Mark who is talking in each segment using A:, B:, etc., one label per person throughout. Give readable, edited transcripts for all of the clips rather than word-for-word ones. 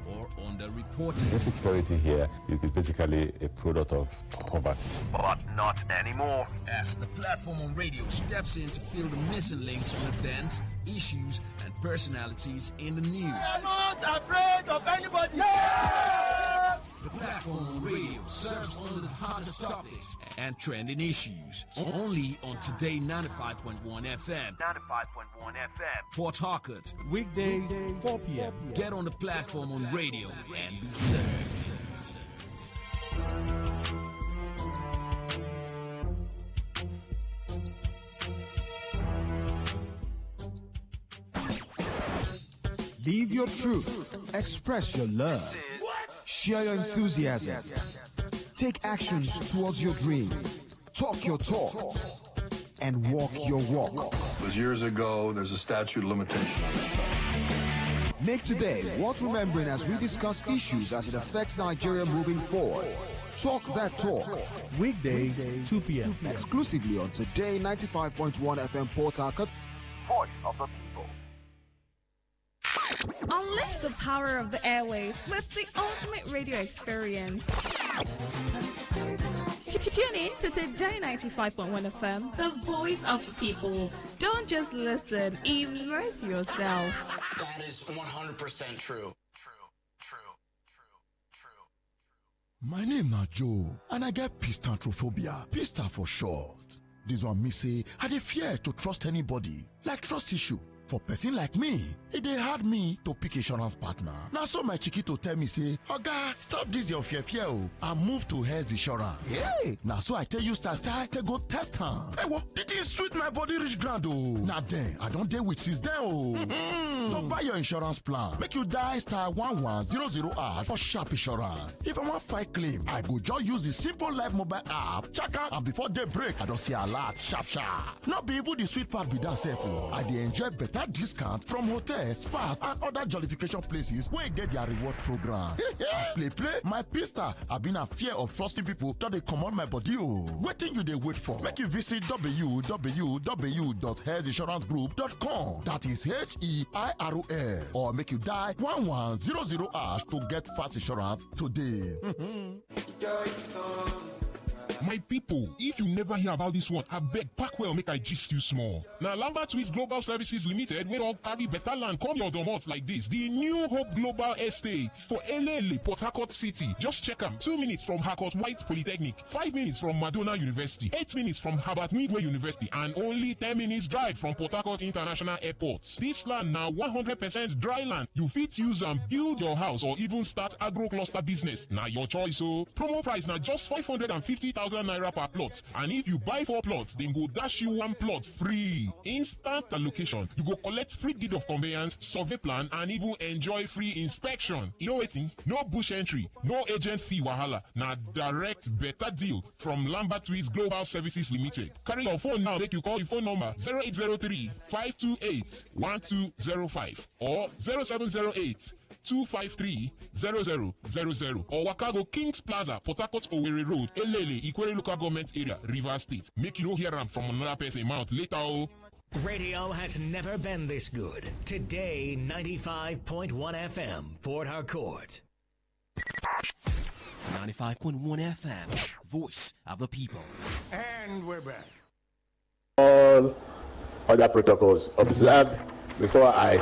A: or underreported.
B: Insecurity here is basically a product of poverty.
C: But not anymore.
A: As the platform on radio steps in to fill the missing links on events, issues, and personalities in the news.
D: I'm not afraid of anybody.
A: The platform on radio serves only the hottest topics and trending issues. Only on Today 95.1 FM.
C: 95.1 FM.
A: Port Harcourt.
E: Weekdays, 4 p.m.
A: Get on the platform on radio and be served.
F: Live your truth. Express your love. Share your enthusiasm. Take actions towards your dreams. Talk your talk. And walk your walk.
G: It was years ago. There's a statute of limitation on this stuff.
F: Make today worth remembering as we discuss issues as it affects Nigeria moving forward. Talk that talk.
E: Weekdays, 2 p.m.
F: Exclusively on Today 95.1 FM Port Harcourt.
C: Voice of the people.
H: Unleash the power of the airwaves with the ultimate radio experience. Tune in to Today 95.1 FM, the voice of the people. Don't just listen, immerse yourself.
I: That is 100% true.
J: My name na Joe, and I get pistantrophobia. Pista for short. This one me say, I dey fear to trust anybody. Like trust issue. For person like me, it dey hard me to pick insurance partner. Now so my chiquito tell me say, Oga, stop this your fear and move to Health Insurance. Hey, now so I tell you start to go test her. Hey, what? Did it sweet my body reach grand oh? Now then, I don't deal with since then oh. To buy your insurance plan, make you die *1100# for sharp insurance. If I want fight claim, I go just use the Simple Life mobile app, check out, and before they break, I don't see a lot sharp. Not be able the sweet part be that safe oh. I dey enjoy better discount from hotels, spas, and other jollification places where get their reward program. play, my pista. I've been a fear of trusting people till they come on my body. Waiting you they wait for. Make you visit www.healthinsurancegroup.com. That is HEIROS. Or make you die 1100# to get fast insurance today.
K: My people, if you never hear about this one, I beg pack well make I gist you small. Now Lambert Swiss Global Services Limited, we all carry better land come your domot like this. The New Hope Global Estates for Elele, Port Harcourt City. Just check them. 2 minutes from Harcourt White Polytechnic, 5 minutes from Madonna University, 8 minutes from Harvard Midway University, and only 10 minutes drive from Port Harcourt International Airport. This land now 100% dry land. You fit use and build your house or even start agro cluster business. Now your choice. So promo price now just 550,000 naira per plot, and if you buy 4 plots, then go dash you 1 plot free. Instant allocation. You go collect free deed of conveyance, survey plan, and even enjoy free inspection. You know waiting? No bush entry, no agent fee wahala. Now direct better deal from Lambert Swiss Global Services Limited. Carry your phone now. Make you call your phone number 0803-528-1205 or 0708-253-0000 or Wakago Kings Plaza, Port Harcourt Owerri Road, Elele, Ikwere Local Government Area, Rivers State. Make you no hear them from another person mouth later. Oh.
L: Radio has never been this good. Today, 95.1 FM, Port Harcourt.
A: 95.1 FM, voice of the people.
M: And we're back.
N: All other protocols observed before I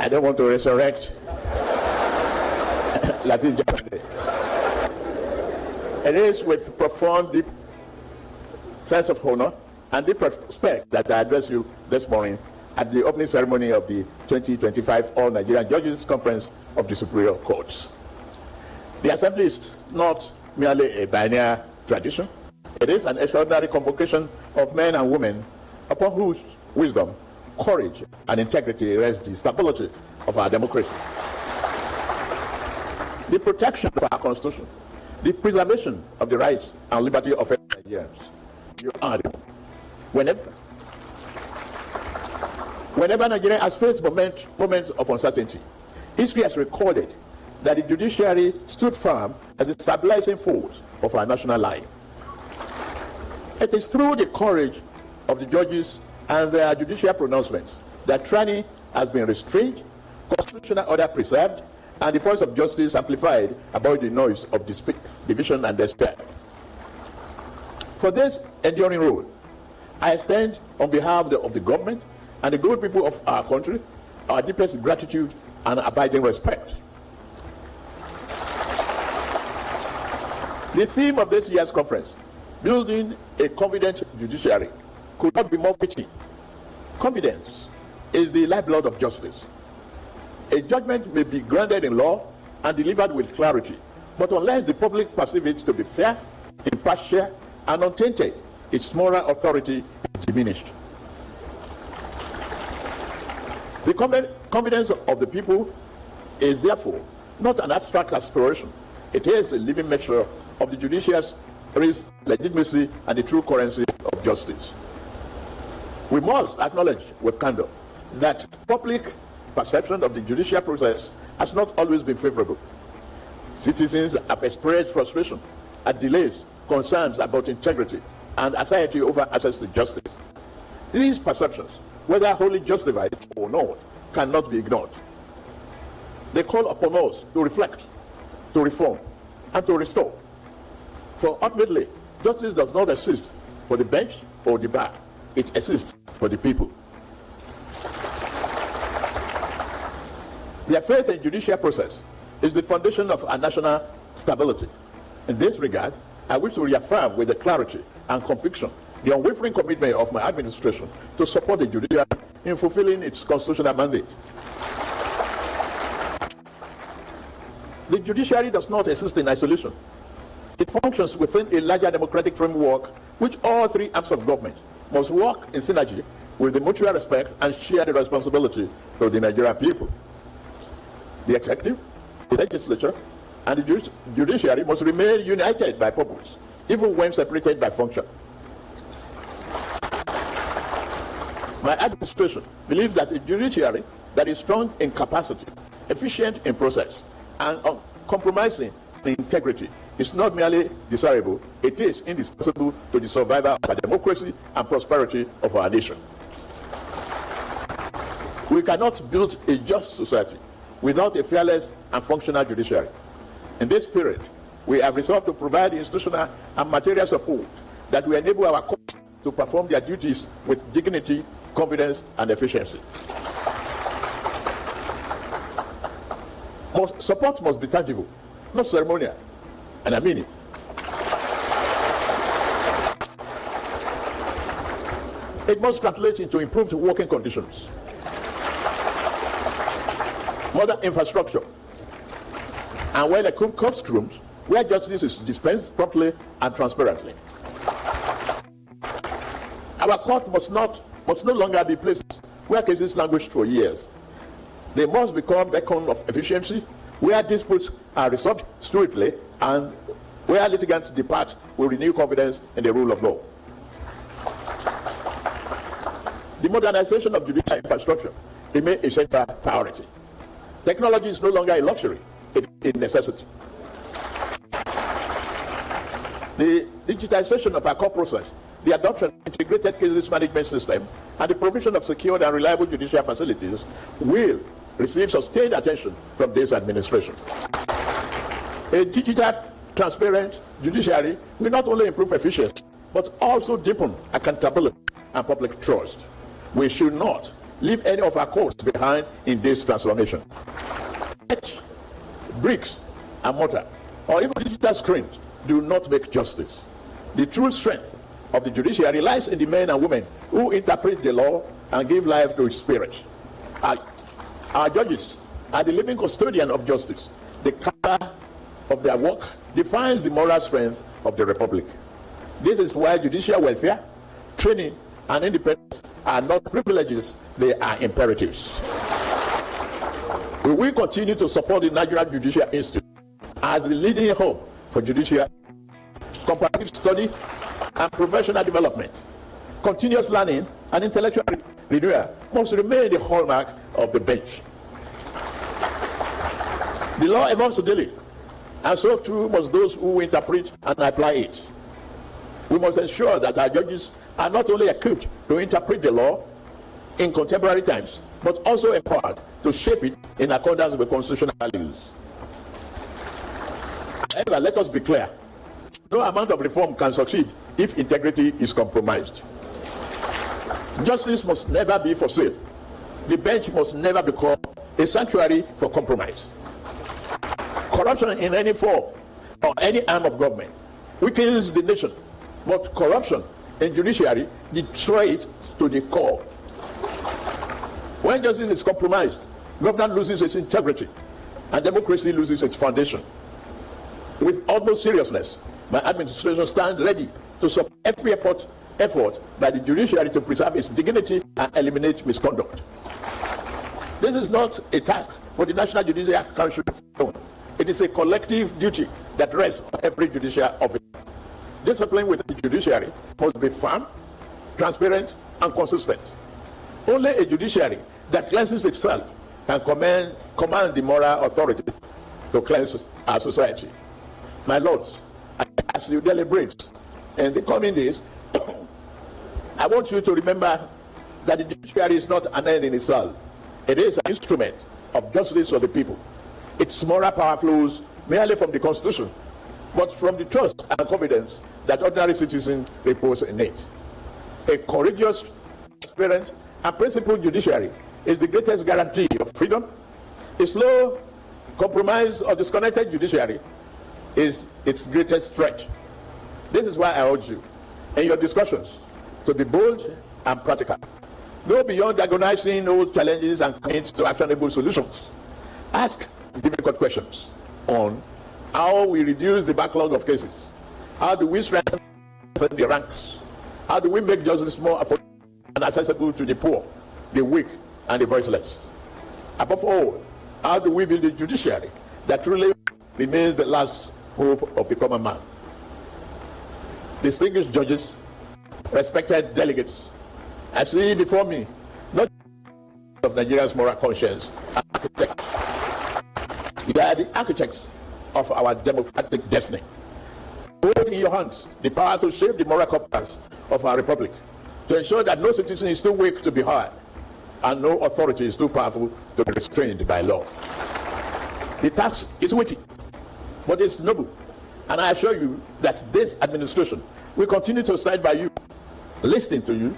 N: don't want to resurrect Latin Germany. It is with profound, deep sense of honor and deep respect that I address you this morning at the opening ceremony of the 2025 All Nigerian Judges Conference of the Superior Courts. The assembly is not merely a binary tradition. It is an extraordinary convocation of men and women upon whose wisdom, courage, and integrity rests the stability of our democracy. The protection of our Constitution, the preservation of the rights and liberty of Nigerians. You are them. Whenever Nigeria has faced moments of uncertainty, history has recorded that the judiciary stood firm as a stabilizing force of our national life. It is through the courage of the judges and their judicial pronouncements that tyranny has been restrained, constitutional order preserved, and the voice of justice amplified about the noise of division and despair. For this enduring role, I extend on behalf of the government and the good people of our country our deepest gratitude and abiding respect. The theme of this year's conference, building a confident judiciary, could not be more fitting. Confidence is the lifeblood of justice. A judgment may be grounded in law and delivered with clarity, but unless the public perceives it to be fair, impartial, and untainted, its moral authority is diminished. The confidence of the people is therefore not an abstract aspiration. It is a living measure of the judiciary's legitimacy and the true currency of justice. We must acknowledge with candor that public perception of the judicial process has not always been favorable. Citizens have expressed frustration at delays, concerns about integrity, and anxiety over access to justice. These perceptions, whether wholly justified or not, cannot be ignored. They call upon us to reflect, to reform, and to restore. For ultimately, justice does not exist for the bench or the bar. It exists for the people. Their faith in judicial process is the foundation of our national stability. In this regard, I wish to reaffirm with the clarity and conviction the unwavering commitment of my administration to support the judiciary in fulfilling its constitutional mandate. The judiciary does not exist in isolation. It functions within a larger democratic framework which all three arms of government must work in synergy with the mutual respect and share the responsibility to the Nigerian people. The executive, the legislature, and the judiciary must remain united by purpose, even when separated by function. My administration believes that a judiciary that is strong in capacity, efficient in process, and uncompromising in integrity is not merely desirable, it is indispensable to the survival of our democracy and prosperity of our nation. We cannot build a just society without a fearless and functional judiciary. In this spirit, we have resolved to provide institutional and material support that will enable our courts to perform their duties with dignity, confidence, and efficiency. Support must be tangible, not ceremonial, and I mean it. It must translate into improved working conditions, modern infrastructure, and well-equipped courtrooms where justice is dispensed promptly and transparently. Our court must no longer be places where cases languish for years. They must become beacons of efficiency, where disputes are resolved swiftly and where litigants depart with renewed confidence in the rule of law. The modernization of judicial infrastructure remains a central priority. Technology is no longer a luxury, it is a necessity. The digitization of our court process, the adoption of integrated cases management system, and the provision of secured and reliable judicial facilities will receive sustained attention from this administration. A digital, transparent judiciary will not only improve efficiency, but also deepen accountability and public trust. We should not leave any of our courts behind in this transformation. Bricks and mortar, or even digital screens, do not make justice. The true strength of the judiciary lies in the men and women who interpret the law and give life to its spirit. Our judges are the living custodian of justice. The character of their work defines the moral strength of the Republic. This is why judicial welfare, training, and independence are not privileges, they are imperatives. We will continue to support the Nigerian Judicial Institute as the leading hub for judicial comparative study and professional development. Continuous learning and intellectual renewal must remain the hallmark of the bench. The law evolves daily, and so too must those who interpret and apply it. We must ensure that our judges are not only equipped to interpret the law in contemporary times, but also empowered to shape it in accordance with constitutional values. However, let us be clear. No amount of reform can succeed if integrity is compromised. Justice must never be for sale. The bench must never become a sanctuary for compromise. Corruption in any form or any arm of government weakens the nation, but corruption in judiciary destroys it to the core. When justice is compromised, government loses its integrity and democracy loses its foundation. With utmost seriousness, my administration stands ready to support every effort by the judiciary to preserve its dignity and eliminate misconduct. This is not a task for the National Judicial Council alone. It is a collective duty that rests on every judicial officer. Discipline within the judiciary must be firm, transparent, and consistent. Only a judiciary that cleanses itself can command the moral authority to cleanse our society. My lords, as you deliberate in the coming days, I want you to remember that the judiciary is not an end in itself. It is an instrument of justice for the people. Its moral power flows merely from the Constitution, but from the trust and confidence that ordinary citizens repose in it. A courageous, transparent, and principled judiciary is the greatest guarantee of freedom. A slow, compromised, or disconnected judiciary is its greatest threat. This is why I urge you, in your discussions, to be bold and practical. Go beyond agonizing old challenges and commit to actionable solutions. Ask difficult questions on how we reduce the backlog of cases. How do we strengthen the ranks? How do we make justice more affordable and accessible to the poor, the weak, and the voiceless? Above all, how do we build a judiciary that truly remains the last hope of the common man? Distinguished judges, respected delegates, I see before me not of Nigeria's moral conscience, architects. You are the architects of our democratic destiny. Hold in your hands the power to shape the moral compass of our republic, to ensure that no citizen is too weak to be heard, and no authority is too powerful to be restrained by law. The task is weighty, but it's noble, and I assure you that this administration will continue to stand by you, listen to you,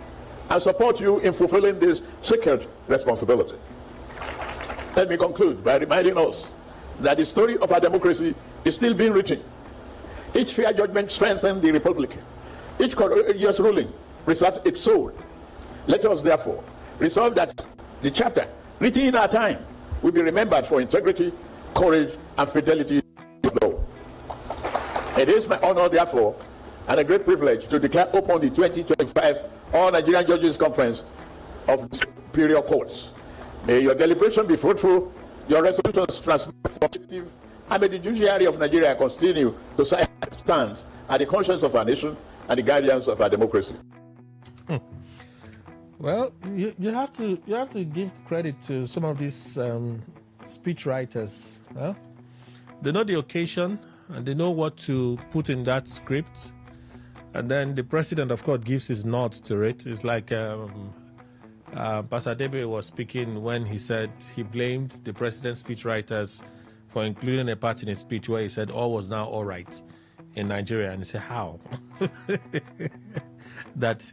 N: and support you in fulfilling this sacred responsibility. Let me conclude by reminding us that the story of our democracy is still being written. Each fair judgment strengthens the republic. Each courageous ruling preserves its soul. Let us therefore resolve that the chapter written in our time will be remembered for integrity, courage, and fidelity to law. It is my honor, therefore, and a great privilege to declare open the 2025 All Nigerian Judges Conference of the Superior Courts. May your deliberation be fruitful, your resolutions transformative, and may the judiciary of Nigeria continue to stand at the conscience of our nation and the guardians of our democracy.
O: Well, you have to give credit to some of these speech writers. Huh? They know the occasion and they know what to put in that script. And then the president, of course, gives his nod to it. It's like Pastor Debe was speaking when he said he blamed the president's speechwriters for including a part in his speech where he said all was now all right in Nigeria. And he said, how? that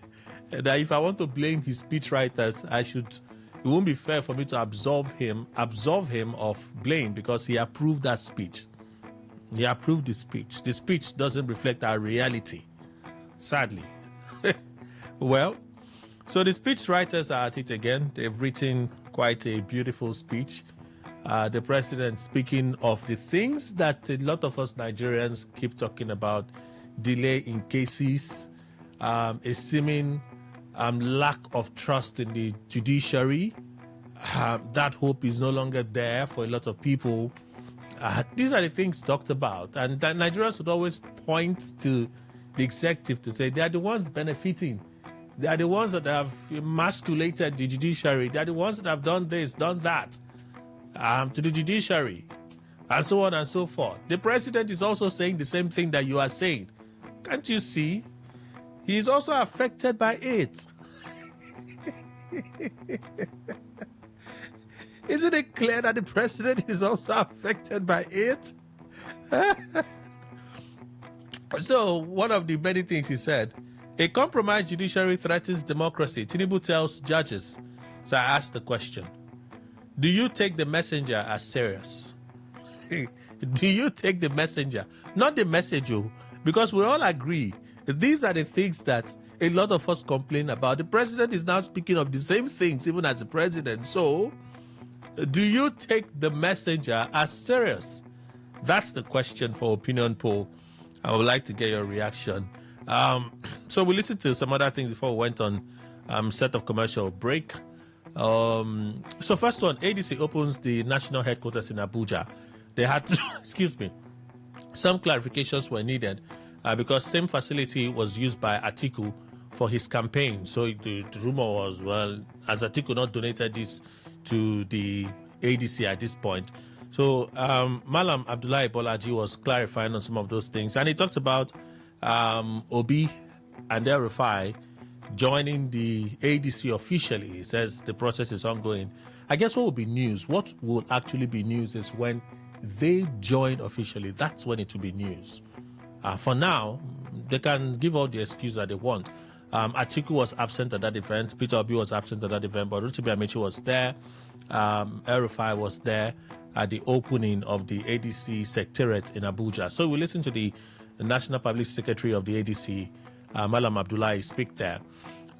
O: if I want to blame his speechwriters, it won't be fair for me to absolve him of blame because he approved that speech. He approved the speech. The speech doesn't reflect our reality. Sadly. Well, so the speech writers are at it again. They've written quite a beautiful speech. The president speaking of the things that a lot of us Nigerians keep talking about, delay in cases, a seeming lack of trust in the judiciary. That hope is no longer there for a lot of people. These are the things talked about. And that Nigerians would always point to the executive to say they are the ones benefiting. They are the ones that have emasculated the judiciary. They are the ones that have done this, done that to the judiciary, and so on and so forth. The president is also saying the same thing that you are saying. Can't you see? He is also affected by it. Isn't it clear that the president is also affected by it? So, one of the many things he said, a compromised judiciary threatens democracy. Tinubu tells judges. So I asked the question, do you take the messenger as serious? Do you take the messenger? Not the message, because we all agree these are the things that a lot of us complain about. The president is now speaking of the same things even as the president. So, do you take the messenger as serious? That's the question for opinion poll. I would like to get your reaction. So we listened to some other things before we went on set of commercial break. So first one, ADC opens the national headquarters in Abuja. They had to, excuse me, some clarifications were needed because same facility was used by Atiku for his campaign. So the rumor was, well, has Atiku not donated this to the ADC at this point? So Malam Abdullahi Bolaji was clarifying on some of those things, and he talked about Obi and El-Rufai joining the ADC officially. He says the process is ongoing. I guess what will be news, what will actually be news is when they join officially. That's when it will be news. For now, they can give all the excuse that they want. Atiku was absent at that event. Peter Obi was absent at that event, but Rotimi Amechi was there. El-Rufai was there at the opening of the ADC secretariat in Abuja. So we listen to the National Public Secretary of the ADC, Malam Abdullahi, speak there.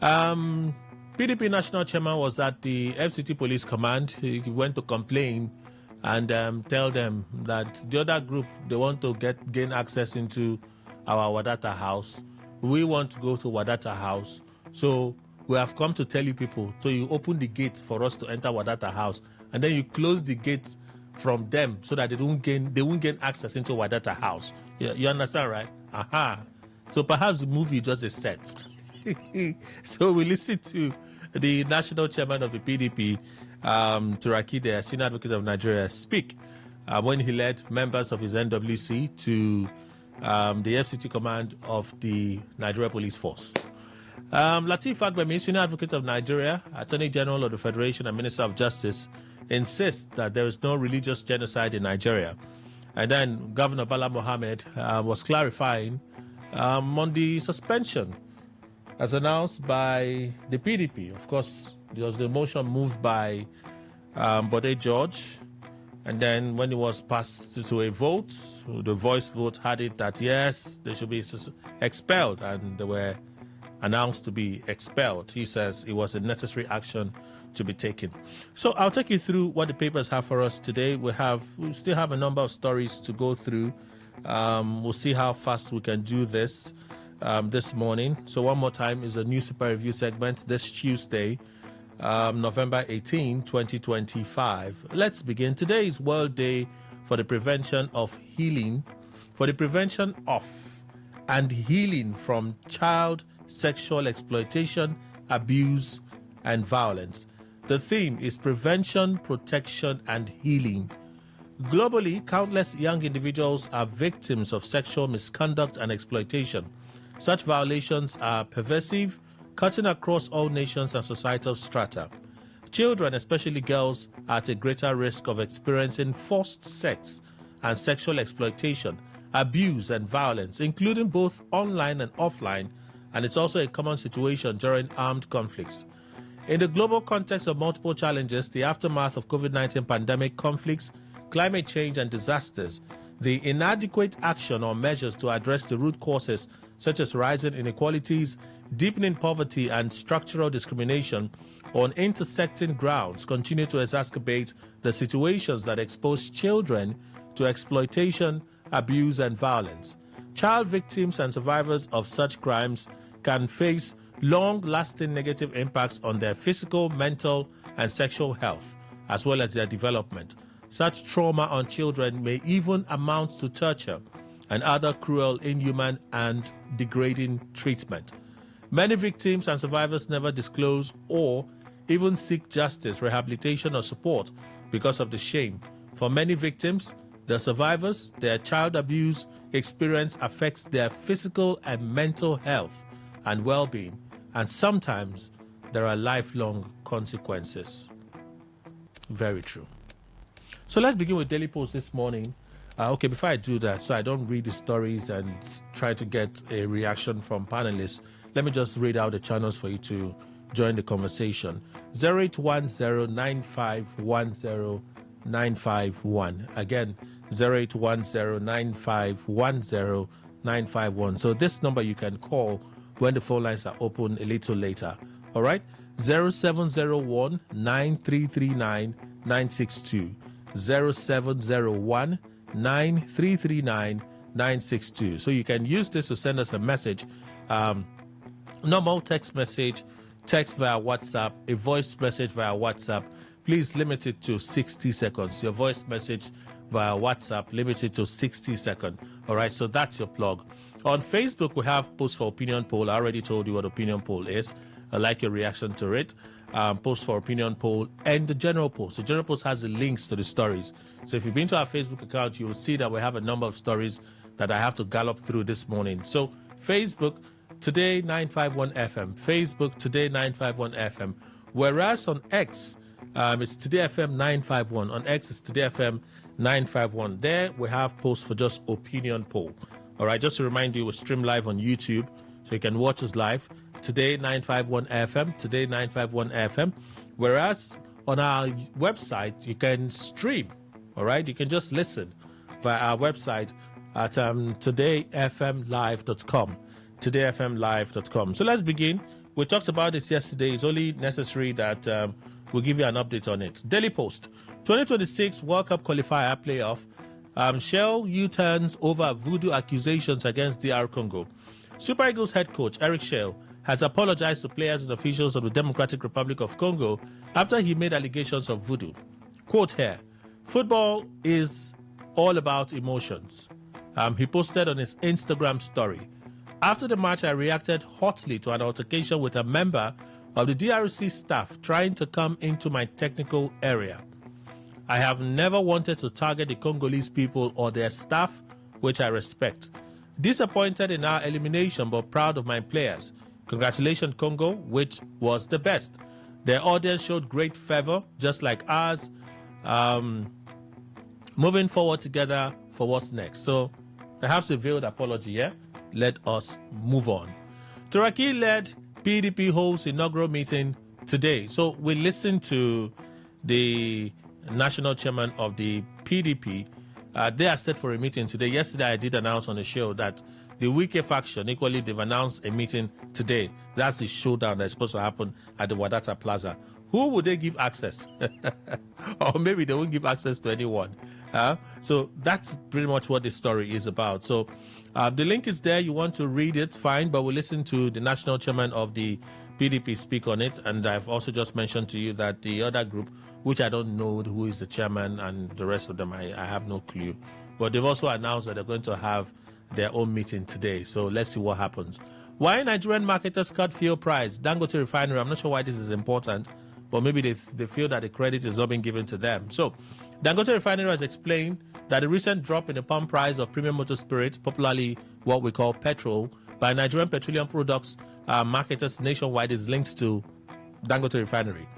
O: PDP National Chairman was at the FCT Police Command. He went to complain and tell them that the other group, they want to gain access into our Wadata house. We want to go to Wadata house. So we have come to tell you people, so you open the gate for us to enter Wadata house, and then you close the gates from them so that they won't gain access into Wadata house. You understand, right? Aha. So perhaps the movie just is set. So we listen to the national chairman of the PDP, Turaki, the senior advocate of Nigeria, speak when he led members of his NWC to the FCT command of the Nigeria Police Force. Lateef Fagbemi, senior advocate of Nigeria, Attorney General of the Federation and Minister of Justice, insists that there is no religious genocide in Nigeria. And then Governor Bala Mohammed was clarifying on the suspension as announced by the PDP. Of course, there was the motion moved by Bode George. And then when it was passed to a vote, the voice vote had it that yes, they should be expelled, and they were announced to be expelled. He says it was a necessary action to be taken. So I'll take you through what the papers have for us today. We still have a number of stories to go through. We'll see how fast we can do this this morning. So one more time is a newspaper review segment this Tuesday, November 18, 2025. Let's begin. Today is World Day for the prevention of and healing from child sexual exploitation, abuse, and violence. The theme is prevention, protection, and healing. Globally, countless young individuals are victims of sexual misconduct and exploitation. Such violations are pervasive, cutting across all nations and societal strata. Children, especially girls, are at a greater risk of experiencing forced sex and sexual exploitation, abuse, and violence, including both online and offline, and it's also a common situation during armed conflicts. In the global context of multiple challenges, the aftermath of COVID-19 pandemic, conflicts, climate change, and disasters, the inadequate action or measures to address the root causes, such as rising inequalities, deepening poverty, and structural discrimination on intersecting grounds, continue to exacerbate the situations that expose children to exploitation, abuse, and violence. Child victims and survivors of such crimes can face long-lasting negative impacts on their physical, mental, and sexual health, as well as their development. Such trauma on children may even amount to torture and other cruel, inhuman, and degrading treatment. Many victims and survivors never disclose or even seek justice, rehabilitation, or support because of the shame. For many victims, the survivors, their child abuse experience affects their physical and mental health and well-being, and sometimes there are lifelong consequences. Very true. So let's begin with Daily Post this morning. Okay, before I do that, so I don't read the stories and try to get a reaction from panelists, let me just read out the channels for you to join the conversation. 0810-9510951. Again, 0810-9510951. So this number you can call when the phone lines are open a little later. All right? 0701-9339-962. 0701-9339-962. So you can use this to send us a message. Normal text message, text via WhatsApp, a voice message via WhatsApp. Please limit it to 60 seconds. Your voice message via WhatsApp, limited to 60 seconds. All right, so that's your plug. On Facebook, we have Post for Opinion Poll. I already told you what Opinion Poll is. I like your reaction to it. Post for Opinion Poll and the General Post. The General Post has the links to the stories. So if you've been to our Facebook account, you will see that we have a number of stories that I have to gallop through this morning. So Facebook, Today951.1fm. Facebook, Today951.1fm. Whereas on X, it's Today FM 951. On X, it's Today FM 951. There we have posts for just Opinion Poll. All right, just to remind you, we stream live on YouTube, so you can watch us live. Today951.1fm, Today951.1fm. Whereas on our website, you can stream. All right, you can just listen via our website at todayfmlive.com. Todayfmlive.com. So let's begin. We talked about this yesterday. It's only necessary that we'll give you an update on it. Daily Post. 2026 World Cup qualifier playoff. Shell U-turns over voodoo accusations against DR Congo. Super Eagles head coach Eric Shell has apologized to players and officials of the Democratic Republic of Congo after he made allegations of voodoo. Quote here, football is all about emotions. He posted on his Instagram story. After the match, I reacted hotly to an altercation with a member of the DRC staff trying to come into my technical area. I have never wanted to target the Congolese people or their staff, which I respect. Disappointed in our elimination, but proud of my players. Congratulations, Congo, which was the best. Their audience showed great fervor, just like ours. Moving forward together for what's next. So perhaps a veiled apology, yeah? Let us move on. Turaki-led PDP holds inaugural meeting today. So we listened to the national chairman of the PDP. They are set for a meeting today. Yesterday, I did announce on the show that the Wike faction, equally, they've announced a meeting today. That's the showdown that's supposed to happen at the Wadata Plaza. Who would they give access? Or maybe they won't give access to anyone. So that's pretty much what this story is about. So the link is there. You want to read it, fine. But we'll listen to the national chairman of the PDP speak on it. And I've also just mentioned to you that the other group, which I don't know who is the chairman and the rest of them, I have no clue. But they've also announced that they're going to have their own meeting today. So let's see what happens. Why Nigerian marketers cut fuel price? Dangote Refinery. I'm not sure why this is important, but maybe they feel that the credit is not being given to them. So Dangote Refinery has explained that the recent drop in the pump price of premium motor spirit, popularly what we call petrol, by Nigerian petroleum products marketers nationwide is linked to Dangote Refinery.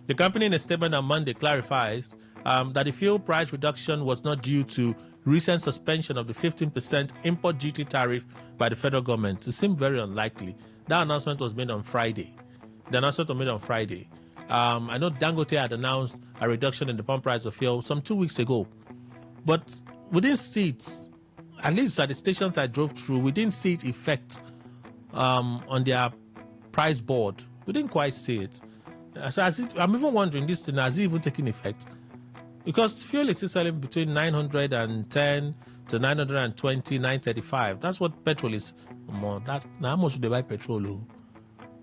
O: The company in a statement on Monday clarifies that the fuel price reduction was not due to recent suspension of the 15% import duty tariff by the federal government. It seemed very unlikely. That announcement was made on Friday. I know Dangote had announced a reduction in the pump price of fuel some 2 weeks ago. But we didn't see it, at least at the stations I drove through, we didn't see it effect on their price board. We didn't quite see it. So I'm even wondering, this thing, has it even taken effect? Because fuel is still selling between 910 to 920, 935. That's what petrol is. Now, how much do they buy petrol?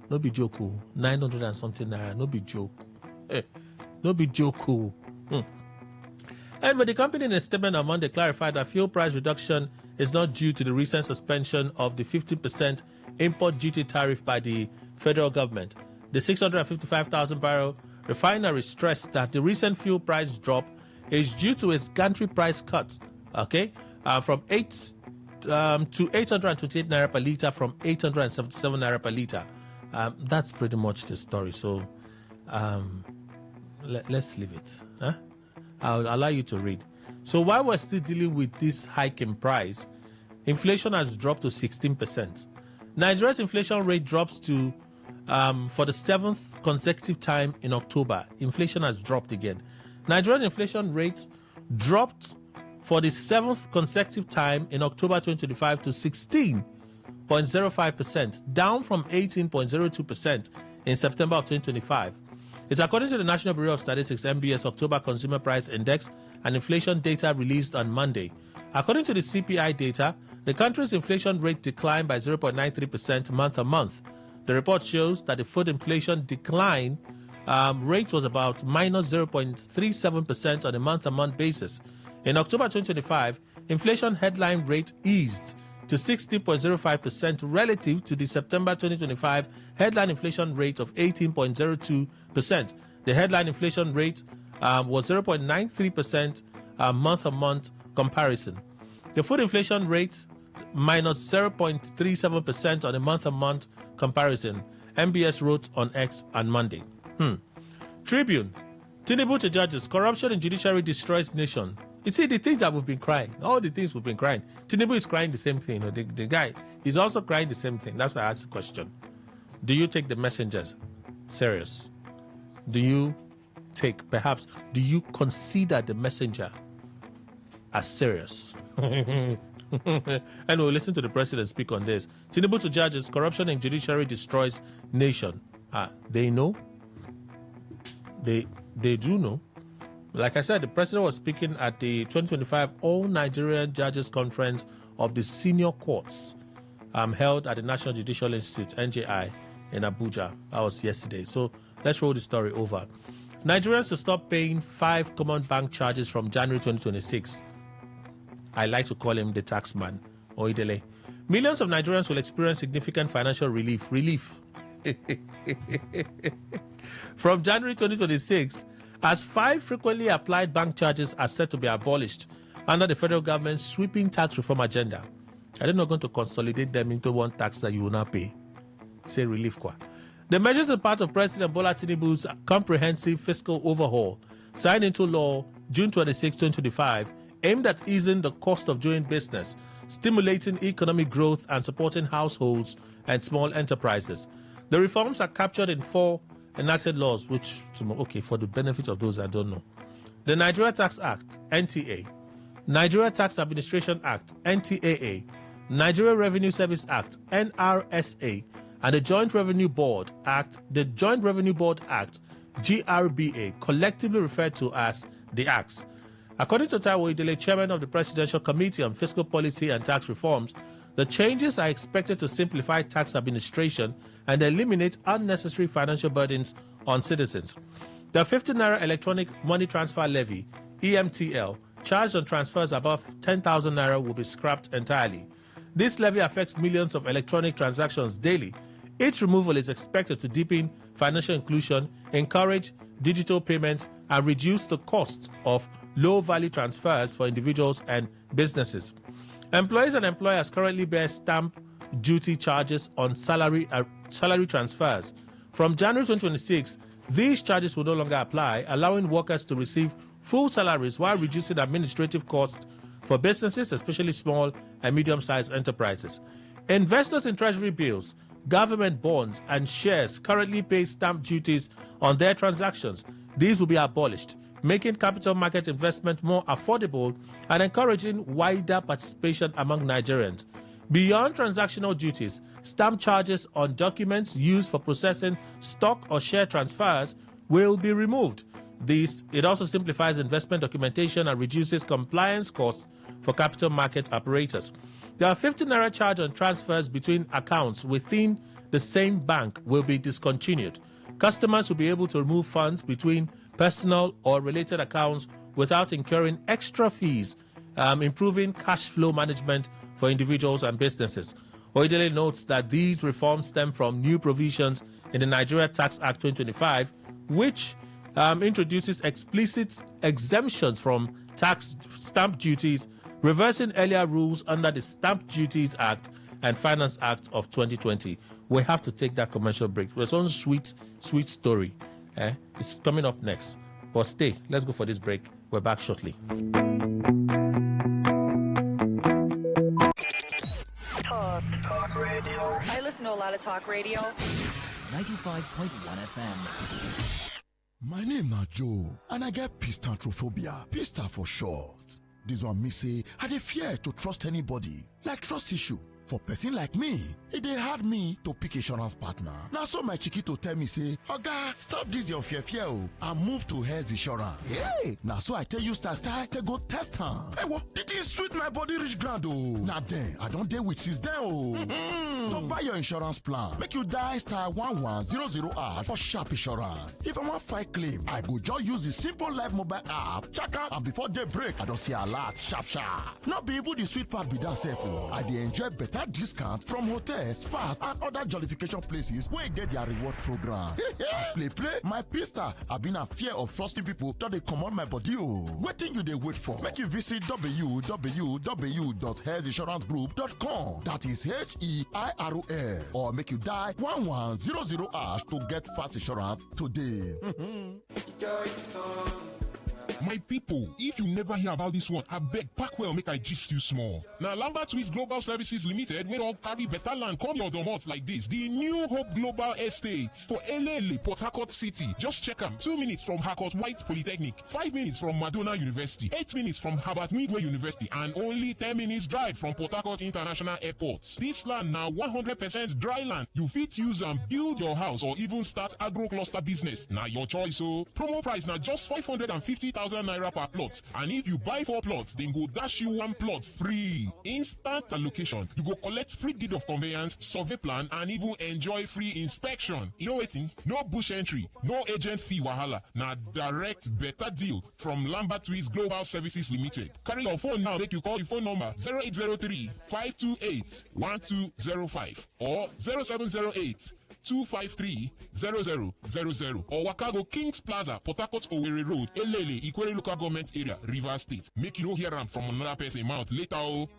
O: No be joke. 900 and something naira. No be joke. No be joke. And but the company in a statement on Monday clarified that fuel price reduction is not due to the recent suspension of the 50% import duty tariff by the federal government. The 655,000 barrel refinery stressed that the recent fuel price drop is due to its gantry price cut, from 8 to 828 naira per litre from 877 naira per litre. That's pretty much the story. So let's leave it. Huh? I'll allow you to read. So while we're still dealing with this hike in price, inflation has dropped to 16%. Nigeria's inflation rate drops to, for the 7th consecutive time in October, inflation has dropped again. Nigeria's inflation rate dropped for the 7th consecutive time in October 2025 to 16.05%, down from 18.02% in September of 2025. It's according to the National Bureau of Statistics (NBS) October Consumer Price Index and inflation data released on Monday. According to the CPI data, the country's inflation rate declined by 0.93% month on month. The report shows that the food inflation decline rate was about minus 0.37% on a month-on-month basis. In October 2025, inflation headline rate eased to 16.05% relative to the September 2025 headline inflation rate of 18.02%. The headline inflation rate was 0.93% month-on-month comparison. The food inflation rate minus 0.37% on a month-on-month comparison, MBS wrote on X on Monday. Tribune, Tinubu to judges, corruption in judiciary destroys nation. You see, the things that we've been crying, all the things we've been crying. Tinubu is crying the same thing. The guy is also crying the same thing. That's why I asked the question. Do you take the messengers serious? Do you consider the messenger as serious? And we'll listen to the president speak on this. Tinubu to judges, corruption in judiciary destroys nation. They know. They do know. Like I said, the president was speaking at the 2025 All Nigerian Judges Conference of the Senior Courts held at the National Judicial Institute, NJI, in Abuja. That was yesterday. So let's roll the story over. Nigerians to stop paying 5 common bank charges from January 2026. I like to call him the tax man, Oidele. Millions of Nigerians will experience significant financial relief. From January 2026, as 5 frequently applied bank charges are set to be abolished under the federal government's sweeping tax reform agenda. Are they not going to consolidate them into one tax that you will not pay? Say relief qua. The measures are part of President Bola Tinubu's comprehensive fiscal overhaul, signed into law June 26, 2025, aimed at easing the cost of doing business, stimulating economic growth and supporting households and small enterprises. The reforms are captured in 4 enacted laws, which, for the benefit of those that don't know. The Nigeria Tax Act, NTA, Nigeria Tax Administration Act, NTAA, Nigeria Revenue Service Act, NRSA, and the Joint Revenue Board Act, GRBA, collectively referred to as the Acts. According to Taiwo Idele, chairman of the Presidential Committee on Fiscal Policy and Tax Reforms, the changes are expected to simplify tax administration and eliminate unnecessary financial burdens on citizens. The 50 Naira Electronic Money Transfer Levy, EMTL, charged on transfers above 10,000 Naira will be scrapped entirely. This levy affects millions of electronic transactions daily. Its removal is expected to deepen financial inclusion, encourage digital payments, and reduce the cost of low-value transfers for individuals and businesses. Employees and employers currently bear stamp duty charges on salary transfers. From January 2026, these charges will no longer apply, allowing workers to receive full salaries while reducing administrative costs for businesses, especially small and medium-sized enterprises. Investors in treasury bills, government bonds, and shares currently pay stamp duties on their transactions. These will be abolished, making capital market investment more affordable and encouraging wider participation among Nigerians. Beyond transactional duties, stamp charges on documents used for processing stock or share transfers will be removed. It also simplifies investment documentation and reduces compliance costs for capital market operators. There are 50 Naira charge on transfers between accounts within the same bank will be discontinued. Customers will be able to remove funds between personal or related accounts without incurring extra fees, improving cash flow management for individuals and businesses. Oidele notes that these reforms stem from new provisions in the Nigeria Tax Act 2025, which introduces explicit exemptions from tax stamp duties, reversing earlier rules under the Stamp Duties Act and Finance Act of 2020. We have to take that commercial break. There's one sweet story. It's coming up next. But stay, let's go for this break. We're back shortly.
P: Talk radio.
Q: I listen to a lot of talk radio.
P: 95.1 FM.
J: My name na Joe, and I get pistatrophobia. Pista for short. This one me say, I dey fear to trust anybody. Like trust issue. For person like me, it dey hard me to pick insurance partner. Now so my chiquito tell me say, Oga, stop this your fear and move to Health Insurance. Hey, now so I tell you start to go test her. Hey, what? It is sweet my body reach ground oh. Now then, I don't deal with since then oh. So buy your insurance plan. Make you die *1100# for sharp insurance. If I want fight claim, I go just use the simple life mobile app. Check out and before they break, I don't see a lot sharp. Not be able the sweet part be that safe oh. I dey enjoy better discount from hotels, spas, and other jollification places where get their reward program. play, my pista. I've been a fear of trusting people till they come on my body. Waiting you they wait for. Make you visit www.healthinsurancegroup.com. That is HEIROS. Or make you die 1100# to get fast insurance today.
K: My people, if you never hear about this one, I beg pack well make I gist you small. Now, Lambert Swiss Global Services Limited, we all carry better land come your domot like this. The New Hope Global Estate for Elele, Port Harcourt City. Just check them. 2 minutes from Harcourt White Polytechnic, 5 minutes from Madonna University, 8 minutes from Harvard Midway University, and only 10 minutes drive from Port Harcourt International Airport. This land now 100% dry land. You fit use and build your house or even start agro cluster business. Now your choice. So promo price now just 550,000 naira per plot, and if you buy 4 plots, then go dash you 1 plot free. Instant allocation. You go collect free deed of conveyance, survey plan, and even enjoy free inspection. You know waiting? No bush entry, no agent fee wahala. Now direct better deal from Lambert Swiss Global Services Limited. Carry your phone now. Make you call the phone number 0803-528-1205 or 0708 253-0000 or Wakago Kings Plaza, Port Harcourt Owerri Road, Elele, Ikwere Local Government Area, Rivers State. Make you no hear am from another person mouth later. Oh.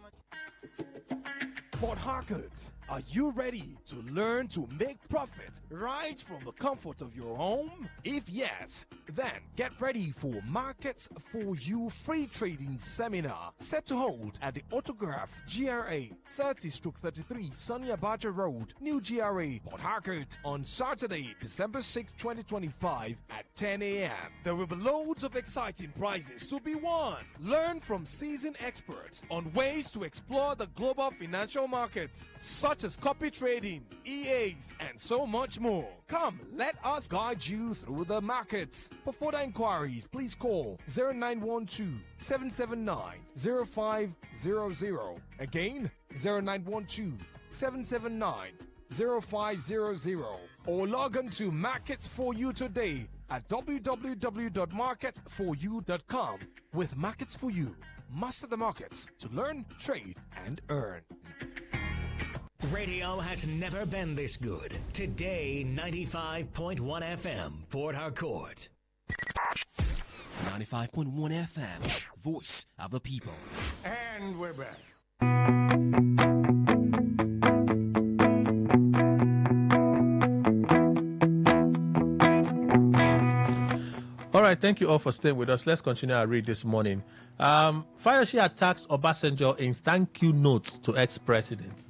D: Port Harcourt, are you ready to learn to make profit right from the comfort of your home? If yes, then get ready for Markets for You Free Trading Seminar set to hold at the Autograph GRA 30/33 Sunny Abacha Road, New GRA, Port Harcourt on Saturday, December 6, 2025 at 10 a.m. There will be loads of exciting prizes to be won. Learn from seasoned experts on ways to explore the global financial market, such as copy trading, EAs, and so much more. Come, let us guide you through the markets. For further inquiries, please call 0912-779-0500. Again, 0912-779-0500. Or log on to Markets for You today at www.marketsforyou.com. With Markets for You, master the markets to learn, trade, and earn.
L: Radio has never been this good. Today, 95.1 FM, Port Harcourt.
A: 95.1 FM, voice of the people.
M: And we're back.
O: All right, thank you all for staying with us. Let's continue our read this morning. Fayose attacks Obasanjo in thank you notes to ex-president.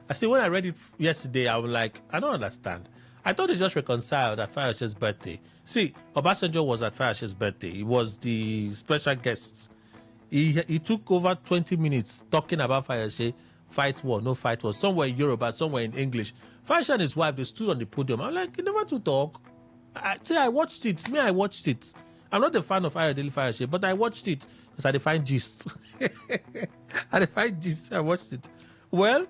O: I see, when I read it yesterday, I was like, I don't understand. I thought they just reconciled at Fayose's birthday. See, Obasanjo was at Fayose's birthday. He was the special guest. He took over 20 minutes talking about Fayose, fight war, no fight war. Somewhere in Yoruba, somewhere in English. Fayose and his wife, they stood on the podium. I'm like, you never to talk. I watched it. I watched it. I'm not a fan of Ayodele Fayose, but I watched it because I find gist. I watched it. Well,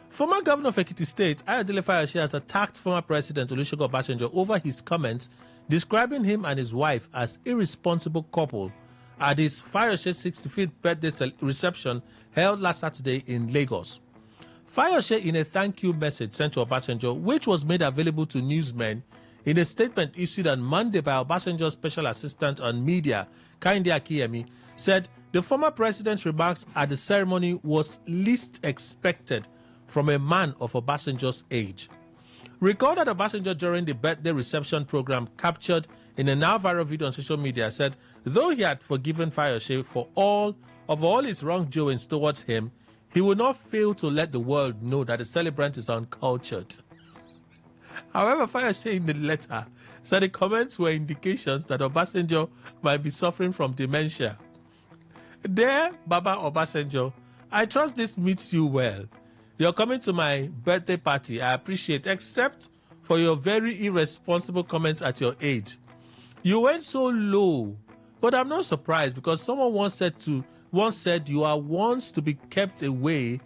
O: former governor of Ekiti State, Ayodele Fayose, has attacked former President Olusegun Obasanjo over his comments describing him and his wife as irresponsible couple at his Fayose's 65th birthday reception held last Saturday in Lagos. Fayose, in a thank you message sent to Obasanjo, which was made available to newsmen in a statement issued on Monday by Obasanjo's special assistant on media, Kehinde Akiyemi, said the former president's remarks at the ceremony was least expected from a man of Obasanjo's age. Recorded Obasanjo during the birthday reception program captured in a now viral video on social media, said though he had forgiven Fayose for all his wrongdoings towards him, he will not fail to let the world know that the celebrant is uncultured. However, Fayose in the letter said the comments were indications that Obasanjo might be suffering from dementia. Dear Baba Obasanjo, I trust this meets you well. You're coming to my birthday party. I appreciate, except for your very irresponsible comments at your age. You went so low, but I'm not surprised because someone once said you are once to be kept away.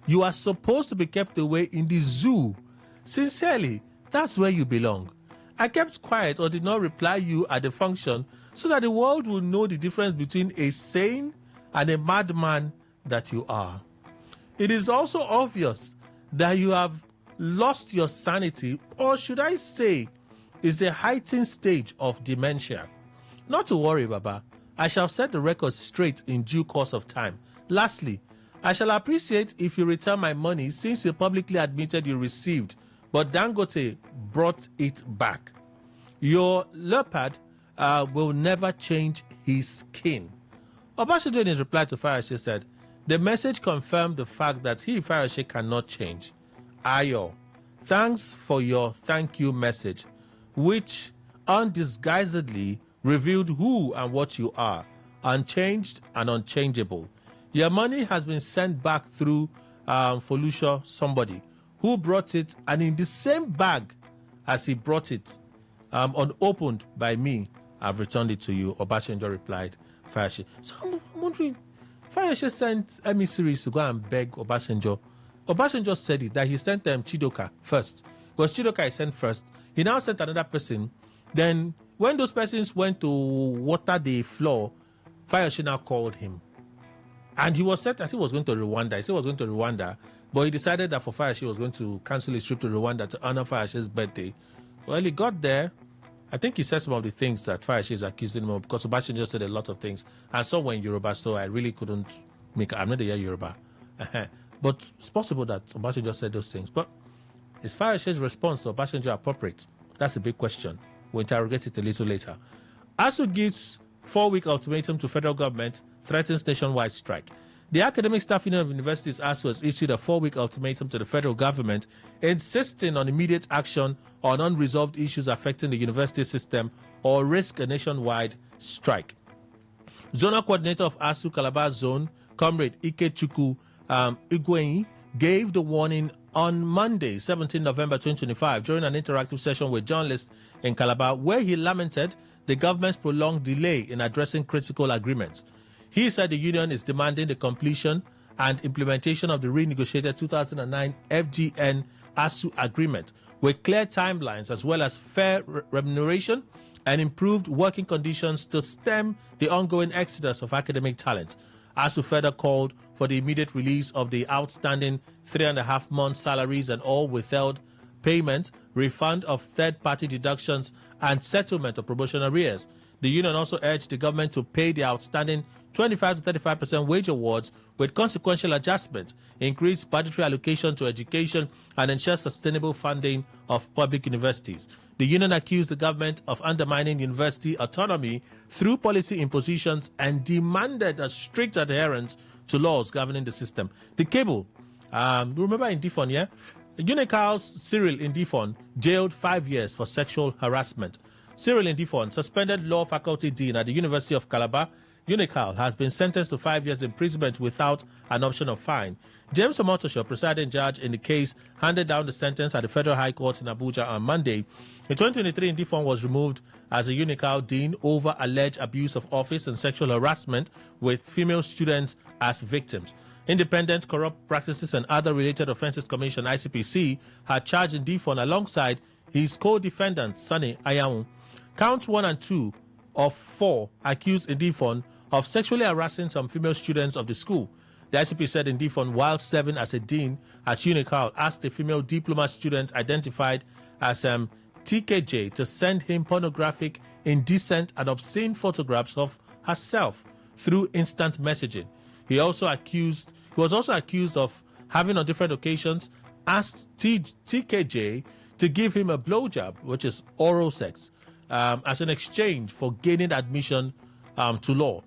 O: You are supposed to be kept away in the zoo. Sincerely, that's where you belong. I kept quiet or did not reply you at the function so that the world will know the difference between a sane and a madman that you are. It is also obvious that you have lost your sanity, or should I say, is a heightened stage of dementia. Not to worry, Baba. I shall set the record straight in due course of time. Lastly, I shall appreciate if you return my money since you publicly admitted you received, but Dangote brought it back. Your leopard will never change his skin. Obasanjo in his reply to Fayose said, the message confirmed the fact that he, Fayose, cannot change. Ayo, thanks for your thank you message, which undisguisedly revealed who and what you are, unchanged and unchangeable. Your money has been sent back through Folusha, somebody who brought it, and in the same bag as he brought it, unopened by me, I've returned it to you. Obasanjo replied, Fayose. So I'm wondering, Fayose sent emissaries to go and beg Obasanjo. Obasanjo said it, that he sent Chidoka first. It was Chidoka he sent first. He now sent another person. Then when those persons went to water the floor, Fayose now called him. And he was set, I think he was going to Rwanda. He said he was going to Rwanda, but he decided that for Fayose he was going to cancel his trip to Rwanda to honor Fayose's birthday. Well, he got there. I think he said some of the things that Fayose is accusing him of, because Obasanjo said a lot of things. And some were in Yoruba, so I really couldn't I'm not a Yoruba. But it's possible that Obasanjo said those things. But is Fayose's response to Obasanjo appropriate? That's a big question. We'll interrogate it a little later. ASU gives 4-week ultimatum to federal government, threatens nationwide strike. The Academic Staff Union of Universities, ASU, has issued a 4-week ultimatum to the federal government, insisting on immediate action on unresolved issues affecting the university system or risk a nationwide strike. Zonal coordinator of ASU Calabar Zone, Comrade Ikechukwu Igwenyi, gave the warning on Monday, 17 November 2025, during an interactive session with journalists in Calabar, where he lamented the government's prolonged delay in addressing critical agreements. He said the union is demanding the completion and implementation of the renegotiated 2009 FGN ASU agreement with clear timelines as well as fair remuneration and improved working conditions to stem the ongoing exodus of academic talent. ASU further called for the immediate release of the outstanding 3.5 month salaries and all withheld payment, refund of third-party deductions, and settlement of promotion arrears. The union also urged the government to pay the outstanding 25 to 35% wage awards with consequential adjustments, increase budgetary allocation to education, and ensure sustainable funding of public universities. The union accused the government of undermining university autonomy through policy impositions and demanded a strict adherence to laws governing the system. The cable, remember in Difon, yeah? Unical's Cyril Indifon jailed 5 years for sexual harassment. Cyril Indifon, suspended law faculty dean at the University of Calabar, Unical, has been sentenced to 5 years imprisonment without an option of fine. James Omotosho, presiding judge in the case, handed down the sentence at the Federal High Court in Abuja on Monday. In 2023, Indifon was removed as a Unical dean over alleged abuse of office and sexual harassment with female students as victims. Independent Corrupt Practices and Other Related Offences Commission, ICPC, had charged Indifon alongside his co-defendant, Sani Ayaun. Counts 1 and 2 of 4 accused Indifon of sexually harassing some female students of the school. The ICP said Indifon, while serving as a dean at Unical, asked a female diploma student identified as TKJ to send him pornographic, indecent, and obscene photographs of herself through instant messaging. He was also accused of having on different occasions asked TKJ to give him a blowjob, which is oral sex. as an exchange for gaining admission to law.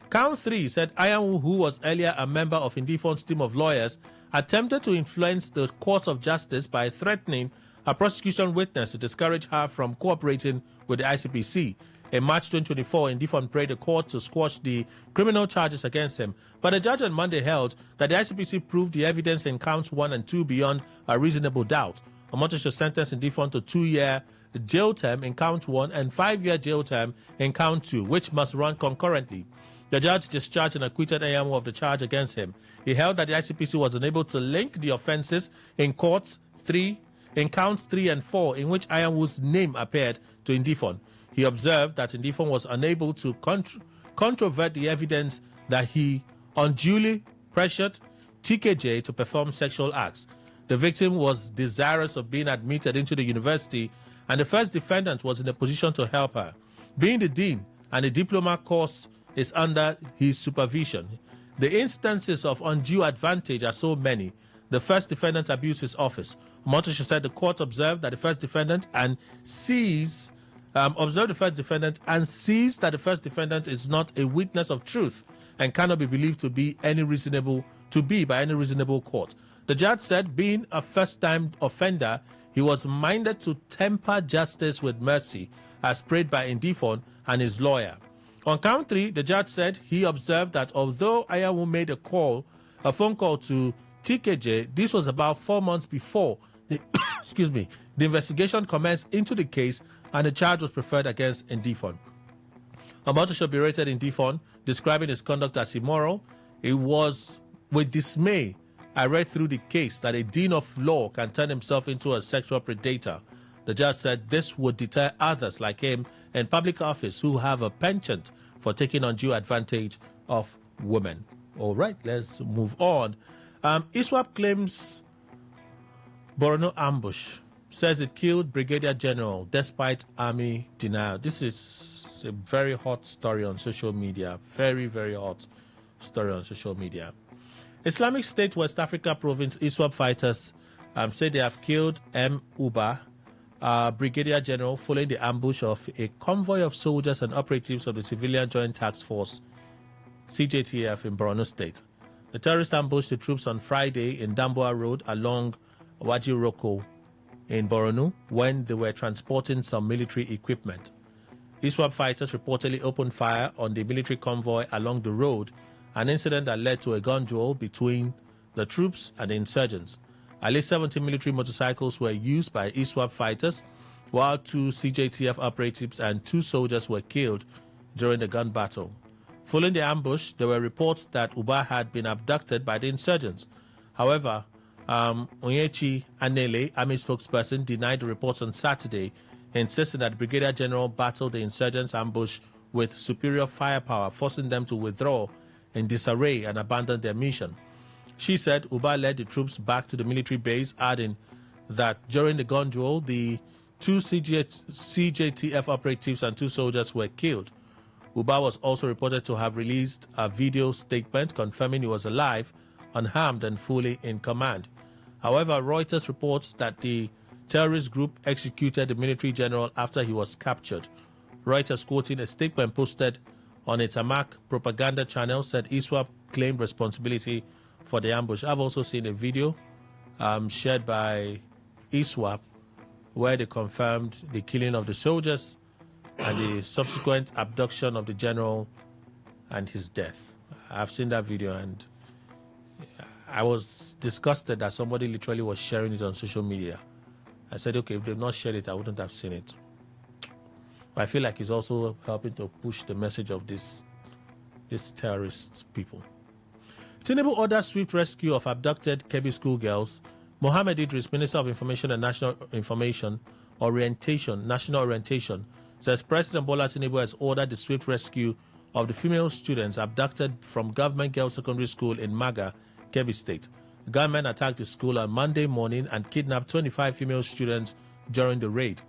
O: Count 3 said Ayanwu, who was earlier a member of Indifon's team of lawyers, attempted to influence the course of justice by threatening a prosecution witness to discourage her from cooperating with the ICPC. In March 2024, Indifon prayed the court to squash the criminal charges against him, but the judge on Monday held that the ICPC proved the evidence in counts 1 and 2 beyond a reasonable doubt. Omotoso sentenced Indifon to 2-year jail term in count 1 and 5-year jail term in count 2, which must run concurrently. The judge discharged and acquitted Ayamu of the charge against him. He held that the ICPC was unable to link the offences in counts 3 and 4, in which Ayamu's name appeared, to Indifon. He observed that Indifon was unable to controvert the evidence that he unduly pressured TKJ to perform sexual acts. The victim was desirous of being admitted into the university, and the first defendant was in a position to help her. Being the dean and the diploma course is under his supervision, the instances of undue advantage are so many. The first defendant abused his office. Omotoso said the court observed that the first defendant sees that the first defendant is not a witness of truth and cannot be believed to be by any reasonable court. The judge said, being a first-time offender, he was minded to temper justice with mercy, as prayed by Indifon and his lawyer. On count 3, the judge said he observed that although Ayamu made a phone call to TKJ, this was about 4 months before the investigation commenced into the case, and the charge was preferred against Indifon. Omotoso berated Indifon, describing his conduct as immoral. It was with dismay I read through the case that a dean of law can turn himself into a sexual predator. The judge said this would deter others like him in public office who have a penchant for taking undue advantage of women. All right, let's move on. ISWAP claims Borno ambush, says it killed Brigadier General despite army denial. This is a very hot story on social media. Very, very hot story on social media. Islamic State West Africa Province ISWAP fighters say they have killed M. Uba, Brigadier General, following the ambush of a convoy of soldiers and operatives of the Civilian Joint Task Force, CJTF, in Borno State. The terrorists ambushed the troops on Friday in Damboa Road along Wajiroko in Borno when they were transporting some military equipment. ISWAP fighters reportedly opened fire on the military convoy along the road, an incident that led to a gun duel between the troops and the insurgents. At least 70 military motorcycles were used by ISWAP fighters, while 2 CJTF operatives and 2 soldiers were killed during the gun battle. Following the ambush, there were reports that Uba had been abducted by the insurgents. However, Onyechi Anele, army spokesperson, denied the reports on Saturday, insisting that Brigadier General battled the insurgents' ambush with superior firepower, forcing them to withdraw in disarray and abandon their mission. She said Uba led the troops back to the military base, adding that during the gun duel, the 2 CJTF operatives and 2 soldiers were killed. Uba was also reported to have released a video statement confirming he was alive, unharmed and fully in command. However, Reuters reports that the terrorist group executed the military general after he was captured. Reuters, quoting a statement posted on its Amak propaganda channel, said ISWAP claimed responsibility for the ambush. I've also seen a video shared by ISWAP where they confirmed the killing of the soldiers and the subsequent abduction of the general and his death. I've seen that video and I was disgusted that somebody literally was sharing it on social media. I said, okay, if they've not shared it, I wouldn't have seen it. But I feel like it's also helping to push the message of these terrorist people. Tinubu orders swift rescue of abducted Kebbi schoolgirls. Mohammed Idris, Minister of Information and National Orientation, says President Bola Tinubu has ordered the swift rescue of the female students abducted from Government Girls Secondary School in Maga, Kebbi State. The gunmen attacked the school on Monday morning and kidnapped 25 female students during the raid.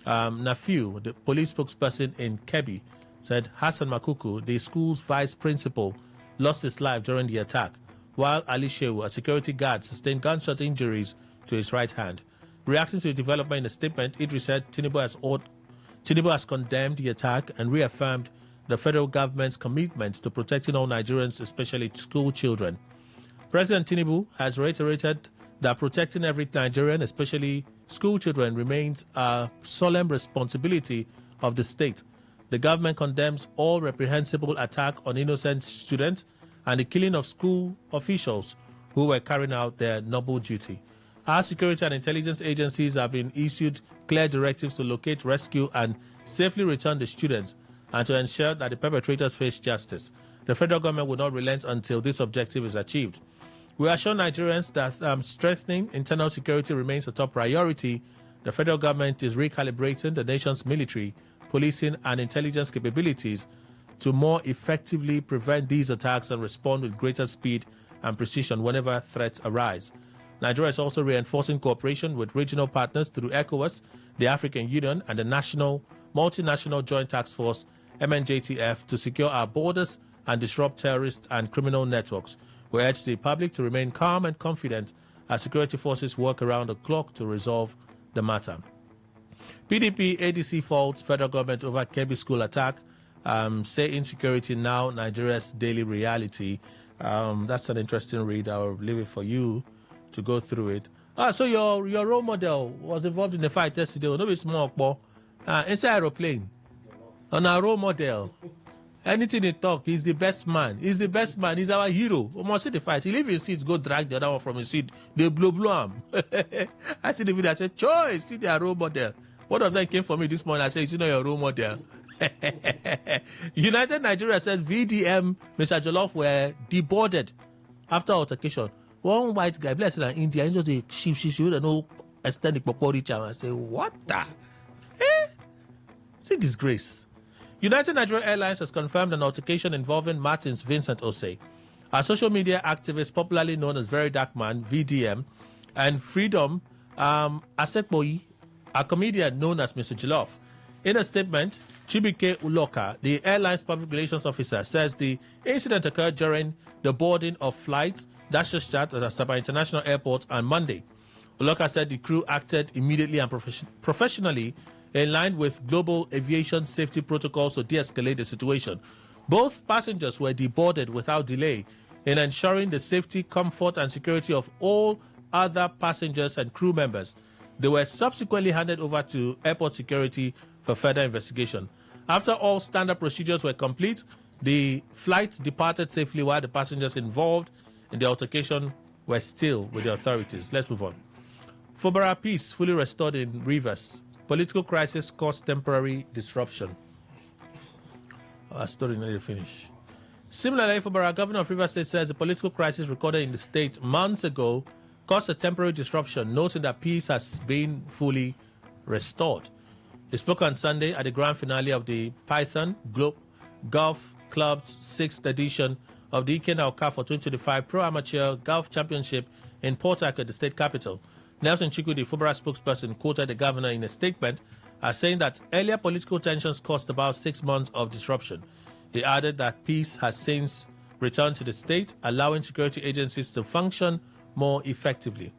O: Nafiu, the police spokesperson in Kebbi, said Hassan Makuku, the school's vice principal, lost his life during the attack, while Ali Shehu, a security guard, sustained gunshot injuries to his right hand. Reacting to the development in a statement, Idris said Tinubu Tinubu has condemned the attack and reaffirmed the federal government's commitment to protecting all Nigerians, especially school children. President Tinubu has reiterated that protecting every Nigerian, especially school children, remains a solemn responsibility of the state. The government condemns all reprehensible attack on innocent students and the killing of school officials who were carrying out their noble duty. Our security and intelligence agencies have been issued clear directives to locate, rescue, and safely return the students and to ensure that the perpetrators face justice. The federal government will not relent until this objective is achieved. We assure Nigerians that strengthening internal security remains a top priority. The federal government is recalibrating the nation's military, policing, and intelligence capabilities to more effectively prevent these attacks and respond with greater speed and precision whenever threats arise. Nigeria is also reinforcing cooperation with regional partners through ECOWAS, the African Union, and the Multinational Joint Task Force, MNJTF, to secure our borders and disrupt terrorist and criminal networks. We urge the public to remain calm and confident as security forces work around the clock to resolve the matter. PDP ADC faults federal government over Kebbi school attack. Say insecurity now Nigeria's daily reality. That's an interesting read. I'll leave it for you to go through it. So your role model was involved in the fight yesterday. No, it's more inside aeroplane. On our role model. Anything they talk, he's the best man. He's the best man. He's our hero. We must see the fight. He leave his seat, go drag the other one from his seat. They blow him. I see the video. I said, choice, see their role model. One of them came for me this morning. I said, it's not your role model. United Nigeria says VDM, Mr. Jollof were deboarded after altercation. One white guy, blessed in India, and just a shift, and no extend the popori channel. I say, what the? See disgrace. United Nigeria Airlines has confirmed an altercation involving Martins Vincent Osei, a social media activist popularly known as Very Dark Man, VDM, and Freedom Asekboyi, a comedian known as Mr. Jollof. In a statement, Chibike Uloka, the airline's public relations officer, says the incident occurred during the boarding of flights that should start at Asaba International Airport on Monday. Uloka said the crew acted immediately and professionally in line with global aviation safety protocols to de-escalate the situation. Both passengers were deboarded without delay in ensuring the safety, comfort, and security of all other passengers and crew members. They were subsequently handed over to airport security for further investigation. After all standard procedures were complete, the flight departed safely while the passengers involved in the altercation were still with the authorities. Let's move on. Fubara peace fully restored in Rivers. Political crisis caused temporary disruption. Our story nearly finished. Similarly, Fubara, governor of Rivers State, says the political crisis recorded in the state months ago caused a temporary disruption, noting that peace has been fully restored. He spoke on Sunday at the grand finale of the Python Golf Club's 6th edition of the Ikenna Okafor 2025 Pro Amateur Golf Championship in Port Harcourt, the state capital. Nelson Chiku, the Fubara spokesperson, quoted the governor in a statement as saying that earlier political tensions caused about 6 months of disruption. He added that peace has since returned to the state, allowing security agencies to function more effectively.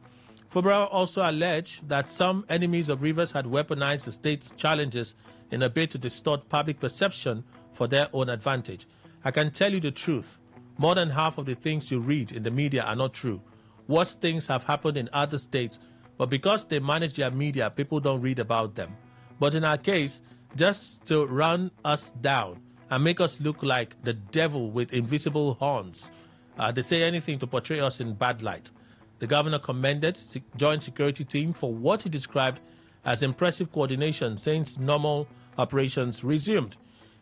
O: Fubara also alleged that some enemies of Rivers had weaponized the state's challenges in a bid to distort public perception for their own advantage. I can tell you the truth. More than half of the things you read in the media are not true. Worse things have happened in other states, but because they manage their media, people don't read about them. But in our case, just to run us down and make us look like the devil with invisible horns, they say anything to portray us in bad light. The governor commended the Joint Security Team for what he described as impressive coordination since normal operations resumed.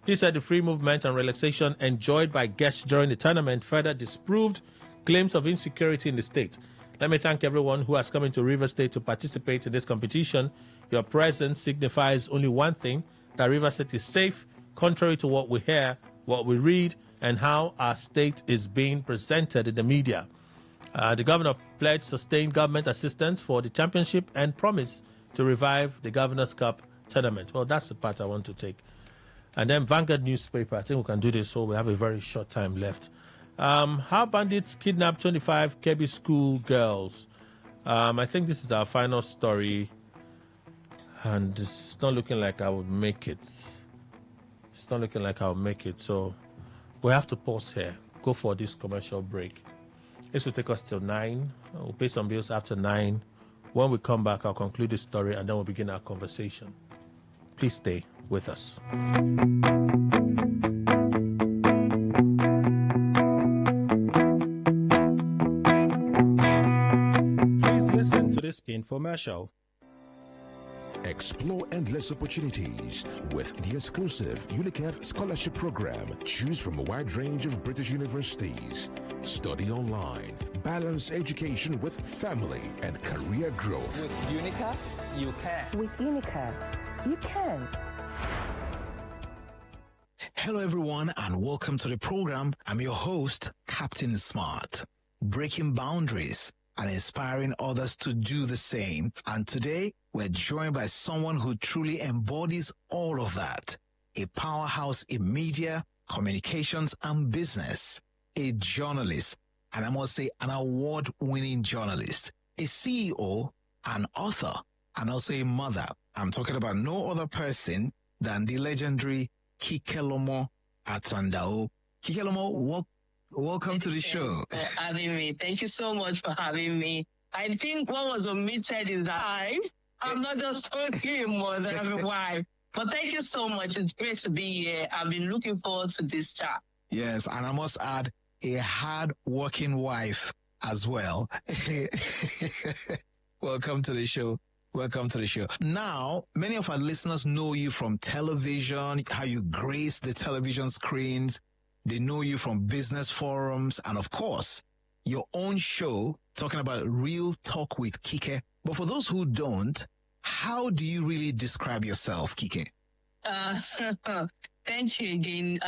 O: He said the free movement and relaxation enjoyed by guests during the tournament further disproved claims of insecurity in the state. Let me thank everyone who has come into Rivers State to participate in this competition. Your presence signifies only one thing, that Rivers State is safe, contrary to what we hear, what we read, and how our state is being presented in the media. The governor pledged sustained government assistance for the championship and promised to revive the Governor's Cup tournament. Well, that's the part I want to take. And then Vanguard newspaper. I think we can do this, so we have a very short time left. How bandits kidnapped 25 Kebbi school girls. I think this is our final story. And it's not looking like I would make it. It's not looking like I'll make it. So we have to pause here, go for this commercial break. This will take us till 9. We'll pay some bills after 9. When we come back, I'll conclude the story and then we'll begin our conversation. Please stay with us.
E: Please listen to this infomercial.
Q: Explore endless opportunities with the exclusive UNICEF Scholarship Program. Choose from a wide range of British universities. Study online. Balance education with family and career growth.
R: With UNICEF, you can.
S: With UNICEF, you can.
T: Hello, everyone, and welcome to the program. I'm your host, Captain Smart. Breaking boundaries and inspiring others to do the same. And today, we're joined by someone who truly embodies all of that. A powerhouse in media, communications, and business. A journalist, and I must say an award-winning journalist. A CEO, an author, and also a mother. I'm talking about no other person than the legendary Kikelomo Atandao. Kikelomo, welcome to the show.
U: Thank you for having me. Thank you so much for having me. I think what was omitted is that I'm not just only a mother, I'm a wife. But thank you so much. It's great to be here. I've been looking forward to this chat.
T: Yes, and I must add, a hard-working wife as well. Welcome to the show. Welcome to the show. Now, many of our listeners know you from television, how you grace the television screens. They know you from business forums and, of course, your own show talking about Real Talk with Kike. But for those who don't, how do you really describe yourself, Kike?
U: Thank you again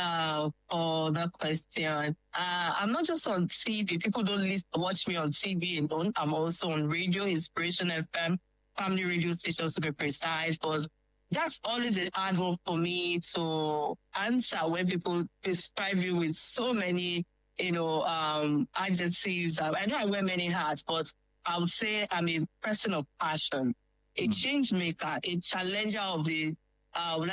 U: for the question. I'm not just on TV. People don't watch me on TV alone. I'm also on radio, Inspiration FM, family radio stations to be precise. But that's always a hard one for me to answer when people describe you with so many, adjectives. I know I wear many hats, but I would say I'm a person of passion, a change maker, a challenger of the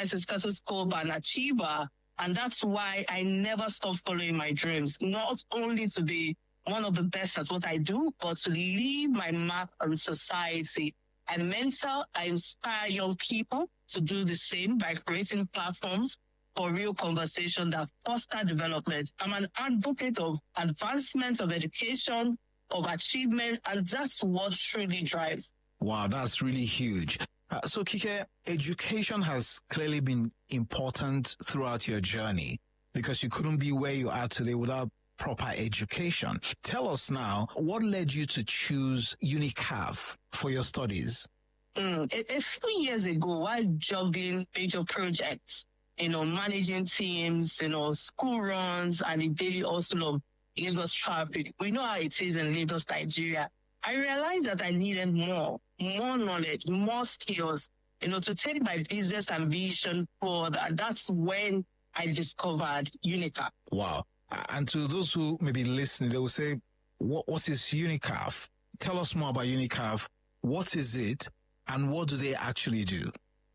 U: status quo, an achiever. And that's why I never stop following my dreams, not only to be one of the best at what I do, but to leave my mark on society. I mentor, I inspire young people to do the same by creating platforms for real conversation that foster development. I'm an advocate of advancement of education, of achievement, and that's what truly drives.
T: Wow, that's really huge. So, Kike, education has clearly been important throughout your journey because you couldn't be where you are today without proper education. Tell us now, what led you to choose UNICEF for your studies?
U: A few years ago, while juggling major projects, managing teams, school runs, and the daily hustle of Lagos traffic, we know how it is in Lagos, Nigeria. I realized that I needed more knowledge, more skills, to take my business and vision forward. And that's when I discovered UNICEF.
T: Wow. And to those who may be listening, they will say, what is UNICEF? Tell us more about UNICEF. What is it? And what do they actually do?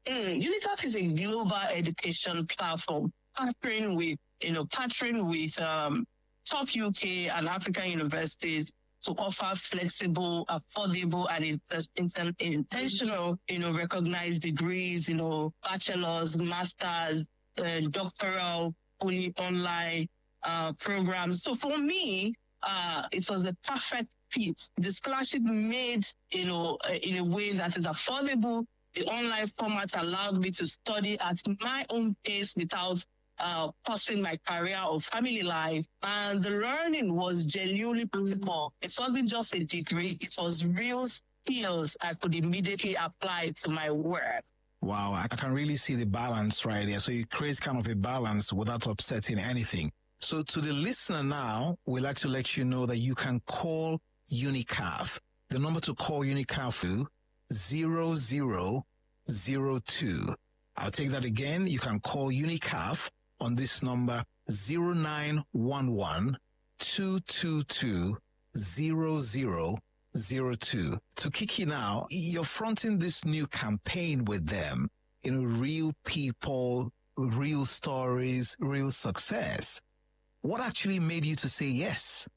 U: UNICEF is a global education platform partnering with top UK and African universities to offer flexible, affordable, and intentional, recognized degrees, bachelor's, master's, doctoral, fully online programs. So for me, it was the perfect fit. The scholarship made, in a way that is affordable. The online format allowed me to study at my own pace without pausing my career or family life. And the learning was genuinely practical. It wasn't just a degree. It was real skills I could immediately apply to my work.
T: Wow, I can really see the balance right there. So you create kind of a balance without upsetting anything. So to the listener now, we'd like to let you know that you can call UNICEF. The number to call UNICEF is 0002. I'll take that again. You can call UNICEF on this number 0911 222 0002. To Kiki now, you're fronting this new campaign with them. Real people, real stories, real success. What actually made you to say yes?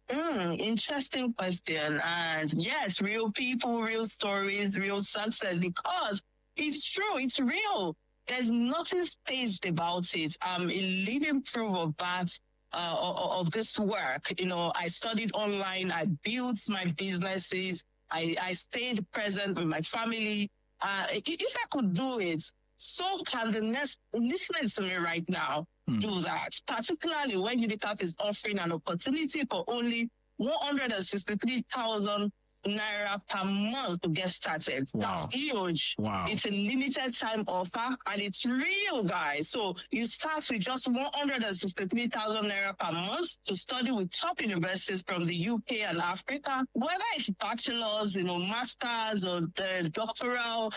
U: Interesting question. And yes, real people, real stories, real success, because it's true, it's real. There's nothing staged about it. I'm a living proof of that, of this work. I studied online, I built my businesses, I stayed present with my family. If I could do it, so can the next listening to me right now do that, particularly when UNICAF is offering an opportunity for only 163,000 naira per month to get started.
T: Wow.
U: That's huge.
T: Wow.
U: It's a limited time offer and it's real, guys. So you start with just 163,000 naira per month to study with top universities from the UK and Africa, whether it's bachelor's, master's or the doctoral,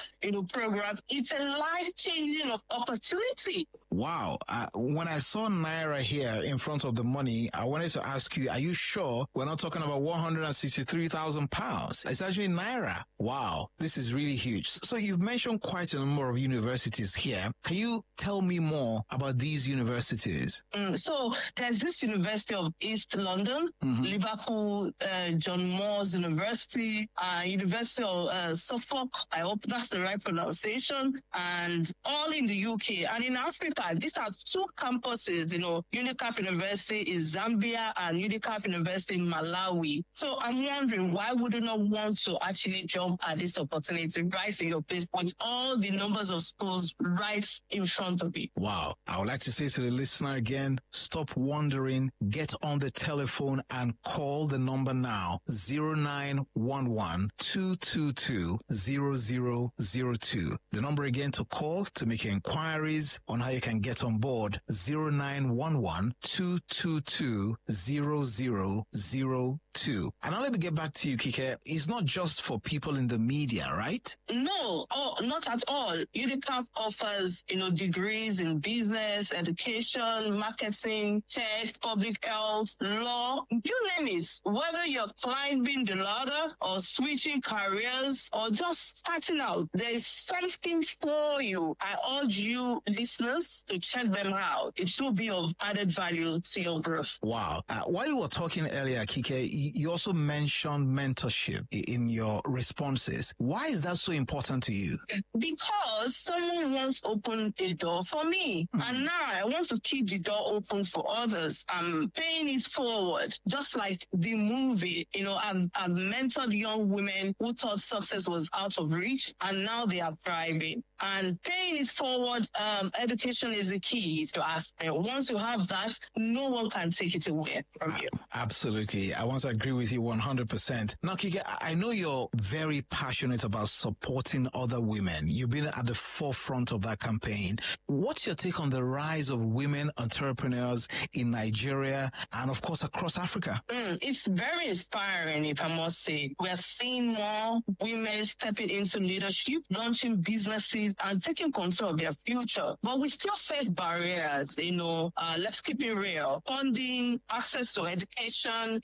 U: program. It's a life-changing opportunity.
T: Wow. When I saw Naira here in front of the money, I wanted to ask you, are you sure we're not talking about 163,000 pounds? It's actually Naira. Wow. This is really huge. So you've mentioned quite a number of universities here. Can you tell me more about these universities?
U: So there's this University of East London, Liverpool, John Moores University, University of Suffolk. I hope that's the right pronunciation. And all in the UK and in Africa. These are two campuses, UNICAF University in Zambia and UNICAF University in Malawi. So I'm wondering, why would you not want to actually jump at this opportunity right in your place with all the numbers of schools right in front of you?
T: Wow. I would like to say to the listener again, stop wondering, get on the telephone and call the number now, 0911-222-0002. The number again to call to make inquiries on how you can get on board, 0911-222-0002. And now let me get back to you, Kike. It's not just for people in the media, right?
U: No, not at all. UNICAF offers, degrees in business, education, marketing, tech, public health, law, you name it. Whether you're climbing the ladder or switching careers or just starting out, there is something for you. I urge you, listeners, to check them out. It will be of added value to your growth.
T: Wow. While you were talking earlier, Kike, you also mentioned mentorship in your responses. Why is that so important to you?
U: Because someone once opened a door for me, and now I want to keep the door open for others. I'm paying it forward, just like the movie. I've mentored young women who thought success was out of reach, and now they are thriving. And paying it forward, education is the key to ask. Once you have that, no one can take it away from you.
T: Absolutely. I want to agree with you 100%. Now, Kike, I know you're very passionate about supporting other women. You've been at the forefront of that campaign. What's your take on the rise of women entrepreneurs in Nigeria and, of course, across Africa?
U: It's very inspiring, if I must say. We're seeing more women stepping into leadership, launching businesses, and taking control of their future. But we still face barriers, let's keep it real. Funding, access to education,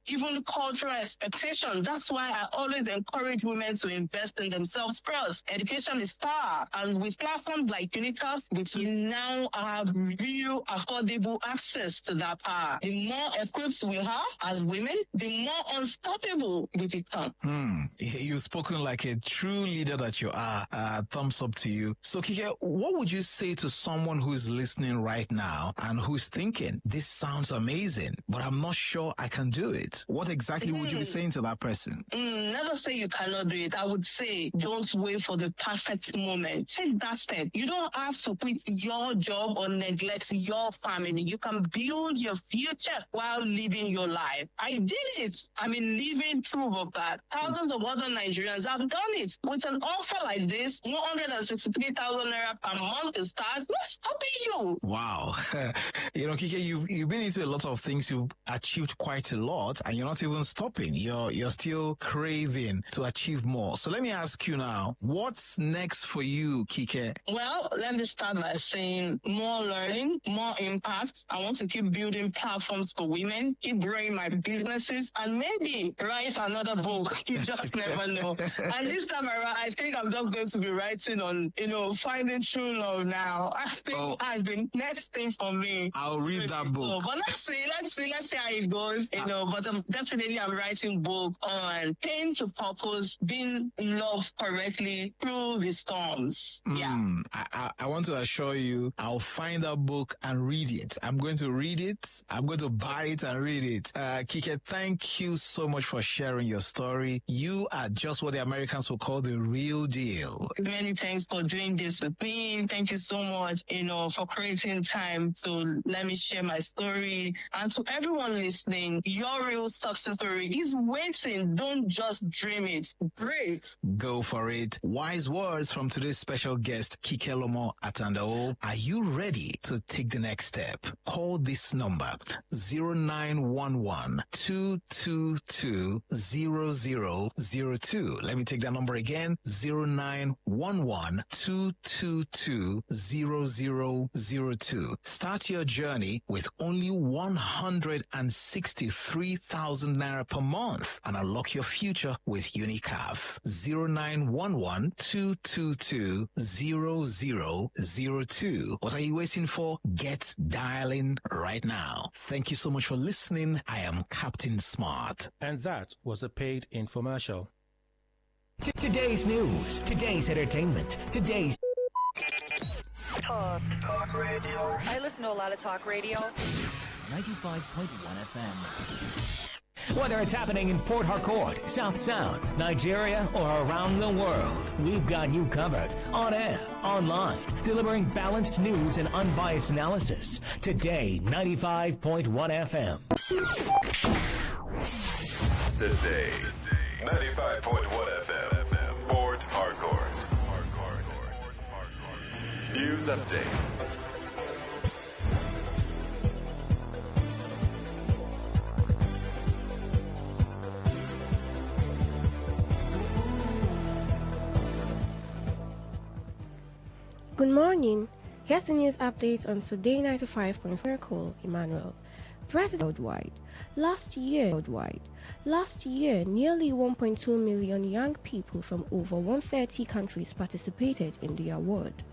U: even cultural expectation. That's why I always encourage women to invest in themselves first. Education is power. And with platforms like UNICAF, we now have real affordable access to that power. The more equipped we have as women, the more unstoppable we become.
T: You've spoken like a true leader that you are. Thumbs up to you. So, Kike, what would you say to someone who's listening right now and who's thinking, this sounds amazing, but I'm not sure I can do it? What exactly would you be saying to that person?
U: Never say you cannot do it. I would say don't wait for the perfect moment. Take that step. You don't have to quit your job or neglect your family. You can build your future while living your life. I did it. I'm a living proof of that. Thousands of other Nigerians have done it. With an offer like this, 163,000 naira per month to start, What's stopping you?
T: Wow. Kike, you've been into a lot of things. You've achieved quite a lot, and you're not even stopping. You're still craving to achieve more. So let me ask you now, what's next for you, Kike?
U: Well, let me start by saying more learning, more impact. I want to keep building platforms for women, keep growing my businesses, and maybe write another book. You just never know. And this time around, I think I'm just going to be writing on, finding true love now. I think that's the next thing for me.
T: I'll read that book.
U: So, but let's see how it goes, but I'm writing book on pain to purpose, being loved correctly through the storms. Yeah.
T: I want to assure you, I'll find that book and read it. I'm going to read it. I'm going to buy it and read it. Kike, thank you so much for sharing your story. You are just what the Americans will call the real deal.
U: Many thanks for doing this with me. Thank you so much, for creating time to let me share my story. And to everyone listening, your real success story is waiting. Don't just dream it. Great.
T: Go for it. Wise words from today's special guest, Kike Lomo Atandao. Are you ready to take the next step? Call this number 0911-222-0002. Let me take that number again, 0911-222-0002. Start your journey with only 163,000 naira per month and unlock your future with Unicaf. 0911-222-0002. What are you waiting for? Get dialing right now. Thank you so much for listening. I am Captain Smart.
E: And that was a paid infomercial.
L: Today's news, today's entertainment, today's
P: Talk radio. I listen to a lot of talk radio. 95.1 FM.
L: Whether it's happening in Port Harcourt, South South, Nigeria, or around the world, we've got you covered. On air, online, delivering balanced news and unbiased analysis. Today, 95.1 FM.
B: Today, 95.1 FM, Port Harcourt. News update.
V: Good morning. Here's the news update on Today 95.1 Call Emmanuel. President worldwide. Last year, nearly 1.2 million young people from over 130 countries participated in the award.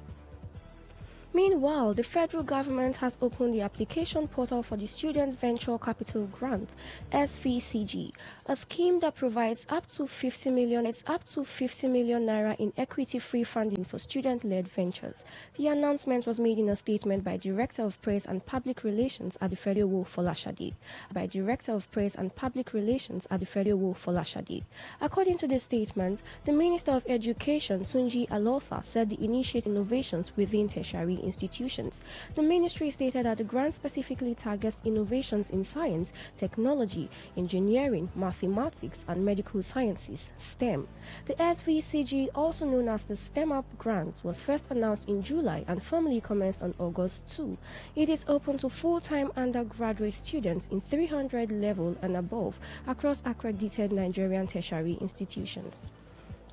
V: Meanwhile, the federal government has opened the application portal for the Student Venture Capital Grant (SVCG), a scheme that provides up to 50 million naira in equity-free funding for student-led ventures. The announcement was made in a statement by Director of Press and Public Relations at the Federal Folashade. According to the statement, the Minister of Education, Sunji Alosa, said the initiate innovations within tertiary institutions. The ministry stated that the grant specifically targets innovations in science, technology, engineering, mathematics, and medical sciences, STEM. The SVCG, also known as the STEM Up Grant, was first announced in July and formally commenced on August 2. It is open to full-time undergraduate students in 300 level and above across accredited Nigerian tertiary institutions.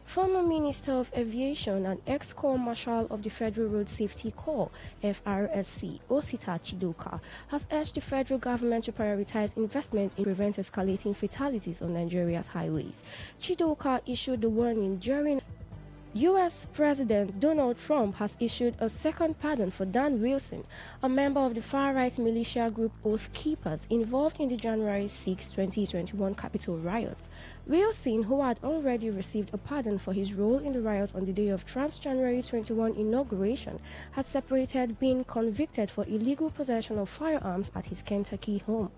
V: Former Minister of Aviation and ex-Corps Marshal of the Federal Road Safety Corps, FRSC, Osita Chidoka, has urged the federal government to prioritize investment in prevent escalating fatalities on Nigeria's highways. Chidoka issued the warning during U.S. President Donald Trump has issued a second pardon for Dan Wilson, a member of the far-right militia group Oath Keepers involved in the January 6, 2021 Capitol riots. Wilson, who had already received a pardon for his role in the riot on the day of Trump's January 21 inauguration, had separated being convicted for illegal possession of firearms at his Kentucky home.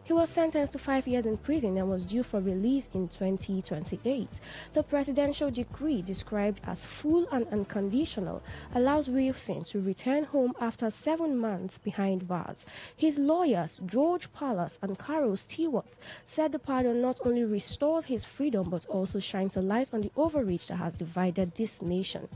V: He was sentenced to 5 years in prison and was due for release in 2028. The presidential decree, described as full and unconditional, allows Wilson to return home after 7 months behind bars. His lawyers, George Pallas and Carol Stewart, said the pardon not only restores his freedom but also shines a light on the overreach that has divided this nation.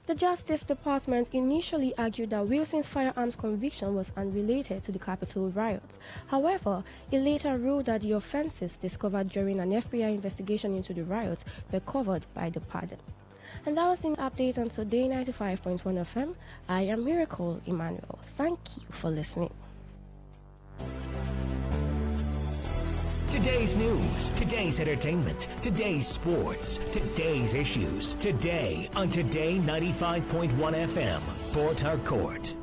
V: The Justice Department initially argued that Wilson's firearms conviction was unrelated to the Capitol riots. However, it later ruled that the offenses discovered during an FBI investigation into the riots were covered by the pardon. And that was the update on Today 95.1 FM. I am Miracle Emmanuel. Thank you for listening.
L: Today's news, today's entertainment, today's sports, today's issues. Today on Today 95.1 FM, Port Harcourt.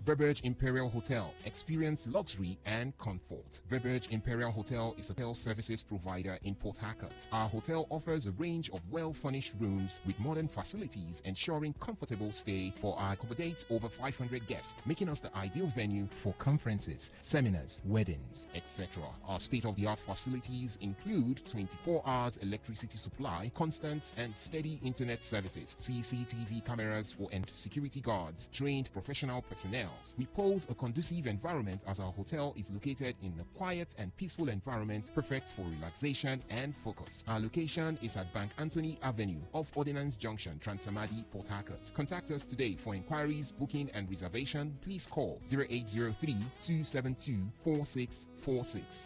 F: Verberge Imperial Hotel. Experience luxury and comfort. Verberge Imperial Hotel is a hotel services provider in Port Harcourt. Our hotel offers a range of well-furnished rooms with modern facilities, ensuring comfortable stay for our accommodate over 500 guests, making us the ideal venue for conferences, seminars, weddings, etc. Our state-of-the-art facilities include 24 hours electricity supply, constant and steady internet services, CCTV cameras and security guards, trained professional personnel. We pose a conducive environment as our hotel is located in a quiet and peaceful environment perfect for relaxation and focus. Our location is at Bank Anthony Avenue off Ordnance Junction, Transamadi, Port Harcourt. Contact us today for inquiries, booking and reservation. Please call 0803-272-4646,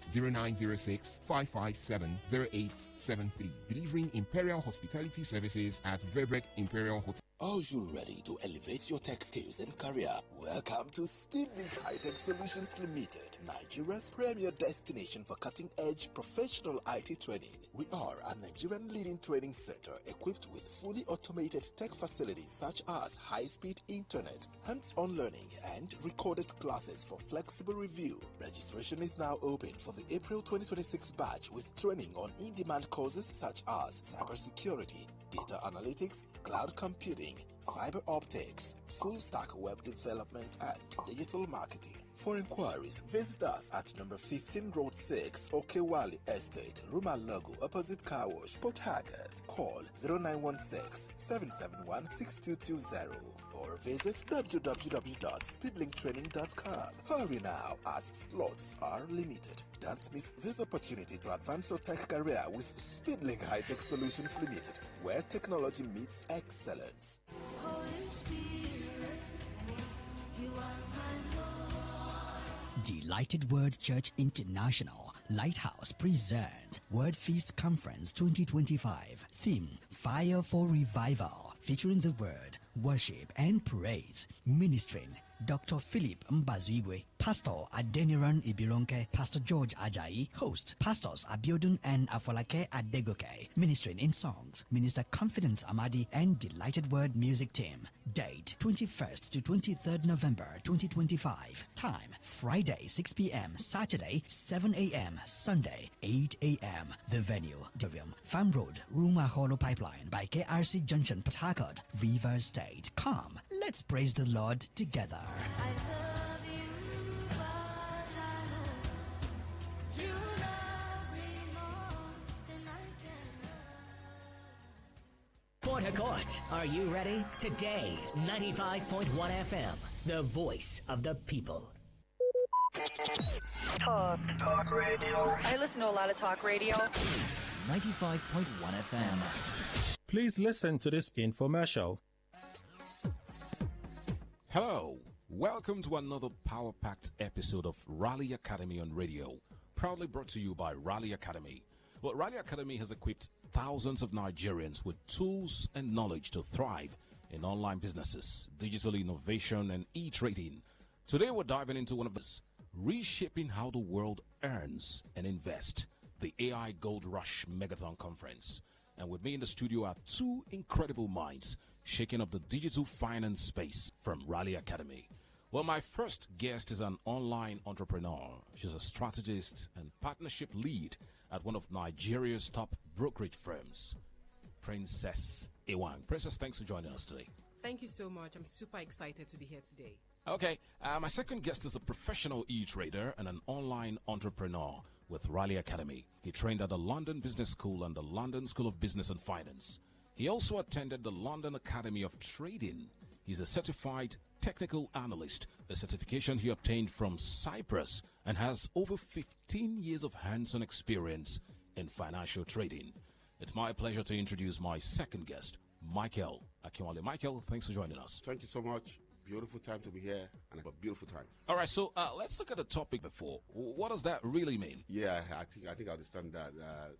F: 0906-557-0873. Delivering Imperial Hospitality Services at Verberg Imperial Hotel.
G: Are you ready to elevate your tech skills and career? Welcome to Speedlink High-Tech Solutions Limited, Nigeria's premier destination for cutting-edge professional IT training. We are a Nigerian leading training center equipped with fully automated tech facilities such as high-speed internet, hands-on learning, and recorded classes for flexible review. Registration is now open for the April 2026 batch with training on in-demand courses such as cybersecurity, data analytics, cloud computing, fiber optics, full-stack web development, and digital marketing. For inquiries, visit us at number 15 Road 6, Okewali Estate, Rumalogo, opposite Car Wash, Port Harcourt. Call 0916-771-6220 or visit www.speedlinktraining.com. Hurry now, as slots are limited. Don't miss this opportunity to advance your tech career with Speedlink High-Tech Solutions Limited, where technology meets excellence.
W: Delighted Word Church International Lighthouse presents Word Feast Conference 2025. Theme: Fire for Revival, featuring the Word, Worship and Praise. Ministering Dr. Philip Mbazigwe, Pastor Adeniran Ibironke, Pastor George Ajayi, host Pastors Abiodun and Afolake Adegoke. Ministering in songs, Minister Confidence Amadi and Delighted Word Music Team. Date 21st to 23rd November 2025. Time Friday 6 p.m., Saturday 7 a.m., Sunday 8 a.m. The venue, Dorium Farm Road, Ruma Hollow Pipeline by KRC Junction, Port Harcourt, River State. Come, let's praise the Lord together.
L: Port Harcourt, are you ready? Today, 95.1 FM, the voice of the people.
P: Talk radio. I listen to a lot of talk radio.
E: 95.1 FM. Please listen to this infomercial.
X: Hello, welcome to another power-packed episode of Raleigh Academy on Radio, proudly brought to you by Raleigh Academy. Well, Raleigh Academy has equipped thousands of Nigerians with tools and knowledge to thrive in online businesses, digital innovation, and e-trading. Today, we're diving into one of those, reshaping how the world earns and invests, the AI Gold Rush Megathon Conference. And with me in the studio are two incredible minds shaking up the digital finance space from Raleigh Academy. Well, my first guest is an online entrepreneur. She's a strategist and partnership lead at one of Nigeria's top brokerage firms, Princess Ewang. Princess, thanks for joining us today.
Y: Thank you so much. I'm super excited to be here today.
X: Okay, my second guest is a professional e-trader and an online entrepreneur with Raleigh Academy. He trained at the London Business School and the London School of Business and Finance. He also attended the London Academy of Trading. He's a certified technical analyst, a certification he obtained from Cyprus, and has over 15 years of hands-on experience in financial trading. It's my pleasure to introduce my second guest, Michael Akinwale. Michael, thanks for joining us.
C: Thank you so much. Beautiful time to be here, and a beautiful time.
X: All right, so let's look at the topic before. What does that really mean?
C: Yeah, I think I understand that.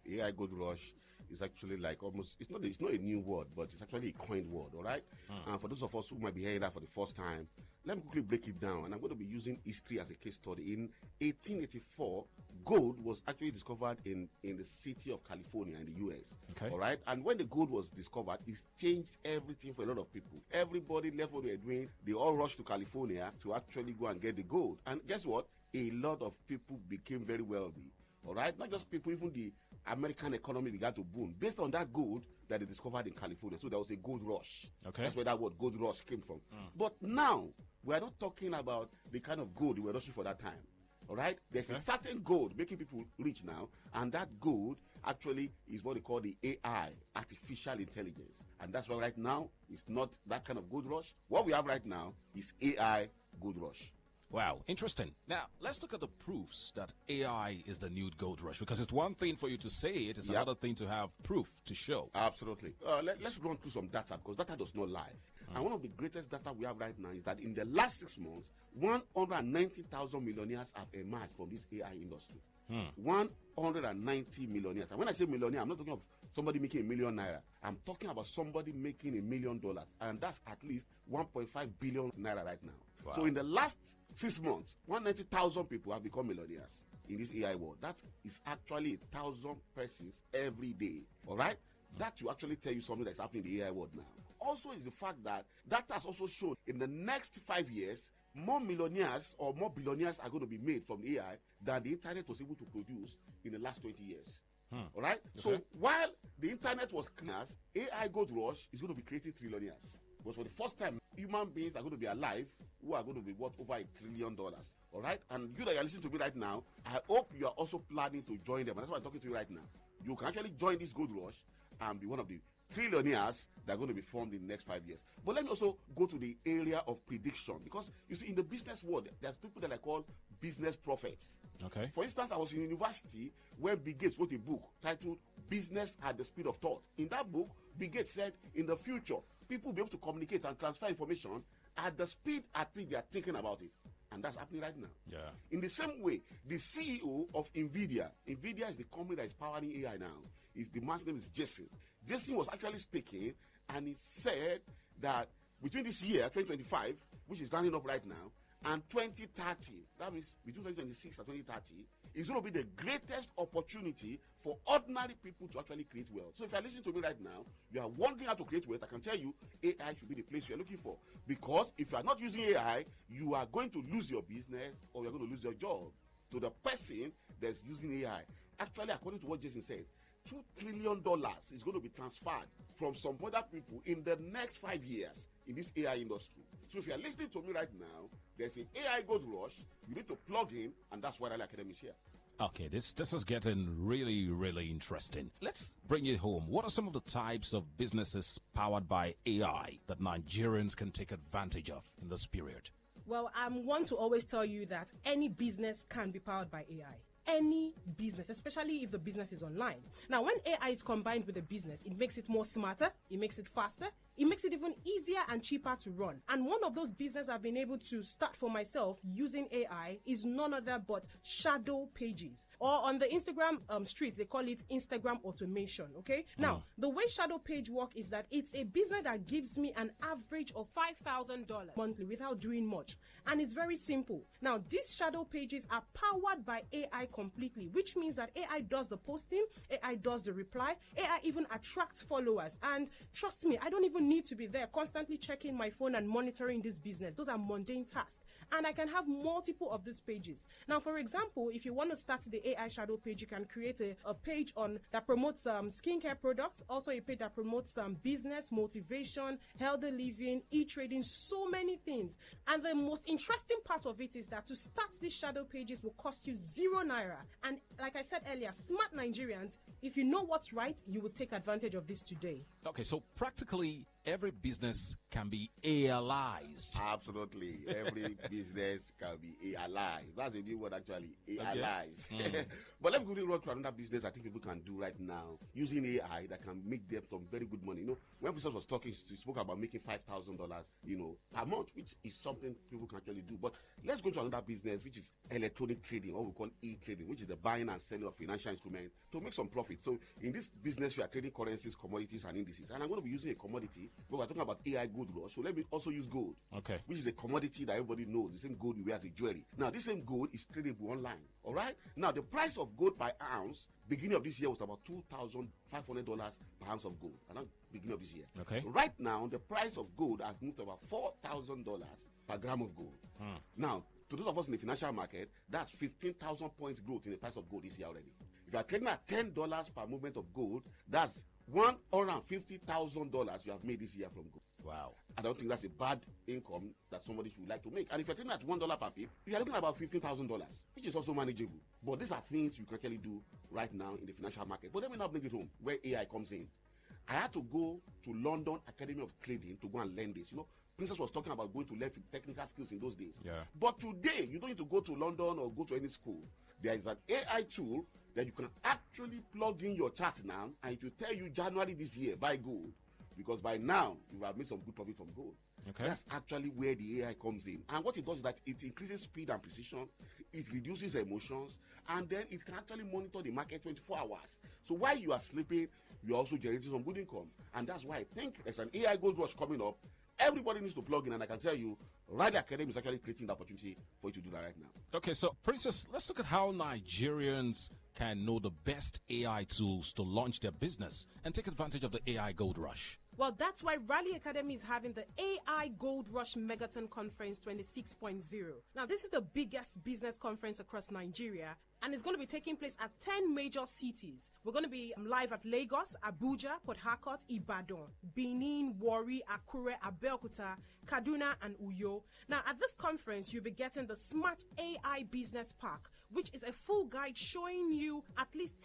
C: AI Gold Rush is actually like almost, it's not a new word, but it's actually a coined word, all right? And for those of us who might be hearing that for the first time, let me quickly break it down. And I'm going to be using history as a case study. In 1884, gold was actually discovered in the city of California in the U.S.
X: Okay.
C: All right? And when the gold was discovered, it changed everything for a lot of people. Everybody left what they were doing. They all rushed to California to actually go and get the gold. And guess what? A lot of people became very wealthy. All right? Not just people, even the American economy began to boom based on that gold that they discovered in California. So there was a gold rush.
X: Okay.
C: That's where that word gold rush came from. But now, we are not talking about the kind of gold we were rushing for that time. All right? There's a certain gold making people rich now, and that gold actually is what they call the AI, artificial intelligence. And that's why right now, it's not that kind of gold rush. What we have right now is AI gold rush.
X: Wow, interesting. Now, let's look at the proofs that AI is the new gold rush, because it's one thing for you to say it, it's another thing to have proof to show.
C: Absolutely. Let's run through some data, because data does not lie. And one of the greatest data we have right now is that in the last 6 months, 190,000 millionaires have emerged from this AI industry. 190 millionaires. And when I say millionaire, I'm not talking of somebody making $1 million naira. I'm talking about somebody making $1 million. And that's at least 1.5 billion naira right now.
X: Wow.
C: So in the last 6 months, 190,000 people have become millionaires in this AI world. That is actually 1,000 persons every day. All right? That will actually tell you something that's happening in the AI world now. Also is the fact that data has also shown in the next 5 years, more millionaires or more billionaires are going to be made from AI than the internet was able to produce in the last 20 years. All right? Okay. So while the internet was cleaners, AI Gold Rush is going to be creating trillionaires. But for the first time, human beings are going to be alive who are going to be worth over $1 trillion. All right? And you that are listening to me right now, I hope you are also planning to join them. And that's why I'm talking to you right now. You can actually join this Gold Rush and be one of the trillionaires that are going to be formed in the next 5 years. But let me also go to the area of prediction, because you see, in the business world, there's people that I call business prophets.
X: Okay.
C: For instance, I was in university where Bill Gates wrote a book titled Business at the Speed of Thought. In that book, Bill Gates said in the future, people will be able to communicate and transfer information at the speed at which they are thinking about it. And that's happening right now.
X: Yeah.
C: In the same way, the CEO of NVIDIA is the company that is powering AI now. The man's name is Jason. Jason was actually speaking, and he said that between this year, 2025, which is running up right now, and 2030, that means between 2026 and 2030, is going to be the greatest opportunity for ordinary people to actually create wealth. So if you're listening to me right now, you are wondering how to create wealth, I can tell you AI should be the place you're looking for. Because if you are not using AI, you are going to lose your business or you're going to lose your job to the person that's using AI. Actually, according to what Jason said, $2 trillion is going to be transferred from some other people in the next 5 years in this AI industry. So if you're listening to me right now, there's an AI gold rush. You need to plug in, and that's why Rally Academy is here.
X: Okay, this is getting really, really interesting. Let's bring it home. What are some of the types of businesses powered by AI that Nigerians can take advantage of in this period?
Y: Well, I'm one to always tell you that any business can be powered by AI. Any business, especially if the business is online. Now, when AI is combined with a business, it makes it more smarter, it makes it faster, it makes it even easier and cheaper to run. And one of those businesses I've been able to start for myself using AI is none other but Shadow Pages. Or on the Instagram street, they call it Instagram automation, okay? Now, the way Shadow Page work is that it's a business that gives me an average of $5,000 monthly without doing much. And it's very simple. Now, these Shadow Pages are powered by AI completely, which means that AI does the posting, AI does the reply, AI even attracts followers. And trust me, I don't even need to be there constantly checking my phone and monitoring this business. Those are mundane tasks. And I can have multiple of these pages. Now, for example, if you want to start the AI Shadow Page, you can create a page that promotes skincare products, also a page that promotes business, motivation, healthy living, e-trading, so many things. And the most interesting part of it is that to start these Shadow Pages will cost you €0. And like I said earlier, smart Nigerians, if you know what's right, you will take advantage of this today.
X: Okay, so practically every business can be AIized.
C: Absolutely. Every business can be AIized. That's a new word, actually. AIized.
X: Okay.
C: But let me quickly run to another business I think people can do right now using AI that can make them some very good money. You know, when Princess was talking, she spoke about making $5,000, per month, which is something people can actually do. But let's go to another business, which is electronic trading, or we call e-trading, which is the buying and selling of financial instruments to make some profit. So in this business, you are trading currencies, commodities, and indices. And I'm going to be using a commodity, but we're talking about AI gold rush. So let me also use gold,
X: Okay.
C: which is a commodity that everybody knows, the same gold you wear as a jewelry. Now, this same gold is tradable online, all right? Now, the price of gold per ounce, beginning of this year, was about $2,500 per ounce of gold. And that's beginning of this year.
X: Okay.
C: Right now, the price of gold has moved to about $4,000 per gram of gold. Now, to those of us in the financial market, that's 15,000 points growth in the price of gold this year already. If you are trading at $10 per movement of gold, that's $150,000 you have made this year from gold.
X: Wow.
C: I don't think that's a bad income that somebody should like to make. And if you're trading at $1 per pip, you are looking at about $15,000, which is also manageable. But these are things you can actually do right now in the financial market. But let me now bring it home, where AI comes in. I had to go to London Academy of Trading to go and learn this. You know, Princess was talking about going to learn technical skills in those days.
X: Yeah.
C: But today, you don't need to go to London or go to any school. There is an AI tool that you can actually plug in your chart now, and it will tell you January this year, buy gold. Because by now, you have made some good profit from gold.
X: Okay.
C: That's actually where the AI comes in. And what it does is that it increases speed and precision, it reduces emotions, and then it can actually monitor the market 24 hours. So while you are sleeping, you're also generating some good income. And that's why I think there's an AI gold rush coming up. Everybody needs to plug in, and I can tell you, Rally Academy is actually creating the opportunity for you to do that right now.
X: Okay, so Princess, let's look at how Nigerians can know the best AI tools to launch their business and take advantage of the AI gold rush.
Y: Well, that's why Rally Academy is having the AI Gold Rush Megaton Conference 26.0. Now, this is the biggest business conference across Nigeria, and it's going to be taking place at 10 major cities. We're going to be live at Lagos, Abuja, Port Harcourt, Ibadan, Benin, Warri, Akure, Abeokuta, Kaduna, and Uyo. Now, at this conference, you'll be getting the Smart AI Business Park, which is a full guide showing you at least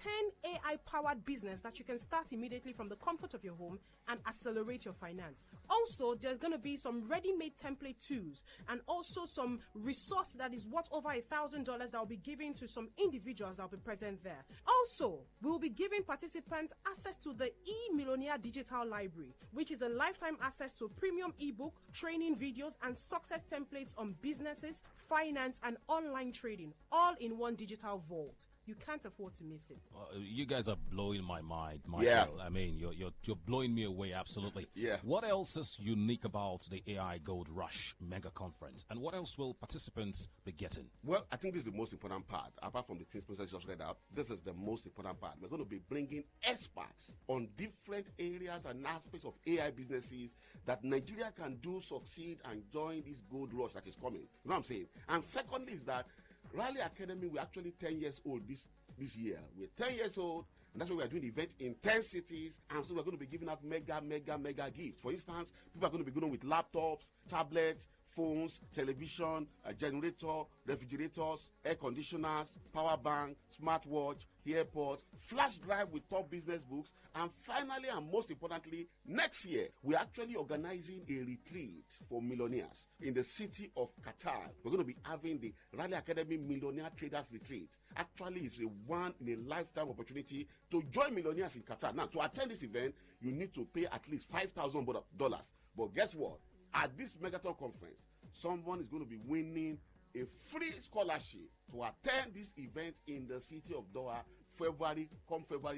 Y: 10 AI-powered business that you can start immediately from the comfort of your home and accelerate your finance. Also, there's going to be some ready-made template tools and also some resource that is worth over $1,000 that will be given to some individuals that will be present there. Also, we will be giving participants access to the e-Millionaire Digital Library, which is a lifetime access to premium ebook, training videos, and success templates on businesses, finance, and online trading, all in one digital vault. You can't afford to miss it.
X: You guys are blowing my mind, Michael.
C: Yeah.
X: I mean, you're blowing me away, absolutely.
C: Yeah.
X: What else is unique about the AI Gold Rush Mega Conference, and what else will participants be getting?
C: Well, I think this is the most important part. Apart from the things Princess just read out, this is the most important part. We're going to be bringing experts on different areas and aspects of AI businesses that Nigeria can do, succeed, and join this gold rush that is coming. You know what I'm saying? And secondly is that Rally Academy, we're actually 10 years old this year. We're 10 years old, and that's why we are doing events in 10 cities, and so we're going to be giving out mega gifts. For instance, people are going to be going with laptops, tablets, phones, television, a generator, refrigerators, air conditioners, power bank, smartwatch, earpods, flash drive with top business books, and finally and most importantly, next year we're actually organizing a retreat for millionaires in the city of Qatar. We're going to be having the Rally Academy Millionaire Traders Retreat. Actually, it's a one in a lifetime opportunity to join millionaires in Qatar. Now, to attend this event, you need to pay at least $5,000. But guess what? At this Megaton conference, someone is going to be winning a free scholarship to attend this event in the city of Doha, February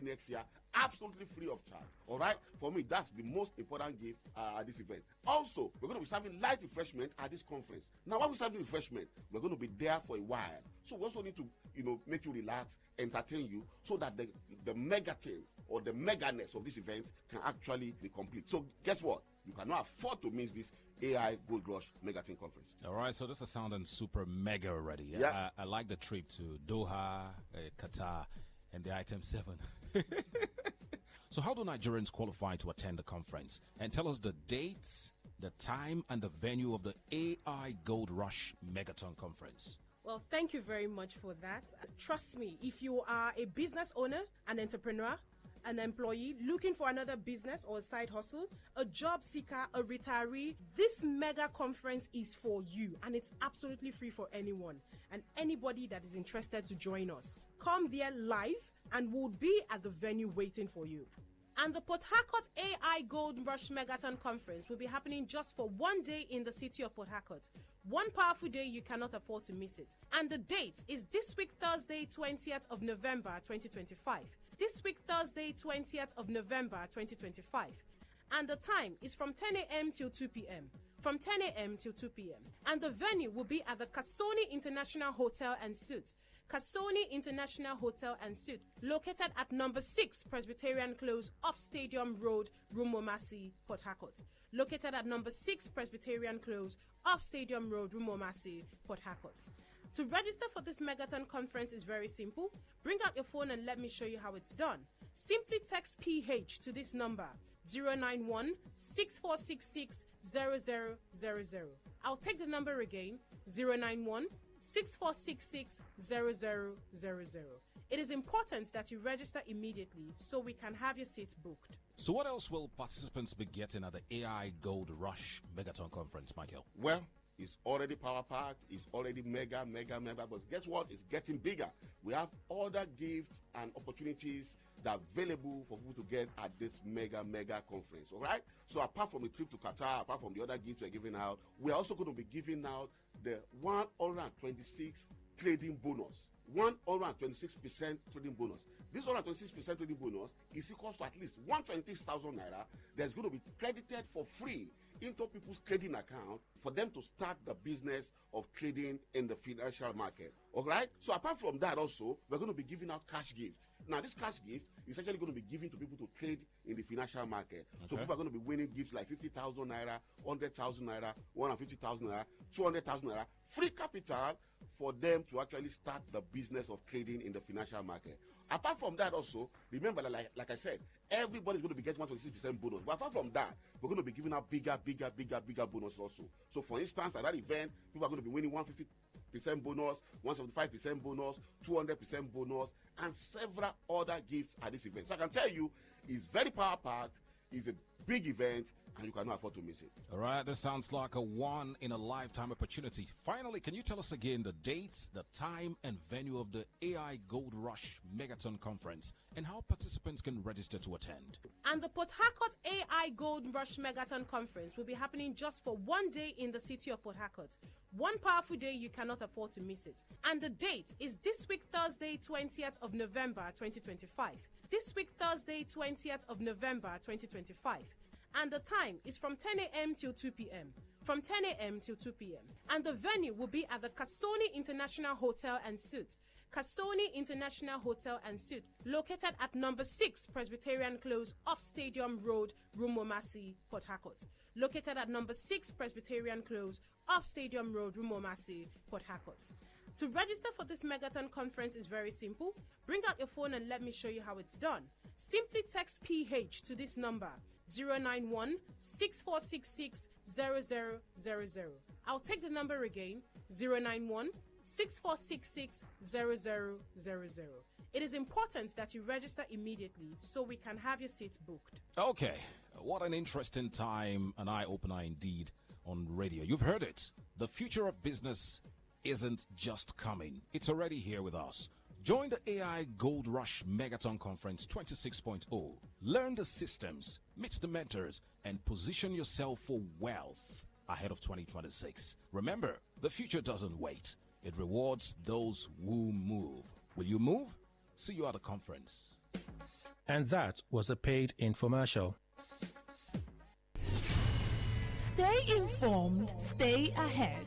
C: next year, absolutely free of charge. All right? For me, that's the most important gift at this event. Also, we're going to be serving light refreshment at this conference. Now, while we're serving refreshment, we're going to be there for a while. So we also need to, make you relax, entertain you, so that the mega thing or the meganess of this event can actually be complete. So guess what? You cannot afford to miss this AI Gold Rush Megaton Conference.
X: All right, so this is sounding super mega already.
C: Yeah.
X: I like the trip to Doha, Qatar, and the item 7. So how do Nigerians qualify to attend the conference? And tell us the dates, the time, and the venue of the AI Gold Rush Megaton Conference.
Y: Well, thank you very much for that. Trust me, if you are a business owner, an entrepreneur, an employee looking for another business or a side hustle, a job seeker, a retiree, this mega conference is for you, and it's absolutely free for anyone and anybody that is interested to join us. Come there live and we'll be at the venue waiting for you. And the Port Harcourt AI Gold Rush Megaton Conference will be happening just for one day in the city of Port Harcourt. One powerful day you cannot afford to miss it. And the date is this week, Thursday, 20th of November, 2025. This week, Thursday, 20th of November, 2025. And the time is from 10 a.m. till 2 p.m. From 10 a.m. till 2 p.m. And the venue will be at the Kasoni International Hotel and Suites. Kasoni International Hotel and Suite, located at number 6 Presbyterian Close off Stadium Road, Rumomasi, Port Harcourt. Located at number 6 Presbyterian Close off Stadium Road, Rumomasi, Port Harcourt. To register for this Megaton conference is very simple. Bring out your phone and let me show you how it's done. Simply text PH to this number 091 6466 0000. I'll take the number again 091 6466 0000. It is important that you register immediately so we can have your seats booked.
X: So what else will participants be getting at the AI Gold Rush Megaton Conference, Michael?
C: Well, it's already power-packed. It's already mega. But guess what? It's getting bigger. We have other gifts and opportunities that are available for people to get at this mega conference. All right? So apart from the trip to Qatar, apart from the other gifts we're giving out, we're also going to be giving out the 126 trading bonus. 126% trading bonus. This 126% trading bonus is equal to at least 120,000 naira that's going to be credited for free into people's trading account for them to start the business of trading in the financial market. All right? So apart from that also, we're going to be giving out cash gifts. Now, this cash gift is actually going to be given to people to trade in the financial market. Okay. So people are going to be winning gifts like 50,000 naira, 100,000 naira, 150,000 naira, 200,000 naira, free capital for them to actually start the business of trading in the financial market. Apart from that also, remember that like I said, everybody's going to be getting 126% bonus. But apart from that, we're going to be giving out bigger bonus also. So for instance, at that event, people are going to be winning 150% bonus, 175% bonus, 200% bonus, and several other gifts at this event. So I can tell you, it's very power-packed, it's a big event, and you cannot afford to miss it.
X: All right, this sounds like a one-in-a-lifetime opportunity. Finally, can you tell us again the dates, the time, and venue of the AI Gold Rush Megaton Conference, and how participants can register to attend?
Y: And the Port Harcourt AI Gold Rush Megaton Conference will be happening just for one day in the city of Port Harcourt. One powerful day you cannot afford to miss it. And the date is this week, Thursday, 20th of November, 2025. This week, Thursday, 20th of November, 2025. And the time is from 10 a.m. till 2 p.m. From 10 a.m. till 2 p.m. And the venue will be at the Kasoni International Hotel and Suite. Kasoni International Hotel and Suite, located at number 6 Presbyterian Close off Stadium Road, Rumomasi, Port Harcourt. Located at number 6 Presbyterian Close off Stadium Road, Rumomasi, Port Harcourt. To register for this Megaton conference is very simple. Bring out your phone and let me show you how it's done. Simply text PH to this number 091 6466 0000. I'll take the number again 091 6466 0000. It is important that you register immediately so we can have your seats booked.
X: Okay, what an interesting time, an eye-opener indeed on radio. You've heard it. The future of business isn't just coming, it's already here with us. Join the AI Gold Rush Megaton Conference 26.0. Learn the systems, meet the mentors, and position yourself for wealth ahead of 2026. Remember, the future doesn't wait. It rewards those who move. Will you move? See you at the conference.
E: And that was a paid infomercial.
H: Stay informed, stay ahead.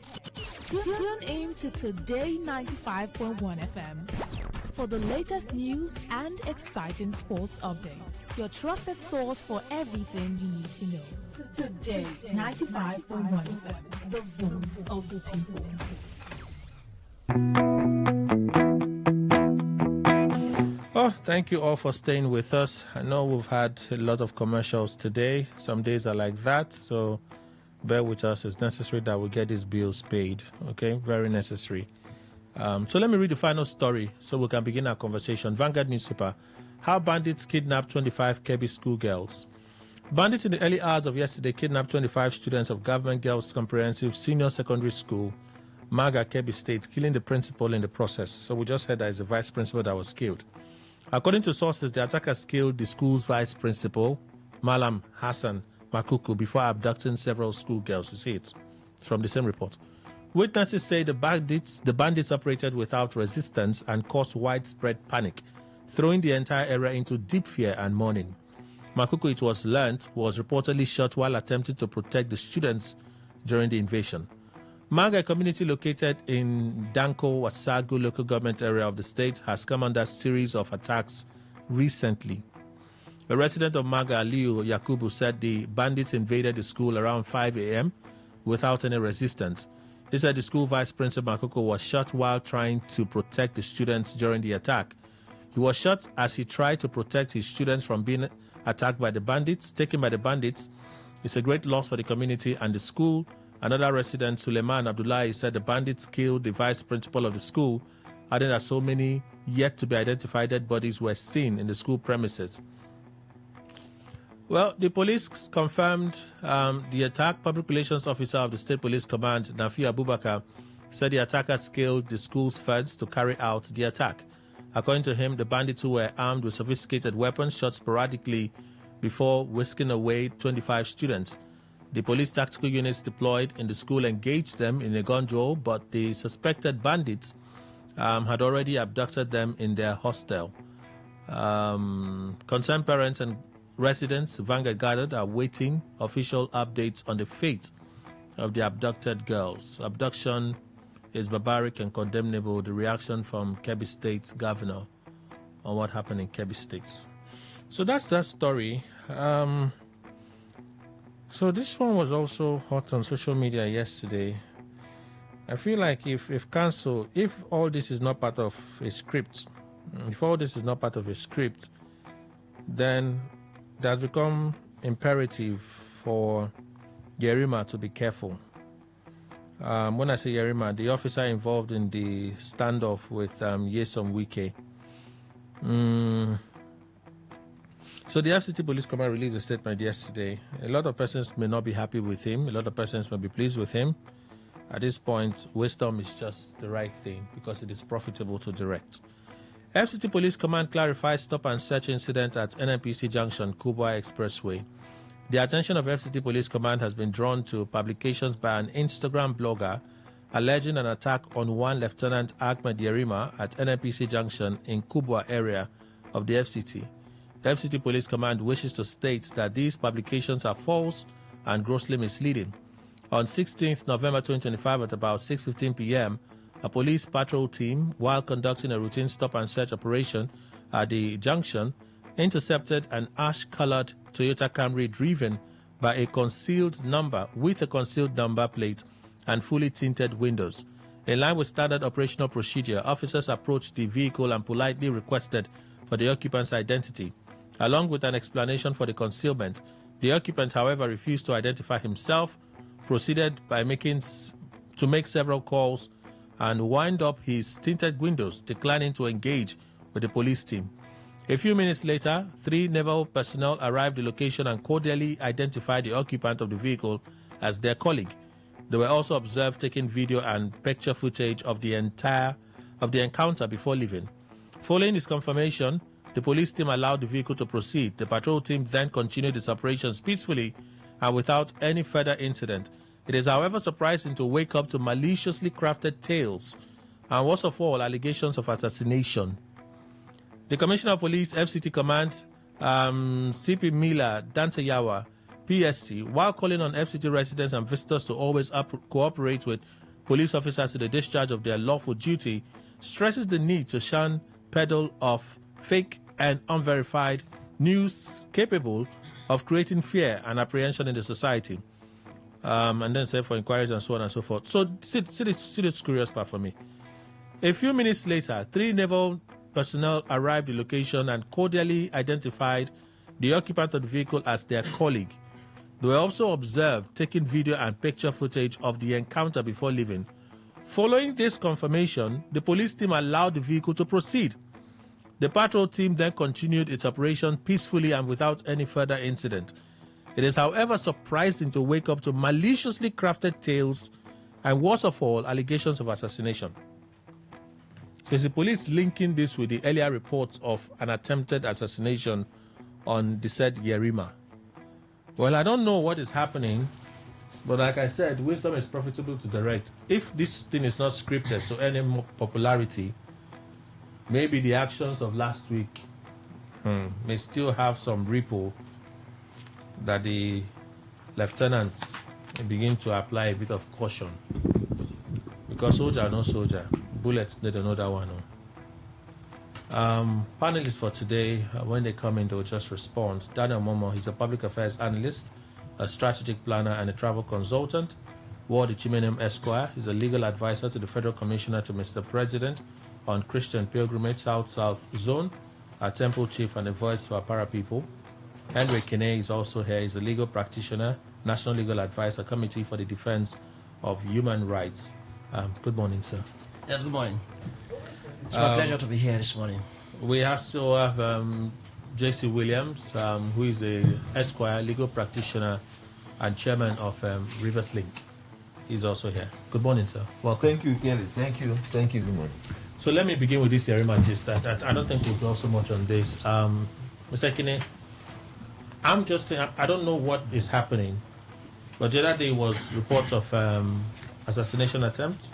H: Tune in to Today 95.1 FM for the latest news and exciting sports updates. Your trusted source for everything you need to know. Today 95.1 FM, the voice of the people.
O: Oh, thank you all for staying with us. I know we've had a lot of commercials today. Some days are like that, so bear with us. It's necessary that we get these bills paid. Okay, very necessary. So let me read the final story so we can begin our conversation. Vanguard newspaper How bandits kidnapped 25 Kebbi schoolgirls. Bandits in the early hours of yesterday kidnapped 25 students of Government Girls Comprehensive Senior Secondary School, Maga, Kebbi State, killing the principal in the process. So we just heard that it's the vice principal that was killed. According to sources, the attackers killed the school's vice principal, Malam Hassan Makuku, before abducting several schoolgirls. You see it. It's from the same report. Witnesses say the bandits operated without resistance and caused widespread panic, throwing the entire area into deep fear and mourning. Makuku, it was learned, was reportedly shot while attempting to protect the students during the invasion. Maga, a community located in Danko Wasagu local government area of the state, has come under a series of attacks recently. A resident of Maga, Aliu Yakubu, said the bandits invaded the school around 5 a.m. without any resistance. He said the school vice principal Makuku was shot while trying to protect the students during the attack. He was shot as he tried to protect his students from being attacked by the bandits, taken by the bandits. It's a great loss for the community and the school. Another resident, Suleiman Abdullahi, said the bandits killed the vice principal of the school, adding that so many yet to be identified dead bodies were seen in the school premises. Well, the police confirmed the attack. Public relations officer of the State Police Command, Nafi Abubakar, said the attackers scaled the school's fence to carry out the attack. According to him, the bandits, who were armed with sophisticated weapons, shot sporadically before whisking away 25 students. The police tactical units deployed in the school engaged them in a gun duel, but the suspected bandits had already abducted them in their hostel. Concerned parents and residents, Vanguard gathered, are waiting official updates on the fate of the abducted girls. Abduction is barbaric and condemnable. The reaction from Kebbi State's governor on what happened in Kebbi State. So that's that story. So this one was also hot on social media yesterday. I feel like if all this is not part of a script, then it has become imperative for Yerima to be careful. When I say Yerima, the officer involved in the standoff with Nyesom Wike. So the FCT Police Command released a statement yesterday. A lot of persons may not be happy with him. A lot of persons may be pleased with him. At this point, wisdom is just the right thing because it is profitable to direct. FCT Police Command clarifies stop and search incident at NNPC Junction, Kubwa Expressway. The attention of FCT Police Command has been drawn to publications by an Instagram blogger alleging an attack on one Lieutenant Ahmed Yerima at NNPC Junction in Kubwa area of the FCT. The FCT Police Command wishes to state that these publications are false and grossly misleading. On 16th November 2025 at about 6:15 p.m., a police patrol team, while conducting a routine stop and search operation at the junction, intercepted an ash-colored Toyota Camry driven by a concealed number with a concealed number plate and fully tinted windows. In line with standard operational procedure, officers approached the vehicle and politely requested for the occupant's identity, along with an explanation for the concealment. The occupant, however, refused to identify himself, proceeded by make several calls, and wind up his tinted windows, declining to engage with the police team. A few minutes later, 3 naval personnel arrived at the location and cordially identified the occupant of the vehicle as their colleague. They were also observed taking video and picture footage of the encounter before leaving. Following this confirmation, the police team allowed the vehicle to proceed. The patrol team then continued its operations peacefully and without any further incident. It is, however, surprising to wake up to maliciously crafted tales and, worst of all, allegations of assassination. The Commissioner of Police, FCT Command, CP Mila Dantayawa, PSC, while calling on FCT residents and visitors to always cooperate with police officers in the discharge of their lawful duty, stresses the need to shun peddle of fake and unverified news capable of creating fear and apprehension in the society. And then say for inquiries and so on and so forth. So see this curious part for me. A few minutes later, 3 naval personnel arrived at the location and cordially identified the occupant of the vehicle as their colleague. They were also observed taking video and picture footage of the encounter before leaving. Following this confirmation, the police team allowed the vehicle to proceed. The patrol team then continued its operation peacefully and without any further incident. It is, however, surprising to wake up to maliciously crafted tales and, worst of all, allegations of assassination. So is the police linking this with the earlier reports of an attempted assassination on the said Yerima? Well, I don't know what is happening, but like I said, wisdom is profitable to direct. If this thing is not scripted to any more popularity, maybe the actions of last week may still have some ripple that the lieutenants begin to apply a bit of caution. Because soldier, no soldier. Bullets, they don't know that one. No. Panelists for today, when they come in, they'll just respond. Daniel Momo, he's a public affairs analyst, a strategic planner, and a travel consultant. Ward Chimenem Esquire, he's a legal advisor to the Federal Commissioner to Mr. President on Christian Pilgrimage South-South Zone, a temple chief and a voice for para people. Henry Kene is also here. He's a legal practitioner, National Legal Advisor Committee for the Defense of Human Rights. Good morning, sir.
D: Yes, good morning. It's my pleasure to be here this morning.
O: We also have J.C. Williams, who is a Esquire, legal practitioner and chairman of Rivers Link. He's also here. Good morning, sir. Welcome.
I: Thank you, Kelly. Thank you. Thank you. Good morning.
O: So let me begin with this Yerima gist. I don't think we'll go so much on this. Mr. Kine, I'm just saying, I don't know what is happening, but the other day was reports of assassination attempt.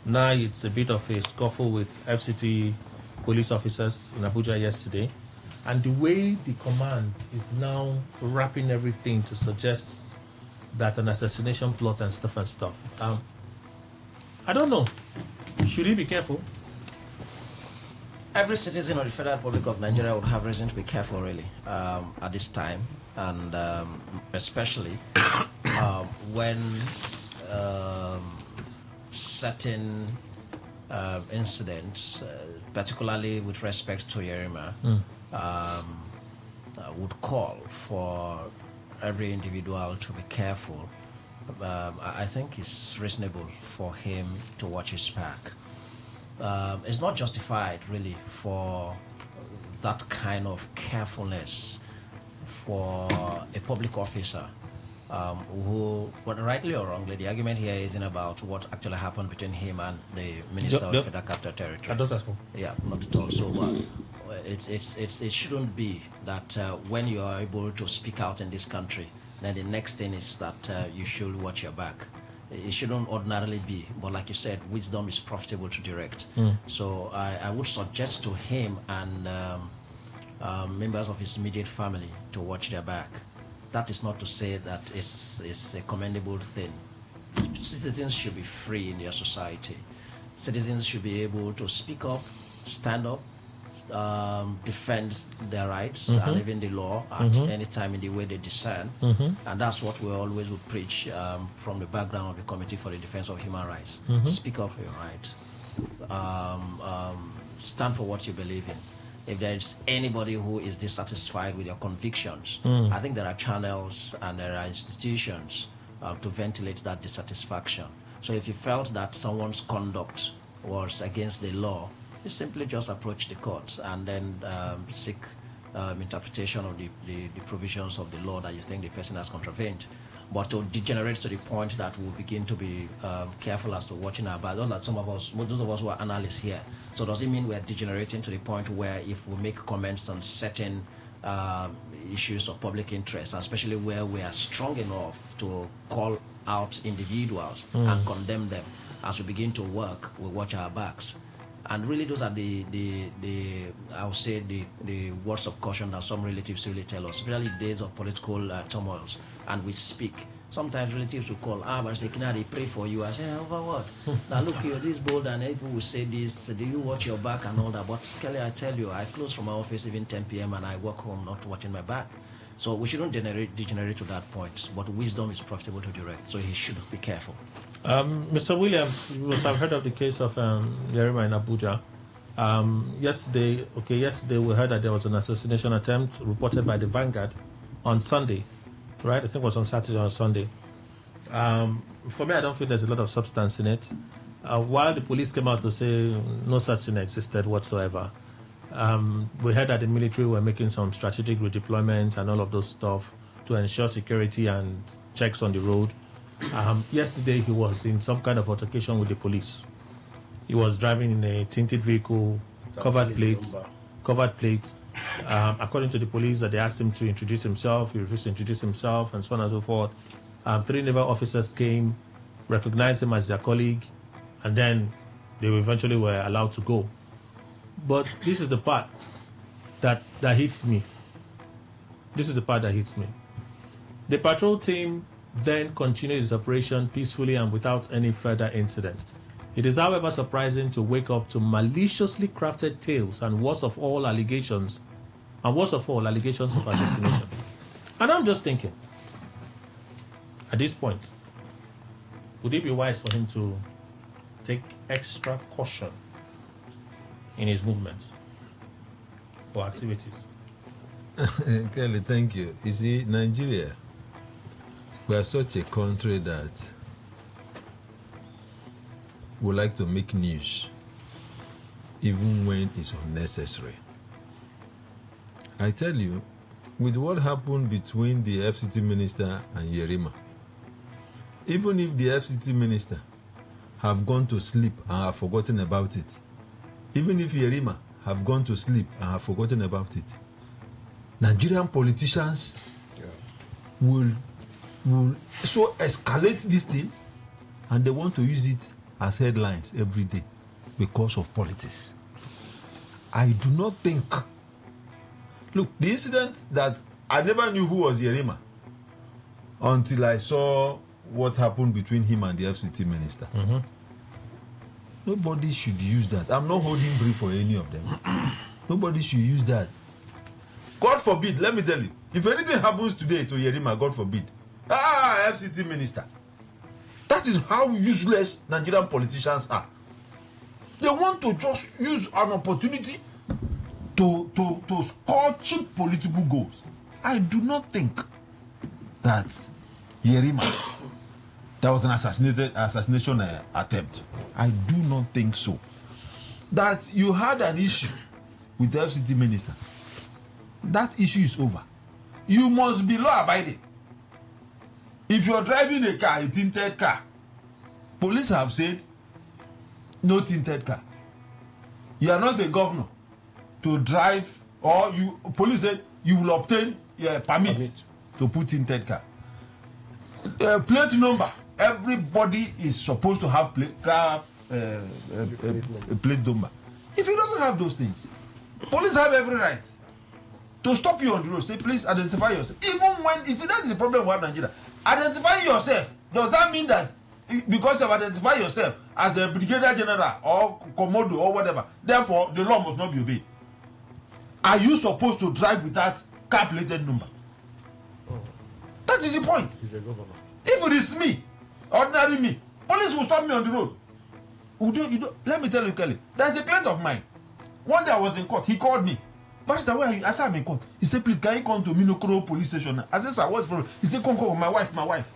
O: Now it's a bit of a scuffle with FCT police officers in Abuja yesterday. And the way the command is now wrapping everything to suggest that an assassination plot and stuff. I don't know. Should he be careful?
D: Every citizen of the Federal Republic of Nigeria would have reason to be careful, really, at this time, and especially when certain incidents, particularly with respect to Yerima, would call for every individual to be careful. I think it's reasonable for him to watch his back. It's not justified, really, for that kind of carefulness for a public officer who, whether rightly or wrongly, the argument here isn't about what actually happened between him and the Minister of Federal Capital Territory. Yeah, not at all. So it shouldn't be that when you are able to speak out in this country, then the next thing is that you should watch your back. It shouldn't ordinarily be, but like you said, wisdom is profitable to direct. So I would suggest to him and members of his immediate family to watch their back. That is not to say that it's a commendable thing. Citizens should be free in their society. Citizens should be able to speak up, stand up, defend their rights and even the law at any time in the way they discern. And that's what we always would preach from the background of the Committee for the Defense of Human Rights. Speak up for your right. Stand for what you believe in. If there is anybody who is dissatisfied with your convictions, I think there are channels and there are institutions to ventilate that dissatisfaction. So if you felt that someone's conduct was against the law, you simply just approach the court and then seek interpretation of the provisions of the law that you think the person has contravened. But to degenerate to the point that we'll begin to be careful as to watching our back, those of us who are analysts here, so does it mean we're degenerating to the point where if we make comments on certain issues of public interest, especially where we are strong enough to call out individuals and condemn them, as we begin to work, we watch our backs? And really, those are I would say the words of caution that some relatives really tell us, especially days of political turmoils, and we speak. Sometimes relatives will call, but they pray for you. I say, over what? Now look, you're this bold, and people will say this, do you watch your back and all that? But Kelly, I tell you, I close from my office even 10 p.m. and I walk home not watching my back. So we shouldn't degenerate to that point, but wisdom is profitable to direct, so he should be careful.
O: Mr. Williams, you must have heard of the case of Yerima in Abuja. Yesterday we heard that there was an assassination attempt reported by the Vanguard on Sunday, right? I think it was on Saturday or Sunday. For me, I don't feel there's a lot of substance in it. While the police came out to say no such thing existed whatsoever, we heard that the military were making some strategic redeployment and all of those stuff to ensure security and checks on the road. Yesterday, he was in some kind of altercation with the police. He was driving in a tinted vehicle, covered plates. According to the police, that they asked him to introduce himself. He refused to introduce himself, and so on and so forth. 3 naval officers came, recognized him as their colleague, and then they eventually were allowed to go. But this is the part that hits me. This is the part that hits me. The patrol team then continued its operation peacefully and without any further incident. It is, however, surprising to wake up to maliciously crafted tales and worst of all, allegations of assassination. And I'm just thinking, at this point, would it be wise for him to take extra caution in his movements for activities?
I: Kelly, thank you. You see, Nigeria, we are such a country that we like to make news even when it's unnecessary. I tell you, with what happened between the FCT minister and Yerima, even if the FCT minister have gone to sleep and have forgotten about it, even if Yerima have gone to sleep and have forgotten about it, Nigerian politicians will so escalate this thing, and they want to use it as headlines every day because of politics. I do not think. Look, the incident that I never knew who was Yerima until I saw what happened between him and the FCT minister.
O: Mm-hmm.
I: Nobody should use that. I'm not holding brief for any of them. Nobody should use that. God forbid, let me tell you, if anything happens today to Yerima, God forbid, FCT minister. That is how useless Nigerian politicians are. They want to just use an opportunity to score cheap political goals. I do not think that Yerima, that was an assassination attempt. I do not think so. That you had an issue with the FCT minister. That issue is over. You must be law abiding. If you're driving a car, a tinted car, police have said no tinted car. You are not a governor to drive, or police said you will obtain a permit to put tinted car. Plate number. Everybody is supposed to have plate number. If he doesn't have those things, police have every right to stop you on the road. Say, please identify yourself. Even when, you see, that is the problem with Nigeria. Identify yourself. Does that mean that because you have identified yourself as a brigadier general or commando or whatever, therefore the law must not be obeyed? Are you supposed to drive without car plated number? That is the point.
O: He's a governor.
I: If it is me, ordinary me, police will stop me on the road. Let me tell you, Kelly, there's a client of mine. One day I was in court. He called me. Pastor, where are you? I said, I'm in court. He said, please, can you come to Minokoro police station? I said, sir, what's the problem? He said, come, my wife.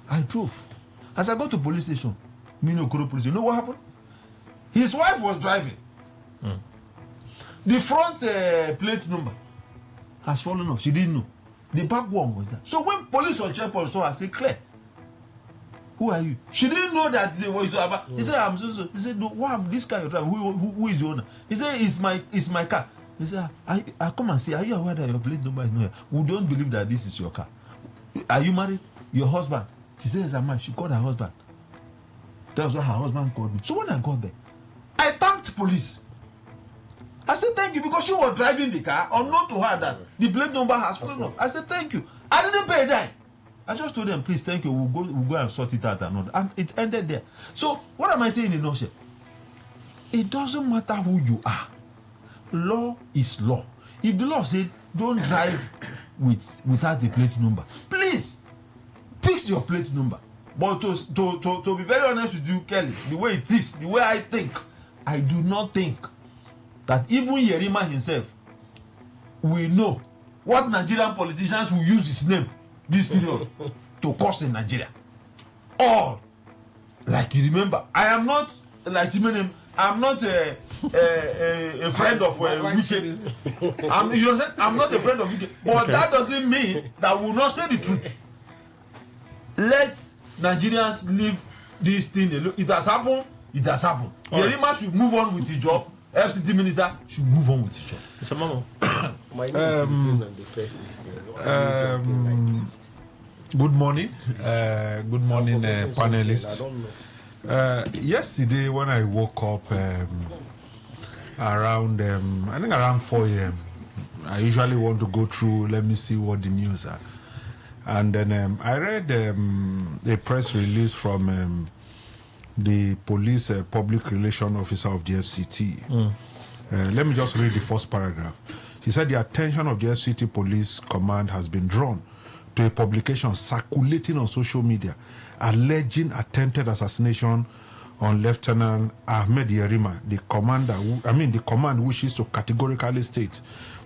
I: I drove. As I got to police station, Minokoro police, you know what happened? His wife was driving. The front plate number has fallen off. She didn't know. The back one was there. So when police on checkpoint saw her, I said, Claire, who are you? She didn't know that they were about. He said, I'm so. He said, no, what, this car you're driving, who is the owner? He said, it's my car. He said, I come and say, are you aware that your plate number is not here? We don't believe that this is your car. Are you married? Your husband? She says, I'm married. She called her husband. That was what her husband called me. So when I got there, I thanked police. I said, thank you, because she was driving the car, unknown to her that the plate number has fallen off. I said, thank you. I didn't pay a dime. I just told them, please, thank you. We'll go and sort it out. And it ended there. So what am I saying in a nutshell? It doesn't matter who you are. Law is law. If the law said don't drive without the plate number, please fix your plate number. But to be very honest with you, Kelly, the way it is, the way I think, I do not think that even Yerima himself will know what Nigerian politicians will use his name this period to cause in Nigeria. Or, like you remember, I am not like Jimenem. I'm not a friend of Wike. I'm not a friend of Wike. But that doesn't mean that we will not say the truth. Let Nigerians leave this thing alone. It has happened. It has happened. Yerima should move on with his job. FCT minister should move on with his job.
O: Mr. Momo.
I: Good morning. Good morning, panelists. Yesterday when I woke up around, I think around 4 a.m., I usually want to go through, let me see what the news are. And then I read a press release from the police public relation officer of the FCT. Let me just read the first paragraph. He said the attention of the FCT police command has been drawn to a publication circulating on social media alleging attempted assassination on Lieutenant Ahmed Yerima. The command wishes to categorically state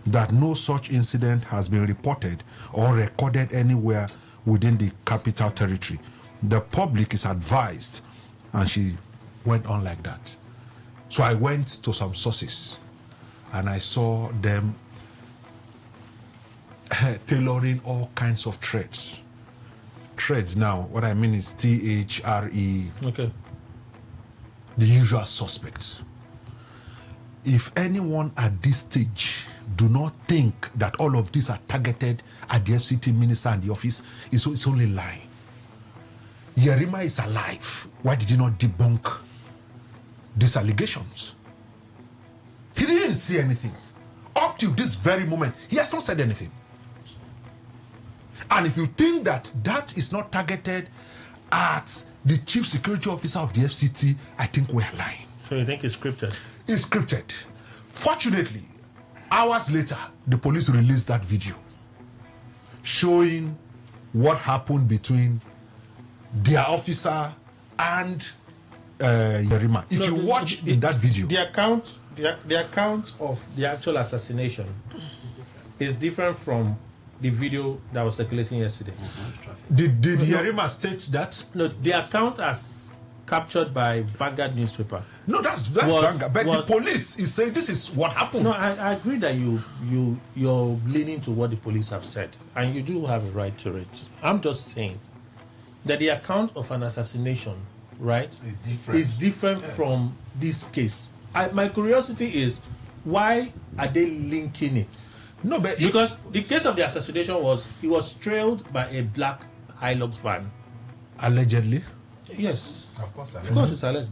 I: that no such incident has been reported or recorded anywhere within the capital territory. The public is advised, and she went on like that. So I went to some sources and I saw them tailoring all kinds of threats. Threats now, what I mean is THRE.
O: Okay.
I: The usual suspects. If anyone at this stage do not think that all of these are targeted at the FCT minister and the office, it's only lying. Yerima is alive. Why did he not debunk these allegations? He didn't see anything. Up to this very moment, he has not said anything. And if you think that that is not targeted at the chief security officer of the FCT, I think we are lying.
O: So you think it's scripted?
I: It's scripted. Fortunately, hours later, the police released that video showing what happened between their officer and Yerima. If you watch in that video,
O: the account of the actual assassination is different from the video that was circulating yesterday.
I: Did Yerima state that?
O: No, the account as captured by Vanguard newspaper.
I: No, that's Vanguard. But the police is saying this is what happened.
O: No, I agree that you're leaning to what the police have said, and you do have a right to it. I'm just saying that the account of an assassination, right, is different yes. from this case. My curiosity is, why are they linking it?
I: No, but
O: because the case of the assassination was he was trailed by a black Hilux van.
I: Allegedly?
O: Yes. Of course it's alleged.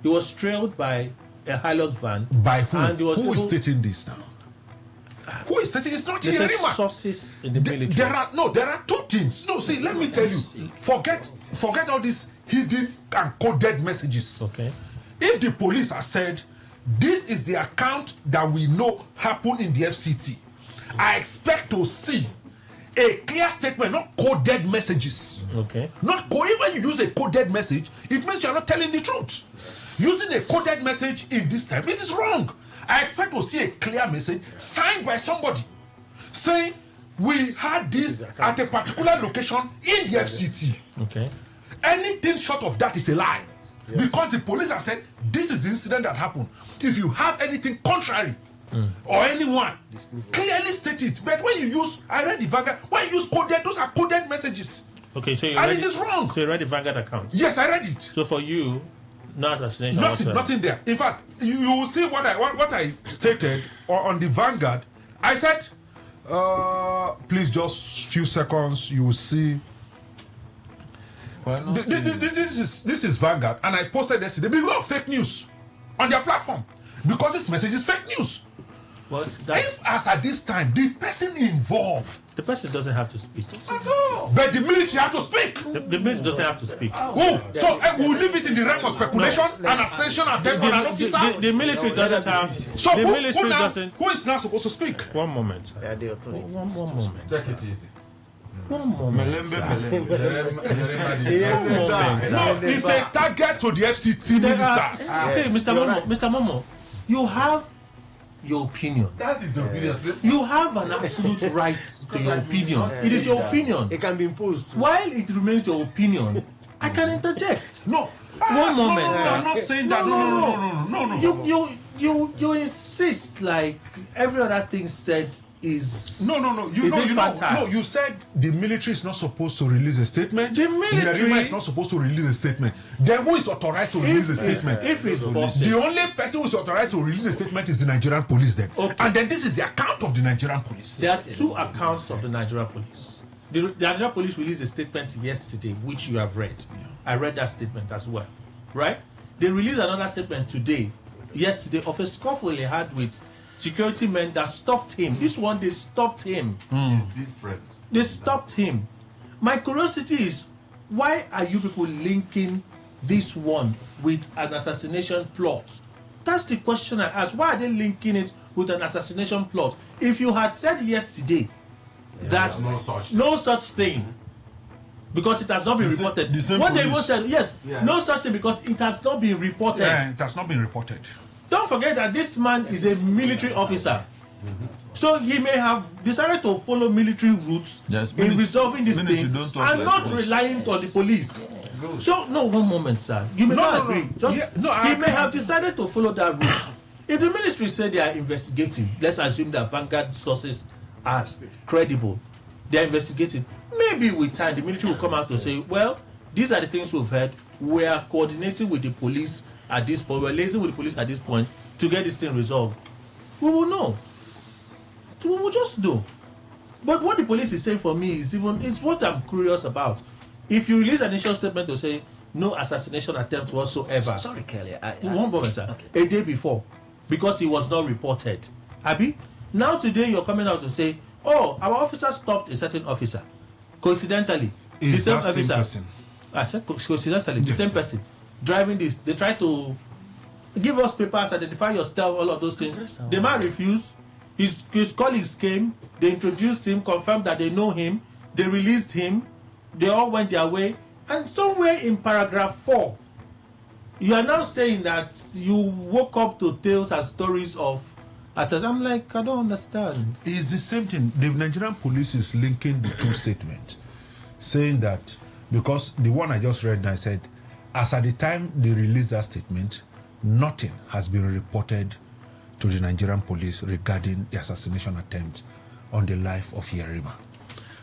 O: He was trailed by a Hilux van.
I: By who? And who is stating this now? Who is stating? It's not Yerima.
O: Sources in the military.
I: There are two things. No, see, let me tell you. Forget all these hidden and coded messages.
O: Okay.
I: If the police have said this is the account that we know happened in the FCT, I expect to see a clear statement, not coded messages.
O: Okay.
I: Not even when you use a coded message, it means you are not telling the truth. Using a coded message in this time, it is wrong. I expect to see a clear message signed by somebody saying we had this at a particular location in the FCT.
O: Okay.
I: Anything short of that is a lie. Yes. Because the police have said this is the incident that happened. If you have anything contrary or anyone, clearly state it. But when you use, I read the Vanguard, when you use coded, those are coded messages.
O: Okay, so
I: it is wrong.
O: So you read the Vanguard account?
I: Yes, I read it.
O: So for you, no assassination.
I: Nothing there. In fact, you will see what I stated or on the Vanguard. I said, please just few seconds. You will see. Well, this is Vanguard, and I posted yesterday. Beware of fake news on their platform because this message is fake news.
O: Well,
I: if as at this time the person involved,
O: the person doesn't have to speak.
I: But the military have to speak.
O: The military doesn't have to speak.
I: So we'll leave it in the realm of speculation and ascension attempt on an officer.
O: The military doesn't have.
I: So
O: the military doesn't.
I: Who is now supposed to speak?
O: One moment. One moment.
A: Take it easy.
O: One moment.
I: No, it's a target to the FCT minister.
O: Mr. Momo, you have your opinion.
A: That's his opinion.
O: You have an absolute right to your opinion. It is your opinion.
A: It can be imposed.
O: While it remains your opinion, I can interject.
I: No,
O: One moment.
I: No, I'm not saying that. No.
O: You insist like every other thing said is
I: no. You said the military is not supposed to release a statement.
O: The military
I: is not supposed to release a statement. Then who is authorized to release a statement?
O: If it's possible.
I: The only person who is authorized to release a statement is the Nigerian police. Then, and then this is the account of the Nigerian police.
O: There are two accounts of the Nigerian police. The Nigerian police released a statement yesterday, which you have read. Yeah. I read that statement as well, right? They released another statement yesterday, of a scuffle he had with security men that stopped him. This one, they stopped him.
C: It's different.
O: They stopped him. My curiosity is, why are you people linking this one with an assassination plot? That's the question I ask. Why are they linking it with an assassination plot? If you had said yesterday that no such thing, because it has not been reported. What they even said, no such thing because it has not been reported.
I: Yeah, it has not been reported.
O: Don't forget that this man is a military officer. So he may have decided to follow military routes in resolving this thing and not relying on the police. So, no, one moment, sir. You may not agree. He may have decided to follow that route. If the ministry said they are investigating, let's assume that Vanguard sources are credible. They are investigating. Maybe with time, the military will come out to say, well, these are the things we've heard. We are coordinating with the police at this point. We're liaising with the police at this point to get this thing resolved. We will know. We will just know. But what the police is saying for me is it's what I'm curious about. If you release an initial statement to say no assassination attempt whatsoever.
D: Sorry, Kelly.
O: One moment, sir. Okay. A day before, because it was not reported. Abi? Now today you're coming out to say, oh, our officer stopped a certain officer. Coincidentally, the same officer. Person? I said coincidentally, the same person driving this. They try to give us papers, identify your stuff, all of those things. The man refused. His colleagues came. They introduced him, confirmed that they know him. They released him. They all went their way. And somewhere in paragraph 4, you are now saying that you woke up to tales and stories of. I'm like, I don't understand.
I: It's the same thing. The Nigerian police is linking the two statements, saying that because the one I just read, I said, as at the time they released that statement, nothing has been reported to the Nigerian police regarding the assassination attempt on the life of Yerima.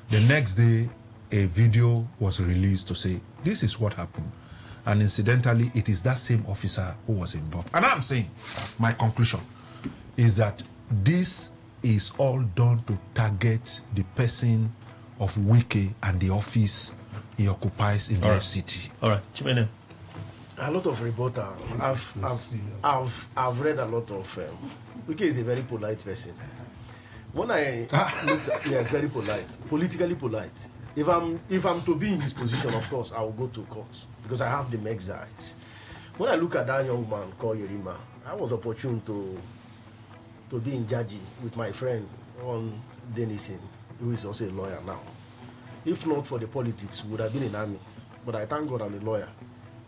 I: The next day, a video was released to say, this is what happened. And incidentally, it is that same officer who was involved. And I'm saying, my conclusion is that this is all done to target the person of Wike and the office he occupies in the FCT.
O: All right, Chimene.
A: A lot of reporters. I've read a lot of. Wike is a very polite person. When I looked at, yes, very polite, politically polite. If I'm to be in his position, of course, I will go to court because I have the Meg's eyes. When I look at that young man called Yerima, I was opportune to be in Jaji with my friend on Denison, who is also a lawyer now. If not for the politics, would have been in army. But I thank God I'm a lawyer.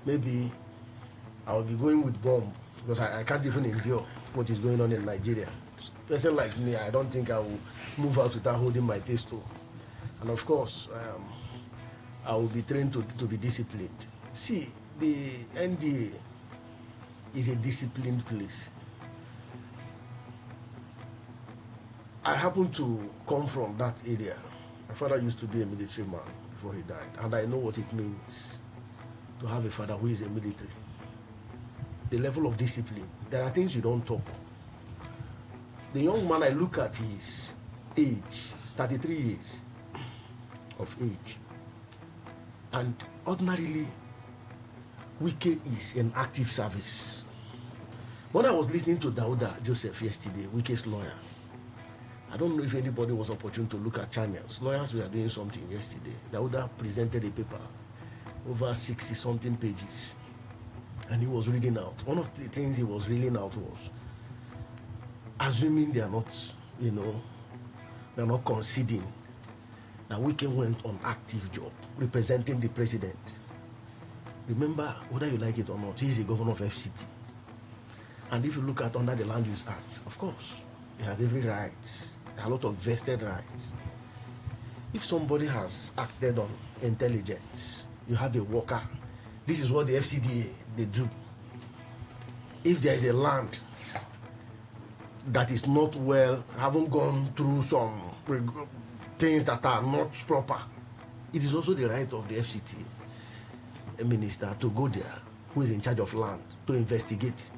A: Maybe I will be going with bomb because I can't even endure what is going on in Nigeria. A person like me, I don't think I will move out without holding my pistol. And of course, I will be trained to be disciplined. See, the NDA is a disciplined place. I happen to come from that area. My father used to be a military man before he died, and I know what it means to have a father who is a military. The level of discipline. There are things you don't talk. The young man, I look at his age, 33 years of age, and ordinarily, Wike is an active service. When I was listening to Dauda Joseph yesterday, Wike's lawyer, I don't know if anybody was opportune to look at channels. Lawyers were doing something yesterday. Dauda presented a paper, over 60-something pages, and he was reading out. One of the things he was reading out was, assuming they are not, they are not conceding that Wike went on active job, representing the president. Remember, whether you like it or not, he is the governor of FCT. And if you look at under the Land Use Act, of course, he has every right, a lot of vested rights. If somebody has acted on intelligence, you have a worker this is what the FCDA they do. If there is a land that is not well, haven't gone through some things that are not proper, it is also the right of the FCT minister to go there, who is in charge of land, to investigate.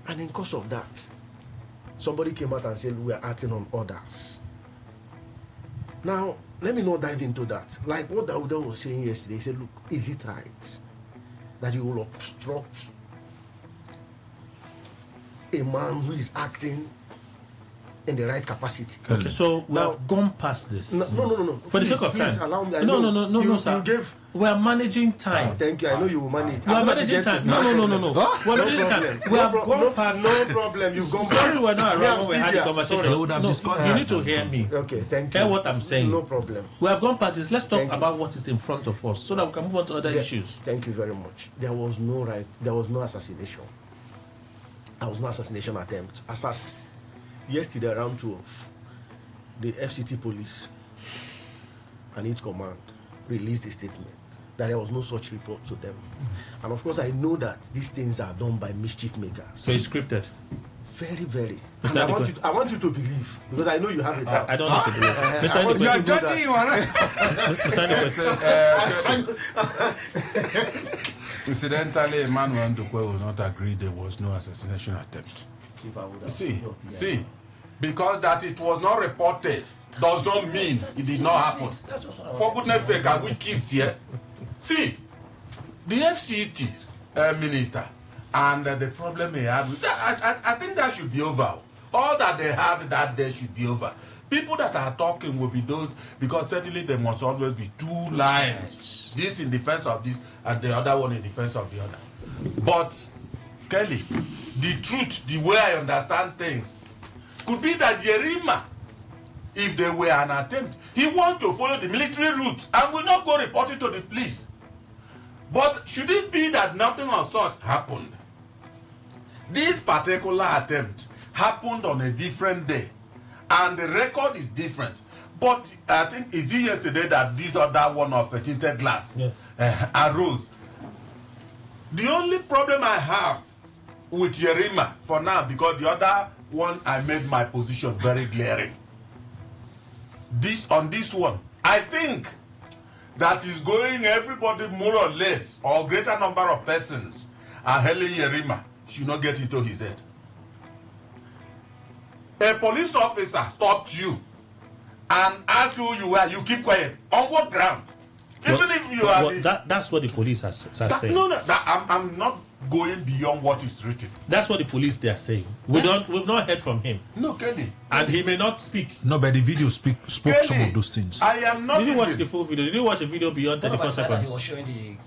A: And in course of that, somebody came out and said we are acting on orders. Now, let me not dive into that. Like what Dauda was saying yesterday, he said, look, is it right that you will obstruct a man who is acting in the right capacity?
O: Okay, so we have gone past this.
A: No.
O: For the sake of time.
A: Allow me.
O: No, sir. We are managing time.
A: Thank you. I know you will manage.
O: We are managing time. No. We are managing time. We have gone past.
A: No problem. You've gone past.
O: Sorry, we're not around when we had the conversation.
A: They would have discussed
O: you need to hear me.
A: Okay, thank you.
O: Hear what I'm saying.
A: No problem.
O: We have gone past this. Let's talk about what is in front of us so that we can move on to other issues.
A: Thank you very much. There was no assassination. There was no assassination attempt. Assad. Yesterday around 12, the FCT police and its command released a statement that there was no such report to them. And of course, I know that these things are done by mischief makers.
O: So it's scripted?
A: Very, very. And I want you to believe, because I know you have a doubt.
O: I don't need to believe.
I: You are judging you,
J: Incidentally, Emmanuel Ndukwe will not agree there was no assassination attempt. See, because that it was not reported does not mean it did not happen. For goodness sake, are we kids here? See, the FCT minister and the problem he had with that, I think that should be over. All that they had that day should be over. People that are talking will be those, because certainly there must always be two lines. This in defense of this and the other one in defense of the other. But, Kelly, the truth, the way I understand things, could be that Yerima, if there were an attempt, he wants to follow the military route and will not go report it to the police. But should it be that nothing of such happened? This particular attempt happened on a different day, and the record is different. But I think, is it yesterday that this other one of a tinted glass arose? The only problem I have with Yerima for now, because the other one I made my position very glaring. On this one, I think that is going, everybody more or less, or greater number of persons are hailing Yerima should not get into his head. A police officer stopped you and asked who you were, you keep quiet. On what ground? Even if you are
O: that's what the police are saying.
J: No, I'm not going beyond what is written.
O: That's what the police they are saying. We've not heard from him.
J: No, Kelly.
O: And he may not speak.
I: No, but the video spoke
J: Kelly,
I: some of those things.
J: I am not.
O: Did you watch the full video? Did you watch a video beyond 34 seconds?
D: He was showing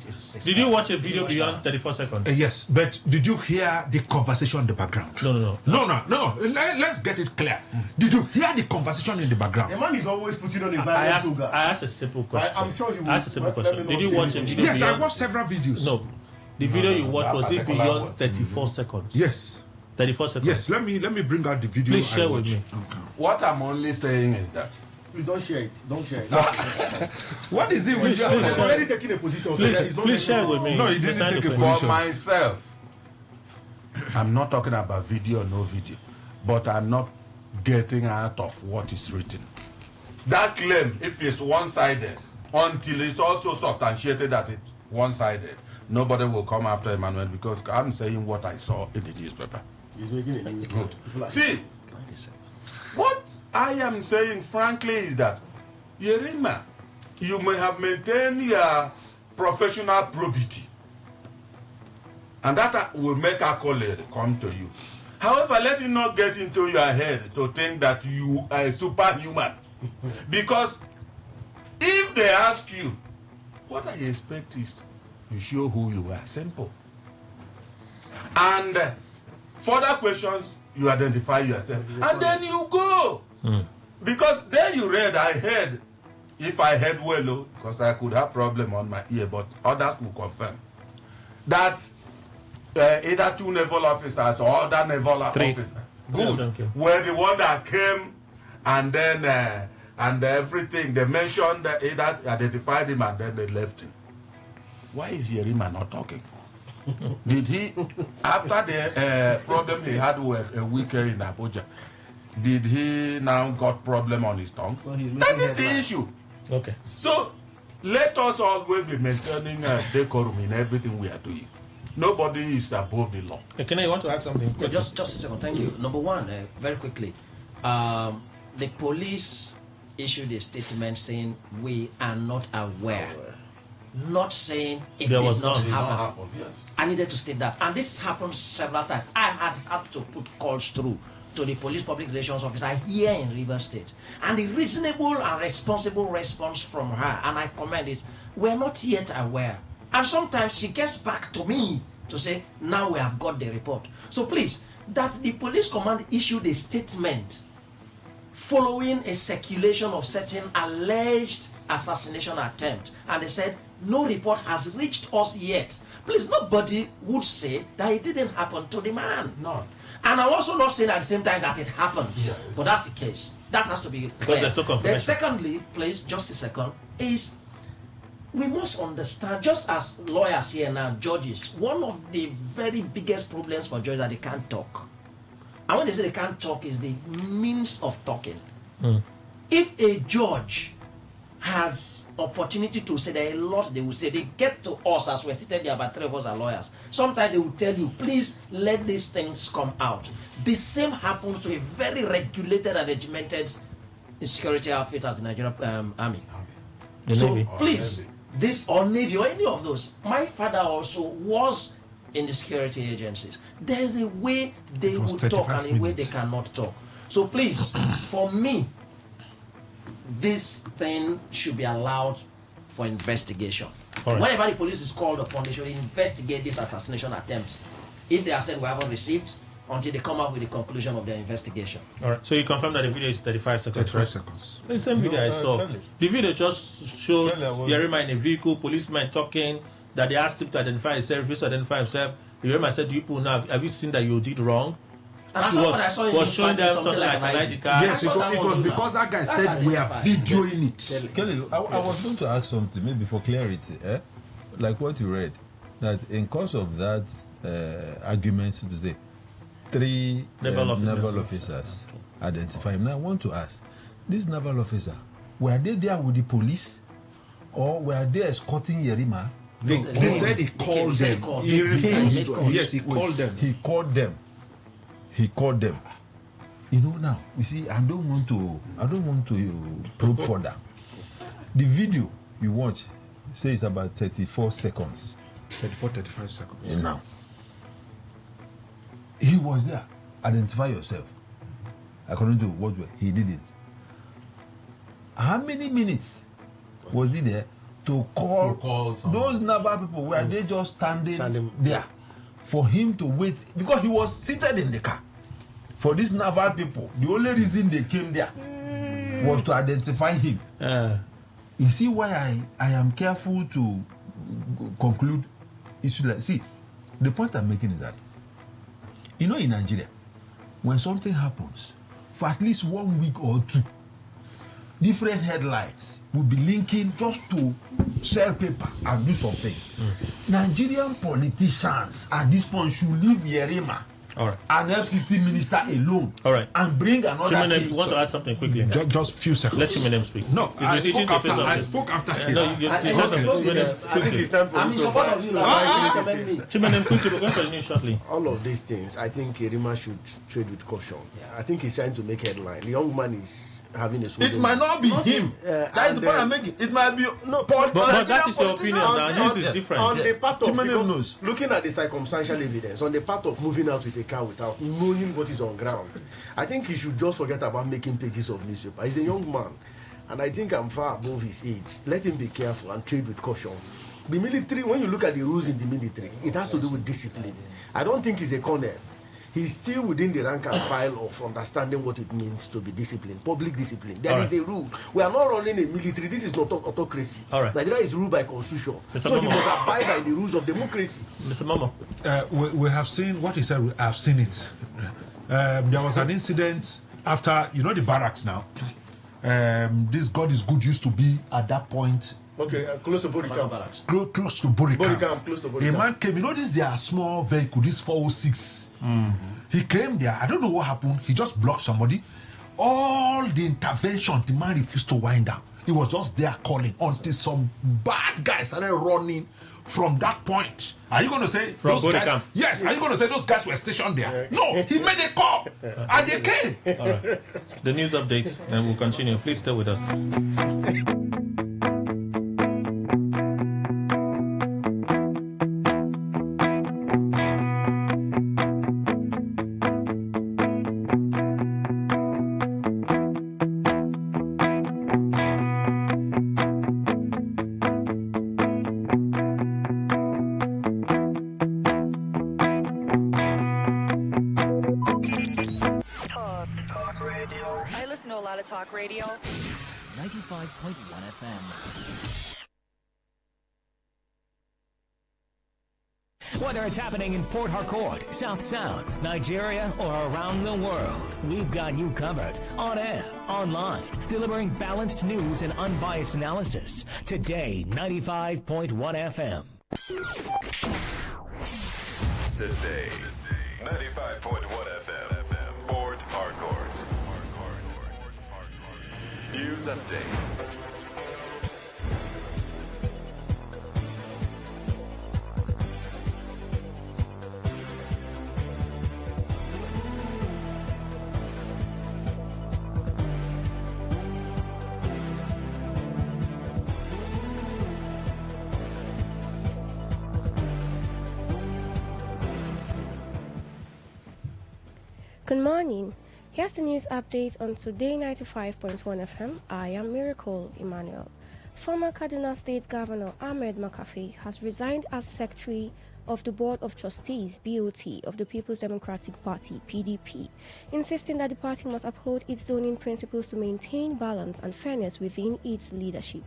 O: Did you watch a video beyond 34 seconds?
I: Yes, but did you hear the conversation in the background?
O: No.
I: Let's get it clear. Did you hear the conversation in the background?
A: The man is always putting on a
O: I asked a simple question.
A: I'm sure you will.
O: I asked a simple question. Did you watch a video?
I: Yes, I watched several videos.
O: No. The video you watched, was it beyond 34 seconds?
I: Yes.
O: 34 seconds?
I: Yes, let me bring out the video.
O: Please share with me.
I: Okay.
J: What I'm only saying is that.
A: Please don't share it. Don't share it.
I: What is it with you?
A: He's already taking a position.
O: Please share with me.
I: No, he didn't take a
J: For
I: position.
J: myself, I'm not talking about video or no video, but I'm not getting out of what is written. That claim, if it's one-sided, until it's also substantiated that it's one-sided, nobody will come after Emmanuel, because I'm saying what I saw in the newspaper.
A: He's making a news.
J: Good. See, what I am saying frankly is that, Yerima, you may have maintained your professional probity, and that will make accolade come to you. However, let it not get into your head to think that you are a superhuman. Because if they ask you, what I expect is you show who you are. Simple. And further questions, you identify yourself. And then you go. Because then you read, I heard, if I heard well, because I could have problem on my ear, but others will confirm, that either two naval officers or other naval officers, were the one that came and then and everything, they mentioned that either identified him and then they left him. why is Yerima not talking? Did he, after the problem he had with a weekend in Abuja, did he now got problem on his tongue?
A: Well,
J: that is the issue.
O: Okay.
J: So let us always be maintaining decorum in everything we are doing. Nobody is above the law.
O: Can you want to add something?
D: Yeah, just a second. Thank you. Number one, very quickly, the police issued a statement saying we are not aware. Not saying it
O: There
D: did
O: was
D: not
O: none.
D: happen.
J: Yes.
D: I needed to state that. And this happened several times. I had to put calls through to the police public relations officer here in Rivers State. And the reasonable and responsible response from her, and I commend it, we're not yet aware. And sometimes she gets back to me to say, now we have got the report. So please, that the police command issued a statement following a circulation of certain alleged assassination attempt, and they said no report has reached us yet. Please, nobody would say that it didn't happen to the man.
J: No.
D: And I'm also not saying at the same time that it happened.
J: Yes.
D: But that's the case. That has to be clear.
O: Because there's no confirmation.
D: Then secondly, please, just a second, is we must understand, just as lawyers here now, judges, one of the very biggest problems for judges that they can't talk. And when they say they can't talk, is the means of talking. If a judge has opportunity to say, there are a lot they will say, they get to us as we're seated there, about 3 of us are lawyers. Sometimes they will tell you, please let these things come out. The same happens to a very regulated and regimented security outfit as the Nigerian Army.
O: The
D: So
O: Navy.
D: please, this or Navy or any of those, my father also was in the security agencies. There's a way they
I: It was
D: will talk
I: 35
D: and a way they
I: minutes.
D: cannot talk. So please, for me, this thing should be allowed for investigation.
O: All right.
D: Whenever the police is called upon, they should investigate these assassination attempts. If they have said we haven't received, until they come up with the conclusion of their investigation.
O: All right. So you confirm that the video is 35 seconds.
I: 35
O: right?
I: seconds.
O: The same video I saw.
I: Kelly.
O: The video just showed
I: Kelly, I was-
O: Yerima in a vehicle, policeman talking, that they asked him to identify himself, refused to identify himself. Yerima said, "Do you people now, have you seen that you did wrong?"
D: And that's
O: She
D: what I saw in
O: was
D: the
O: showing them
D: something like an ID
O: card.
I: Yes,
D: I saw that
I: it
D: one
I: was
D: too now.
I: because that guy
D: That's
I: said we are
D: identified.
I: videoing it. Kelly, I was going to ask something, maybe for clarity, like what you read, that in course of that argument, so to say, 3
O: Naval
I: naval
O: officers.
I: officers identify him. Now I want to ask, this naval officer, were they there with the police, or were they escorting Yerima?
C: They said he called them. He refused to. Yes, he called them.
I: He called them. He called them. You know, now you see, I don't want to probe further. The video you watch says about 34 seconds.
C: 35 seconds.
I: And now he was there. Identify yourself. According to what he did it. How many minutes was he there to call those naval people? Were they just standing there for him to wait? Because he was seated in the car. For these naval people, the only reason they came there was to identify him. You see why I am careful to conclude issues like, see, the point I'm making is that, you know, in Nigeria, when something happens, for at least 1 week or 2, different headlines will be linking just to sell paper and do some things. Nigerian politicians at this point should leave Yerima, an FCT minister, alone, and bring another
O: Chimenem,
I: case.
O: you want to add something quickly?
I: Just few seconds.
O: Let Chimenem speak.
I: No,
O: He's
I: I
O: been itching
I: spoke
O: to
I: after-
O: say something.
I: I spoke after him.
O: No, you
I: I-
O: say
I: I-
O: something.
I: I-
O: Chimenem,
A: I think it's time for
D: I'm
A: me
D: in
A: to
D: support
A: buy-
D: of you, like, recommend me.
O: Chimenem, quickly, we're going to continue shortly.
A: All of these things, I think Yerima should trade with caution. I think he's trying to make headline. The young man is having a
I: It might not be him. That is the point I'm making. It might be
A: no,
O: but that is your opinion. Now his is different.
A: On the part of,
I: Chimenem
A: because
I: knows.
A: looking at the circumstantial evidence, on the part of moving out with a car without knowing what is on ground, I think he should just forget about making pages of newspaper. He's a young man, and I think I'm far above his age. Let him be careful and trade with caution. The military, when you look at the rules in the military, it has to do with discipline. I don't think he's a colonel. He's still within the rank and file of understanding what it means to be disciplined, public discipline. There is a rule. We are not running a military. This is not autocracy. Nigeria is ruled by constitution. So he must abide by the rules of democracy.
O: Mr. Momo.
K: We have seen what he said. I've seen it. There was an incident after, you know, the barracks now. This God is good used to be at that point
A: Okay, close to Boricam.
K: Close to Boricam.
A: Close to
K: A
A: Boricam.
K: man came, you know, this their small vehicle, this 406. He came there, I don't know what happened, he just blocked somebody. All the intervention, the man refused to wind down. He was just there calling until some bad guys started running from that point. Are you going to say
O: from
K: those guys?
O: Boricam?
K: Yes, are you going to say those guys were stationed there? No, he made a call and they came.
O: All right. The news update, and we'll continue. Please stay with us.
P: Talk radio. I listen to a lot of talk radio.
W: 95.1 FM.
L: Whether it's happening in Port Harcourt, South Sound, Nigeria, or around the world, we've got you covered. On air, online, delivering balanced news and unbiased analysis. Today, 95.1 FM.
B: Today, 95.1 FM, Port Harcourt. News update.
V: Good morning. Here's the news update on Today 95.1 FM. I am Miracle Emmanuel. Former Kaduna State Governor Ahmed Makafi has resigned as Secretary of the Board of Trustees (BOT) of the People's Democratic Party (PDP), insisting that the party must uphold its zoning principles to maintain balance and fairness within its leadership.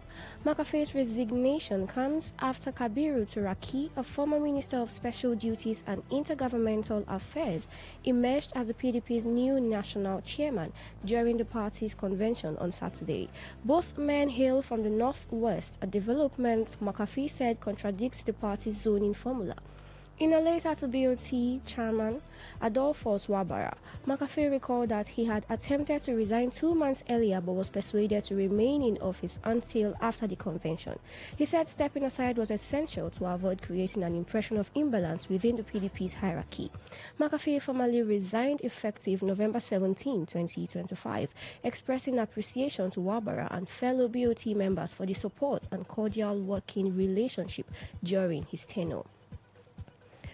V: Makafi's resignation comes after Kabiru Turaki, a former Minister of Special Duties and Intergovernmental Affairs, emerged as the PDP's new national chairman during the party's convention on Saturday. Both men hail from the Northwest, a development Makafi said contradicts the party's zoning formula. In a letter to BOT chairman Adolphus Wabara, Makafi recalled that he had attempted to resign 2 months earlier but was persuaded to remain in office until after the convention. He said stepping aside was essential to avoid creating an impression of imbalance within the PDP's hierarchy. Makafi formally resigned effective November 17, 2025, expressing appreciation to Wabara and fellow BOT members for the support and cordial working relationship during his tenure.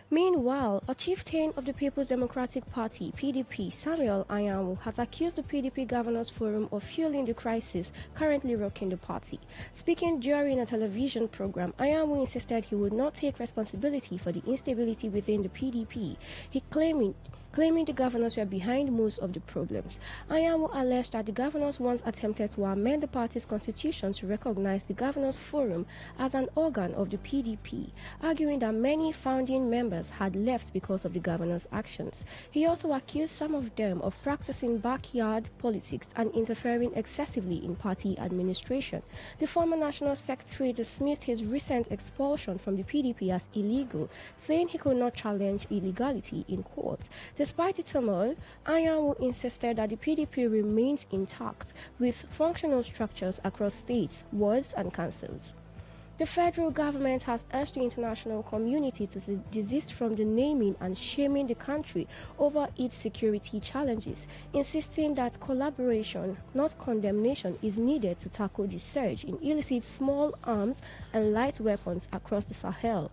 V: Meanwhile, a chieftain of the People's Democratic Party, PDP, Samuel Anyanwu, has accused the PDP Governors Forum of fueling the crisis currently rocking the party. Speaking during a television program, Anyanwu insisted he would not take responsibility for the instability within the PDP. He claiming the governors were behind most of the problems. Anyanwu alleged that the governors once attempted to amend the party's constitution to recognize the Governors Forum as an organ of the PDP, arguing that many founding members had left because of the governors' actions. He also accused some of them of practicing backyard politics and interfering excessively in party administration. The former National Secretary dismissed his recent expulsion from the PDP as illegal, saying he could not challenge illegality in court. Despite the turmoil, Anyanwu insisted that the PDP remains intact with functional structures across states, wards, and councils. The federal government has urged the international community to desist from the naming and shaming the country over its security challenges, insisting that collaboration, not condemnation, is needed to tackle the surge in illicit small arms and light weapons across the Sahel.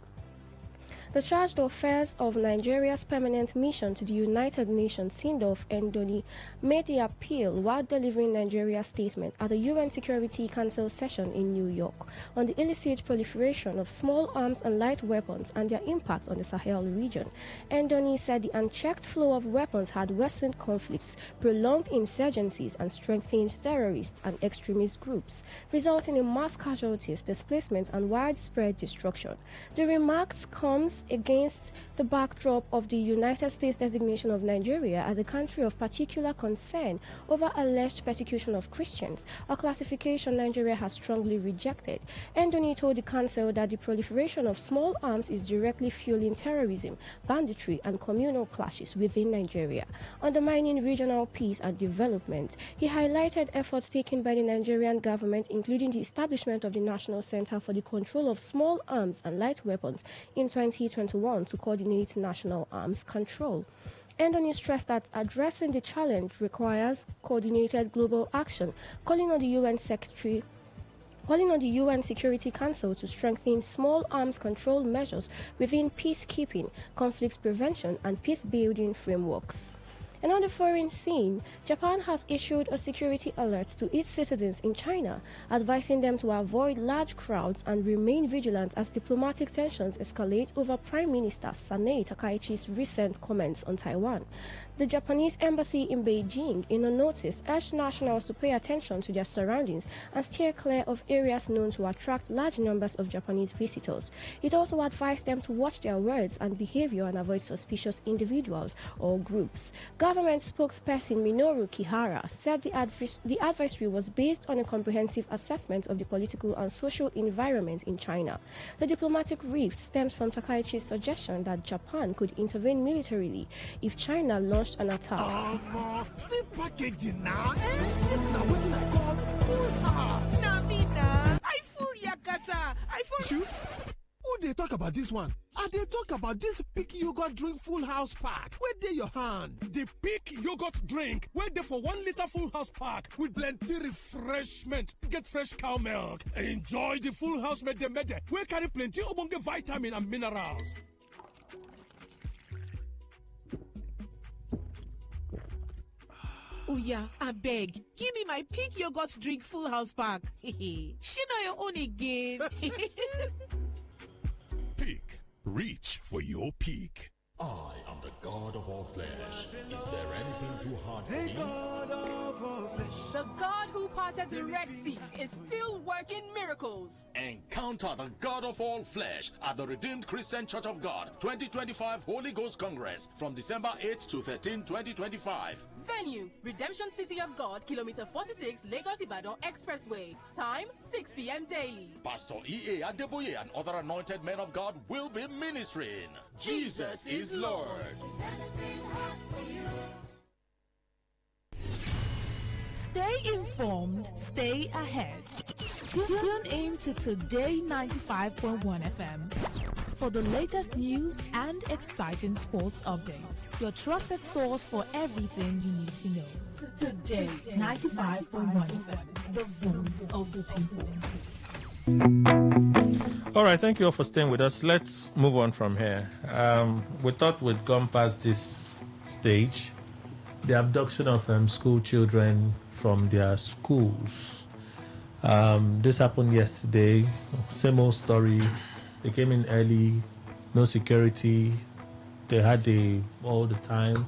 V: The chargé d'affaires of Nigeria's permanent mission to the United Nations, Sindolf Endoni, made the appeal while delivering Nigeria's statement at the UN Security Council session in New York on the illicit proliferation of small arms and light weapons and their impact on the Sahel region. Endoni said the unchecked flow of weapons had worsened conflicts, prolonged insurgencies, and strengthened terrorist and extremist groups, resulting in mass casualties, displacement, and widespread destruction. The remarks comes against the backdrop of the United States designation of Nigeria as a country of particular concern over alleged persecution of Christians, a classification Nigeria has strongly rejected. Endoni told the council that the proliferation of small arms is directly fueling terrorism, banditry, and communal clashes within Nigeria, undermining regional peace and development. He highlighted efforts taken by the Nigerian government, including the establishment of the National Center for the Control of Small Arms and Light Weapons in 2021 to coordinate national arms control. Endoni stressed that addressing the challenge requires coordinated global action, calling on the UN Security Council to strengthen small arms control measures within peacekeeping, conflict prevention, and peace-building frameworks. And on the foreign scene, Japan has issued a security alert to its citizens in China, advising them to avoid large crowds and remain vigilant as diplomatic tensions escalate over Prime Minister Sanae Takaichi's recent comments on Taiwan. The Japanese embassy in Beijing, in a notice, urged nationals to pay attention to their surroundings and steer clear of areas known to attract large numbers of Japanese visitors. It also advised them to watch their words and behavior and avoid suspicious individuals or groups. Government spokesperson Minoru Kihara said the advisory was based on a comprehensive assessment of the political and social environment in China. The diplomatic rift stems from Takaichi's suggestion that Japan could intervene militarily if China launched an attack.
M: See packaging now, this now what I call full heart. Nah, me nah. I full yakata. I full. Who they talk about this one? And they talk about this Peak Yogurt Drink Full House Pack. Where they your hand? The Peak Yogurt Drink. Where they for 1 liter Full House Pack with plenty refreshment. Get fresh cow milk. Enjoy the Full House mede. Where carry plenty obonge vitamin and minerals.
N: Oh yeah, I beg. Give me my Peak Yogurt Drink Full House Pack. She know your own again.
Q: Peak. Reach for your peak.
R: I am the God of all flesh. Is there anything too hard for me?
N: The God who parted the Red Sea is still working miracles.
R: Encounter the God of all flesh at the Redeemed Christian Church of God 2025 Holy Ghost Congress from December 8 to 13, 2025.
N: Venue, Redemption City of God, Kilometer 46, Lagos-Ibadan Expressway. Time, 6 p.m. daily.
R: Pastor E.A. Adeboye and other anointed men of God will be ministering. Jesus is Lord.
H: Stay informed, stay ahead. Tune in to Today 95.1 FM for the latest news and exciting sports updates. Your trusted source for everything you need to know. Today 95.1 FM, the voice of the people.
O: All right, thank you all for staying with us. Let's move on from here. We thought we'd gone past this stage, the abduction of school children from their schools. This happened yesterday. Same old story. They came in early, no security. They had all the time,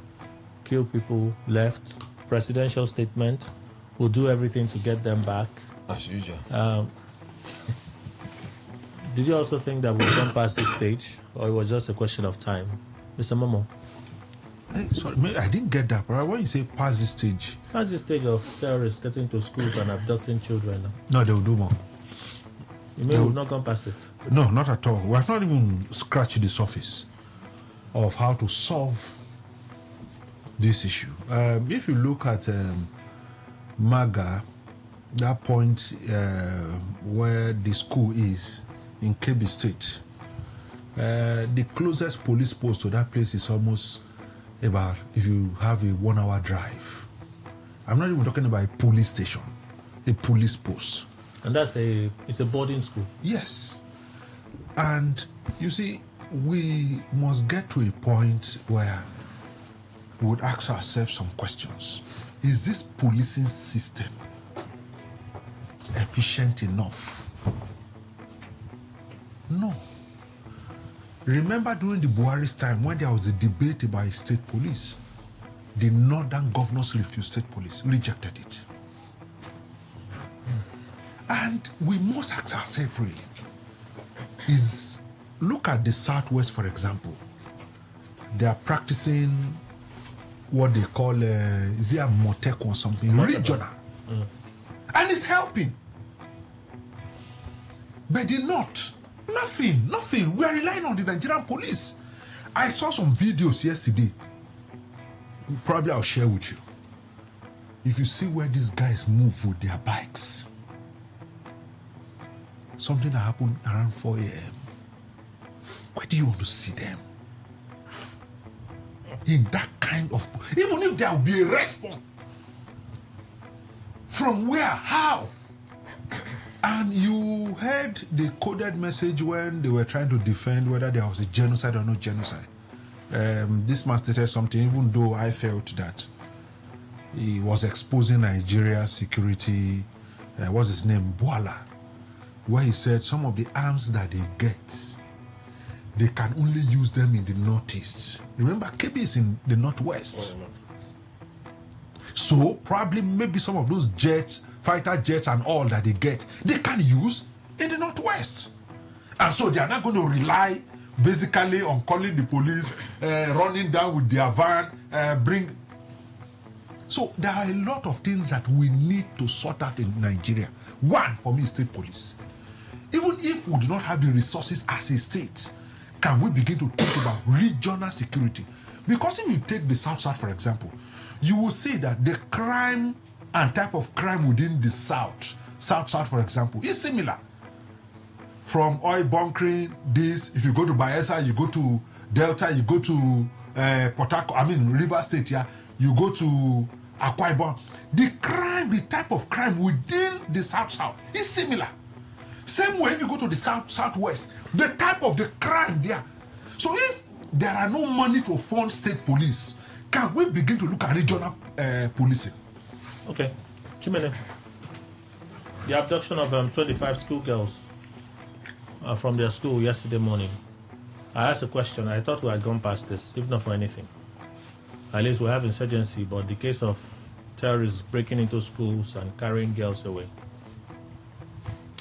O: kill people, left. Presidential statement. We'll do everything to get them back.
I: As usual.
O: Did you also think that we've gone past this stage, or it was just a question of time? Mr. Momo?
I: Sorry, I didn't get that, but when you say past this stage...
O: Past the stage of terrorists getting to schools and abducting children.
I: No, they will do more.
O: You mean we've not gone past it?
I: No, not at all. We have not even scratched the surface of how to solve this issue. If you look at Maga, that point where the school is, in Kebbi State, the closest police post to that place is almost about, if you have a 1 hour drive. I'm not even talking about a police station, a police post.
O: And it's a boarding school?
I: Yes. And you see, we must get to a point where we would ask ourselves some questions. Is this policing system efficient enough? No. Remember during the Buhari's time when there was a debate about state police, the northern governors refused state police, rejected it. And we must ask ourselves really, is
K: look at the Southwest, for example. They are practicing what they call, is it a Motek or something? Regional. And it's helping. But the North, nothing. We are relying on the Nigerian police. I saw some videos yesterday. Probably I'll share with you. If you see where these guys move with their bikes, something that happened around 4 a.m. Where do you want to see them? In that kind of, even if there will be a response, from where, how? And you heard the coded message when they were trying to defend whether there was a genocide or no genocide. This man stated something, even though I felt that he was exposing Nigeria's security, what's his name, Boala, where he said some of the arms that they get, they can only use them in the northeast. Remember, Kebbi is in the northwest. So probably maybe some of those jets, fighter jets and all that they get, they can use in the northwest. And so they are not going to rely basically on calling the police, running down with their van, bring. So there are a lot of things that we need to sort out in Nigeria. One, for me, is state police. Even if we do not have the resources as a state, can we begin to think about regional security? Because if you take the South, for example, you will see that the crime and type of crime within the South, for example, is similar. From oil bunkering, this, if you go to Bayelsa, you go to Delta, you go to Port Harcourt, River State, yeah, you go to Akwa Ibom. The crime, the type of crime within the South is similar. Same way if you go to the Southwest, the type of the crime there. So if there are no money to fund state police, can we begin to look at regional policing?
O: Okay. Chimene, the abduction of 25 schoolgirls from their school yesterday morning. I asked a question. I thought we had gone past this, if not for anything. At least we have insurgency, but the case of terrorists breaking into schools and carrying girls away.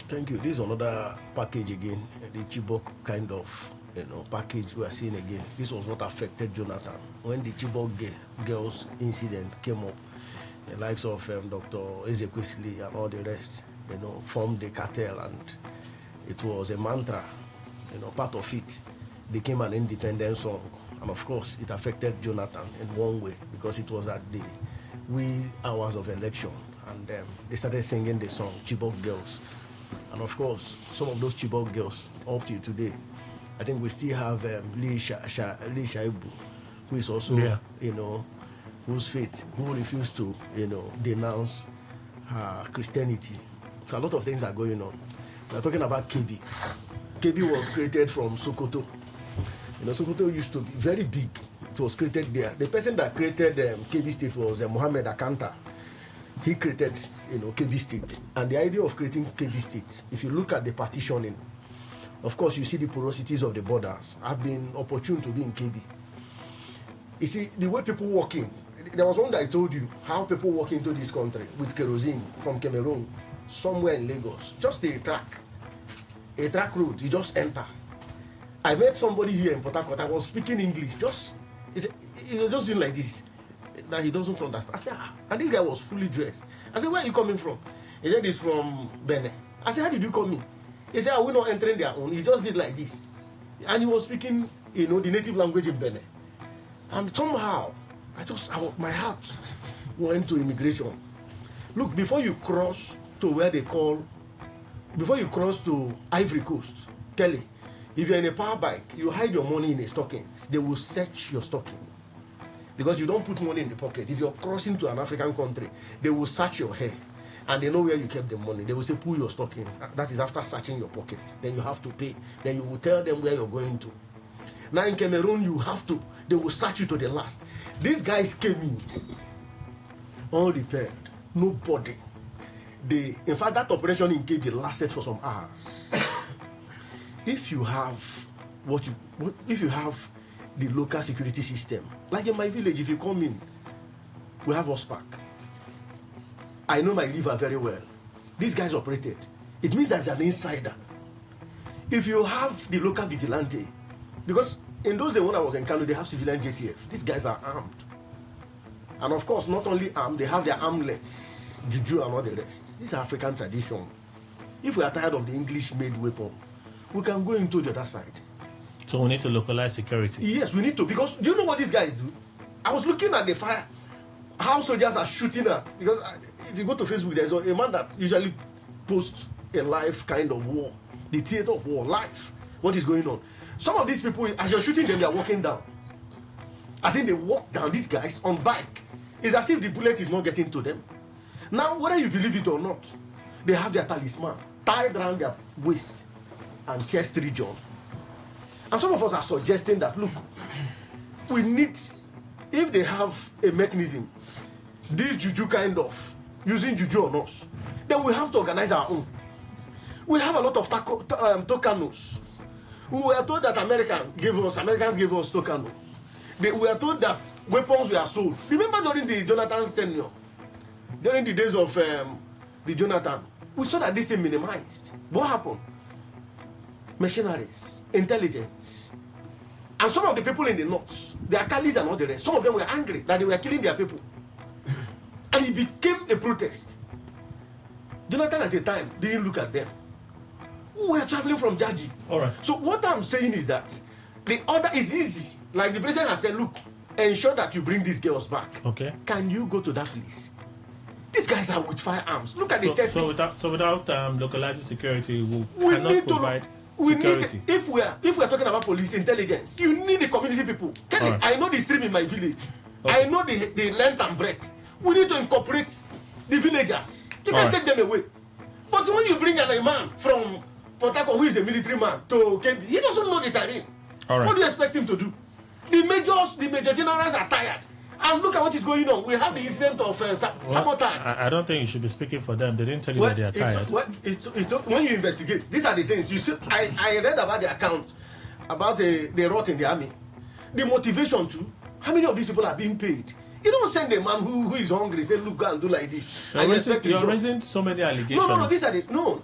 A: Thank you. This is another package again, the Chibok kind of package we are seeing again. This was what affected Jonathan. When the Chibok girls incident came up, the likes of Dr. Ezekwesili and all the rest, formed a cartel, and it was a mantra. Part of it became an independent song. And of course, it affected Jonathan in one way, because it was at the wee hours of election, and they started singing the song Chibok Girls. And of course, some of those Chibok girls, up till today, I think we still have Lee Shaibu, who is also, whose faith, who refused to, denounce her Christianity. So a lot of things are going on. We're talking about Kebbi. Kebbi was created from Sokoto. Sokoto used to be very big. It was created there. The person that created Kebbi State was Mohammed Akanta. He created, Kebbi State. And the idea of creating Kebbi State, if you look at the partitioning, of course, you see the porosities of the borders. I've been opportune to be in Kebbi. You see, the way people walk in, there was one that I told you, how people walk into this country with kerosene from Cameroon, somewhere in Lagos. Just a track road, you just enter. I met somebody here in Port Harcourt. I was speaking English. He was just doing like this. That he doesn't understand. I said, and this guy was fully dressed. I said, where are you coming from? He said, he's from Benin. I said, how did you come in? He said, we're not entering their own. He just did like this. And he was speaking, the native language in Benin. And somehow, my heart went to immigration. Look, before you cross to before you cross to Ivory Coast, Kelly, if you're in a power bike, you hide your money in a stockings. They will search your stocking. Because you don't put money in the pocket. If you're crossing to an African country, they will search your hair. And they know where you kept the money. They will say, pull your stockings. That is after searching your pocket. Then you have to pay. Then you will tell them where you're going to. Now in Cameroon, they will search you to the last. These guys came in, unrepaired, nobody. In fact, that operation in Kebbi lasted for some hours. If you have the local security system, like in my village, if you come in, we have OSPAC. I know my river very well. These guys operated. It means there's an insider. If you have the local vigilante, because in those days when I was in Kano, they have civilian JTF. These guys are armed. And of course, not only armed, they have their armlets, juju and all the rest. This is African tradition. If we are tired of the English-made weapon, we can go into the other side.
O: So we need to localize security.
A: Yes, we need to. Because do you know what these guys do? I was looking at the fire, how soldiers are shooting at. Because if you go to Facebook, there's a man that usually posts a live kind of war, the theater of war, live. What is going on? Some of these people, as you're shooting them, they are walking down. As in they walk down, these guys on bike. It's as if the bullet is not getting to them. Now, whether you believe it or not, they have their talisman tied around their waist and chest region. And some of us are suggesting that, look, we need, if they have a mechanism, this juju kind of, using juju on us, then we have to organize our own. We have a lot of tokanos. We were told that Americans gave us tokano. We were told that weapons were sold. Remember during the Jonathan's tenure, during the days of the Jonathan, we saw that this thing minimized. What happened? Machineries, intelligence. And some of the people in the north, the Akalis and all the rest, some of them were angry that they were killing their people. And it became a protest. Jonathan at the time didn't look at them. We were traveling from Jaji.
O: All right.
A: So what I'm saying is that the order is easy. Like the president has said, look, ensure that you bring these girls back.
O: Okay.
A: Can you go to that place? These guys are with firearms. Look at the testing.
O: So without localizing security, we cannot provide security.
A: If we are talking about police intelligence, you need the community people. Kelly, right. I know the stream in my village. Okay. I know the length and breadth. We need to incorporate the villagers. You can take them away. But when you bring a man from Port Harcourt, who is a military man, to Kempi, he doesn't know the terrain. Right. What do you expect him to do? The major generals are tired. And look at what is going on. We have the incident of sabotage.
O: I don't think you should be speaking for them. They didn't tell you that they are tired.
A: When you investigate, these are the things. You see, I read about the account, about the rot in the army. The motivation too. How many of these people are being paid? You don't send a man who is hungry, say, look, go and do like this.
O: You're raising so many allegations.
A: No, these are the... No.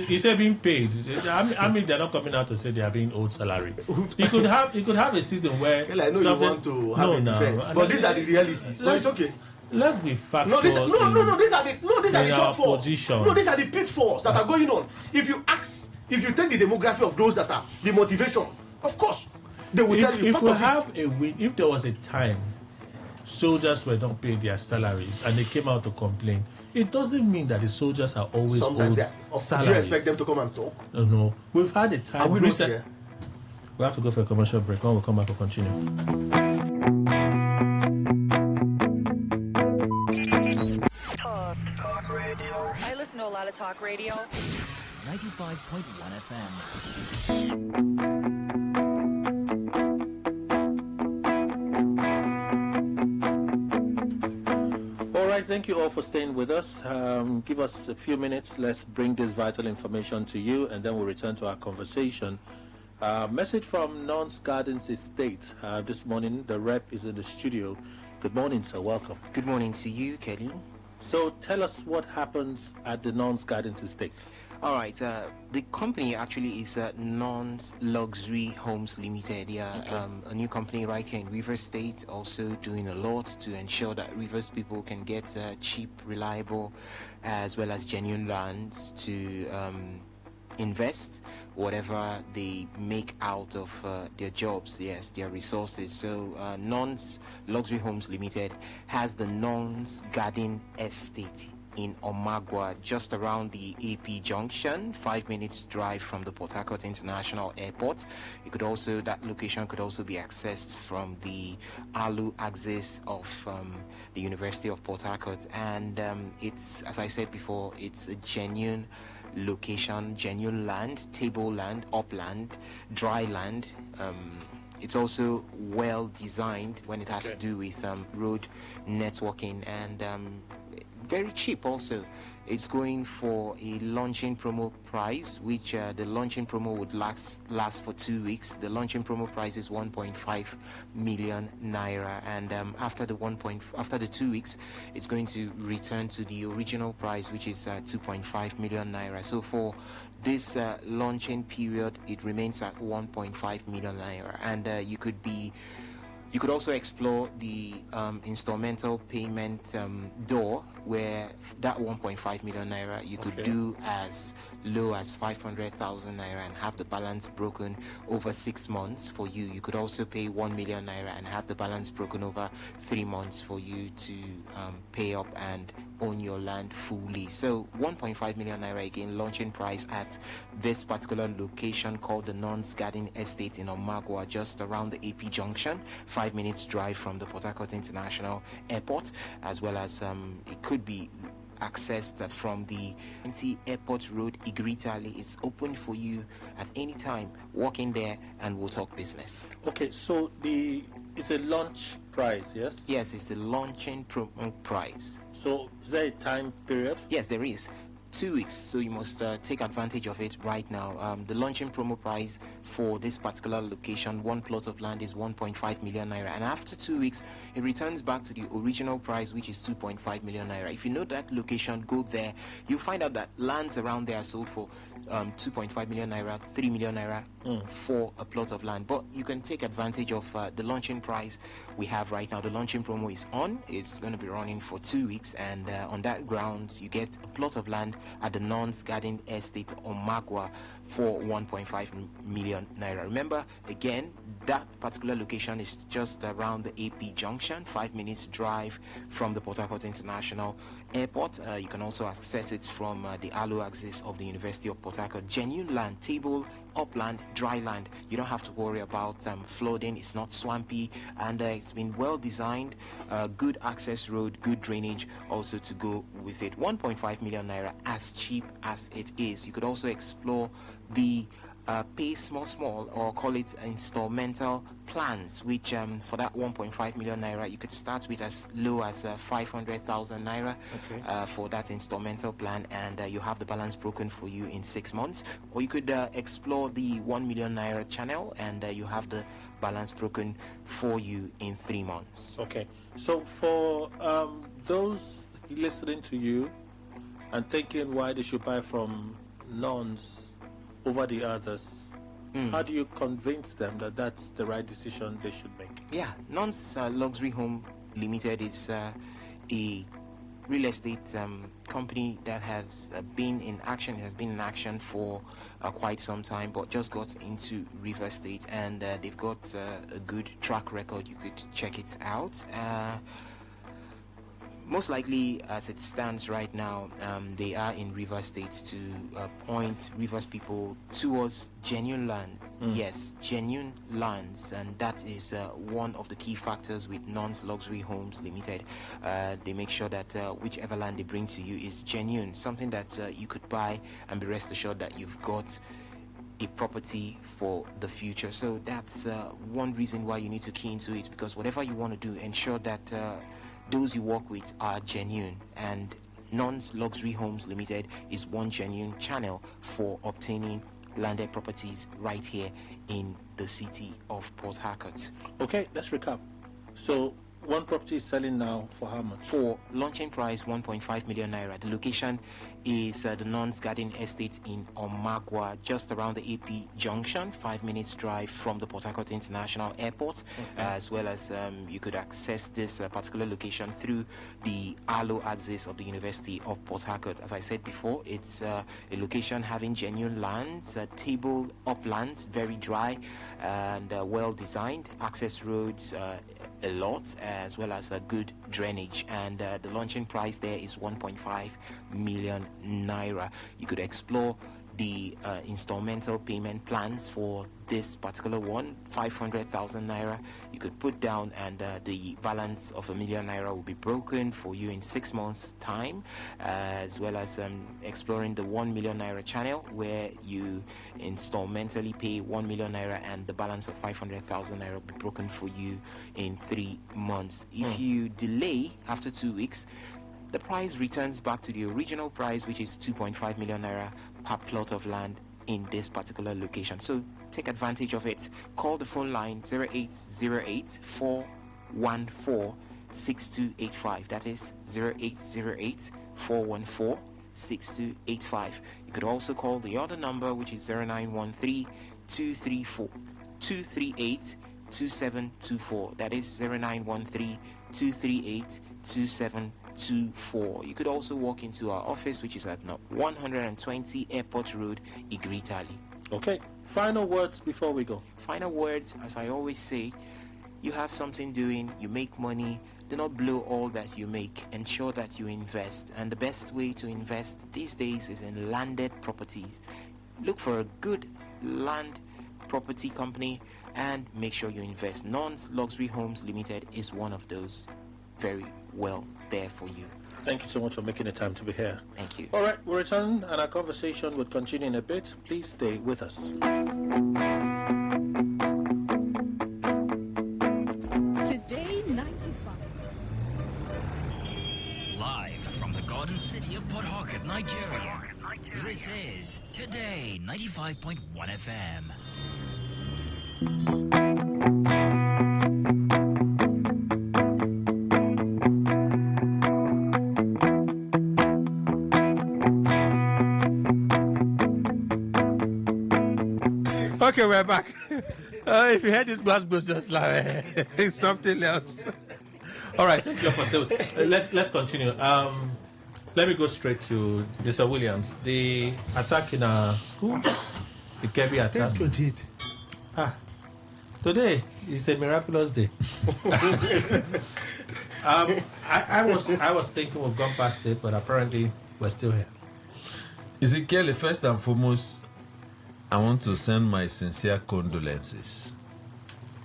O: You say being paid. I mean, they're not coming out to say they are being owed salary. You could have a system where...
A: Well, I know you want to have a defense, but these are the realities. But it's okay.
O: Let's be factual.
A: These are the shortfalls. No, these are the pitfalls that are going on. If you take the demography of those that are the motivation, of course, they will tell you.
O: If there was a time soldiers were not paid their salaries and they came out to complain, it doesn't mean that the soldiers are always owed salaries.
A: Do you expect them to come and talk?
O: No. We've had a time. We have to go for a commercial break. When we come back, we'll continue.
P: Talk radio. I listen to a lot of talk radio.
W: 95.1 FM.
O: Thank you all for staying with us. Give us a few minutes. Let's bring this vital information to you, and then we'll return to our conversation. Message from Non's Gardens Estate. This morning, the rep is in the studio. Good morning, sir. Welcome.
F: Good morning to you, Kelly.
O: So tell us what happens at the Non's Gardens Estate.
F: All right. The company actually is Non's Luxury Homes Limited. They are a new company right here in Rivers State, also doing a lot to ensure that Rivers people can get cheap, reliable, as well as genuine lands to invest whatever they make out of their jobs, yes, their resources. So Non's Luxury Homes Limited has the Non's Garden Estate in Omagua, just around the AP Junction, 5 minutes drive from the Port Harcourt International Airport. That location could also be accessed from the ALU axis of the University of Port Harcourt. And it's, as I said before, it's a genuine location, genuine land, table land, upland, dry land. It's also well designed when it has to do with road networking, and very cheap also. It's going for a launching promo price, which the launching promo would last for 2 weeks. The launching promo price is 1.5 million naira, and after the 2 weeks, it's going to return to the original price, which is 2.5 million naira. So for this launching period, it remains at 1.5 million naira, and you could also explore the instrumental payment door, where that 1.5 million naira you could do as low as 500,000 naira and have the balance broken over 6 months for you. You could also pay 1 million naira and have the balance broken over 3 months for you to pay up and own your land fully. So 1.5 million naira again, launching price at this particular location called the Nuns Garden Estate in Omagwa, just around the AP Junction, 5 minutes drive from the Port Harcourt International Airport, as well as it could be accessed from the Airport Road, Igritali. It's open for you at any time. Walk in there and we'll talk business.
O: Okay, so it's a launch price, yes?
F: Yes, it's the launching promo price.
O: So is there a time period?
F: Yes, there is. 2 weeks, so you must take advantage of it right now. The launching promo price for this particular location, one plot of land, is 1.5 million naira, and after 2 weeks it returns back to the original price, which is 2.5 million naira. If you know that location, go there. You'll find out that lands around there are sold for 2.5 million naira, 3 million naira for a plot of land. But you can take advantage of the launching price we have right now. The launching promo is on. It's going to be running for 2 weeks, and on that ground you get a plot of land at the Nuns Garden Estate Omagwa for 1.5 million naira. Remember, again, that particular location is just around the AP Junction, 5 minutes drive from the Port Harcourt International Airport. You can also access it from the Alo axis of the University of Port Harcourt. Genuine land, table, upland, dry land. You don't have to worry about flooding. It's not swampy, and it's been well designed. Good access road, good drainage also to go with it. 1.5 million naira, as cheap as it is. You could also explore the pay small, or call it installmental plans, which for that 1.5 million naira you could start with as low as 500,000 naira for that installmental plan, and you have the balance broken for you in 6 months. Or you could explore the 1 million naira channel, and you have the balance broken for you in 3 months.
O: Okay, so for those listening to you and thinking why they should buy from Nuns over the others, how do you convince them that that's the right decision they should make?
F: Yeah, Nuns Luxury Home Limited is a real estate company that has been in action. It has been in action for quite some time, but just got into River State, and they've got a good track record. You could check it out. Most likely, as it stands right now, they are in River State to point Rivers people towards genuine lands. Yes, genuine lands, and that is one of the key factors with Nuns Luxury Homes Limited. They make sure that whichever land they bring to you is genuine, something that you could buy and be rest assured that you've got a property for the future. So that's one reason why you need to key into it, because whatever you want to do, ensure that those you work with are genuine, and Nuns Luxury Homes Limited is one genuine channel for obtaining landed properties right here in the city of Port Harcourt.
O: Okay, let's recap. So one property is selling now for how much?
F: For launching price 1.5 million naira. The location is the Nuns Garden Estate in Omagwa, just around the AP Junction, 5 minutes drive from the Port Harcourt International Airport. As well as you could access this particular location through the Alo axis of the University of Port Harcourt. As I said before, it's a location having genuine lands, table uplands, very dry and well designed, access roads a lot, as well as a good drainage, and the launching price there is 1.5 million naira. You could explore the installmental payment plans for this particular one, 500,000 naira you could put down, and the balance of 1 million naira will be broken for you in 6 months time, as well as exploring the 1 million naira channel, where you installmentally pay 1 million naira and the balance of 500,000 naira will be broken for you in 3 months. If you delay after 2 weeks, the price returns back to the original price, which is 2.5 million naira per plot of land in this particular location. So take advantage of it. Call the phone line 0808 414 6285. That is 0808 414 6285. You could also call the other number, which is 0913 234 238 2724. That is 0913 238 2724. You could also walk into our office, which is at 120 Airport Road, Igritali.
O: Okay, final words before we go.
F: Final words, as I always say, you have something doing, you make money, do not blow all that you make. Ensure that you invest, and the best way to invest these days is in landed properties. Look for a good land property company and make sure you invest. Non's Luxury Homes Limited is one of those. Very well there for you.
O: Thank you so much for making the time to be here.
F: Thank you.
O: All right, we'll return and our conversation will continue in a bit. Please stay with us.
H: Today 95.
W: Live from the Garden City of Port Harcourt, Nigeria. This is Today 95.1 FM.
O: Okay, we're back. If you heard this blast goes just like it's something else. All right, thank you for still. Let's continue. Let me go straight to Mr. Williams. The attack in our school, the Kebbi attack.
I: 28.
O: Today is a miraculous day. I was thinking we've gone past it, but apparently we're still here.
I: Ezekiel, first and foremost, I want to send my sincere condolences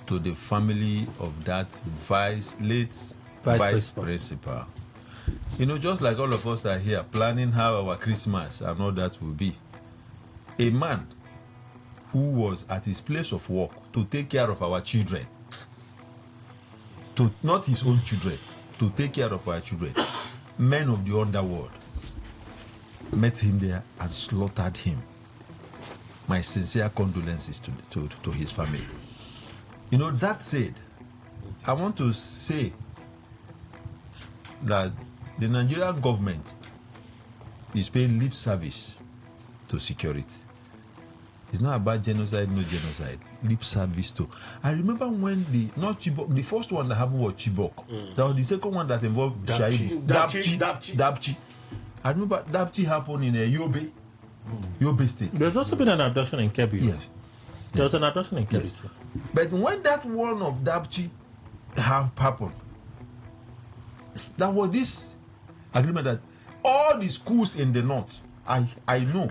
I: to the family of that late vice principal. You know, just like all of us are here planning how our Christmas and all that will be, a man who was at his place of work to take care of our children, not his own children, to take care of our children, men of the underworld met him there and slaughtered him. My sincere condolences to his family. You know, that said, I want to say that the Nigerian government is paying lip service to security. It's not about genocide, no genocide. Lip service to. I remember when not Chibok, the first one that happened was Chibok. That was the second one that involved Dapchi. I remember Dapchi happened in Yobe State.
O: There's also been an abduction in Kebbi.
I: Yes.
O: There was an abduction in Kebbi too.
I: But when that one of Dapchi happened, that was this agreement that all the schools in the north, I know,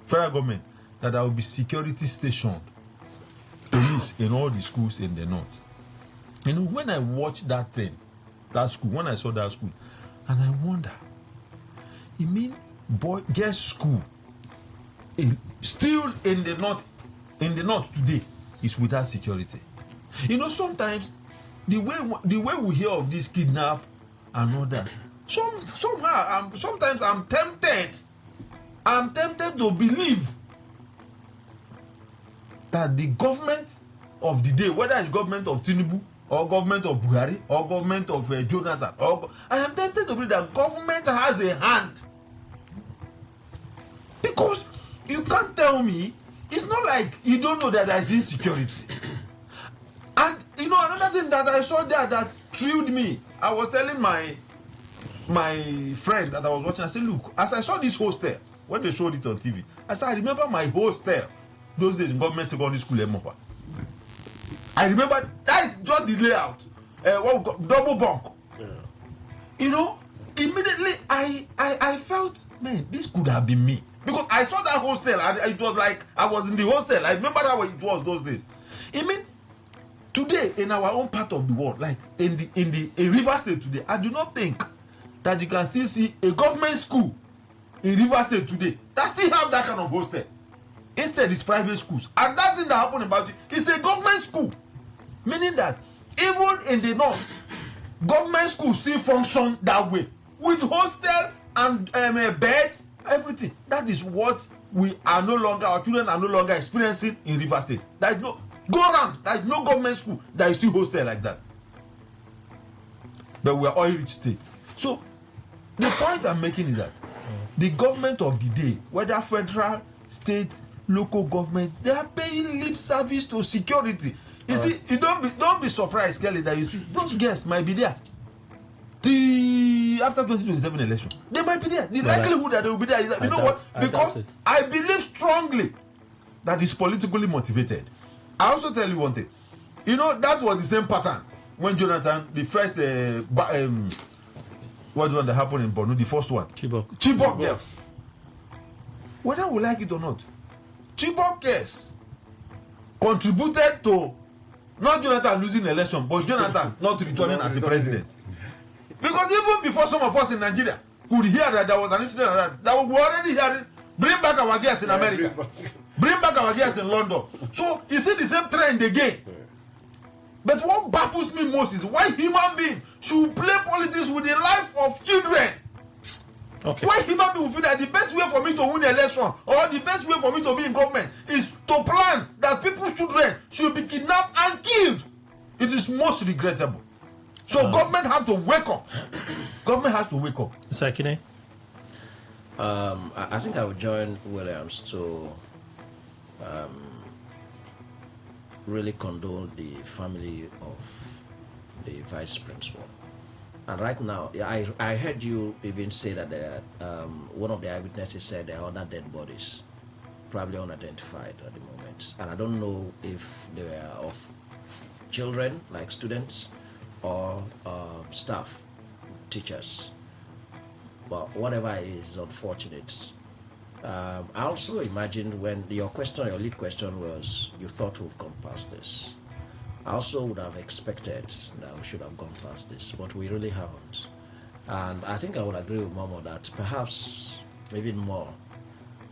I: federal government, that there will be security stationed, police in all the schools in the north. You know, when I watched that thing, that school, when I saw that school, and I wonder, you mean girls' school still in the north today is without security? You know, sometimes the way we hear of this kidnap and all that, sometimes I'm tempted to believe that the government of the day, whether it's government of Tinubu or government of Buhari or government of Jonathan, I am tempted to believe that government has a hand, because you can't tell me, it's not like you don't know that there's insecurity. And you know, another thing that I saw there that thrilled me, I was telling my friend that I was watching, I said, look, as I saw this hostel, when they showed it on TV, I said, I remember my hostel those days in government secondary school Emopa. I remember that is just the layout. Double bunk. Yeah. You know, immediately I felt, man, this could have been me. Because I saw that hostel and it was like I was in the hostel. I remember that way it was those days. I mean, today in our own part of the world, like in River State today, I do not think that you can still see a government school in River State today that still have that kind of hostel. Instead, it's private schools. And that thing that happened about it is a government school. Meaning that even in the north, government schools still function that way. with hostel and a bed, everything. That is what our children are no longer experiencing in River State. There is no government school that is still hostel like that. But we are oil-rich state. So the point I'm making is that the government of the day, whether federal, state, local government, they are paying lip service to security. You see, you don't be surprised, Kelly, that you see those guests might be there. After 2027 election, they might be there. The likelihood that they will be there is that, what? Because I believe strongly that it's politically motivated. I also tell you one thing. That was the same pattern when Jonathan, the first what one that happened in Borno, the first one. Chibok girls. Whether we like it or not, Chibok girls contributed to not Jonathan losing the election, but Jonathan not returning as the president. Because even before some of us in Nigeria could hear that there was an incident like that we were already hearing, bring back our girls in America, bring back our girls in London. So you see the same trend again. But what baffles me most is why human beings should play politics with the life of children. Okay. Why human beings will feel that the best way for me to win the election or the best way for me to be in government is to plan that people's children should be kidnapped and killed. It is most regrettable. So government have to wake up. Government has to wake up.
D: Sakine? I think I would join Williams to really condole the family of the vice principal. And right now, I heard you even say that one of the eyewitnesses said there are other dead bodies, probably unidentified at the moment. And I don't know if they were of children, like students, or staff, teachers. But whatever it is unfortunate. I also imagined when your lead question was, you thought we've gone past this. I also would have expected that we should have gone past this, but we really haven't. And I think I would agree with Momo that perhaps, maybe more,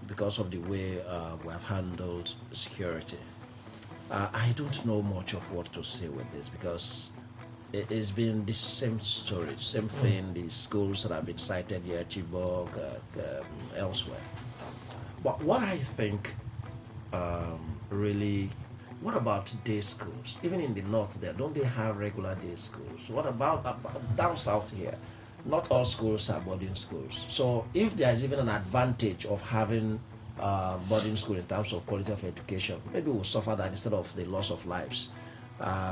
D: because of the way we have handled security. I don't know much of what to say with this, because it's been the same story, same thing, the schools that have been cited here, Chibok, elsewhere. But what I think really, what about day schools? Even in the north there, don't they have regular day schools? What about down south here? Not all schools are boarding schools. So if there is even an advantage of having boarding school in terms of quality of education, maybe we'll suffer that instead of the loss of lives.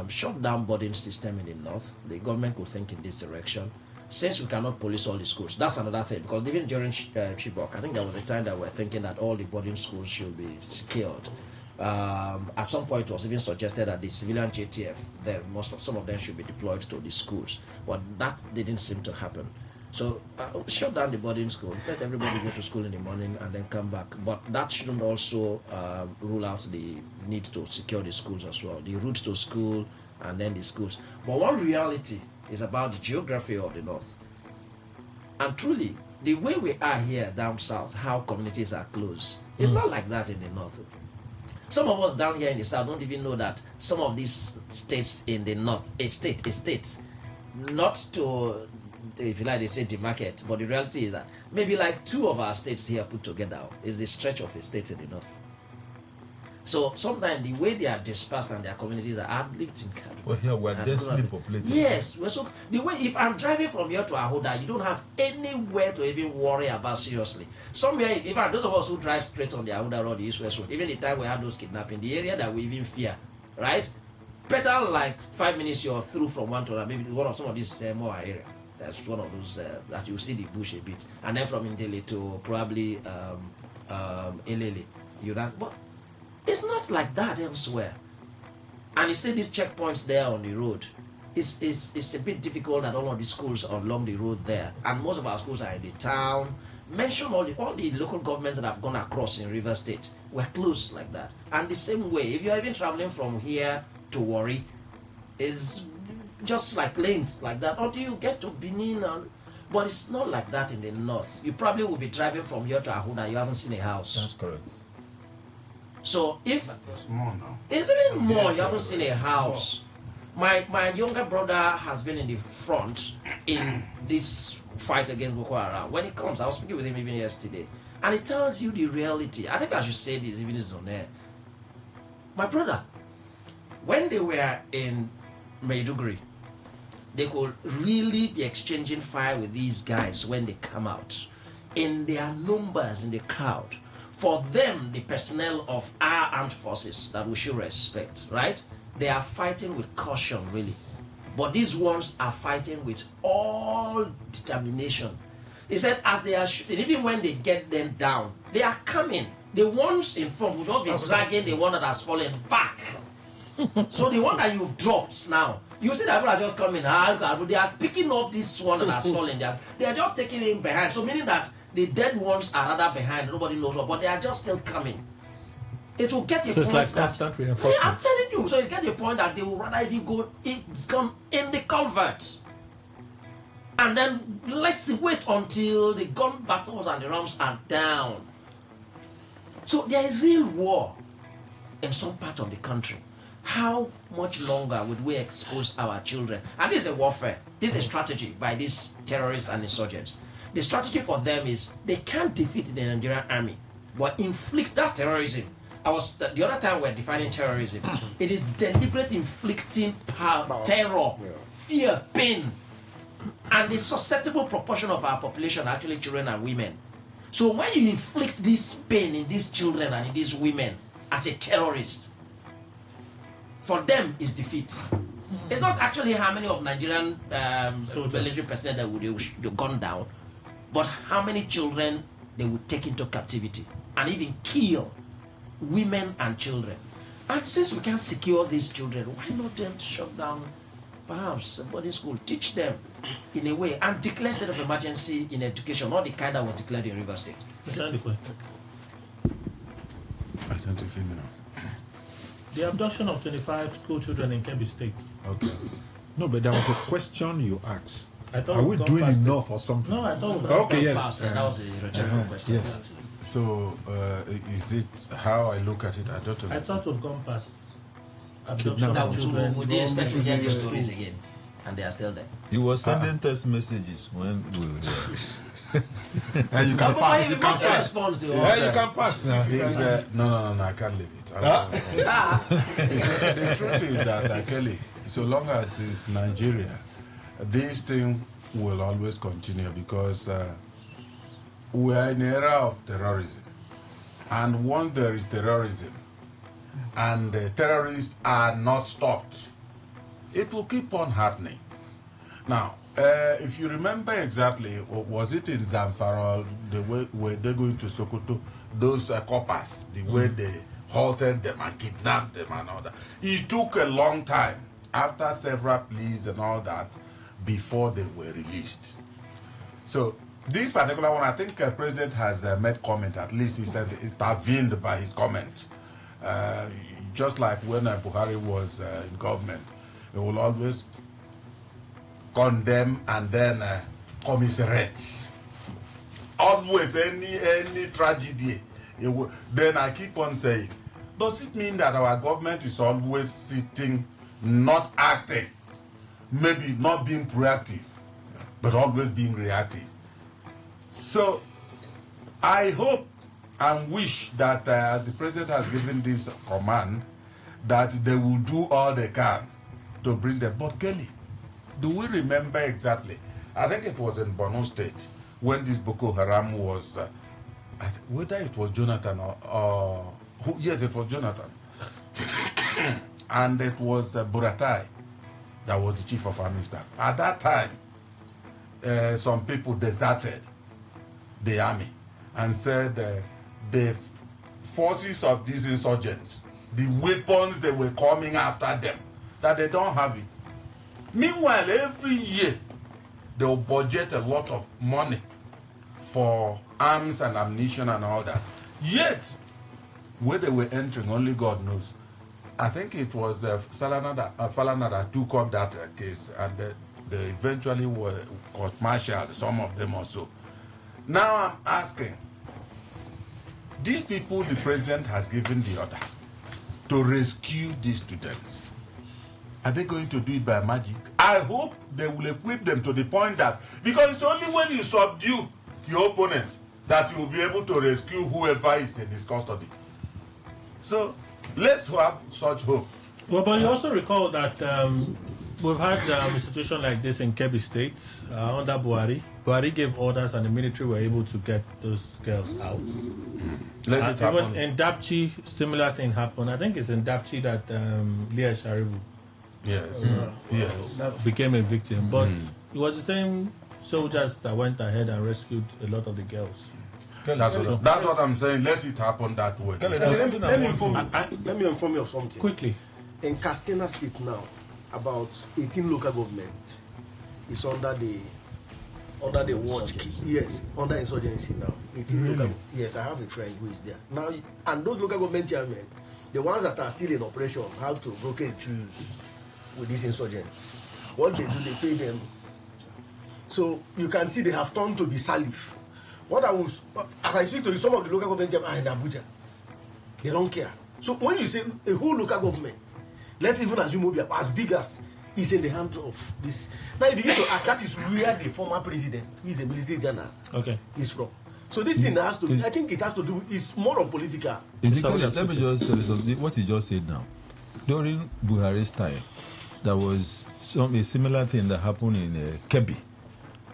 D: Shut down boarding system in the north. The government could think in this direction. Since we cannot police all the schools, that's another thing. Because even during Chibok, I think there was a time that we were thinking that all the boarding schools should be secured. At some point, it was even suggested that the civilian JTF, some of them should be deployed to the schools. But that didn't seem to happen. So shut down the boarding school, let everybody go to school in the morning and then come back. But that shouldn't also rule out the need to secure the schools as well, the routes to school and then the schools. But one reality is about the geography of the north. And truly, the way we are here down south, how communities are close, it's not like that in the north. Some of us down here in the south don't even know that some of these states in the north, a state, not to, if you like, they say the market, but the reality is that maybe like 2 of our states here put together is the stretch of a state in the north. So sometimes the way they are dispersed and their communities are, I've lived in Kano.
I: Well, here we're densely populated.
D: Yes, so the way, if I'm driving from here to Ahoda, you don't have anywhere to even worry about seriously. Somewhere, in fact, those of us who drive straight on the Ahoda road, the East-West road, even the time we had those kidnapping, the area that we even fear, right? Pedal like 5 minutes, you're through from one to another. Maybe one of some of these more area. That's one of those that you see the bush a bit, and then from Indele to probably Elele, but it's not like that elsewhere. And you see these checkpoints there on the road. It's a bit difficult at all of the schools along the road there, and most of our schools are in the town. Mention all the local governments that have gone across in River State were close like that. And the same way, if you're even traveling from here to Warri, is just like lanes like that until you get to Benin. But it's not like that in the north. You probably will be driving from here to Ahoda, you haven't seen a house.
I: That's correct.
D: So if
J: it's more now,
D: it's even more, you haven't seen a house. My younger brother has been in the front in this fight against Boko Haram. When he comes, I was speaking with him even yesterday, and he tells you the reality. I think I should say this even is on air. My brother, when they were in Maiduguri, they could really be exchanging fire with these guys when they come out. In their numbers in the crowd, for them, the personnel of our armed forces that we should respect, right? They are fighting with caution, really. But these ones are fighting with all determination. He said, as they are shooting, even when they get them down, they are coming. The ones in front will not be dragging the one that has fallen back. So the one that you've dropped now, you see that people are just coming, they are picking up this one that has fallen. They are just taking him behind. So meaning that the dead ones are rather behind, nobody knows what, but they are just still coming. It will get a point.
O: So it's like constant reinforcement.
D: Yeah, I'm telling you. So it get a point that they will rather even go in the culvert. And then let's wait until the gun battles and the rounds are down. So there is real war in some part of the country. How much longer would we expose our children? And this is a warfare. This is a strategy by these terrorists and insurgents. The strategy for them is they can't defeat the Nigerian army, but inflict, that's terrorism. The other time we're defining terrorism. It is deliberate inflicting terror, fear, pain, and the susceptible proportion of our population are actually children and women. So when you inflict this pain in these children and in these women as a terrorist, for them is defeat. It's not actually how many of Nigerian military personnel that would gun down, but how many children they would take into captivity and even kill women and children. And since we can't secure these children, why not then shut down perhaps a boarding school, teach them in a way, and declare state of emergency in education, not the kind that was declared in River State.
O: I don't
J: even know.
O: The abduction of 25 school children in Kebbi State.
J: Okay.
K: No, but there was a question you asked.
O: Are
K: we doing enough or something?
O: No, I thought
K: okay, yes.
D: That was a rhetorical question.
K: Yes.
J: So, is it how I look at it? I don't understand.
O: I thought we've gone past abduction of
D: So
O: children.
D: would they expect to hear these stories again? And they are still there.
I: You were sending text messages when we were there.
K: And you can pass.
D: You can respond to
K: you can pass now.
J: No, I can't leave it. The truth is that, Kelly, so long as it's Nigeria, this thing will always continue because we are in an era of terrorism. And once there is terrorism and the terrorists are not stopped, it will keep on happening. Now, if you remember exactly, was it in Zamfara, the way were they going to Sokoto, those coppers, the way they halted them and kidnapped them and all that. It took a long time, after several pleas and all that, before they were released. So, this particular one, I think the President has made comment, at least he said intervened by his comment. Just like when Buhari was in government, he will always condemn and then commiserate. Always, any tragedy. Then I keep on saying, does it mean that our government is always sitting, not acting, maybe not being proactive, but always being reactive? So, I hope and wish that the President has given this command, that they will do all they can to bring them. But Kelly, do we remember exactly? I think it was in Borno State when this Boko Haram was, whether it was Jonathan or yes, it was Jonathan. And it was Buratai that was the chief of army staff. At that time, some people deserted the army and said the forces of these insurgents, the weapons they were coming after them, that they don't have it. Meanwhile, every year, they will budget a lot of money for arms and ammunition and all that. Yet, where they were entering, only God knows. I think it was Falana that took up that case, and they eventually were court-martialed, some of them also. Now I'm asking, these people, the President has given the order to rescue these students. Are they going to do it by magic? I hope they will equip them to the point that, because it's only when you subdue your opponent that you will be able to rescue whoever is in his custody. So let's have such hope.
O: Well, but you also recall that we've had a situation like this in Kebbi State under Buhari. Buhari gave orders and the military were able to get those girls out.
J: Let it happen.
O: Even in Dapchi, similar thing happened. I think it's in Dapchi that Leah Sharibu became a victim. But it was the same soldiers that went ahead and rescued a lot of the girls.
J: That's what I'm saying. Let it happen that way.
A: Let me inform you of something.
O: Quickly.
A: In Castina State now, about 18 local government is under the watch. Yes, under insurgency now. 18 local. Yes, I have a friend who is there now, and those local government chairmen, the ones that are still in operation, have to broker truce with these insurgents. What they do, they pay them. So you can see they have turned to be salif. As I speak to you, some of the local government chairmen are in Abuja. They don't care. So when you say a whole local government, let's even assume Obia, as big as is in the hands of this. Now, if you need to ask, that is where the former president, who is a military general, is from. So this thing has to be, I think it has to do, it's more of political.
I: Let me just tell you something. What he just said now. During Buhari's time, there was a similar thing that happened in Kebbi,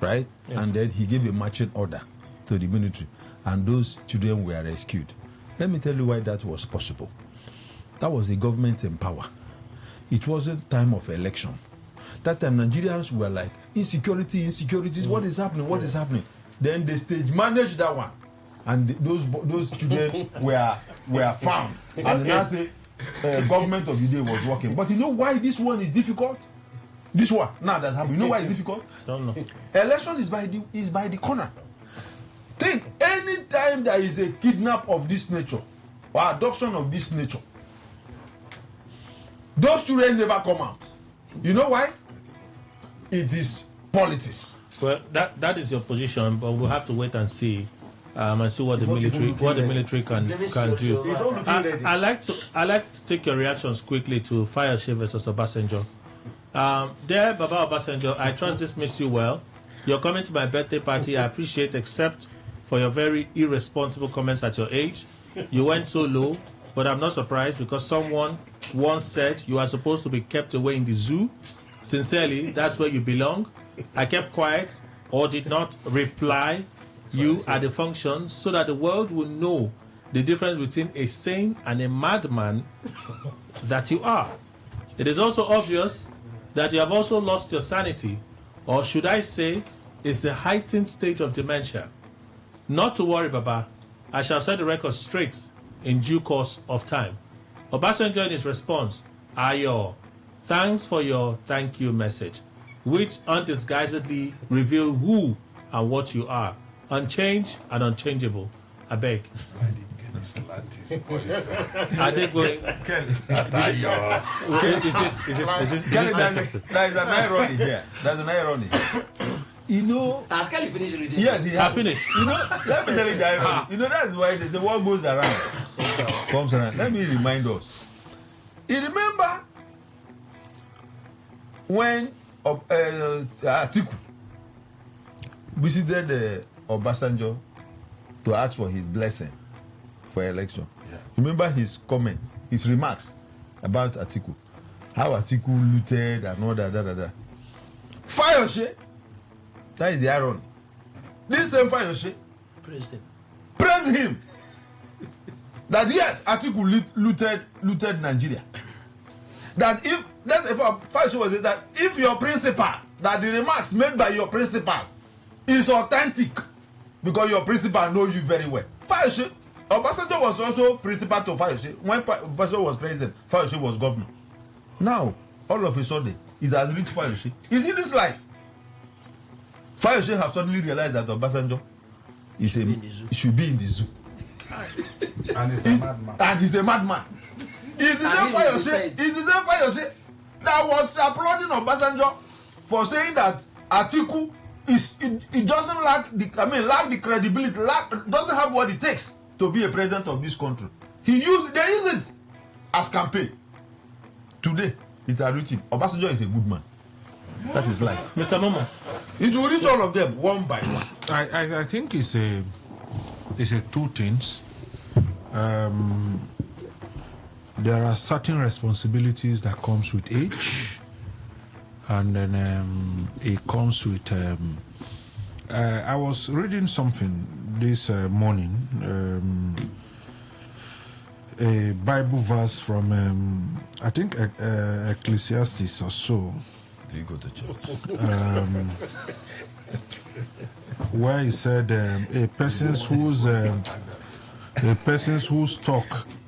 I: right? Yes. And then he gave a marching order to the military, and those children were rescued. Let me tell you why that was possible. That was a government in power. It wasn't time of election. That time Nigerians were like, insecurity, what is happening, what is happening? Then the stage managed that one, and those children were found. And now say, government of the day was working. But you know why this one is difficult? This one, now that's happening. You know why it's difficult?
O: I don't know.
I: Election is by the corner. Think, any time there is a kidnap of this nature or adoption of this nature, those children never come out. You know why? It is politics.
O: Well, that is your position, but we'll have to wait and see what the military can do. I like to take your reactions quickly to Fayose versus Obasanjo. There, Baba Obasanjo, I trust this makes you well. You're coming to my birthday party. I appreciate, except for your very irresponsible comments at your age. You went so low, but I'm not surprised because someone once said you are supposed to be kept away in the zoo. Sincerely, that's where you belong. I kept quiet or did not reply you at the function so that the world will know the difference between a sane and a madman that you are. It is also obvious that you have also lost your sanity, or should I say, it's a heightened state of dementia. Not to worry, Baba. I shall set the record straight in due course of time. Obasanjo in his response, Ayo, thanks for your thank you message, which undisguisedly reveal who and what you are, unchanged and unchangeable. I beg.
J: Slant his voice.
O: Are they going?
I: Kelly.
O: Is this
I: There is an irony here. There's an irony. You know,
D: has Kelly finished reading?
I: Yes, he has
O: finished.
I: You know, let me tell you the irony. You know, that's why they say what goes around comes around. Let me remind us. You remember when Atiku visited Obasanjo to ask for his blessing for election? Yeah. Remember his comments, his remarks about Atiku, how Atiku looted and all that. Fayose, that is the irony. This same Fayose praise him that yes, Atiku looted Nigeria. That if Fayose was it, that if your principal, that the remarks made by your principal is authentic because your principal know you very well. Fayose, Obasanjo was also principal to Fayose. When Obasanjo was president, Fayose was governor. Now, all of a sudden, it has reached Fayose. Is in this life? Fayose have suddenly realized that Obasanjo should be in the zoo.
J: And he's a madman.
I: And he's a madman. Is the same Fayose that was applauding Obasanjo for saying that Atiku it doesn't lack the credibility, doesn't have what it takes to be a president of this country. They use it as campaign. Today, it will reach him. Obasanjo is a good man. That is life.
O: Mr. Momo.
I: It will reach all of them one by one.
K: I think it's a two things. There are certain responsibilities that comes with age, and then it comes with. I was reading something this morning, a Bible verse from I think Ecclesiastes or so.
I: Do you go to church?
K: Where he said a person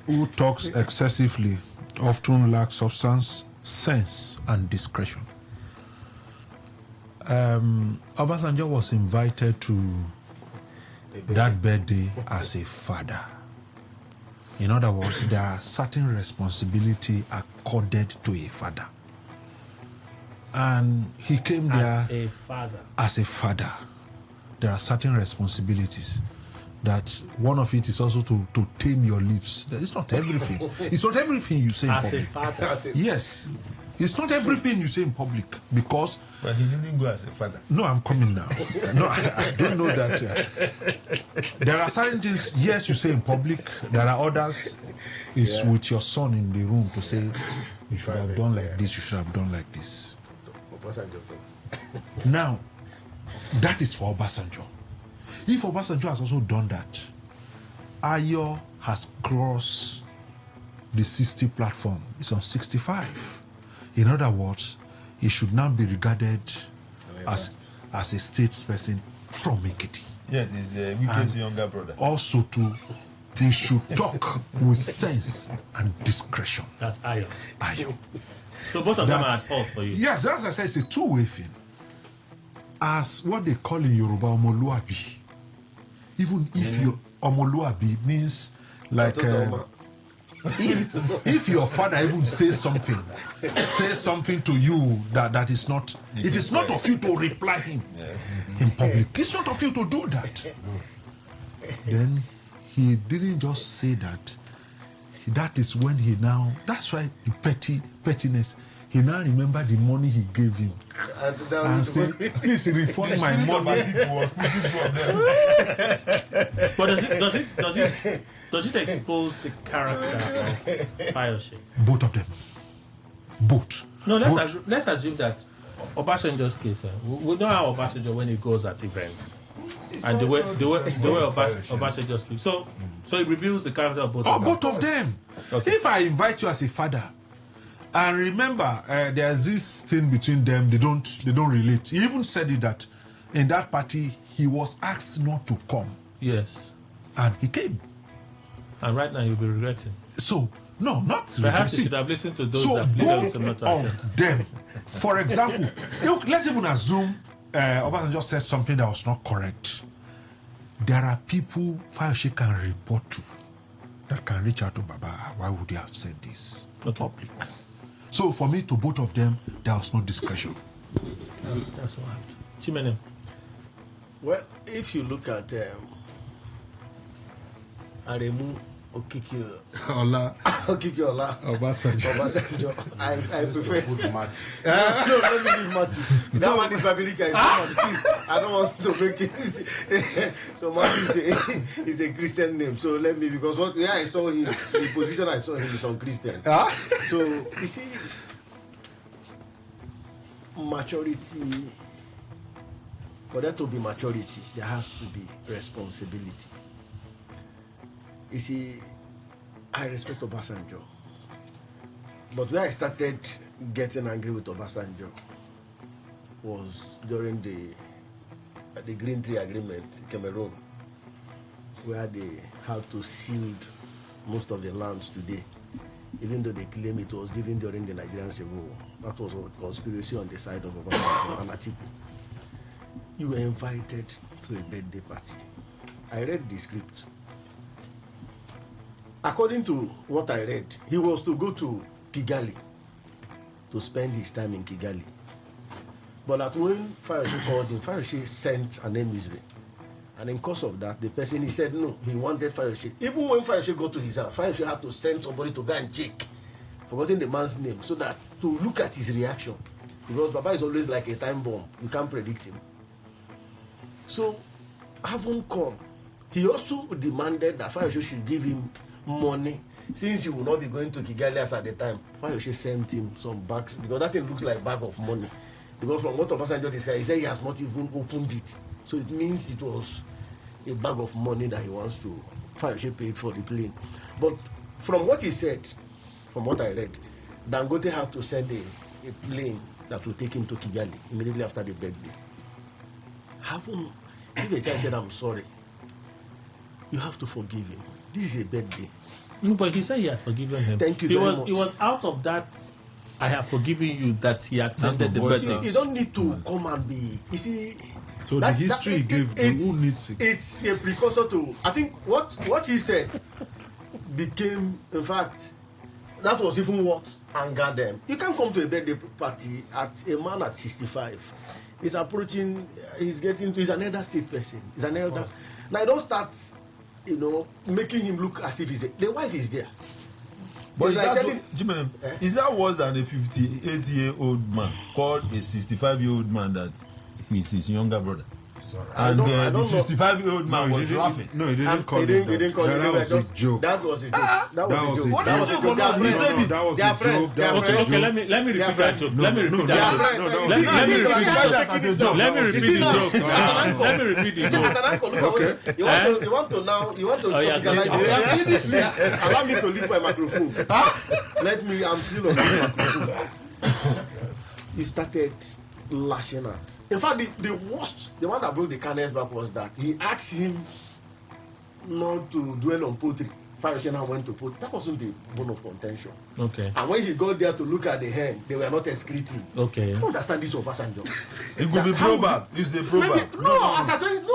K: who talks excessively often lacks substance, sense, and discretion. Obasanjo was invited to that birthday as a father. In other words, there are certain responsibility accorded to a father. And he came there as a father. There are certain responsibilities. That one of it is also to tame your lips. It's not everything. It's not everything you say in public.
O: As a father.
K: Yes. It's not everything you say in public because...
I: But he didn't go as a father.
K: No, I'm coming now. No, I don't know that. There are certain things, yes, you say in public. There are others, it's with your son in the room to say, you should have done like this, you should have done like this. Now, that is for Obasanjo. If Obasanjo has also done that, Ayo has crossed the 60 platform. It's on 65. In other words, he should now be regarded as a statesperson from Ekiti.
I: Yeah, he's Wike's younger brother.
K: Also, they should talk with sense and discretion.
O: That's Ayo.
K: Ayo.
O: So both of them are at fault for you.
K: Yes, as I said, it's a two-way thing. As what they call in Yoruba Omoluabi. Even if your Omoluabi means like if your father even says something to you that is not, it is not of you to reply him in public. It's not of you to do that. Then he didn't just say that. That is when he now, that's why the pettiness. He now remember the money he gave him and say, please refund my money.
O: But does it expose the character of Fayose?
K: Both of them. Both.
O: No, let's assume that Obasanjo's case. We know how Obasanjo when he goes at events, and the way Obasanjo speaks. So it reveals the character of both of them.
K: Both of them. Okay. If I invite you as a father, and remember, there's this thing between them. They don't relate. He even said it that in that party he was asked not to come.
O: Yes.
K: And he came.
O: And right now you'll be regretting.
K: So no, not
O: regretting. Perhaps you should have listened to those that
K: both of them. For example, let's even assume Obasanjo said something that was not correct. There are people Fayose can report to that can reach out to Baba. Why would they have said this in public? So for me, to both of them, there was no discretion.
O: That's what happened. Chimene.
A: Well, if you look at Aremu
K: Ola
A: Obasanjo, I prefer. No, let me leave Matthew. That one is Babylika. I don't want to make it. So Matthew is a Christian name. So let me, because where I saw him, the position I saw him is on Christian. So you see, maturity. For there to be maturity, there has to be responsibility. You see, I respect Obasanjo. But where I started getting angry with Obasanjo was during the Green Tree Agreement in Cameroon, where they had to seal most of the lands today, even though they claim it was given during the Nigerian Civil War. That was a conspiracy on the side of Obasanjo and Atiku. You were invited to a birthday party. I read the script. According to what I read, he was to go to Kigali to spend his time in Kigali. But at when Fayose called him, Fayose sent an emissary. And in course of that, the person, he said no, he wanted Fayose. Even when Fayose got to his house, Fayose had to send somebody to go and check forgotten the man's name, so that to look at his reaction, because Baba is always like a time bomb. You can't predict him. So, having come, he also demanded that Fayose should give him money, since he will not be going to Kigali as at the time. Fayose sent him some bags, because that thing looks like bag of money. Because from what Obasanjo described, he said he has not even opened it. So it means it was a bag of money that he wants to Fayose pay for the plane. But from what he said, from what I read, Dangote had to send a plane that will take him to Kigali immediately after the birthday. If a child said, I'm sorry, you have to forgive him. This is a birthday.
O: No, but he said he had forgiven him.
A: Thank you very much.
O: It was out of that, I have forgiven you, that he attended the birthday.
A: You don't need to come and be, you see.
K: So the history he gave, who needs it?
A: It's a precursor to, I think what he said became, in fact, that was even what angered them. You can't come to a birthday party at a man at 65. He's approaching, he's an elder state person. He's an elder. Now, you don't start, making him look as if the wife is there.
I: But is that worse than a 58-year-old man called a 65-year-old man that he's his younger brother? And the 65-year-old man was laughing.
K: No, he didn't call him that. That was a joke.
A: That was a joke. That was a joke.
I: What a joke.
K: That was a joke.
O: Okay, let me repeat that joke. Let me repeat that joke. Let me repeat the joke. Let me repeat the joke.
A: As an uncle, look, you want to please allow me to leave my microphone. I'm still on the microphone. You started lashing out. In fact, the worst, the one that broke the canon's back was that he asked him not to dwell on poetry. Fayose went to poetry. That wasn't the bone of contention.
O: Okay.
A: And when he got there to look at the hen, they were not excreting.
O: Okay.
A: I don't understand this Obasanjo.
I: It could be proverb. It's a proverb.
A: No,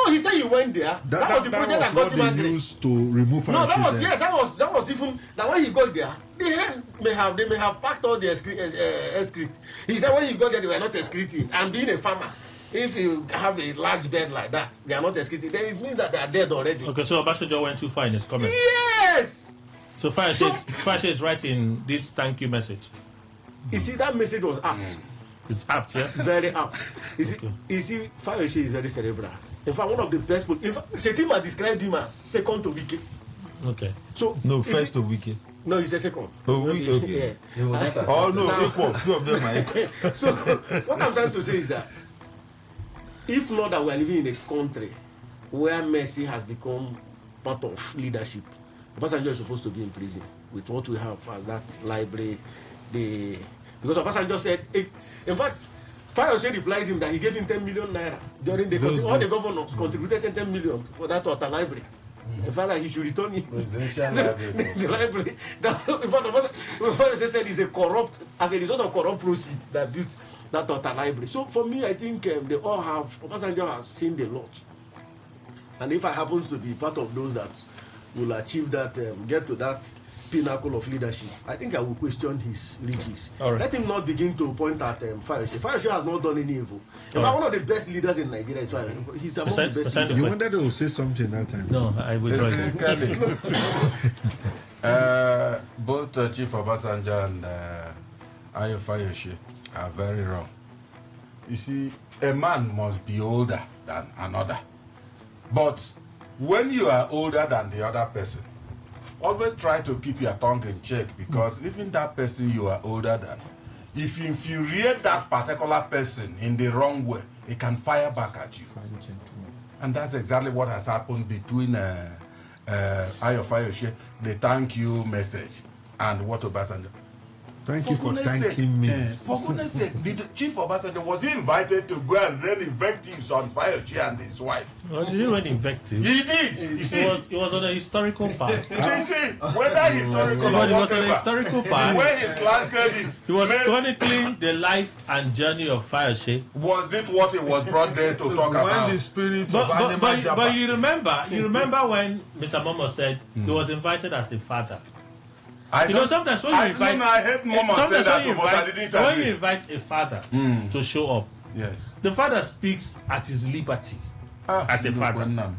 A: he said he went there. That was the project that got him angry.
K: Used to remove
A: Fayose. No, that was even that when he got there, the hen may have packed all the excrete. He said when he got there, they were not excreting. And being a farmer, if you have a large bed like that, they are not excreting, then it means that they are dead already.
O: Okay, so Obasanjo went too far in his comment.
A: Yes!
O: So Fayose is writing this thank you message.
A: You see, that message was apt.
O: It's apt, yeah?
A: Very apt. You see, Fayose is very cerebral. In fact, one of the best people. In fact, Shetima described him as second to Wike.
O: Okay.
A: So
I: no, first to Wike.
A: No, he's a second.
I: Oh, okay.
A: Yeah.
I: Oh no, equal. Two of them are equal.
A: So what I'm trying to say is that if not that we are living in a country where mercy has become part of leadership, Obasanjo is supposed to be in prison with what we have at that library. Because Obasanjo said, in fact, Fayose replied him that he gave him 10 million naira during the all the governors contributed 10 million for that water library. In fact, like he should return it. The library. In fact, Fayose said it's as a result of corrupt proceeds that built that water library. So for me, I think they all have, Obasanjo has seen a lot. And if I happen to be part of those that will achieve that, get to that pinnacle of leadership, I think I will question his riches.
O: Right.
A: Let him not begin to point at Fayose. Fayose has not done any evil. In fact, one of the best leaders in Nigeria is Fayose. He's among the best leaders.
K: You wanted to say something that time.
O: No, I will not.
J: Both Chief Obasanjo and Ayo Fayose are very wrong. You see, a man must be older than another. But when you are older than the other person, always try to keep your tongue in check, because even that person you are older than, if you infuriate that particular person in the wrong way, it can fire back at you. And that's exactly what has happened between Ayo Fayose, the thank you message, and what Obasanjo.
K: Thank you for thanking me.
J: For goodness sake, the Chief Obasanjo, was he invited to go and rain invectives on Fayose and his wife?
O: Well, did he rain invectives?
J: He did.
O: It was on a historical path.
J: You see, whether historical or
O: it was
J: whatever,
O: on a historical path.
J: Where he slanted it.
O: He was chronicling the life and journey of Fayose.
J: Was it what he was brought there to talk about?
I: The spirit
O: but you remember when Mr. Momo said he was invited as a father. Sometimes when you invite, when you invite a father to show up,
J: yes,
O: the father speaks at his liberty as a father.
J: No.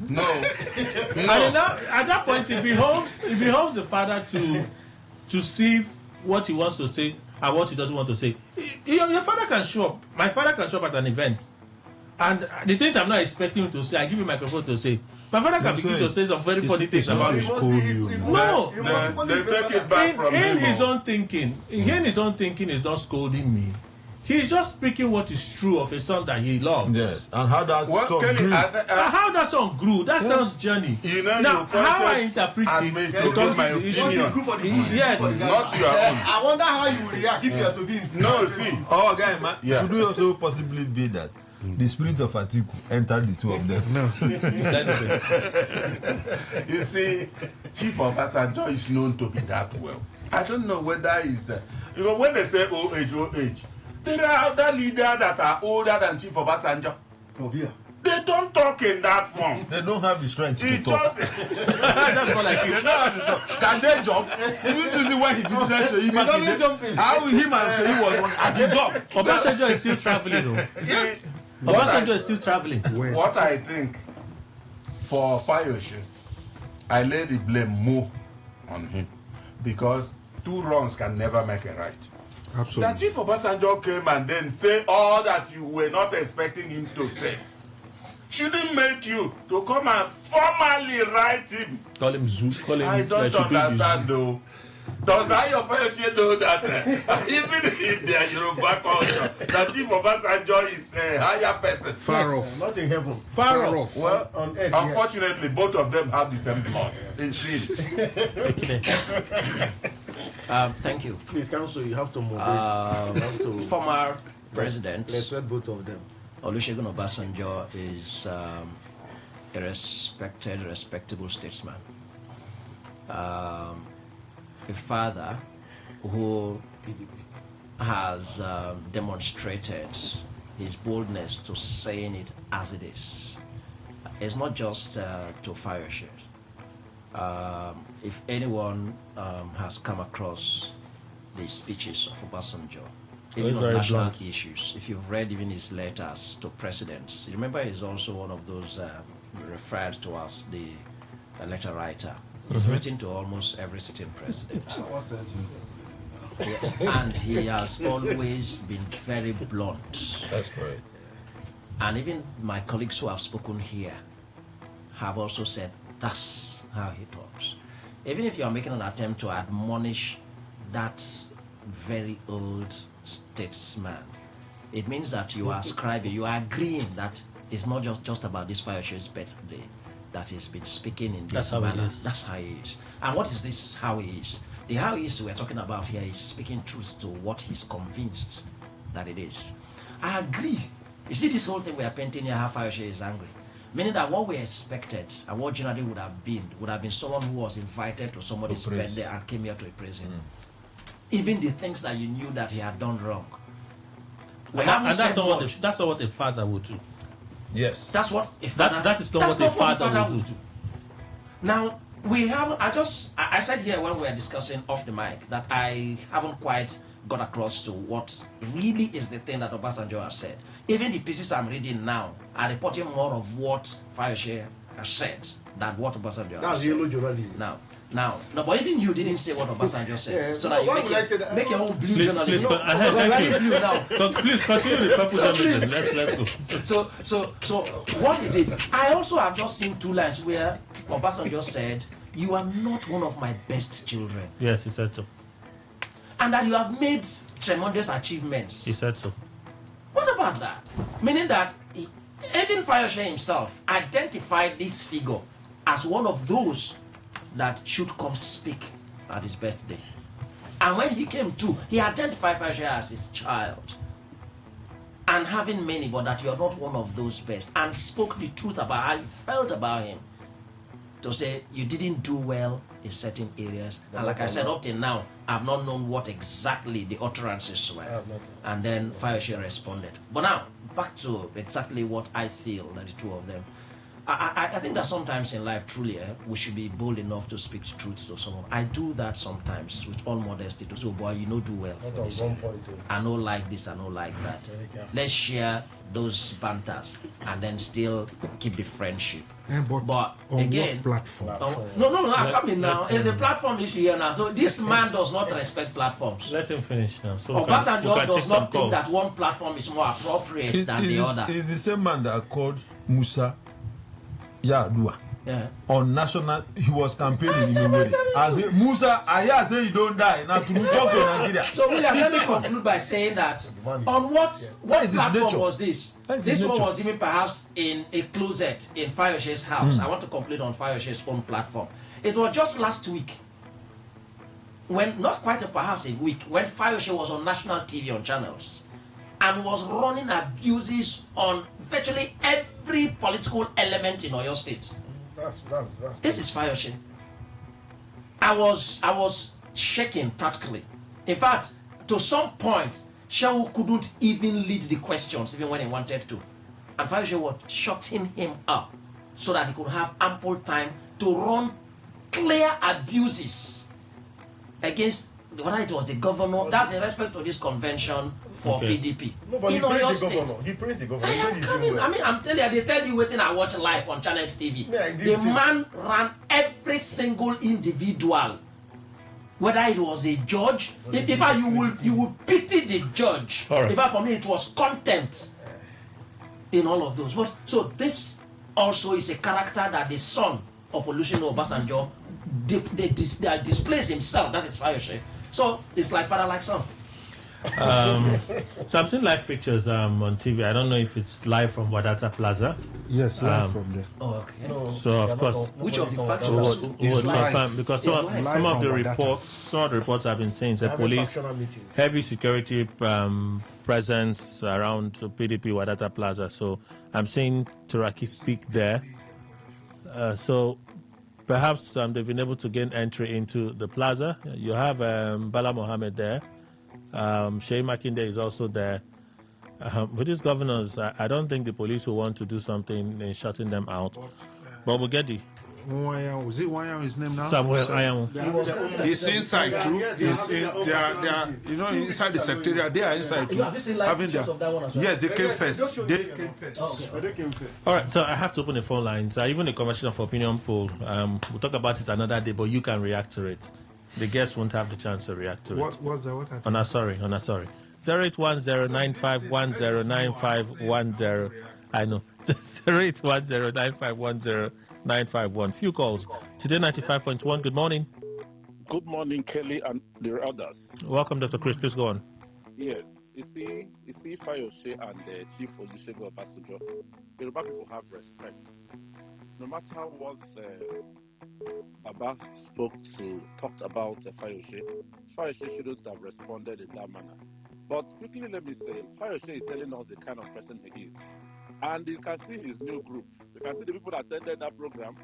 O: And at that point, it behoves the father to see what he wants to say and what he doesn't want to say. Your father can show up. My father can show up at an event, and the things I'm not expecting him to say, I give him a microphone to say. My father can begin to say some very funny things about you. No,
J: they take it back from him.
O: In his own thinking, is not scolding me. He's just speaking what is true of a son that he loves.
I: Yes, and how that song grew.
O: How that song grew, that sounds journey. Now, how I interpret it becomes the issue. Yes,
J: not your own.
A: I wonder how you will react if you are to be in.
J: No, see.
I: Oh, guy, man. Could it also possibly be that the spirit of Atiku entered the two of them?
J: No. You see, Chief Obasanjo is known to be that well. I don't know whether he's... when they say old age, there are other leaders that are older than Chief Obasanjo.
A: Oh, yeah.
J: They don't talk in that form.
I: They don't have the strength to
J: talk.
O: That's not like it.
I: Can they jump? Even when he visited Sheyi, how him and Sheyi was one at the job.
O: Obasanjo is still traveling though.
J: Yes.
O: Obasanjo is still traveling.
J: What I think for Fayose, I lay the blame more on him because two wrongs can never make a right.
I: Absolutely.
J: The Chief Obasanjo came and then say all that you were not expecting him to say. Shouldn't make you to come and formally write him.
O: Call him Zoo. Call him.
J: I don't understand though. Does Ayofeche know that even in their Yoruba culture, that Chief Obasanjo is a higher person?
I: Far off.
A: Not in heaven.
J: Far off. Well,
A: on earth,
J: unfortunately, both of them have the same blood. It seems.
D: Thank you.
A: Please, Council, you have to move.
D: Former president.
A: Respect both of them.
D: Olusegun Obasanjo is a respectable statesman. A father who has demonstrated his boldness to saying it as it is. It's not just to Fayose. If anyone has come across the speeches of Obasanjo, even on national issues, if you've read even his letters to presidents, remember he's also one of those referred to as the letter writer. He's written to almost every sitting president. Yes, and he has always been very blunt.
I: That's correct.
D: And even my colleagues who have spoken here have also said that's how he talks. Even if you are making an attempt to admonish that very old statesman, it means that you are ascribing, you are agreeing that it's not just about this Fayose's birthday that he's been speaking in this manner. That's how he is. And what is this how he is? The how he is we're talking about here is speaking truth to what he's convinced that it is. I agree. You see this whole thing we are painting here, how Fayose is angry. Meaning that what we expected and what generally would have been someone who was invited to somebody's birthday and came here to praise him. Even the things that you knew that he had done wrong.
O: That's not what a father would do.
I: Yes.
D: That's what a father.
O: That is not what a father would do.
D: Now we have. I said here when we were discussing off the mic that I haven't quite got across to what really is the thing that Obasanjo has said. Even the pieces I'm reading now are reporting more of what Fayose has said than what Obasanjo has said.
A: That's yellow journalism.
D: No, but even you didn't say what Obasanjo said. Yeah, so that you make your own blue journalism.
O: Blue now. But please continue the purple journalism. Let's go.
D: So what is it? I also have just seen two lines where Obasanjo said, "You are not one of my best children."
O: Yes, he said so.
D: And that you have made tremendous achievements.
O: He said so.
D: What about that? Meaning that even Fayose himself identified this figure as one of those that should come speak at his birthday. And when he came to, he identified Fayose as his child. And having many, but that you're not one of those best. And spoke the truth about how you felt about him. To say you didn't do well in certain areas. And like I said, up till now, I've not known what exactly the utterances were. And then Fayose responded. But now, back to exactly what I feel that the two of them. I think that sometimes in life, truly, we should be bold enough to speak truth to someone. I do that sometimes with all modesty. To say, boy, you know, do well. For this. I don't like this, I don't like that. Let's share those banters and then still keep the friendship.
K: But on
D: again,
K: what platform?
D: No, I'm coming now. It's the platform issue here now. So this man does not respect platforms.
O: Let him finish now. So
D: Obasanjo does not think that one platform is more appropriate than the other.
I: It's the same man that called Musa Yar'Adua.
D: Yeah.
I: On national, he was campaigning in a way. I say, Musa, I say you don't die. Now to talk to Nigeria.
D: So William, let me conclude by saying that on what platform was this? This one was even perhaps in a closet in Fayoshe's house. I want to conclude on Fayoshe's own platform. It was just last week, when not quite perhaps a week, when Fayoshe was on national TV on channels and was running abuses on virtually every political element in Oyo State. This is Fayoshe. I was shaking practically. In fact, to some point, Shehu couldn't even lead the questions even when he wanted to. And Fayoshe was shutting him up so that he could have ample time to run clear abuses against whether it was the governor. That's in respect to this convention for PDP.
A: No, but he praised the governor. He praised the governor.
D: I'm telling you, they tell you waiting I watch live on Channels TV. Yeah, the man ran every single individual, whether it was a judge. In fact, you will pity the judge. Right. In fact, for me, it was contempt in all of those. But so this also is a character that the son of Olusegun Obasanjo displays himself. That is Fayoshe. So it's like father, like son.
O: So I've seen live pictures on TV. I don't know if it's live from Wadata Plaza.
I: Yes, live from there.
D: Oh, okay.
O: No, so of course,
D: which of the factors
O: would confirm, because some of the reports have been saying the police heavy security presence around PDP Wadata Plaza. So I'm seeing Turaki speak there. So perhaps they've been able to gain entry into the plaza. You have Bala Mohammed there. Shey Makinde is also there. With these governors, I don't think the police will want to do something in shutting them out. But we'll get the...
I: Was it Wanyang his name now?
O: Samuel Ayamu.
I: He's inside too. He's in. They are, inside the secretariat. They are inside too. Having their, yes, they came first. They came first.
O: All right, so I have to open the phone lines. Even the Convention of Opinion poll. We'll talk about it another day, but you can react to it. The guests won't have the chance to react to it.
I: What's that? What happened?
O: Oh, no, sorry. 0810-9510-9510. I know. 0810-9510-951. Few calls. Today 95.1. Good morning.
G: Good morning, Kelly and the others.
O: Welcome, Dr. Chris. Please go on.
G: Yes. You see Fayoshe and Chief Olusegun Obasanjo. Yoruba people have respect. No matter what Baba talked about Fayoshe shouldn't have responded in that manner. But quickly, let me say, Fayoshe is telling us the kind of person he is. And you can see his new group. You can see the people that attended that program.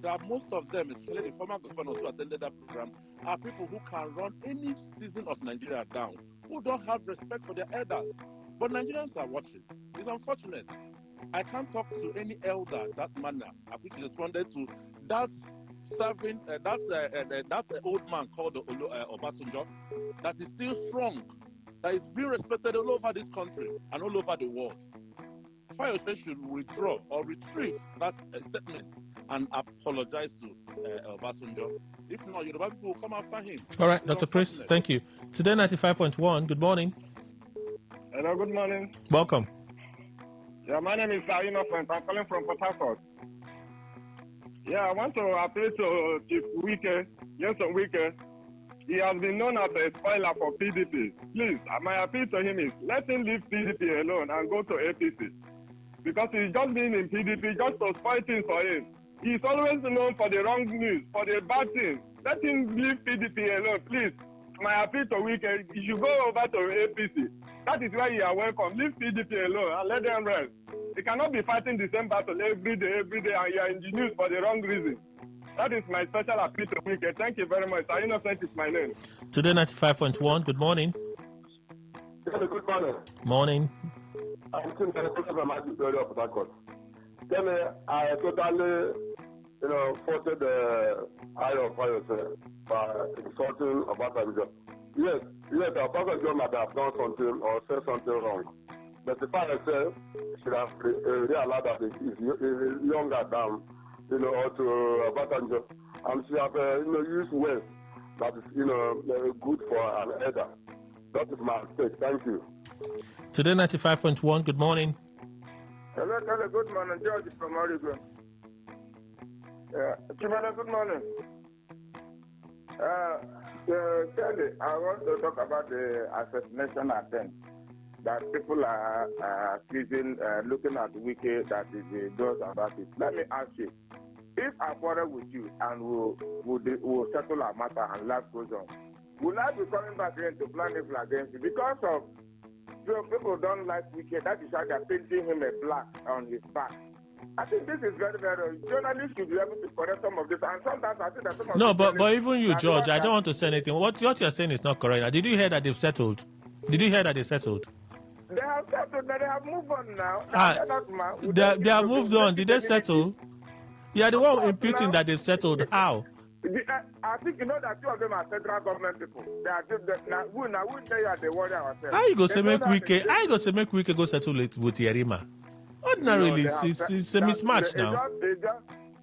G: That most of them, especially the former governors who attended that program, are people who can run any citizen of Nigeria down, who don't have respect for their elders. But Nigerians are watching. It's unfortunate. I can't talk to any elder that manner, which responded to that serving that old man called Obasanjo, that is still strong, that is being respected all over this country and all over the world. Fayoshe should withdraw or retrieve that statement and apologize to Obasanjo. If not, Yoruba people will come after him.
O: All right, Dr. Chris, thank you. Today 95.1. Good morning.
S: Hello, good morning.
O: Welcome.
S: Yeah, my name is Innocent. I'm calling from Port Harcourt. Yeah, I want to appeal to Chief Wike, Jenson Wike. He has been known as a spoiler for PDP. Please, my appeal to him is let him leave PDP alone and go to APC. Because he's just been in PDP just to spoil things for him. He's always known for the wrong news, for the bad things. Let him leave PDP alone, please. My appeal to Wike, you should go over to APC. That is why you are welcome. Leave PDP alone and let them rest. You cannot be fighting the same battle every day, and you are in the news for the wrong reason. That is my special appeal to Wike. Thank you very much. Innocent is my name.
O: Today 95.1. Good morning.
S: Good morning.
O: Morning.
S: I'm from Port Harcourt.
E: Then I totally, faulted the eye of fire by insulting Obasanjo. Yes, Obasanjo might have done something or said something wrong. But the father said should have realized that he's younger than, or to Obasanjo. And she have, used words that is, good for an elder. That is my mistake. Thank you.
O: Today 95.1, good morning.
S: Hello, good morning. George from Oregon. Chimana, good morning. Kelly, I want to talk about the assassination attempt that people are accusing, looking at Wiki that is does about it. Let me ask you, if I quarrel with you and we'll settle our matter and life goes on, will I be coming back again to plan evil against you? Because of people don't like Wiki, that is why they're painting him a black on his back. I think this is very, very. Journalists should be able to correct some of this, and sometimes I think that some of
O: No,
S: this
O: but even you, George, I don't want to say anything. What you're saying is not correct. Did you hear that they've settled? Did you hear that they settled?
S: They have settled, but they have moved on now.
O: They have moved on. Did they settle? Yeah, the one imputing that they've settled. How?
S: I think you know that two of them are federal government people. They are now we they are the worry ourselves.
O: How you go say make Wike? How you go say make Wike go settle it with Yerima? Ordinarily, it's a mismatch now.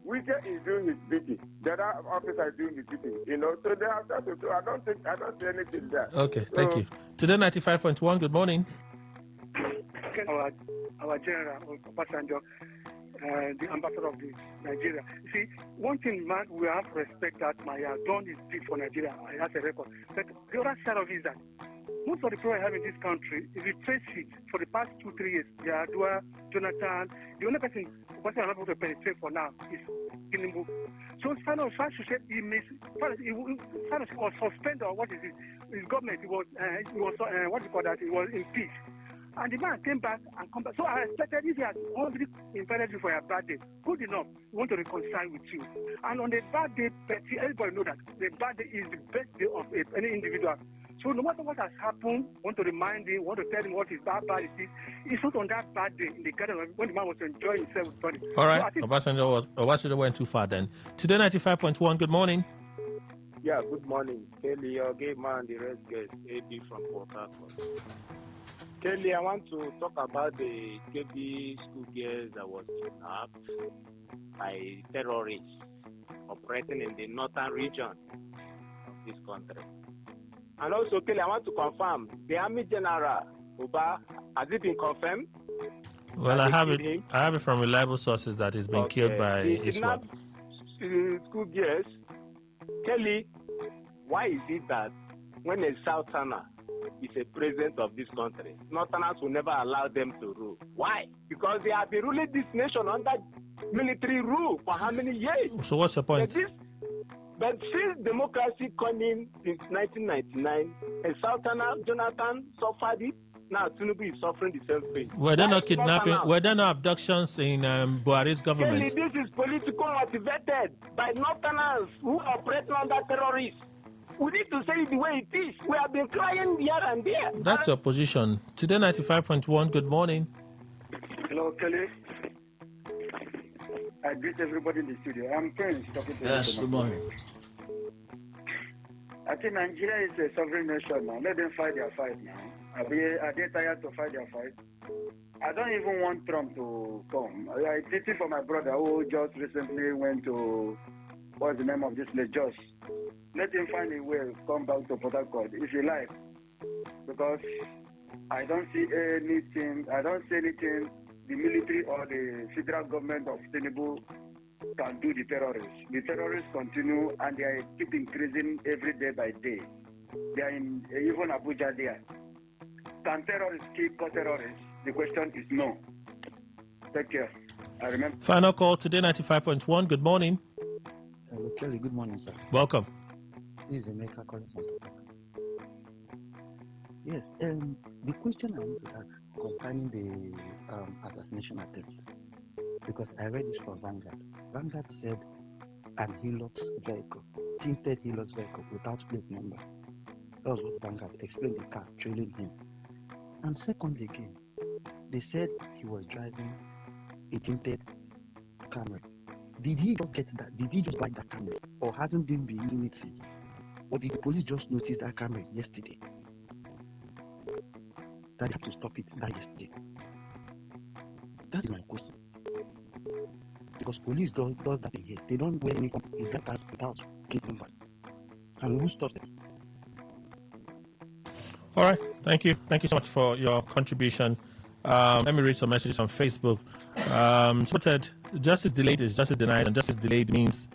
S: Wike is doing his duty. The other officer is doing his duty. So they have settled. So I don't see anything there.
O: Okay, thank you. Today 95.1. Good morning.
T: Our general Obasanjo, the ambassador of Nigeria. See, one thing, man, we have to respect that Maya done his deed for Nigeria. He has a record. But the other side of it is that most of the people I have in this country, if you trace it for the past 2-3 years, Yadua, Jonathan, the only person who I'm not able to penetrate for now is Tinubu. So Sano should say he was suspended or what is it? His government, it was what do you call that? It was impeached. And the man came back and come back. So I expected if he had already invited you for your birthday, good enough, we want to reconcile with you. And on the bad day, everybody know that the bad day is the best day of any individual. So no matter what has happened, want to remind him, want to tell him what is bad it is. It's not on that bad day in the garden when the man was enjoying himself with body.
O: All right, so Obasanjo went too far then. Today 95.1. Good morning.
U: Yeah, good morning. Kelly, your gay man, the rest guest, AB from Port Harcourt. Kelly, I want to talk about the KB school girls that was kidnapped by terrorists operating in the northern region of this country. And also, Kelly, I want to confirm the Army General Uba, has it been confirmed?
O: Well, I have it from reliable sources that he's been killed by ISWAP.
U: School girls, Kelly, why is it that when a Southerner is a president of this country, Northerners will never allow them to rule? Why? Because they have been ruling this nation under military rule for how many years?
O: So what's the point?
U: But since democracy coming in 1999, a Southerner, Jonathan, suffered it. Now Tinubu is suffering the same thing.
O: Were there not kidnapping? Were there not abductions in Buhari's government?
U: Kelly, this is political motivated by Northerners who operate under terrorists. We need to say it the way it is. We have been crying here and there.
O: That's your position. Today 95.1. Good morning.
T: Hello, Kelly. I greet everybody in the studio. I'm Prince talking to you.
D: Yes, good morning.
T: I think Nigeria is a sovereign nation now. Let them fight their fight now. Are they tired to fight their fight? I don't even want Trump to come. I pity for my brother who just recently went to, what's the name of this place? Josh. Let him find a way to come back to Port Harcourt, if you like. Because I don't see anything the military or the federal government of Tinubu can do the terrorists. The terrorists continue and they keep increasing every day by day. They are in even Abuja there. Can terrorists kill terrorists? The question is no. Take care. I remember.
O: Final call today 95.1. Good morning.
X: Hello, Kelly. Good morning, sir.
O: Welcome.
X: This is Emeka calling from Yes, the question I want to ask concerning the assassination attempt, because I read this from Vanguard. Vanguard said an Hilux vehicle, tinted Hilux vehicle without plate number. That was what Vanguard explained, the car trailing him. And secondly again, they said he was driving a tinted Camry? Did he just get that? Did he just buy that Camry? Or hasn't been using it since? Or did the police just notice that Camry yesterday? That they have to stop it that yesterday? That is my question. Because police does that here. They don't wear any black cars without plate numbers. And who stops them?
O: All right. Thank you. Thank you so much for your contribution. Let me read some messages on Facebook. Said, justice delayed is justice denied, and justice delayed means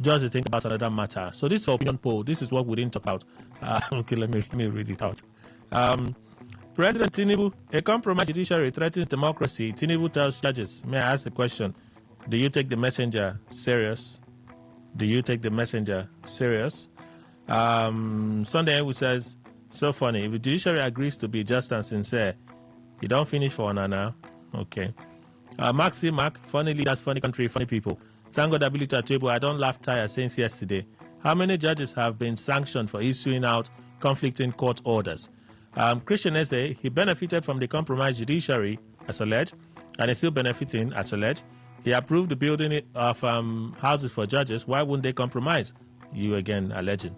O: just to think about another matter. So this is for opinion poll. This is what we didn't talk about. Okay, let me read it out. President Tinubu, a compromised judiciary threatens democracy. Tinubu tells judges, may I ask the question, do you take the messenger serious? Do you take the messenger serious? Sunday who says, so funny, if the judiciary agrees to be just and sincere, you don't finish for Nana. Okay. Maxi Mac, funny leaders, funny country, funny people. Thank God ability at table. I don't laugh tired since yesterday. How many judges have been sanctioned for issuing out conflicting court orders? Christian Eze, he benefited from the compromised judiciary, as alleged, and is still benefiting, as alleged. He approved the building of houses for judges. Why wouldn't they compromise? You again alleging.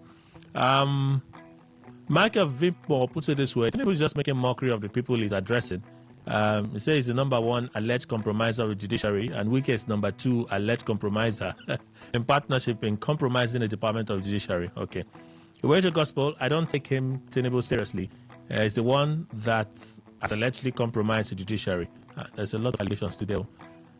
O: Michael Vipor puts it this way: Tinubu is just making mockery of the people he's addressing. He says he's the number one alleged compromiser of the judiciary, and Wike is number two alleged compromiser in partnership in compromising the Department of Judiciary. Okay. The way to gospel, I don't take him, Tinubu, seriously. He's the one that has allegedly compromised the judiciary. There's a lot of allegations today.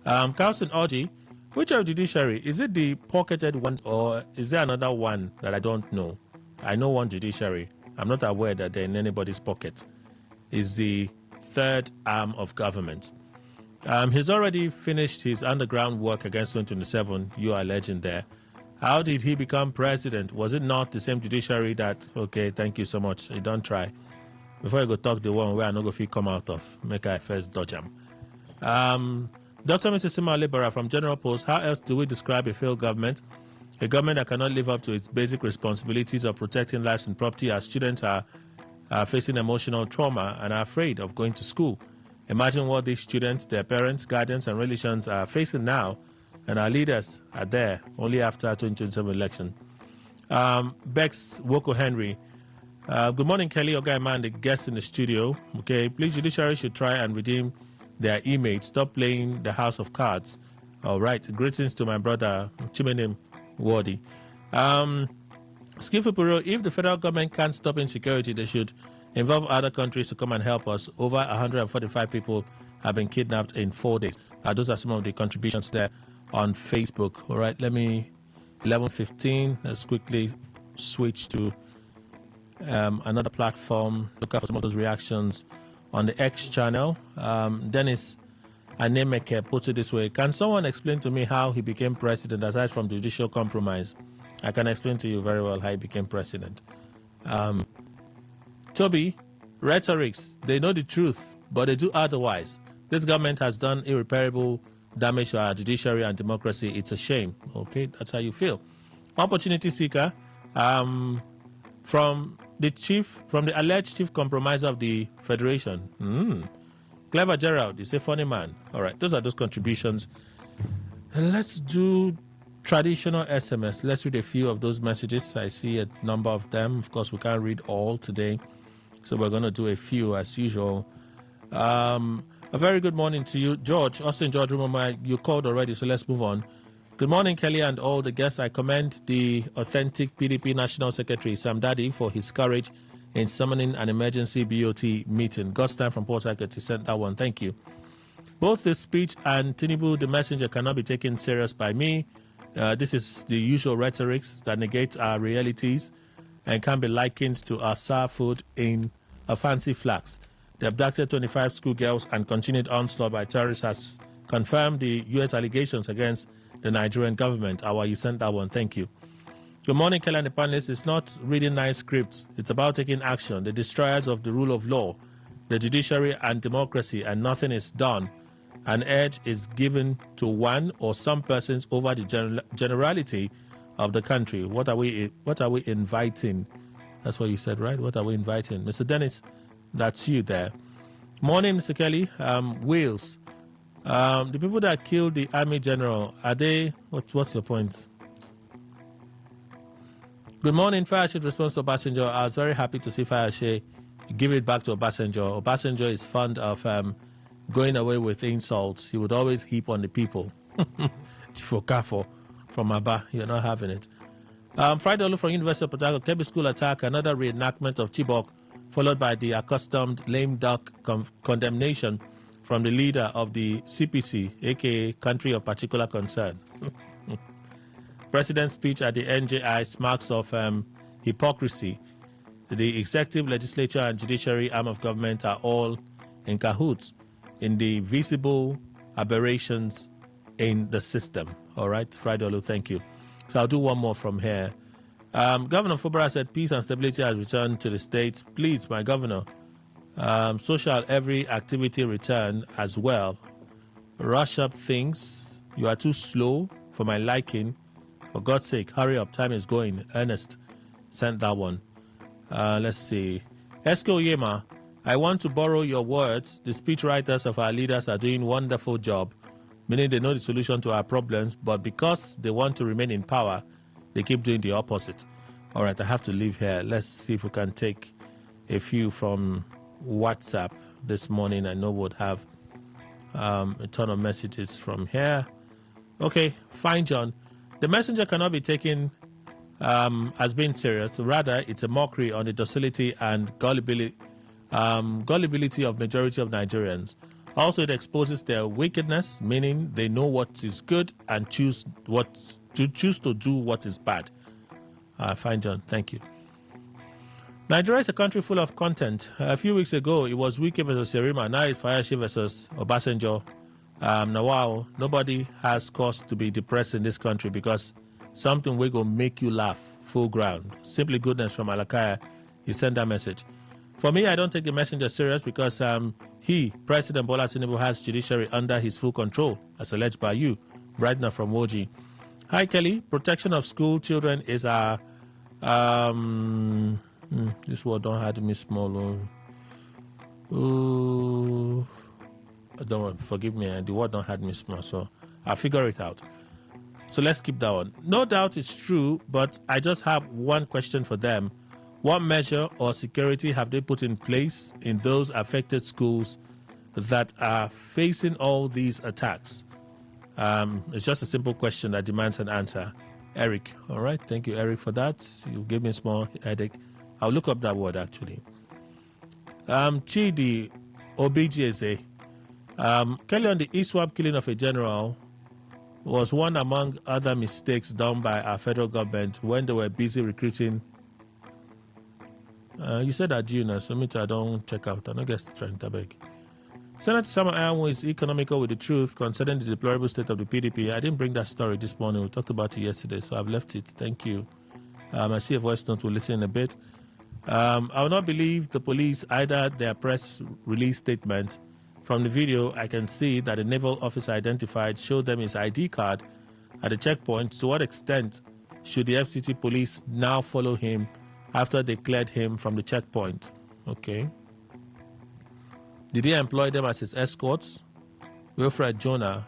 O: Carlson Orji, which of judiciary? Is it the pocketed ones, or is there another one that I don't know? I know one judiciary. I'm not aware that they're in anybody's pocket. Is the third arm of government. He's already finished his underground work against 2027. You are a legend there. How did he become president? Was it not the same judiciary that... Okay, thank you so much. You don't try. Before I go talk the one where I know if he come out of, make I first dodge him. Dr. Mrs. Sima Libera from General Post, how else do we describe a failed government? A government that cannot live up to its basic responsibilities of protecting lives and property as students are facing emotional trauma and are afraid of going to school. Imagine what these students, their parents, guardians, and relations are facing now, and our leaders are there only after 2027 election. Bex Woko Henry. Good morning, Kelly, Ogaima, and the guests in the studio. Okay, please, judiciary should try and redeem their image. Stop playing the house of cards. All right. Greetings to my brother, Chimenim Wadi. Skifupuro, if the federal government can't stop insecurity, they should involve other countries to come and help us. Over 145 people have been kidnapped in 4 days. Those are some of the contributions there on Facebook. All right, let me 11:15. Let's quickly switch to another platform. Look out for some of those reactions on the X channel. Dennis Anemeke puts it this way: can someone explain to me how he became president aside from judicial compromise? I can explain to you very well how he became president. Toby, rhetorics, they know the truth, but they do otherwise. This government has done irreparable damage to our judiciary and democracy. It's a shame. Okay, that's how you feel. Opportunity seeker, from the alleged chief compromiser of the federation. Clever Gerald is a funny man. All right, those are those contributions. And let's do traditional SMS. Let's read a few of those messages. I see a number of them. Of course, we can't read all today, so we're going to do a few as usual. A very good morning to you, George. Austin George, remember you called already, so let's move on. Good morning, Kelly, and all the guests. I commend the authentic PDP National Secretary, Sam Dadi, for his courage in summoning an emergency BOT meeting. God's from Port Harcourt to send that one. Thank you. Both the speech and Tinubu, the messenger, cannot be taken serious by me. This is the usual rhetorics that negates our realities and can be likened to our sour food in a fancy flax. The abducted 25 schoolgirls and continued onslaught by terrorists has confirmed the U.S. allegations against the Nigerian government. You sent that one. Thank you. Good morning, Kelly and the panelists. It's not reading nice scripts. It's about taking action. The destroyers of the rule of law, the judiciary and democracy, and nothing is done. An edge is given to one or some persons over the generality of the country. What are we inviting? That's what you said, right? What are we inviting? Mr. Dennis, that's you there. Morning, Mr. Kelly. Wales. The people that killed the army general, are they... What's your point? Good morning, Fayashe response to Obasanjo. I was very happy to see Fayashe give it back to Obasanjo. Obasanjo is fond of going away with insults. He would always heap on the people. Chifokafo from Aba, you're not having it. Friday Olu from University of Port Harcourt, Kebbi School attack, another reenactment of Chibok, followed by the accustomed lame duck condemnation from the leader of the CPC, aka Country of Particular Concern. President's speech at the NJI smacks of hypocrisy. The executive, legislature, and judiciary arm of government are all in cahoots in the visible aberrations in the system. All right, Friday Olu, thank you. So I'll do one more from here. Governor Fubara said peace and stability has returned to the state. Please, my governor, so shall every activity return as well. Rush up things. You are too slow for my liking. For God's sake, hurry up. Time is going. Ernest sent that one. Let's see. Esko Yema, I want to borrow your words. The speechwriters of our leaders are doing a wonderful job, meaning they know the solution to our problems, but because they want to remain in power, they keep doing the opposite. All right, I have to leave here. Let's see if we can take a few from WhatsApp this morning. I know we'll have a ton of messages from here. Okay, fine, John. The messenger cannot be taken as being serious. Rather, it's a mockery on the docility and gullibility of majority of Nigerians. Also, it exposes their wickedness, meaning they know what is good and choose to do what is bad. Fine, John. Thank you. Nigeria is a country full of content. A few weeks ago, it was Wike versus Yerima. Now it's Fayashe versus Obasanjo. Now, wow, nobody has cause to be depressed in this country because something will go make you laugh full ground. Simply goodness from Alakaya. He sent that message. For me, I don't take the messenger serious because President Bola Tinubu, has judiciary under his full control, as alleged by you. Bradner from Woji. Hi, Kelly. Protection of school children is our... this word don't have me small. Oh, don't forgive me. The word don't have me small, so I'll figure it out. So let's keep that one. No doubt it's true, but I just have one question for them. What measure or security have they put in place in those affected schools that are facing all these attacks? It's just a simple question that demands an answer. Eric, all right. Thank you, Eric, for that. You gave me a small headache. I'll look up that word, actually. Chidi Obijeze. Kelly, on the ISWAP killing of a general was one among other mistakes done by our federal government when they were busy recruiting. You said that, June, so I don't check out. I don't get strength, Tabek. Senator Sama Ayamu is economical with the truth concerning the deplorable state of the PDP. I didn't bring that story this morning. We talked about it yesterday, so I've left it. Thank you. I see a voice note. We'll listen in a bit. I will not believe the police, either their press release statement. From the video, I can see that the naval officer identified showed them his ID card at the checkpoint. To what extent should the FCT police now follow him after they cleared him from the checkpoint? Okay. Did he employ them as his escorts? Wilfred Jonah,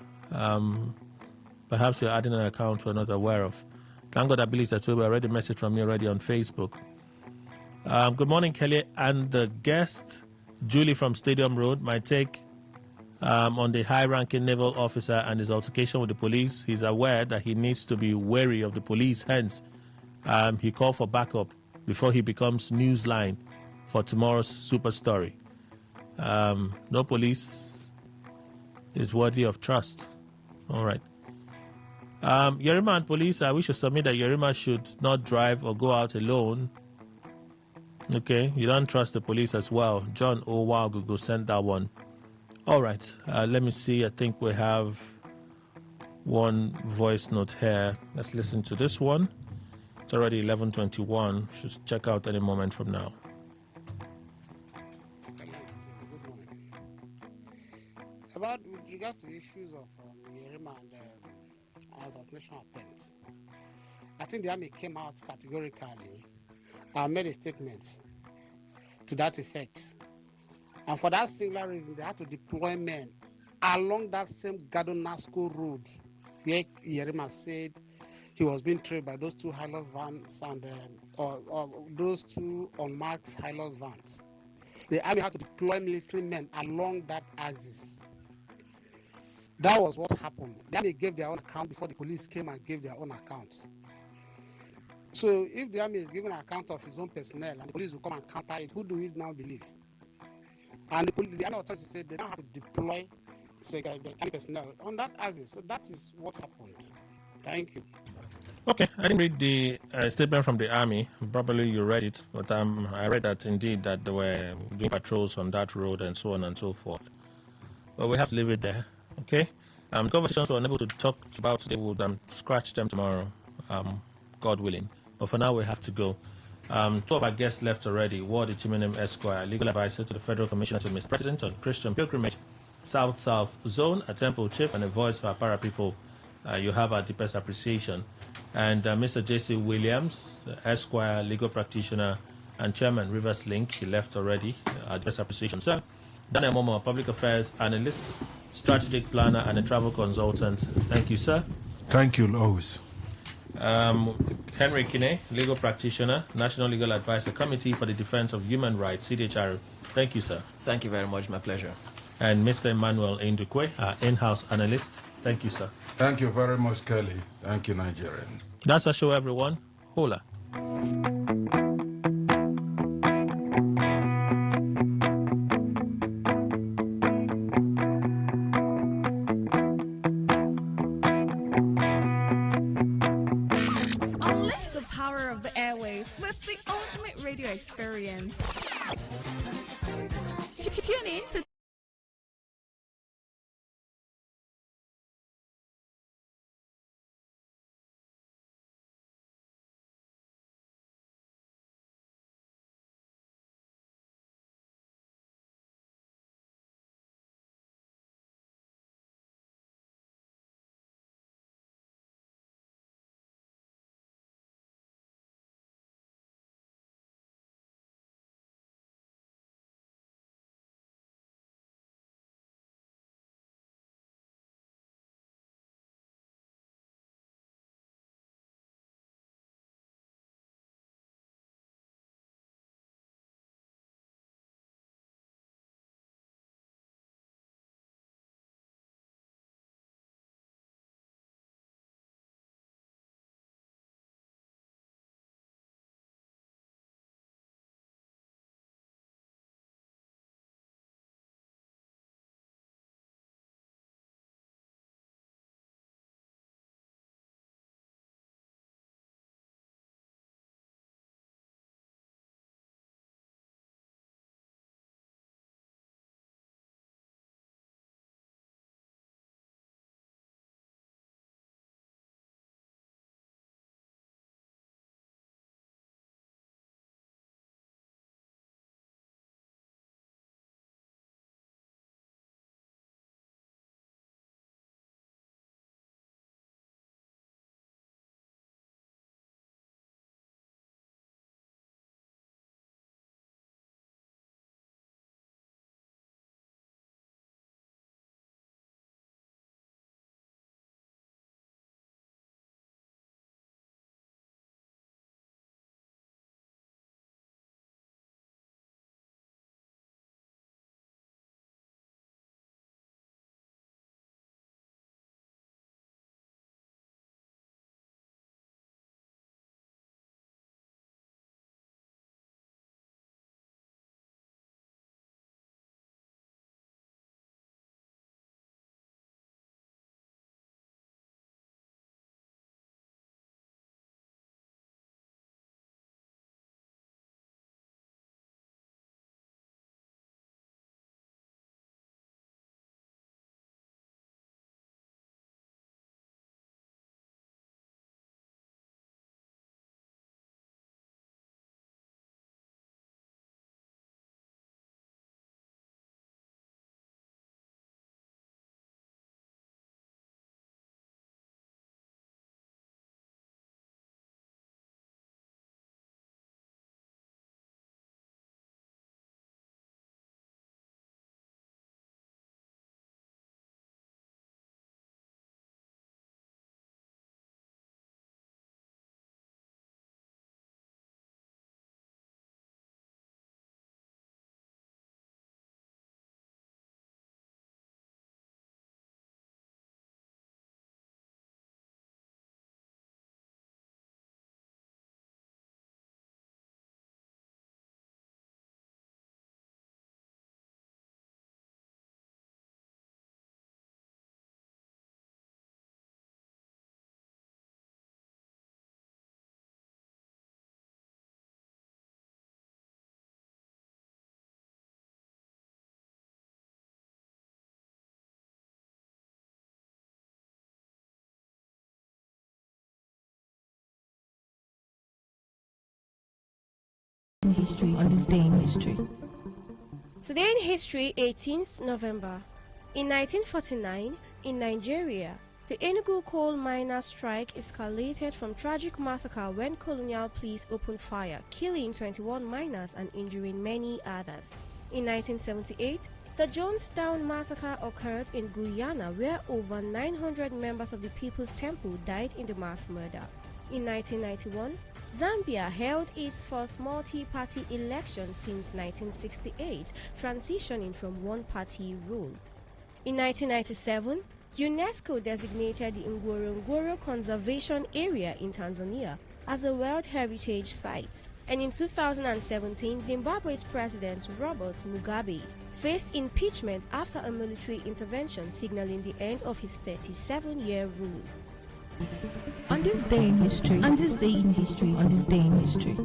O: perhaps you're adding an account we're not aware of. Thank God, I believe that we already message from you already on Facebook. Good morning, Kelly, and the guest, Julie from Stadium Road. My take on the high-ranking naval officer and his altercation with the police. He's aware that he needs to be wary of the police. Hence, he called for backup before he becomes newsline for tomorrow's super story. No police is worthy of trust. All right. Yerima and police, we should submit that Yerima should not drive or go out alone. Okay, you don't trust the police as well. John Google sent that one. All right, let me see. I think we have one voice note here. Let's listen to this one. It's already 11:21. Should check out any moment from now.
B: About with regards to the issues of Yerima and assassination attempts, I think the army came out categorically and made a statement to that effect. And for that singular reason, they had to deploy men along that same Gadonasco road where Yerima said he was being trailed by those two Hilux vans and or those two unmarked Hilux vans. The army had to deploy military men along that axis. That was what happened. The army gave their own account before the police came and gave their own account. So if the army is giving an account of his own personnel and the police will come and counter it, who do we now believe? And the army authorities said they don't have to deploy the army personnel on that axis. So that is what happened. Thank you.
O: Okay, I didn't read the statement from the army. Probably you read it, but I read that indeed that they were doing patrols on that road and so on and so forth. But we have to leave it there. Okay. Conversations we're unable to talk about today, we'll scratch them tomorrow, God willing. But for now, we have to go. Two of our guests left already. Ward Ichiminem Esquire, legal advisor to the Federal Commissioner to Mr. President on Christian Pilgrimage, South Zone, a temple chief, and a voice for our para people. You have our deepest appreciation. And Mr. J.C. Williams, Esquire, legal practitioner and chairman, Rivers Link, he left already. Our deepest appreciation, sir. Daniel Momo, public affairs analyst, strategic planner, and a travel consultant. Thank you, sir.
K: Thank you, always.
O: Henry Kine, legal practitioner, National Legal Advisor Committee for the Defense of Human Rights, CDHR. Thank you, sir.
D: Thank you very much. My pleasure.
O: And Mr. Emmanuel Indukwe, our in-house analyst. Thank you, sir.
J: Thank you very much, Kelly. Thank you, Nigerian.
O: That's our show, everyone. Hola.
H: Unleash the power of the airwaves with the ultimate radio experience. Tune in to history on this day in history.
C: Today in history, 18th November. In 1949, in Nigeria, the Enugu coal miners' strike escalated from tragic massacre when colonial police opened fire, killing 21 miners and injuring many others. In 1978, the Jonestown massacre occurred in Guyana, where over 900 members of the People's Temple died in the mass murder. In 1991, Zambia held its first multi-party election since 1968, transitioning from one-party rule. In 1997, UNESCO designated the Ngorongoro Conservation Area in Tanzania as a World Heritage Site. And in 2017, Zimbabwe's President Robert Mugabe faced impeachment after a military intervention signaling the end of his 37-year rule.
H: On this day in history, on this day in history, on this day in history.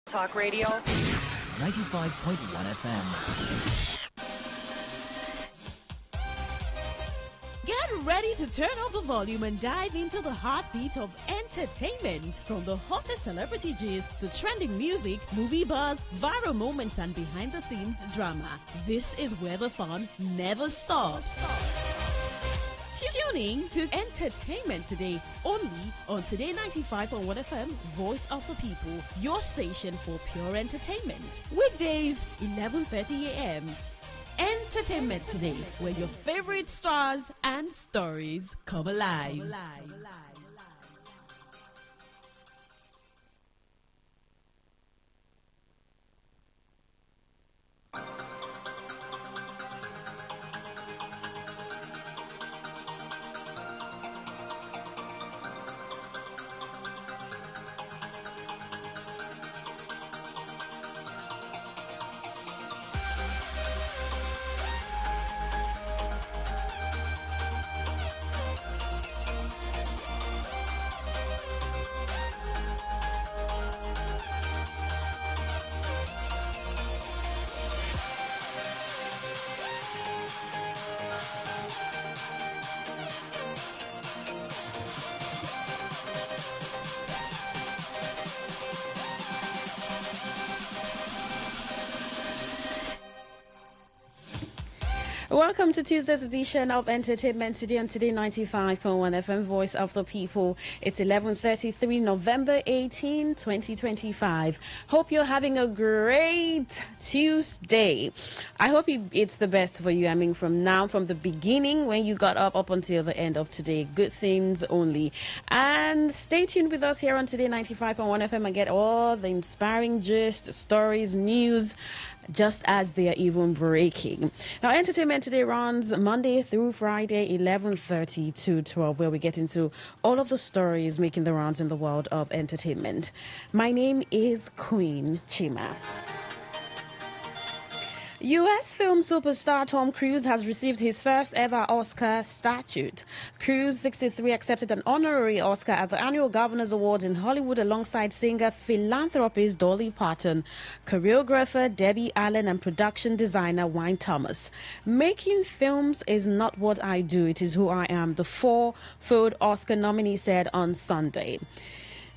P: Talk Radio
W: 95.1 FM.
N: Get ready to turn up the volume and dive into the heartbeat of entertainment. From the hottest celebrity gist to trending music, movie buzz, viral moments, and behind-the-scenes drama. This is where the fun never stops. Tuning to Entertainment Today, only on Today 95.1 FM, Voice of the People, your station for pure entertainment. Weekdays, 11:30 a.m. Entertainment Today, where your favorite stars and stories come alive. Welcome to Tuesday's edition of Entertainment Today on Today 95.1 FM, Voice of the People. It's 11:33, November 18, 2025. Hope you're having a great Tuesday. I hope it's the best for you. I mean, from the beginning when you got up until the end of today. Good things only. And stay tuned with us here on Today 95.1 FM and get all the inspiring gist, stories, news, just as they are even breaking. Now, Entertainment Today runs Monday through Friday, 11:30 to 12, where we get into all of the stories making the rounds in the world of entertainment. My name is Queen Chima. U.S. film superstar Tom Cruise has received his first ever Oscar statue. Cruise, 63, accepted an honorary Oscar at the annual Governors Awards in Hollywood alongside singer-philanthropist Dolly Parton, choreographer Debbie Allen, and production designer Wayne Thomas. Making films is not what I do, it is who I am, the four-fold Oscar nominee said on Sunday.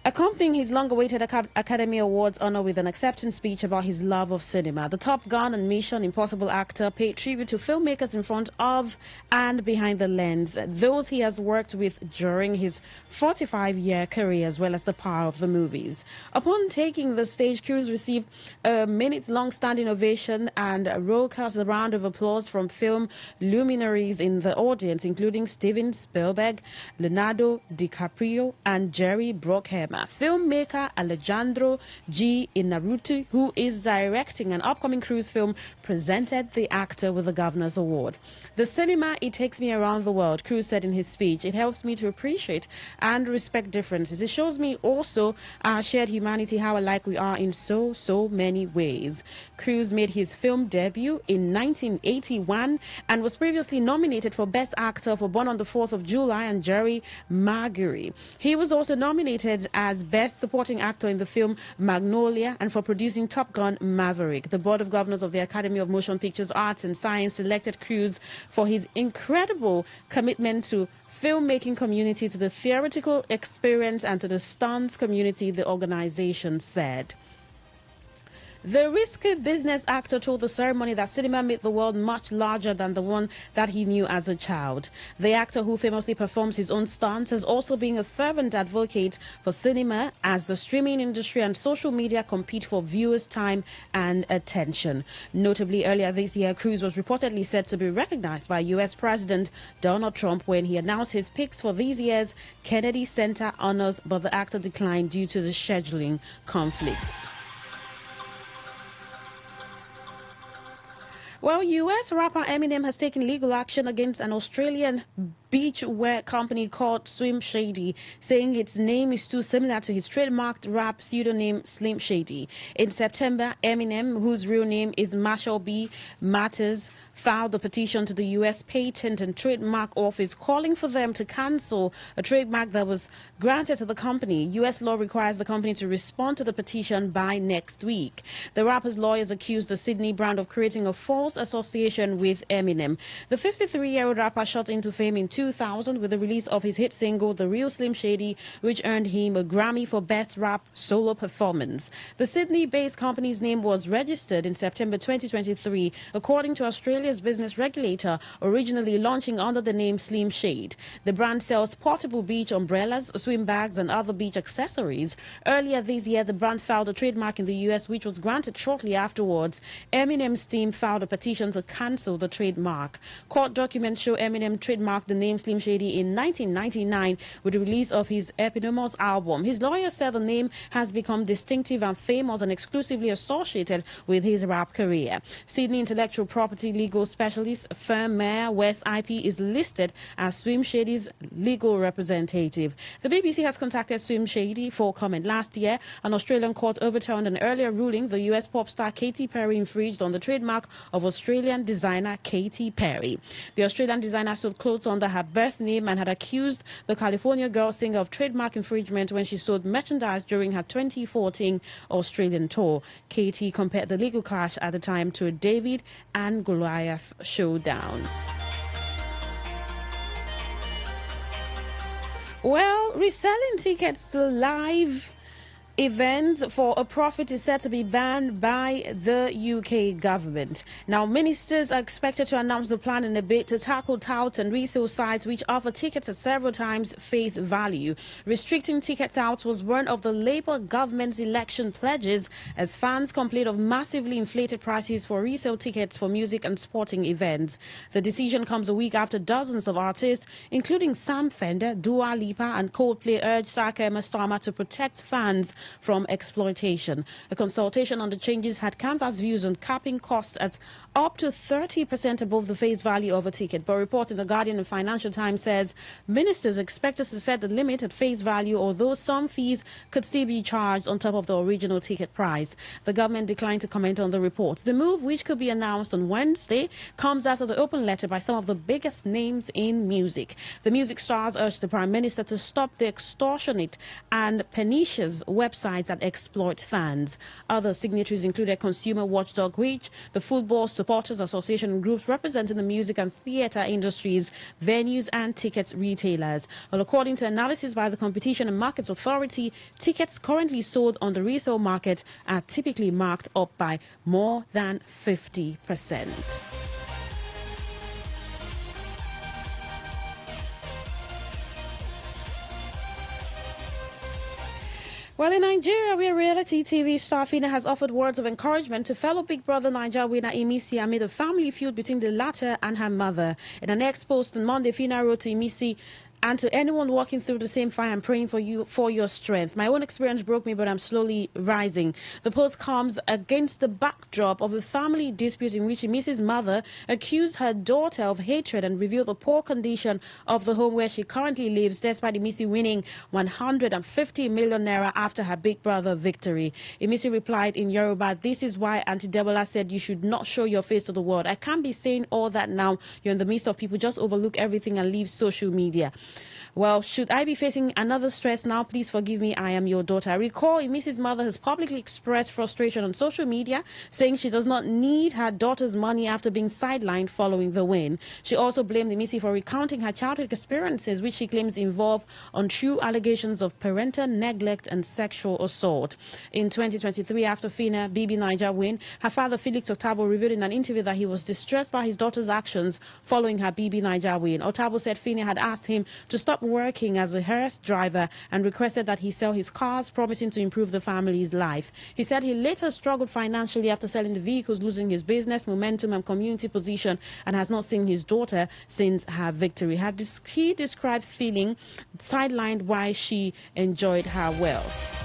N: Accompanying his long-awaited Academy Awards honor with an acceptance speech about his love of cinema, the Top Gun and Mission Impossible actor paid tribute to filmmakers in front of and behind the lens, those he has worked with during his 45-year career, as well as the power of the movies. Upon taking the stage, Cruise received a minutes-long standing ovation and a raucous round of applause from film luminaries in the audience, including Steven Spielberg, Leonardo DiCaprio, and Jerry Bruckheimer. Filmmaker Alejandro G. Inarritu, who is directing an upcoming Cruise film, presented the actor with the Governor's Award. The cinema, it takes me around the world, Cruise said in his speech. It helps me to appreciate and respect differences. It shows me also our shared humanity, how alike we are in so many ways. Cruise made his film debut in 1981 and was previously nominated for Best Actor for Born on the 4th of July and Jerry Maguire. He was also nominated as Best Supporting Actor in the film Magnolia and for producing Top Gun Maverick. The Board of Governors of the Academy of Motion Pictures Arts and Science selected Cruise for his incredible commitment to filmmaking community, to the theatrical experience, and to the stunts community, the organization said. The risky business actor told the ceremony that cinema made the world much larger than the one that he knew as a child. The actor, who famously performs his own stunts, has also been a fervent advocate for cinema as the streaming industry and social media compete for viewers' time and attention. Notably, earlier this year, Cruise was reportedly said to be recognized by U.S. President Donald Trump when he announced his picks for this year's Kennedy Center honors, but the actor declined due to the scheduling conflicts. Well, U.S. rapper Eminem has taken legal action against an Australian beachwear company called Swim Shady, saying its name is too similar to his trademarked rap pseudonym Slim Shady. In September, Eminem, whose real name is Marshall B. Matters, filed a petition to the U.S. Patent and Trademark Office calling for them to cancel a trademark that was granted to the company. U.S. law requires the company to respond to the petition by next week. The rapper's lawyers accused the Sydney brand of creating a false association with Eminem. The 53-year-old rapper shot into fame in 2000 with the release of his hit single The Real Slim Shady, which earned him a Grammy for Best Rap Solo Performance. The Sydney-based company's name was registered in September 2023, according to Australia's business regulator, originally launching under the name Slim Shade. The brand sells portable beach umbrellas, swim bags, and other beach accessories. Earlier this year, the brand filed a trademark in the US, which was granted shortly afterwards. Eminem's team filed a petition to cancel the trademark. Court documents show Eminem trademarked the name Slim Shady in 1999 with the release of his eponymous album. His lawyers said the name has become distinctive and famous and exclusively associated with his rap career. Sydney intellectual property legal specialist firm Mayor West IP is listed as Swim Shady's legal representative. The BBC has contacted Swim Shady for comment. Last year, an Australian court overturned an earlier ruling the US pop star Katy Perry infringed on the trademark of Australian designer Katy Perry. The Australian designer sold clothes under her birth name and had accused the California girl singer of trademark infringement when she sold merchandise during her 2014 Australian tour. Katy compared the legal clash at the time to a David and Goliath showdown. Well, reselling tickets to live
L: Events for a profit is said to be banned by the UK government. Now, ministers are expected to announce the plan in a bid to tackle touts and resale sites which offer tickets at several times face value. Restricting ticket touts was one of the Labour government's election pledges as fans complained of massively inflated prices for resale tickets for music and sporting events. The decision comes a week after dozens of artists, including Sam Fender, Dua Lipa and Coldplay, urged Saka Mastama to protect fans from exploitation. A consultation on the changes had canvassed views on capping costs at up to 30% above the face value of a ticket. But reports in The Guardian and Financial Times says ministers expected to set the limit at face value, although some fees could still be charged on top of the original ticket price. The government declined to comment on the report. The move, which could be announced on Wednesday, comes after the open letter by some of the biggest names in music. The music stars urged the Prime Minister to stop the extortionate and pernicious websites that exploit fans. Other signatories included Consumer Watchdog Reach, the Football Supporters Association, groups representing the music and theatre industries, venues and tickets retailers. Well, according to analysis by the Competition and Markets Authority, tickets currently sold on the resale market are typically marked up by more than 50%. Well, in Nigeria, where reality TV star Fina has offered words of encouragement to fellow Big Brother Naija winner Imisi amid a family feud between the latter and her mother. In an ex post on Monday, Fina wrote to Imisi, "And to anyone walking through the same fire, I'm praying for you, for your strength. My own experience broke me, but I'm slowly rising." The post comes against the backdrop of a family dispute in which Mrs. mother accused her daughter of hatred and revealed the poor condition of the home where she currently lives, despite Imisi winning 150 million naira after her big brother victory. Imisi replied in Yoruba, "This is why Auntie Debola said you should not show your face to the world. I can't be saying all that now. You're in the midst of people. Just overlook everything and leave social media." Well, should I be facing another stress now? Please forgive me. I am your daughter. Recall, Mrs. mother has publicly expressed frustration on social media, saying she does not need her daughter's money after being sidelined following the win. She also blamed Imisi for recounting her childhood experiences, which she claims involve untrue allegations of parental neglect and sexual assault. In 2023, after Fina BB Naija win, her father Felix Otabo revealed in an interview that he was distressed by his daughter's actions following her BB Naija win. Otabo said Fina had asked him to stop working as a hearse driver and requested that he sell his cars, promising to improve the family's life. He said he later struggled financially after selling the vehicles, losing his business, momentum and community position, and has not seen his daughter since her victory. He described feeling sidelined while she enjoyed her wealth.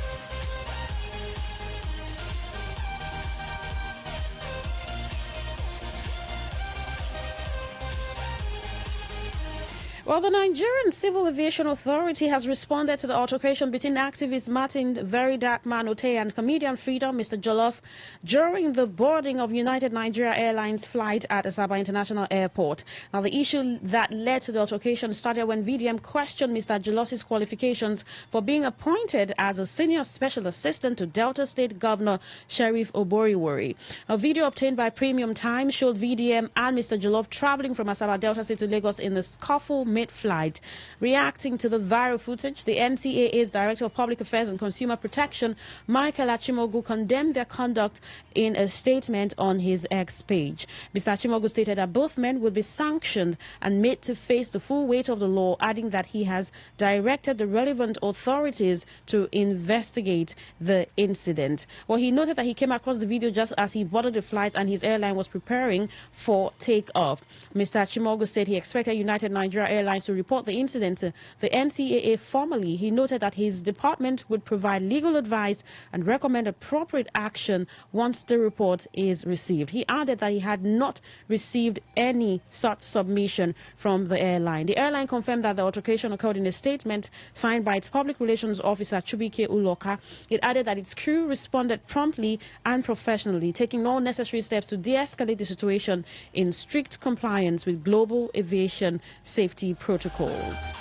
L: Well, the Nigerian Civil Aviation Authority has responded to the altercation between activist Martin Very Dark Man Ote and comedian Freedom Mr. Jollof during the boarding of United Nigeria Airlines flight at Asaba International Airport. Now, the issue that led to the altercation started when VDM questioned Mr. Jollof's qualifications for being appointed as a senior special assistant to Delta State Governor Sheriff Oboriwori. A video obtained by Premium Time showed VDM and Mr. Jollof traveling from Asaba Delta State to Lagos in the scuffle mid-flight. Reacting to the viral footage, the NCAA's Director of Public Affairs and Consumer Protection, Michael Achimogu, condemned their conduct in a statement on his X page. Mr. Achimogu stated that both men would be sanctioned and made to face the full weight of the law, adding that he has directed the relevant authorities to investigate the incident. Well, he noted that he came across the video just as he boarded the flight and his airline was preparing for takeoff. Mr. Achimogu said he expected United Nigeria Airlines to report the incident to the NCAA formally. He noted that his department would provide legal advice and recommend appropriate action once the report is received. He added that he had not received any such submission from the airline. The airline confirmed that the altercation occurred in a statement signed by its public relations officer, Chubike Uloka. It added that its crew responded promptly and professionally, taking all necessary steps to de-escalate the situation in strict compliance with global aviation safety protocols.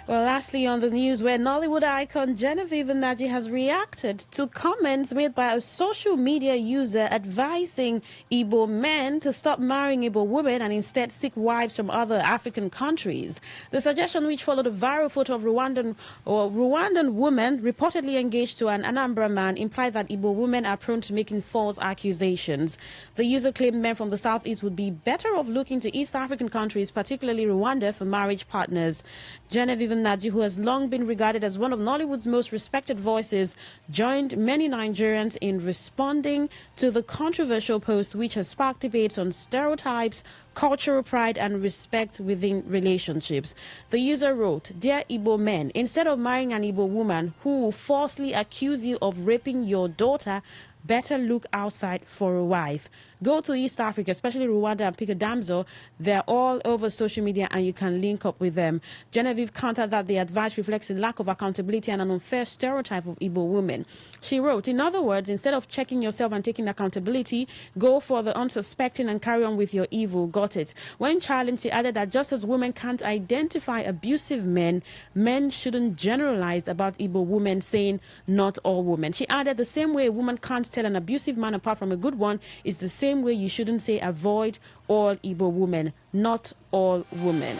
L: Well, lastly on the news, where Nollywood icon Genevieve Naji has reacted to comments made by a social media user advising Igbo men to stop marrying Igbo women and instead seek wives from other African countries. The suggestion, which followed a viral photo of Rwandan woman reportedly engaged to an Anambra man, implied that Igbo women are prone to making false accusations. The user claimed men from the southeast would be better off looking to East African countries, particularly Rwanda, for marriage partners. Genevieve Naji, who has long been regarded as one of Nollywood's most respected voices, joined many Nigerians in responding to the controversial post, which has sparked debates on stereotypes, cultural pride and respect within relationships. The user wrote, "Dear Igbo men, instead of marrying an Igbo woman who will falsely accuse you of raping your daughter, better look outside for a wife. Go to East Africa, especially Rwanda, and pick a damsel. They're all over social media and you can link up with them." Genevieve countered that the advice reflects a lack of accountability and an unfair stereotype of Igbo women. She wrote, "In other words, instead of checking yourself and taking accountability, go for the unsuspecting and carry on with your evil." Got it. When challenged, she added that just as women can't identify abusive men, men shouldn't generalize about Igbo women, saying not all women. She added, the same way a woman can't tell an abusive man apart from a good one is the same way you shouldn't say avoid all Igbo women, not all women.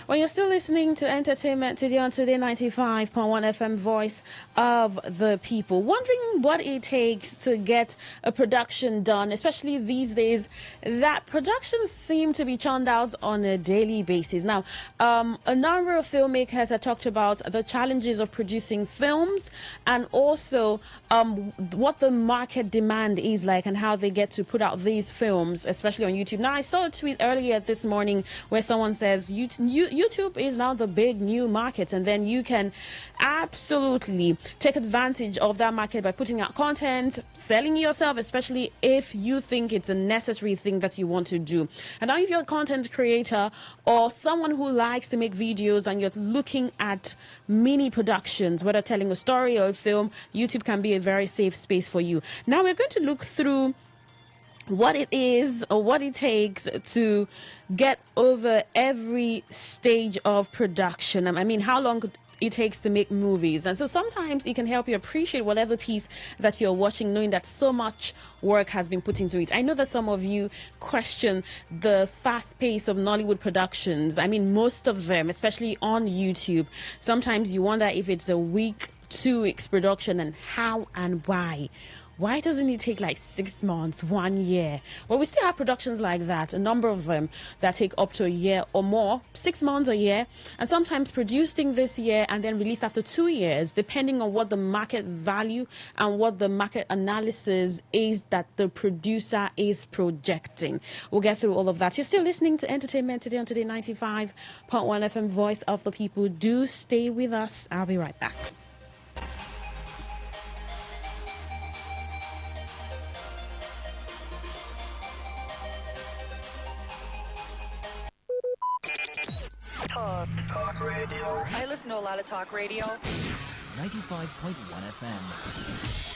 L: Well, you're still listening to Entertainment Today on Today 95.1 FM, Voice of the People. Wondering what it takes to get a production done, especially these days that productions seem to be churned out on a daily basis. Now, a number of filmmakers have talked about the challenges of producing films and also what the market demand is like and how they get to put out these films, especially on YouTube. Now, I saw a tweet earlier this morning where someone says YouTube is now the big new market, and then you can absolutely take advantage of that market by putting out content, selling yourself, especially if you think it's a necessary thing that you want to do. And now if you're a content creator or someone who likes to make videos and you're looking at mini productions, whether telling a story or a film, YouTube can be a very safe space for you. Now we're going to look through what it is or what it takes to get over every stage of production. I mean, how long it takes to make movies. And so sometimes it can help you appreciate whatever piece that you're watching, knowing that so much work has been put into it. I know that some of you question the fast pace of Nollywood productions. I mean, most of them, especially on YouTube, sometimes you wonder if it's a week, 2 weeks production, and how and why. Why doesn't it take like 6 months, 1 year? Well, we still have productions like that, a number of them that take up to a year or more, 6 months, a year, and sometimes producing this year and then released after 2 years, depending on what the market value and what the market analysis is that the producer is projecting. We'll get through all of that. You're still listening to Entertainment Today on Today 95.1 FM, Voice of the People. Do stay with us. I'll be right back.
P: Talk radio. I listen to a lot of talk radio.
W: 95.1 FM.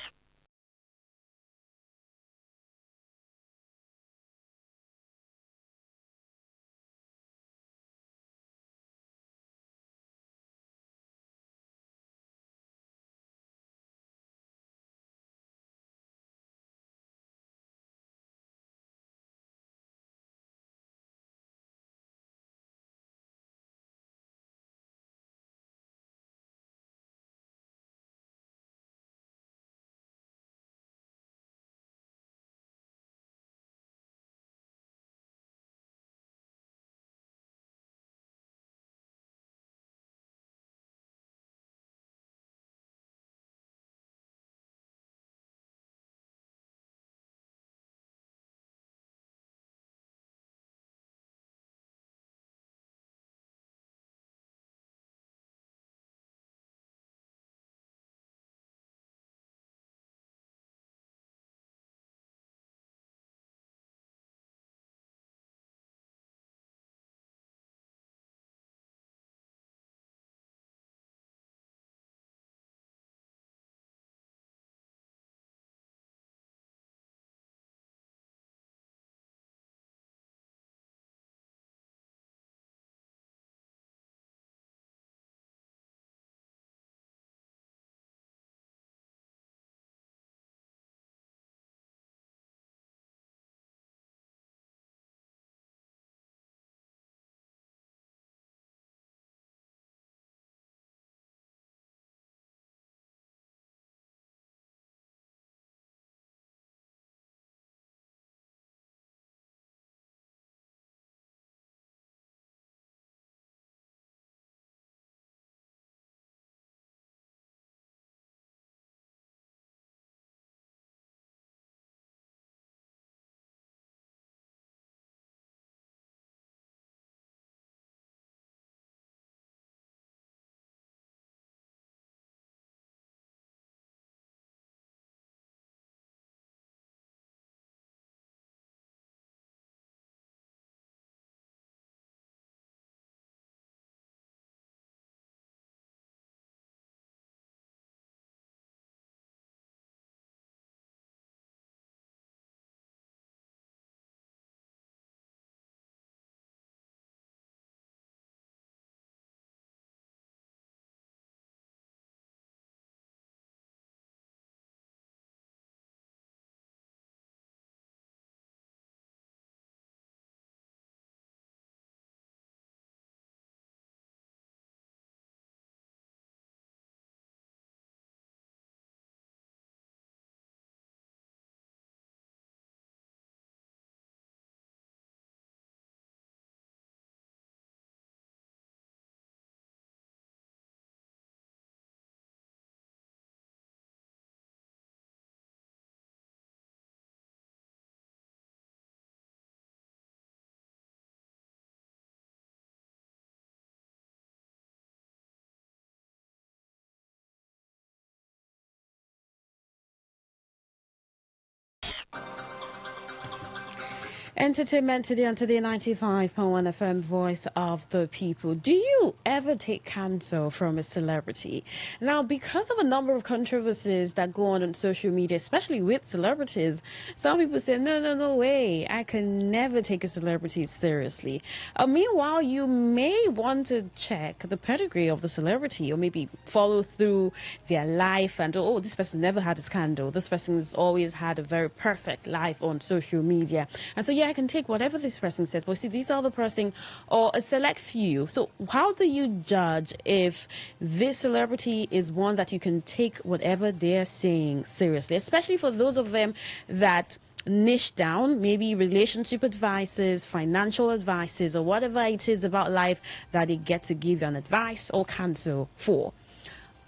L: Entertainment today on Today 95.1 FM, Voice of the People. Do you ever take counsel from a celebrity? Now, because of a number of controversies that go on social media, especially with celebrities, some people say, no way, I can never take a celebrity seriously. Meanwhile, you may want to check the pedigree of the celebrity or maybe follow through their life and, oh, this person never had a scandal. This person has always had a very perfect life on social media. And so, yeah, I can take whatever this person says, but see, these are the person or a select few. So how do you judge if this celebrity is one that you can take whatever they're saying seriously, especially for those of them that niche down, maybe relationship advices, financial advices, or whatever it is about life that they get to give you an advice or counsel for?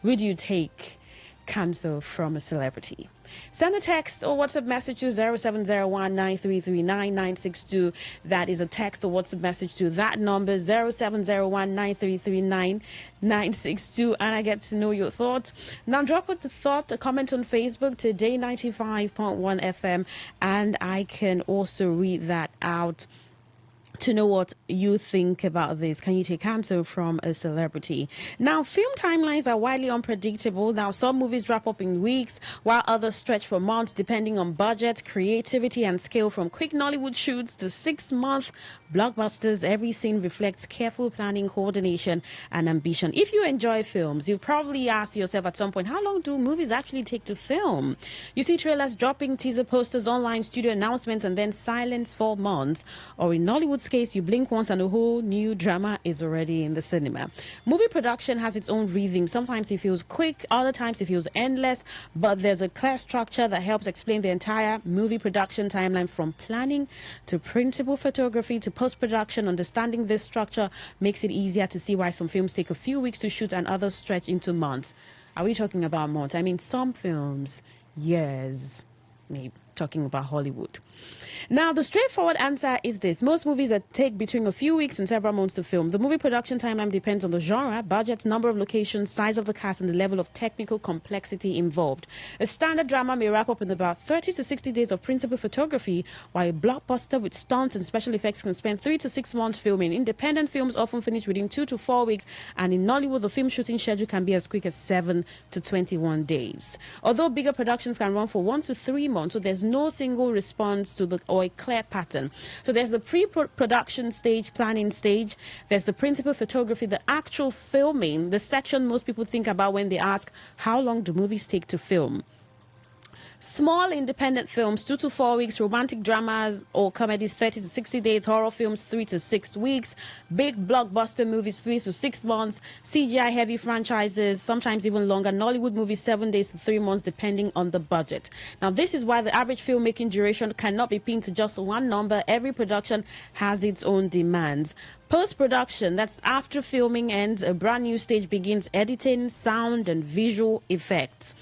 L: Would you take counsel from a celebrity? Send a text or WhatsApp message to 0701-9339-962. That is a text or WhatsApp message to that number, 0701-9339-962, and I get to know your thoughts. Now drop a thought, a comment on Facebook, Today 95.1 FM, and I can also read that out to know what you think about this. Can you take counsel from a celebrity? Now, film timelines are widely unpredictable. Now, some movies wrap up in weeks, while others stretch for months, depending on budget, creativity, and scale. From quick Nollywood shoots to 6-month blockbusters, every scene reflects careful planning, coordination, and ambition. If you enjoy films, you've probably asked yourself at some point, how long do movies actually take to film? You see trailers dropping, teaser posters, online studio announcements, and then silence for months. Or in Nollywood's case, you blink once and a whole new drama is already in the cinema. Movie production has its own rhythm. Sometimes it feels quick, other times it feels endless, but there's a clear structure that helps explain the entire movie production timeline, from planning to principal photography to post-production. Understanding this structure makes it easier to see why some films take a few weeks to shoot and others stretch into months. Are we talking about months? I mean, some films, years. Maybe talking about Hollywood. Now, the straightforward answer is this. Most movies take between a few weeks and several months to film. The movie production timeline depends on the genre, budget, number of locations, size of the cast, and the level of technical complexity involved. A standard drama may wrap up in about 30 to 60 days of principal photography, while a blockbuster with stunts and special effects can spend 3 to 6 months filming. Independent films often finish within 2 to 4 weeks, and in Nollywood, the film shooting schedule can be as quick as 7 to 21 days. Although bigger productions can run for 1 to 3 months, so there's no single response to or a clear pattern. So there's the pre-production stage, planning stage. There's the principal photography, the actual filming, the section most people think about when they ask, how long do movies take to film? Small independent films, 2 to 4 weeks. Romantic dramas or comedies, 30 to 60 days. Horror films, 3 to 6 weeks. Big blockbuster movies, 3 to 6 months. CGI heavy franchises, sometimes even longer. Nollywood movies, 7 days to 3 months, depending on the budget. Now, this is why the average filmmaking duration cannot be pinned to just one number. Every production has its own demands. Post-production, that's after filming ends, a brand new stage begins: editing, sound, and visual effects.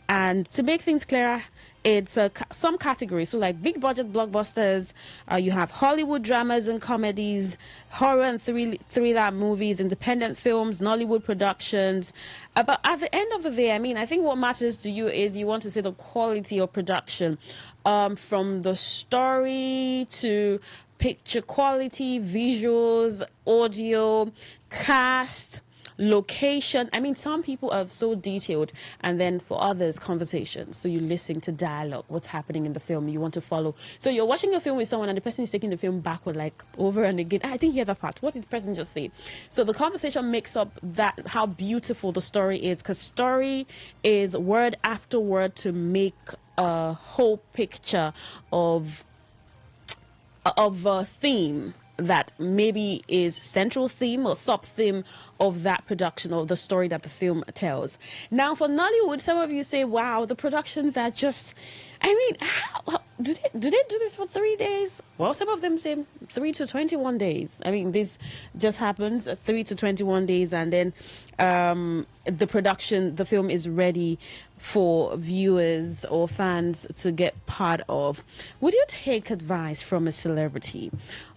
L: And to make things clearer, it's some categories. So like big budget blockbusters, you have Hollywood dramas and comedies, horror and thriller movies, independent films, Nollywood productions. But at the end of the day, I mean, I think what matters to you is you want to see the quality of production, from the story to picture quality, visuals, audio, cast, location. I mean, some people are so detailed, and then for others, conversations. So you listen to dialogue, what's happening in the film, you want to follow. So you're watching a film with someone and the person is taking the film backward, like over and again. I didn't hear that part. What did the person just say? So the conversation makes up that, how beautiful the story is, because story is word after word to make a whole picture of a theme that maybe is central theme or sub theme of that production or the story that the film tells. Now, for Nollywood, some of you say, wow, the productions are just, I mean, how do they do this for 3 days? Well, some of them say 3 to 21 days. I mean, this just happens 3 to 21 days, and then the production, the film is ready for viewers or fans to get part of. Would you take advice from a celebrity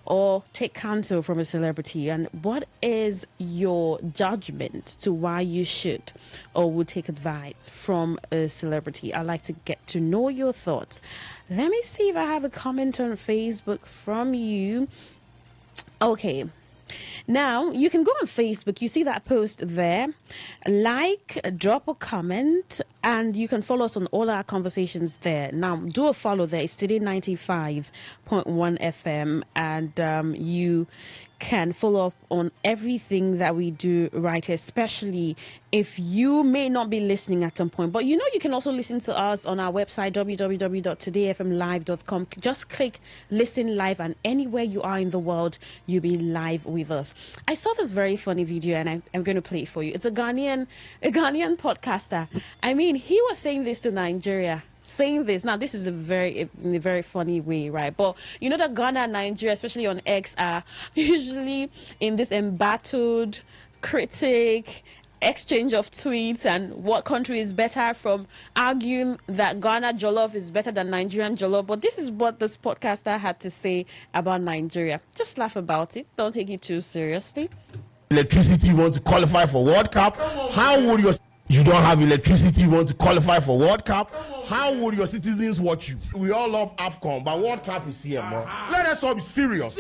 L: or take counsel from a celebrity? And what is your judgment to why you should or would take advice from a celebrity? I'd like to get to know your thoughts. Let me see if I have a comment on Facebook from you. Okay. Now, you can go on Facebook. You see that post there. Like, drop a comment, and you can follow us on all our conversations there. Now, do a follow there. It's Today95.1 FM, and you can follow up on everything that we do right here, especially if you may not be listening at some point. But you know, you can also listen to us on our website, www.todayfmlive.com. Just click listen live, and anywhere you are in the world, you'll be live with us. I saw this very funny video, and I'm going to play it for you. It's a Ghanaian podcaster. I mean, he was saying this to Nigeria. Saying this now, this is in a very funny way, right? But you know that Ghana and Nigeria, especially on X, are usually in this embattled critic exchange of tweets and what country is better, from arguing that Ghana jollof is better than Nigerian jollof. But this is what this podcaster had to say about Nigeria. Just laugh about it. Don't take it too seriously.
M: Electricity, you want to qualify for World Cup? How would you don't have electricity, you want to qualify for World Cup? How would your citizens watch you? We all love AFCON, but World Cup is here, man. Let us all be serious.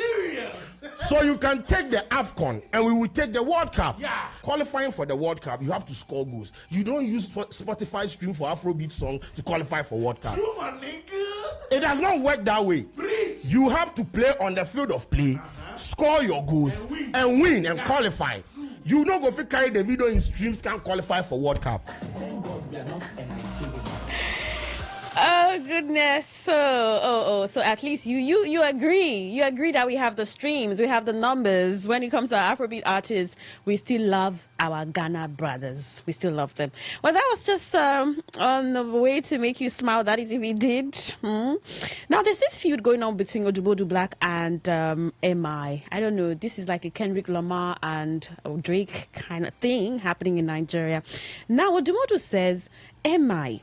M: So you can take the AFCON and we will take the World Cup. Yeah. Qualifying for the World Cup, you have to score goals. You don't use Spotify stream for Afrobeat song to qualify for World Cup. It does not work that way. You have to play on the field of play, score your goals, and win and qualify. You don't go fit carry the video in streams, can't qualify for World Cup. Thank God we are not
L: Oh goodness! So at least you agree that we have the streams, we have the numbers. When it comes to our Afrobeat artists, we still love our Ghana brothers. We still love them. Well, that was just on the way to make you smile. That is if we did. Now there's this feud going on between Odumodu Black and MI. I don't know. This is like a Kendrick Lamar and Drake kind of thing happening in Nigeria. Now Odumodu says, MI,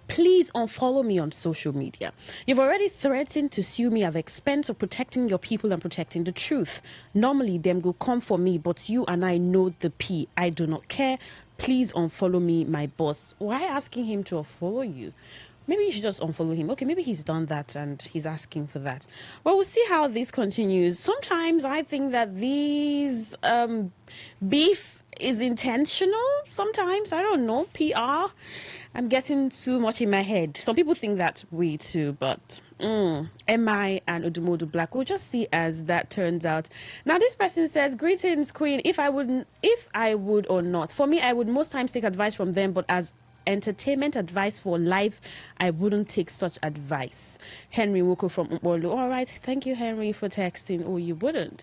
L: please unfollow me on social media. You've already threatened to sue me at the expense of protecting your people and protecting the truth. Normally, them go come for me, but you and I know the P. I do not care. Please unfollow me, my boss. Why asking him to unfollow you? Maybe you should just unfollow him. Okay, maybe he's done that and he's asking for that. Well, we'll see how this continues. Sometimes I think that these beef is intentional. Sometimes, I don't know, PR. I'm getting too much in my head. Some people think that way too, but MI and Odumodu Black, we'll just see as that turns out. Now, this person says, greetings, Queen. If I would or not. For me, I would most times take advice from them, but as entertainment advice for life, I wouldn't take such advice. Henry Woko from Mbolu. All right. Thank you, Henry, for texting. Oh, you wouldn't.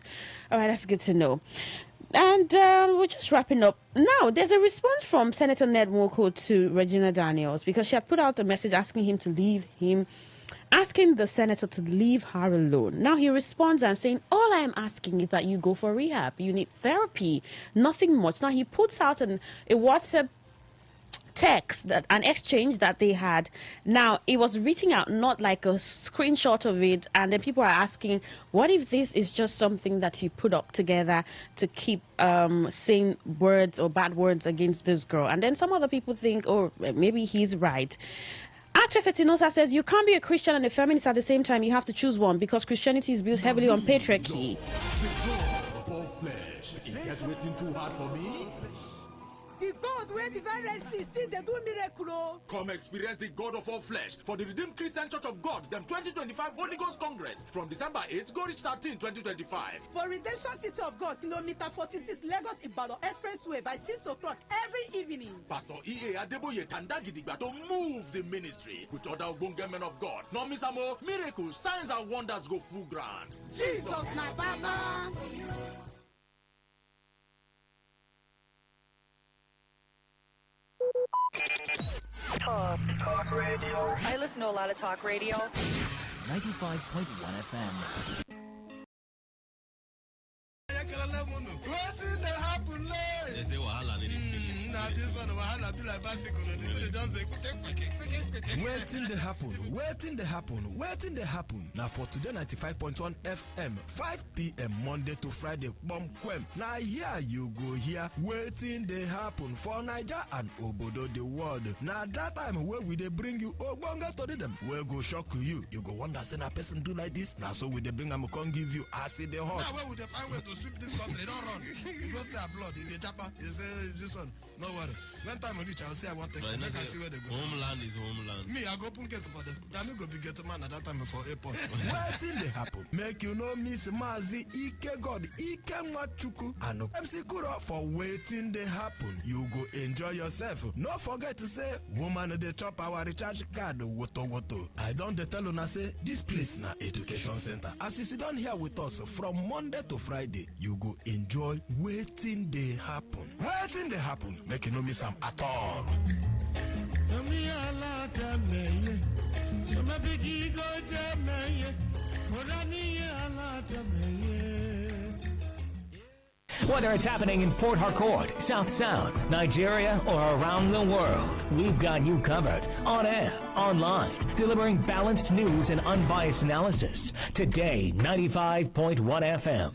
L: All right. That's good to know. And we're just wrapping up. Now, there's a response from Senator Ned Nwoko to Regina Daniels, because she had put out a message asking the senator to leave her alone. Now he responds and saying, all I am asking is that you go for rehab. You need therapy. Nothing much. Now he puts out a WhatsApp text, an exchange that they had. Now it was written out, not like a screenshot of it, and then people are asking, what if this is just something that you put up together to keep saying words or bad words against this girl? And then some other people think, oh, maybe he's right. Actress Etinosa says, you can't be a Christian and a feminist at the same time. You have to choose one, because Christianity is built heavily on patriarchy.
Q: The God where the virus is still they do miracle. Come experience the God of all flesh for the Redeemed Christian Church of God, them 2025 Holy Ghost Congress from December 8th, go reach 13, 2025. For Redemption City of God, kilometer 46, Lagos Ibadan Expressway by 6 o'clock every evening. Pastor E.A. Adeboye Tandagidigba to move the ministry with other Ogbonge men of God. No misamo, miracles, signs and wonders go full ground. Jesus my Papa.
P: Talk radio. I listen to a lot of talk radio.
W: 95.1 FM.
R: They say wahala
A: Waiting they happen. Now for today 95.1 FM, 5 p.m. Monday to Friday, bomb quem. Now here you go here, waiting they happen for Niger and Obodo the world. Now that time where we they bring you Ogbonga to them, where go shock you. You go wonder say a person do like this. Now so we they bring them can give you acid the hot.
F: Now where would they find way to sweep this country? Don't run. You go stay blood, they chapa. You say this one, no worry. When time I reach, I'll say I want to take. I see where they go.
A: Homeland is homeland.
F: Me, I go open gate for them. I'm go be get man at that time for airport.
A: Waiting they happen. Make you know Miss Mazi Ike God Ike Machuku and MC Kuro for waiting they happen. You go enjoy yourself. Not forget to say woman they chop our recharge card woto. I don't tell you say this place na education center. As you sit down here with us from Monday to Friday, you go enjoy waiting they happen. Waiting they happen. Make you know miss them at all.
R: Whether it's happening in Port Harcourt, South, Nigeria, or around the world, we've got you covered. On air, online, delivering balanced news and unbiased analysis. Today, 95.1 FM.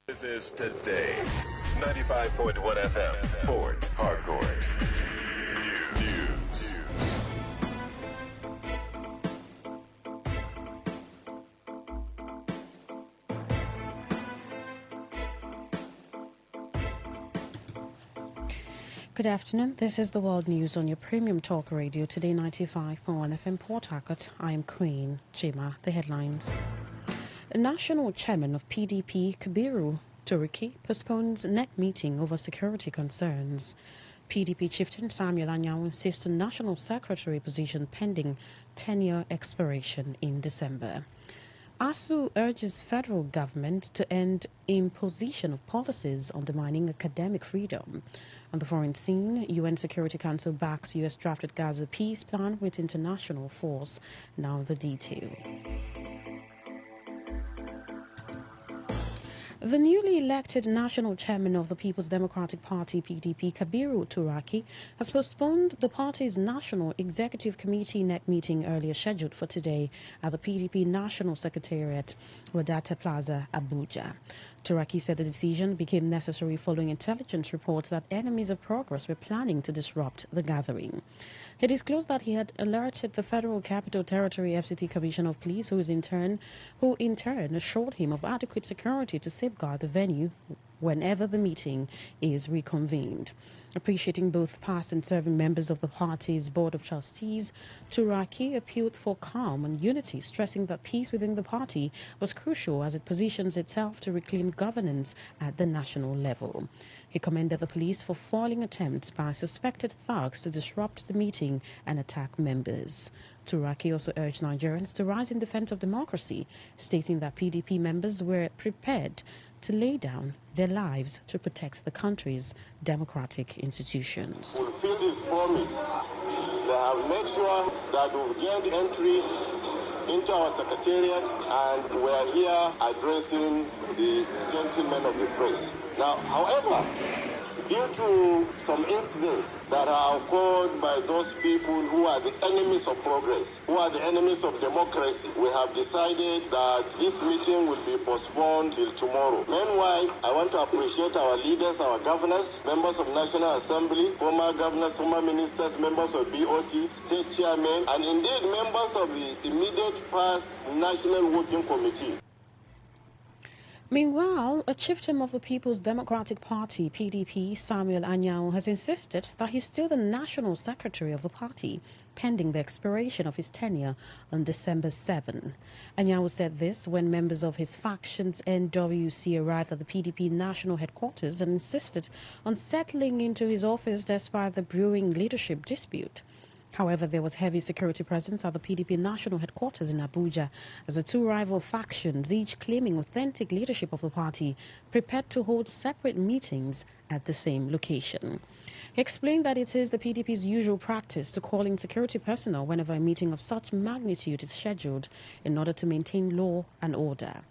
V: This is Today, 95.1 FM, Port Harcourt. News.
L: Good afternoon. This is the World News on your premium talk radio, Today 95.1 FM Port Harcourt. I am Queen Chima. The headlines. A national chairman of PDP, Kabiru Turiki, postpones NEC meeting over security concerns. PDP chieftain Samuel Anyao insists on national secretary position pending tenure expiration in December. ASU urges federal government to end imposition of policies undermining academic freedom. On the foreign scene, UN Security Council backs U.S. drafted Gaza peace plan with international force. Now the detail. The newly elected national chairman of the People's Democratic Party, PDP, Kabiru Turaki, has postponed the party's National Executive Committee NEC meeting earlier scheduled for today at the PDP National Secretariat, Wadata Plaza, Abuja. Turaki said the decision became necessary following intelligence reports that enemies of progress were planning to disrupt the gathering. He disclosed that he had alerted the Federal Capital Territory FCT Commissioner of Police, who in turn assured him of adequate security to safeguard the venue whenever the meeting is reconvened. Appreciating both past and serving members of the party's Board of Trustees, Turaki appealed for calm and unity, stressing that peace within the party was crucial as it positions itself to reclaim governance at the national level. He commended the police for foiling attempts by suspected thugs to disrupt the meeting and attack members. Turaki also urged Nigerians to rise in defense of democracy, stating that PDP members were prepared to lay down their lives to protect the country's democratic institutions.
Y: Fulfill this promise. They have made sure that we've gained entry into our secretariat, and we are here addressing the gentlemen of the press. Now, however, due to some incidents that are occurred by those people who are the enemies of progress, who are the enemies of democracy, we have decided that this meeting will be postponed till tomorrow. Meanwhile, I want to appreciate our leaders, our governors, members of National Assembly, former governors, former ministers, members of BOT, state chairmen, and indeed members of the immediate past National Working Committee.
L: Meanwhile, a chieftain of the People's Democratic Party, PDP, Samuel Anyao, has insisted that he's still the national secretary of the party, pending the expiration of his tenure on December 7. Anyao said this when members of his faction's NWC arrived at the PDP national headquarters and insisted on settling into his office despite the brewing leadership dispute. However, there was heavy security presence at the PDP national headquarters in Abuja as the two rival factions, each claiming authentic leadership of the party, prepared to hold separate meetings at the same location. He explained that it is the PDP's usual practice to call in security personnel whenever a meeting of such magnitude is scheduled in order to maintain law and order.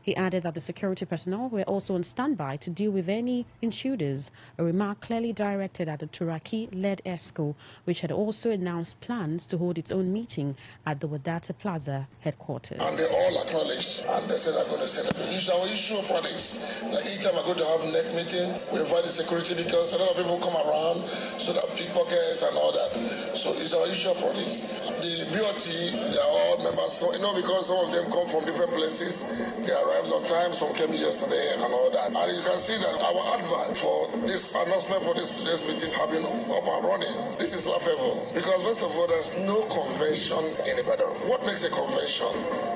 L: He added that the security personnel were also on standby to deal with any intruders, a remark clearly directed at the Turaki-led ESCO, which had also announced plans to hold its own meeting at the Wadata Plaza headquarters.
E: And they all acknowledged, and they said they're going to send it. It's our issue of products. Like each time I go to have a next meeting, we invite the security because a lot of people come around, so that pickpockets and all that. So it's our issue of products. The BOT, they are all members, so, because some of them come from different places. They arrived on time, some came yesterday and all that. And you can see that our advert for this announcement for today's meeting have been up and running. This is laughable because first of all, there's no convention in Ibadan. What makes a convention?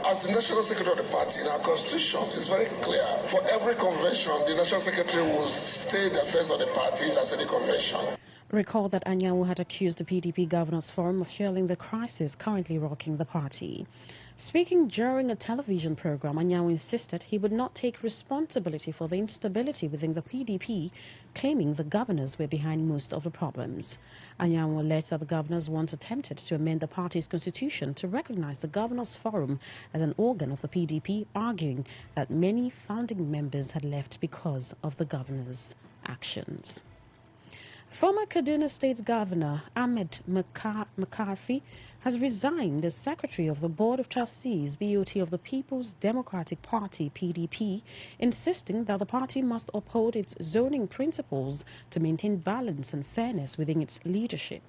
E: As the National Secretary of the party in our constitution, it's very clear. For every convention, the National Secretary will state the affairs of the party as any convention.
L: Recall that Anyanwu had accused the PDP Governors Forum of fueling the crisis currently rocking the party. Speaking during a television program, Anyanwu insisted he would not take responsibility for the instability within the PDP, claiming the governors were behind most of the problems. Anyanwu alleged that the governors once attempted to amend the party's constitution to recognize the Governors Forum as an organ of the PDP, arguing that many founding members had left because of the governors' actions. Former Kaduna State Governor Ahmed McCarthy has resigned as Secretary of the Board of Trustees, BOT, of the People's Democratic Party, PDP, insisting that the party must uphold its zoning principles to maintain balance and fairness within its leadership.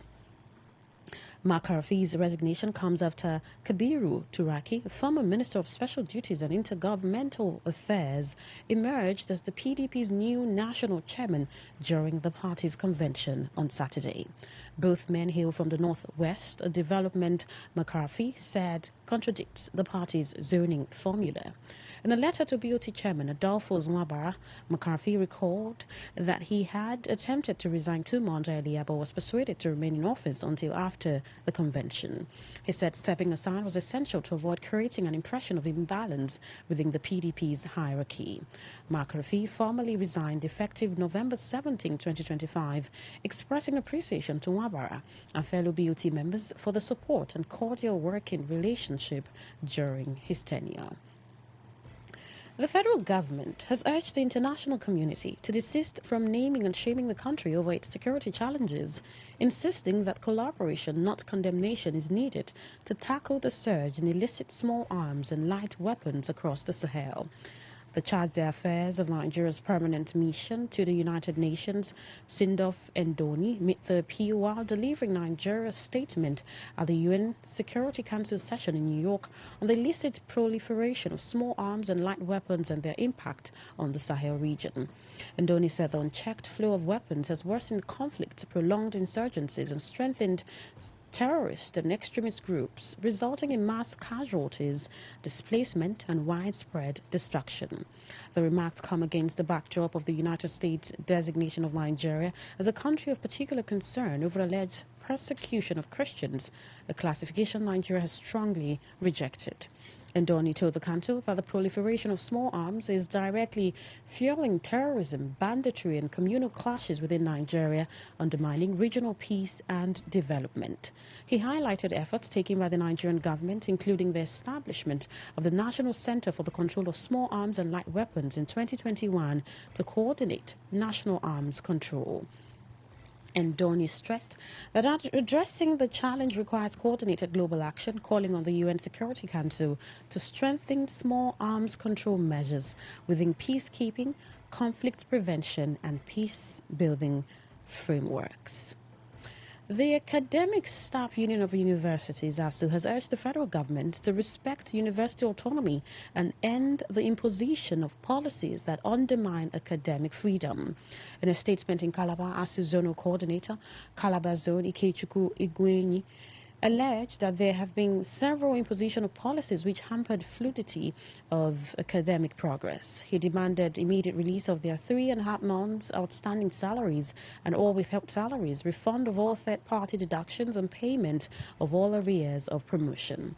L: McCarthy's resignation comes after Kabiru Turaki, former Minister of Special Duties and Intergovernmental Affairs, emerged as the PDP's new national chairman during the party's convention on Saturday. Both men hail from the Northwest, a development McCarthy said contradicts the party's zoning formula. In a letter to BOT Chairman Adolfo Zwabara, McCarthy recalled that he had attempted to resign 2 months earlier but was persuaded to remain in office until after the convention. He said stepping aside was essential to avoid creating an impression of imbalance within the PDP's hierarchy. McCarthy formally resigned effective November 17, 2025, expressing appreciation to Nwabara and fellow BOT members for the support and cordial working relationship during his tenure. The federal government has urged the international community to desist from naming and shaming the country over its security challenges, insisting that collaboration, not condemnation, is needed to tackle the surge in illicit small arms and light weapons across the Sahel. The Charge d'Affaires of Nigeria's permanent mission to the United Nations, Sindof Ndoni, made the appeal while delivering Nigeria's statement at the UN Security Council session in New York on the illicit proliferation of small arms and light weapons and their impact on the Sahel region. Ndoni said the unchecked flow of weapons has worsened conflicts, prolonged insurgencies, and strengthened terrorist and extremist groups, resulting in mass casualties, displacement, and widespread destruction. The remarks come against the backdrop of the United States designation of Nigeria as a country of particular concern over alleged persecution of Christians, a classification Nigeria has strongly rejected. Ndoni told the council that the proliferation of small arms is directly fueling terrorism, banditry, and communal clashes within Nigeria, undermining regional peace and development. He highlighted efforts taken by the Nigerian government, including the establishment of the National Center for the Control of Small Arms and Light Weapons in 2021 to coordinate national arms control. Ndoni stressed that addressing the challenge requires coordinated global action, calling on the UN Security Council to strengthen small arms control measures within peacekeeping, conflict prevention, and peace-building frameworks. The Academic Staff Union of Universities, ASU, has urged the federal government to respect university autonomy and end the imposition of policies that undermine academic freedom. In a statement in Calabar, ASU Zonal Coordinator, Calabar Zone Ikechukwu Igwenyi, alleged that there have been several imposition of policies which hampered fluidity of academic progress. He demanded immediate release of their 3.5 months outstanding salaries and all withheld salaries, refund of all third-party deductions, and payment of all arrears of promotion.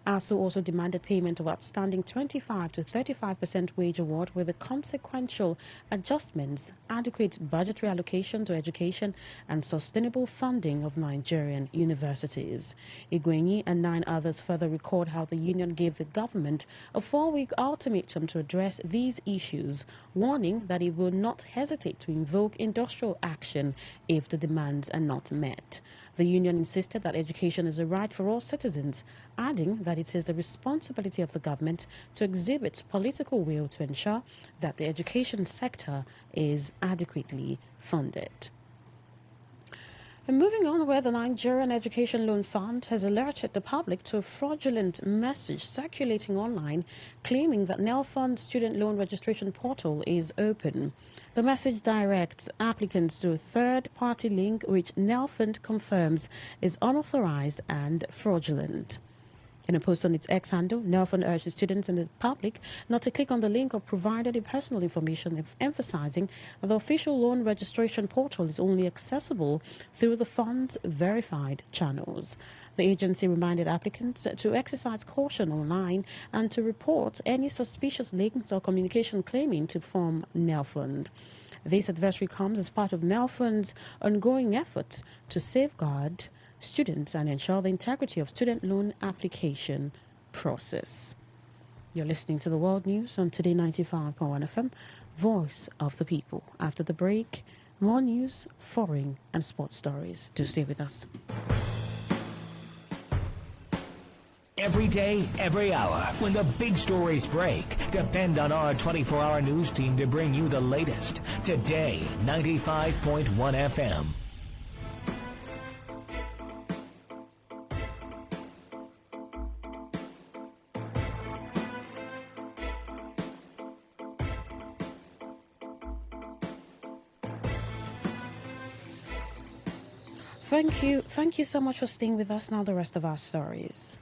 L: ASU also demanded payment of outstanding 25 to 35% wage award with the consequential adjustments, adequate budgetary allocation to education, and sustainable funding of Nigerian universities. Igwenyi and 9 others further record how the union gave the government a 4-week ultimatum to address these issues, warning that it will not hesitate to invoke industrial action if the demands are not met. The union insisted that education is a right for all citizens, adding that it is the responsibility of the government to exhibit political will to ensure that the education sector is adequately funded. And moving on, where the Nigerian Education Loan Fund has alerted the public to a fraudulent message circulating online claiming that NELFund's student loan registration portal is open. The message directs applicants to a third-party link which NELFund confirms is unauthorized and fraudulent. In a post on its X handle, NELFund urged students and the public not to click on the link or provide any personal information, emphasizing that the official loan registration portal is only accessible through the fund's verified channels. The agency reminded applicants to exercise caution online and to report any suspicious links or communication claiming to form NELFund. This advisory comes as part of NELFund's ongoing efforts to safeguard students and ensure the integrity of student loan application process. You're listening to the World News on Today 95.1 FM, Voice of the People. After the break, more news, foreign and sports stories. Do stay with us.
R: Every day, every hour, when the big stories break, depend on our 24-hour news team to bring you the latest. Today 95.1 FM.
L: Thank you so much for staying with us. Now the rest of our stories.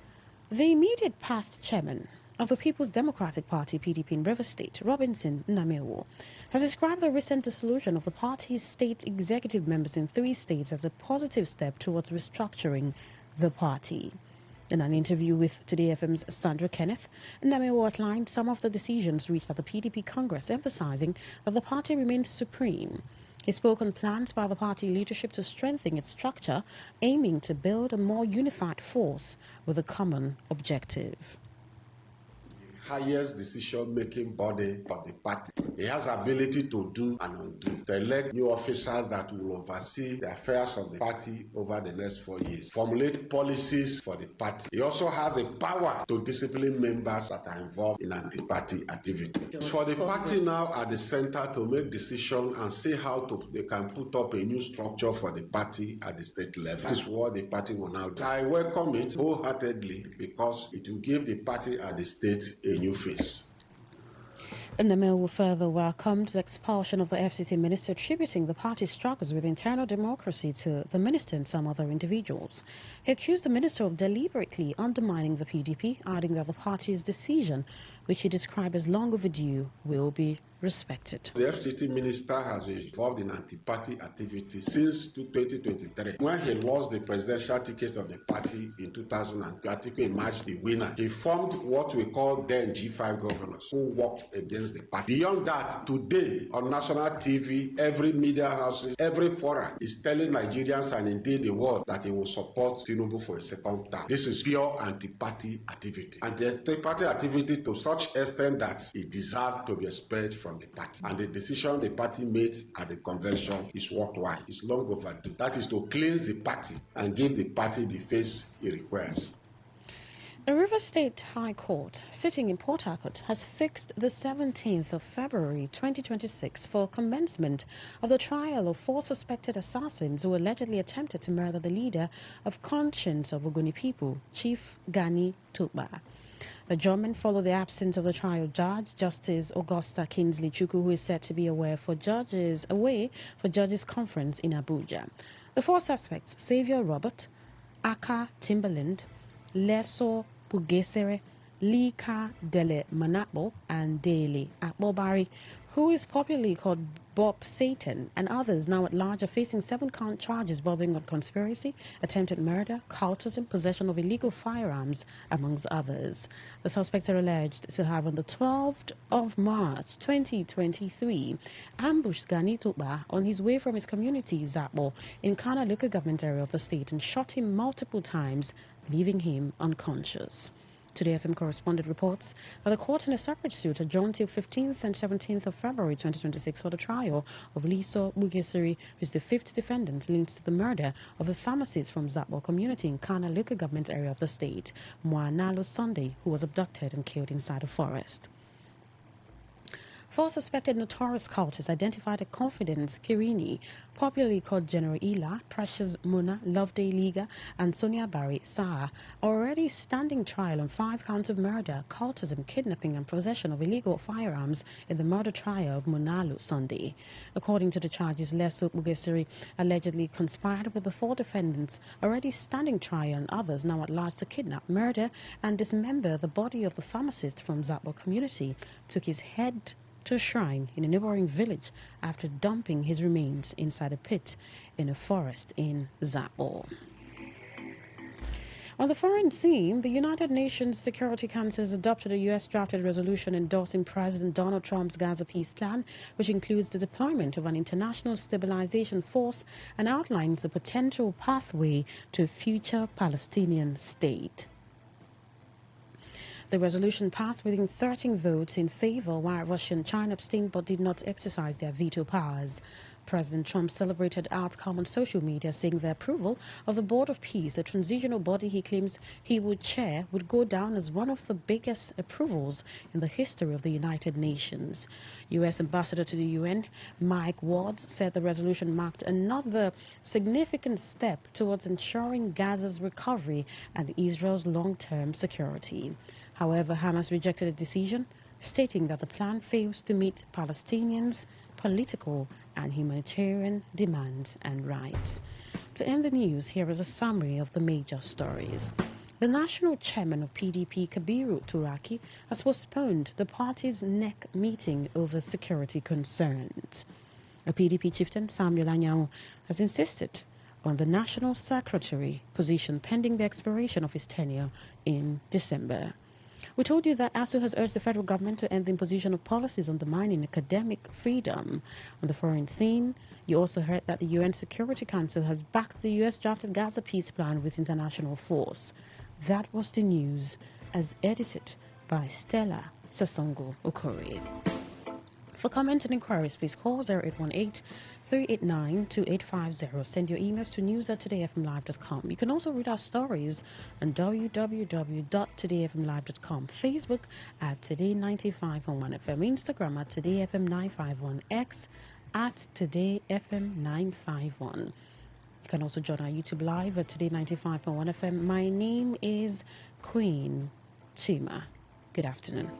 L: The immediate past chairman of the People's Democratic Party, PDP in Rivers State, Robinson Namewo, has described the recent dissolution of the party's state executive members in 3 states as a positive step towards restructuring the party. In an interview with Today FM's Sandra Kenneth, Namewo outlined some of the decisions reached at the PDP Congress, emphasizing that the party remains supreme. He spoke on plans by the party leadership to strengthen its structure, aiming to build a more unified force with a common objective.
G: Highest decision-making body of the party. It has ability to do and undo, to elect new officers that will oversee the affairs of the party over the next 4 years, formulate policies for the party. It also has the power to discipline members that are involved in anti-party activity. It's for the party now at the center to make decisions and see how they can put up a new structure for the party at the state level. This is what the party will now do. I welcome it wholeheartedly because it will give the party at the state a new face.
L: Namel further welcomed the expulsion of the FCC minister, attributing the party's struggles with internal democracy to the minister and some other individuals. He accused the minister of deliberately undermining the PDP, adding that the party's decision, which he described as long overdue, will be respected.
G: The FCT minister has been involved in anti-party activity since 2023. When he lost the presidential ticket of the party in 2020, he emerged the winner. He formed what we call then G5 governors who worked against the party. Beyond that, today on national TV, every media houses, every forum is telling Nigerians and indeed the world that he will support Tinubu for a second term. This is pure anti-party activity. And the anti-party activity to such extent that it deserved to be expelled from the party. And the decision the party made at the convention is worthwhile. It's long overdue. That is to cleanse the party and give the party the face it requires.
L: The Rivers State High Court, sitting in Port Harcourt, has fixed the 17th of February 2026 for commencement of the trial of 4 suspected assassins who allegedly attempted to murder the leader of Conscience of Ogoni people, Chief Gani Tukba. The adjournment followed the absence of the trial judge, Justice Augusta Kingsley Chukwu, who is said to be away for judges' conference in Abuja. The 4 suspects, Xavier Robert, Aka Timberland, Leso Pugesere, Lika Dele Manapo and Dele Akbobari, who is popularly called Bob Satan, and others now at large are facing 7-count charges bordering on conspiracy, attempted murder, cultism, possession of illegal firearms, amongst others. The suspects are alleged to have, on the 12th of March 2023, ambushed Gani Tuba on his way from his community, Zapo, in Kana local government area of the state, and shot him multiple times, leaving him unconscious. Today FM correspondent reports that the court in a separate suit adjourned till 15th and 17th of February 2026 for the trial of Liso Bugesiri, who is the 5th defendant linked to the murder of a pharmacist from Zapo community in Kana local government area of the state, Mwanalo Sunday, who was abducted and killed inside a forest. 4 suspected notorious cultists identified as Confidence Kirini, popularly called General Ila, Precious Muna, Loveday Liga, and Sonia Barry Saha, are already standing trial on 5 counts of murder, cultism, kidnapping, and possession of illegal firearms in the murder trial of Munalu Sunday. According to the charges, Leso Bugesiri allegedly conspired with the 4 defendants already standing trial and others now at large to kidnap, murder, and dismember the body of the pharmacist from Zapo community, took his head to a shrine in a neighboring village after dumping his remains inside a pit in a forest in Zapo. On the foreign scene, the United Nations Security Council has adopted a U.S. drafted resolution endorsing President Donald Trump's Gaza peace plan, which includes the deployment of an international stabilization force and outlines a potential pathway to a future Palestinian state. The resolution passed within 13 votes in favor, while Russia and China abstained but did not exercise their veto powers. President Trump celebrated the outcome on social media, saying the approval of the Board of Peace, a transitional body he claims he would chair, would go down as one of the biggest approvals in the history of the United Nations. U.S. Ambassador to the UN, Mike Wards, said the resolution marked another significant step towards ensuring Gaza's recovery and Israel's long-term security. However, Hamas rejected the decision, stating that the plan fails to meet Palestinians' political and humanitarian demands and rights. To end the news, here is a summary of the major stories. The national chairman of PDP, Kabiru Turaki, has postponed the party's NEC meeting over security concerns. A PDP chieftain, Samuel Anyao, has insisted on the national secretary position pending the expiration of his tenure in December. We told you that ASU has urged the federal government to end the imposition of policies undermining academic freedom. On the foreign scene, you also heard that the UN Security Council has backed the U.S. drafted Gaza peace plan with international force. That was the news, as edited by Stella Sasongo Okori. For comment and inquiries, please call 0818-389-2850. Send your emails to news@todayfmlive.com. You can also read our stories on www.todayfmlive.com, Facebook at Today95.1fm, Instagram at TodayFM951, X at TodayFM951. You can also join our YouTube live at Today95.1fm. My name is Queen Chima. Good afternoon.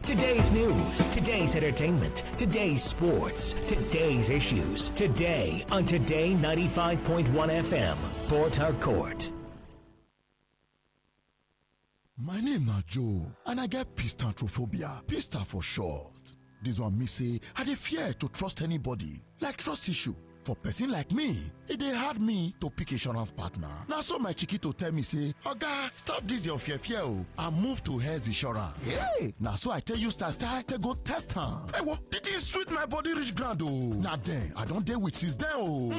R: Today's news, today's entertainment, today's sports, today's issues. Today on Today 95.1 FM, Port Harcourt.
I: My name na Joe, and I get pistantrophobia. Pista for short. This one me say, I dey fear to trust anybody. Like trust issue. For person like me, it dey hard me to pick insurance partner. Now so my chiquito tell me say, Oga, stop this your fear and move to Health Insurance. Hey, now so I tell you start to go test am. Hey, what? Did it sweet my body reach ground oh? Now then, I don't deal with since then oh.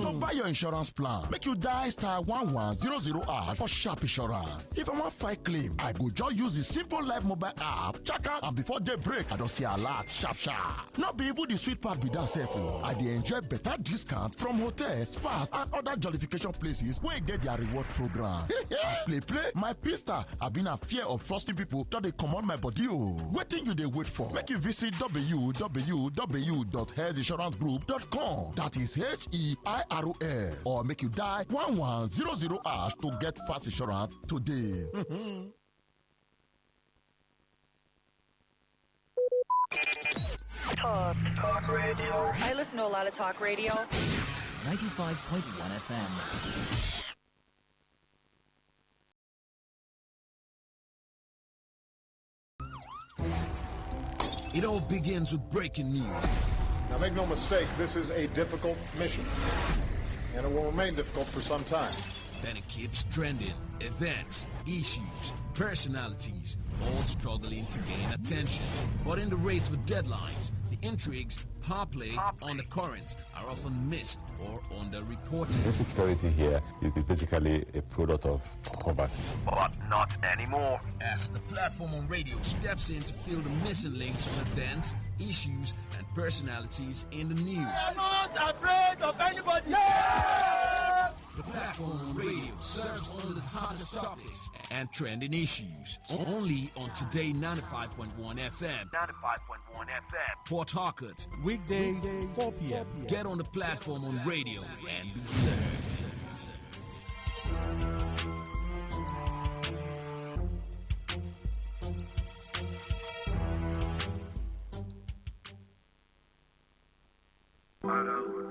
I: To buy your insurance plan, make you die *1100# for sharp insurance. If I want fight claim, I go just use the Simple Life mobile app, check out, and before they break, I don't see a lot sharp. Not be able the sweet part be that safe oh. I dey enjoy better discount from hotels, spas, and other jollification places where you get their reward program. play, my pista have been a fear of trusting people till they command my body. Waiting you they wait for? Make you visit www.healthinsurancegroup.com. That is HEIROL, or make you die 1100# to get fast insurance today.
P: Talk radio. I listen to a lot of talk radio.
W: 95.1 FM.
B: It all begins with breaking news.
S: Now make no mistake, this is a difficult mission, and it will remain difficult for some time.
B: Then it keeps trending. Events, issues, personalities, all struggling to gain attention. But in the race for deadlines, the intrigues, power play, undercurrents are often missed or underreported.
T: Insecurity here is basically a product of poverty.
B: But not anymore. As the platform on radio steps in to fill the missing links on events, issues, and personalities in the news.
U: I'm not afraid of anybody.
B: The platform on radio serves only the hottest topics and trending issues. Only on Today 95.1 FM. 95.1 FM. Port Harcourt.
O: Weekdays, 4 p.m.
B: Get on the platform on radio and be served.
X: Father,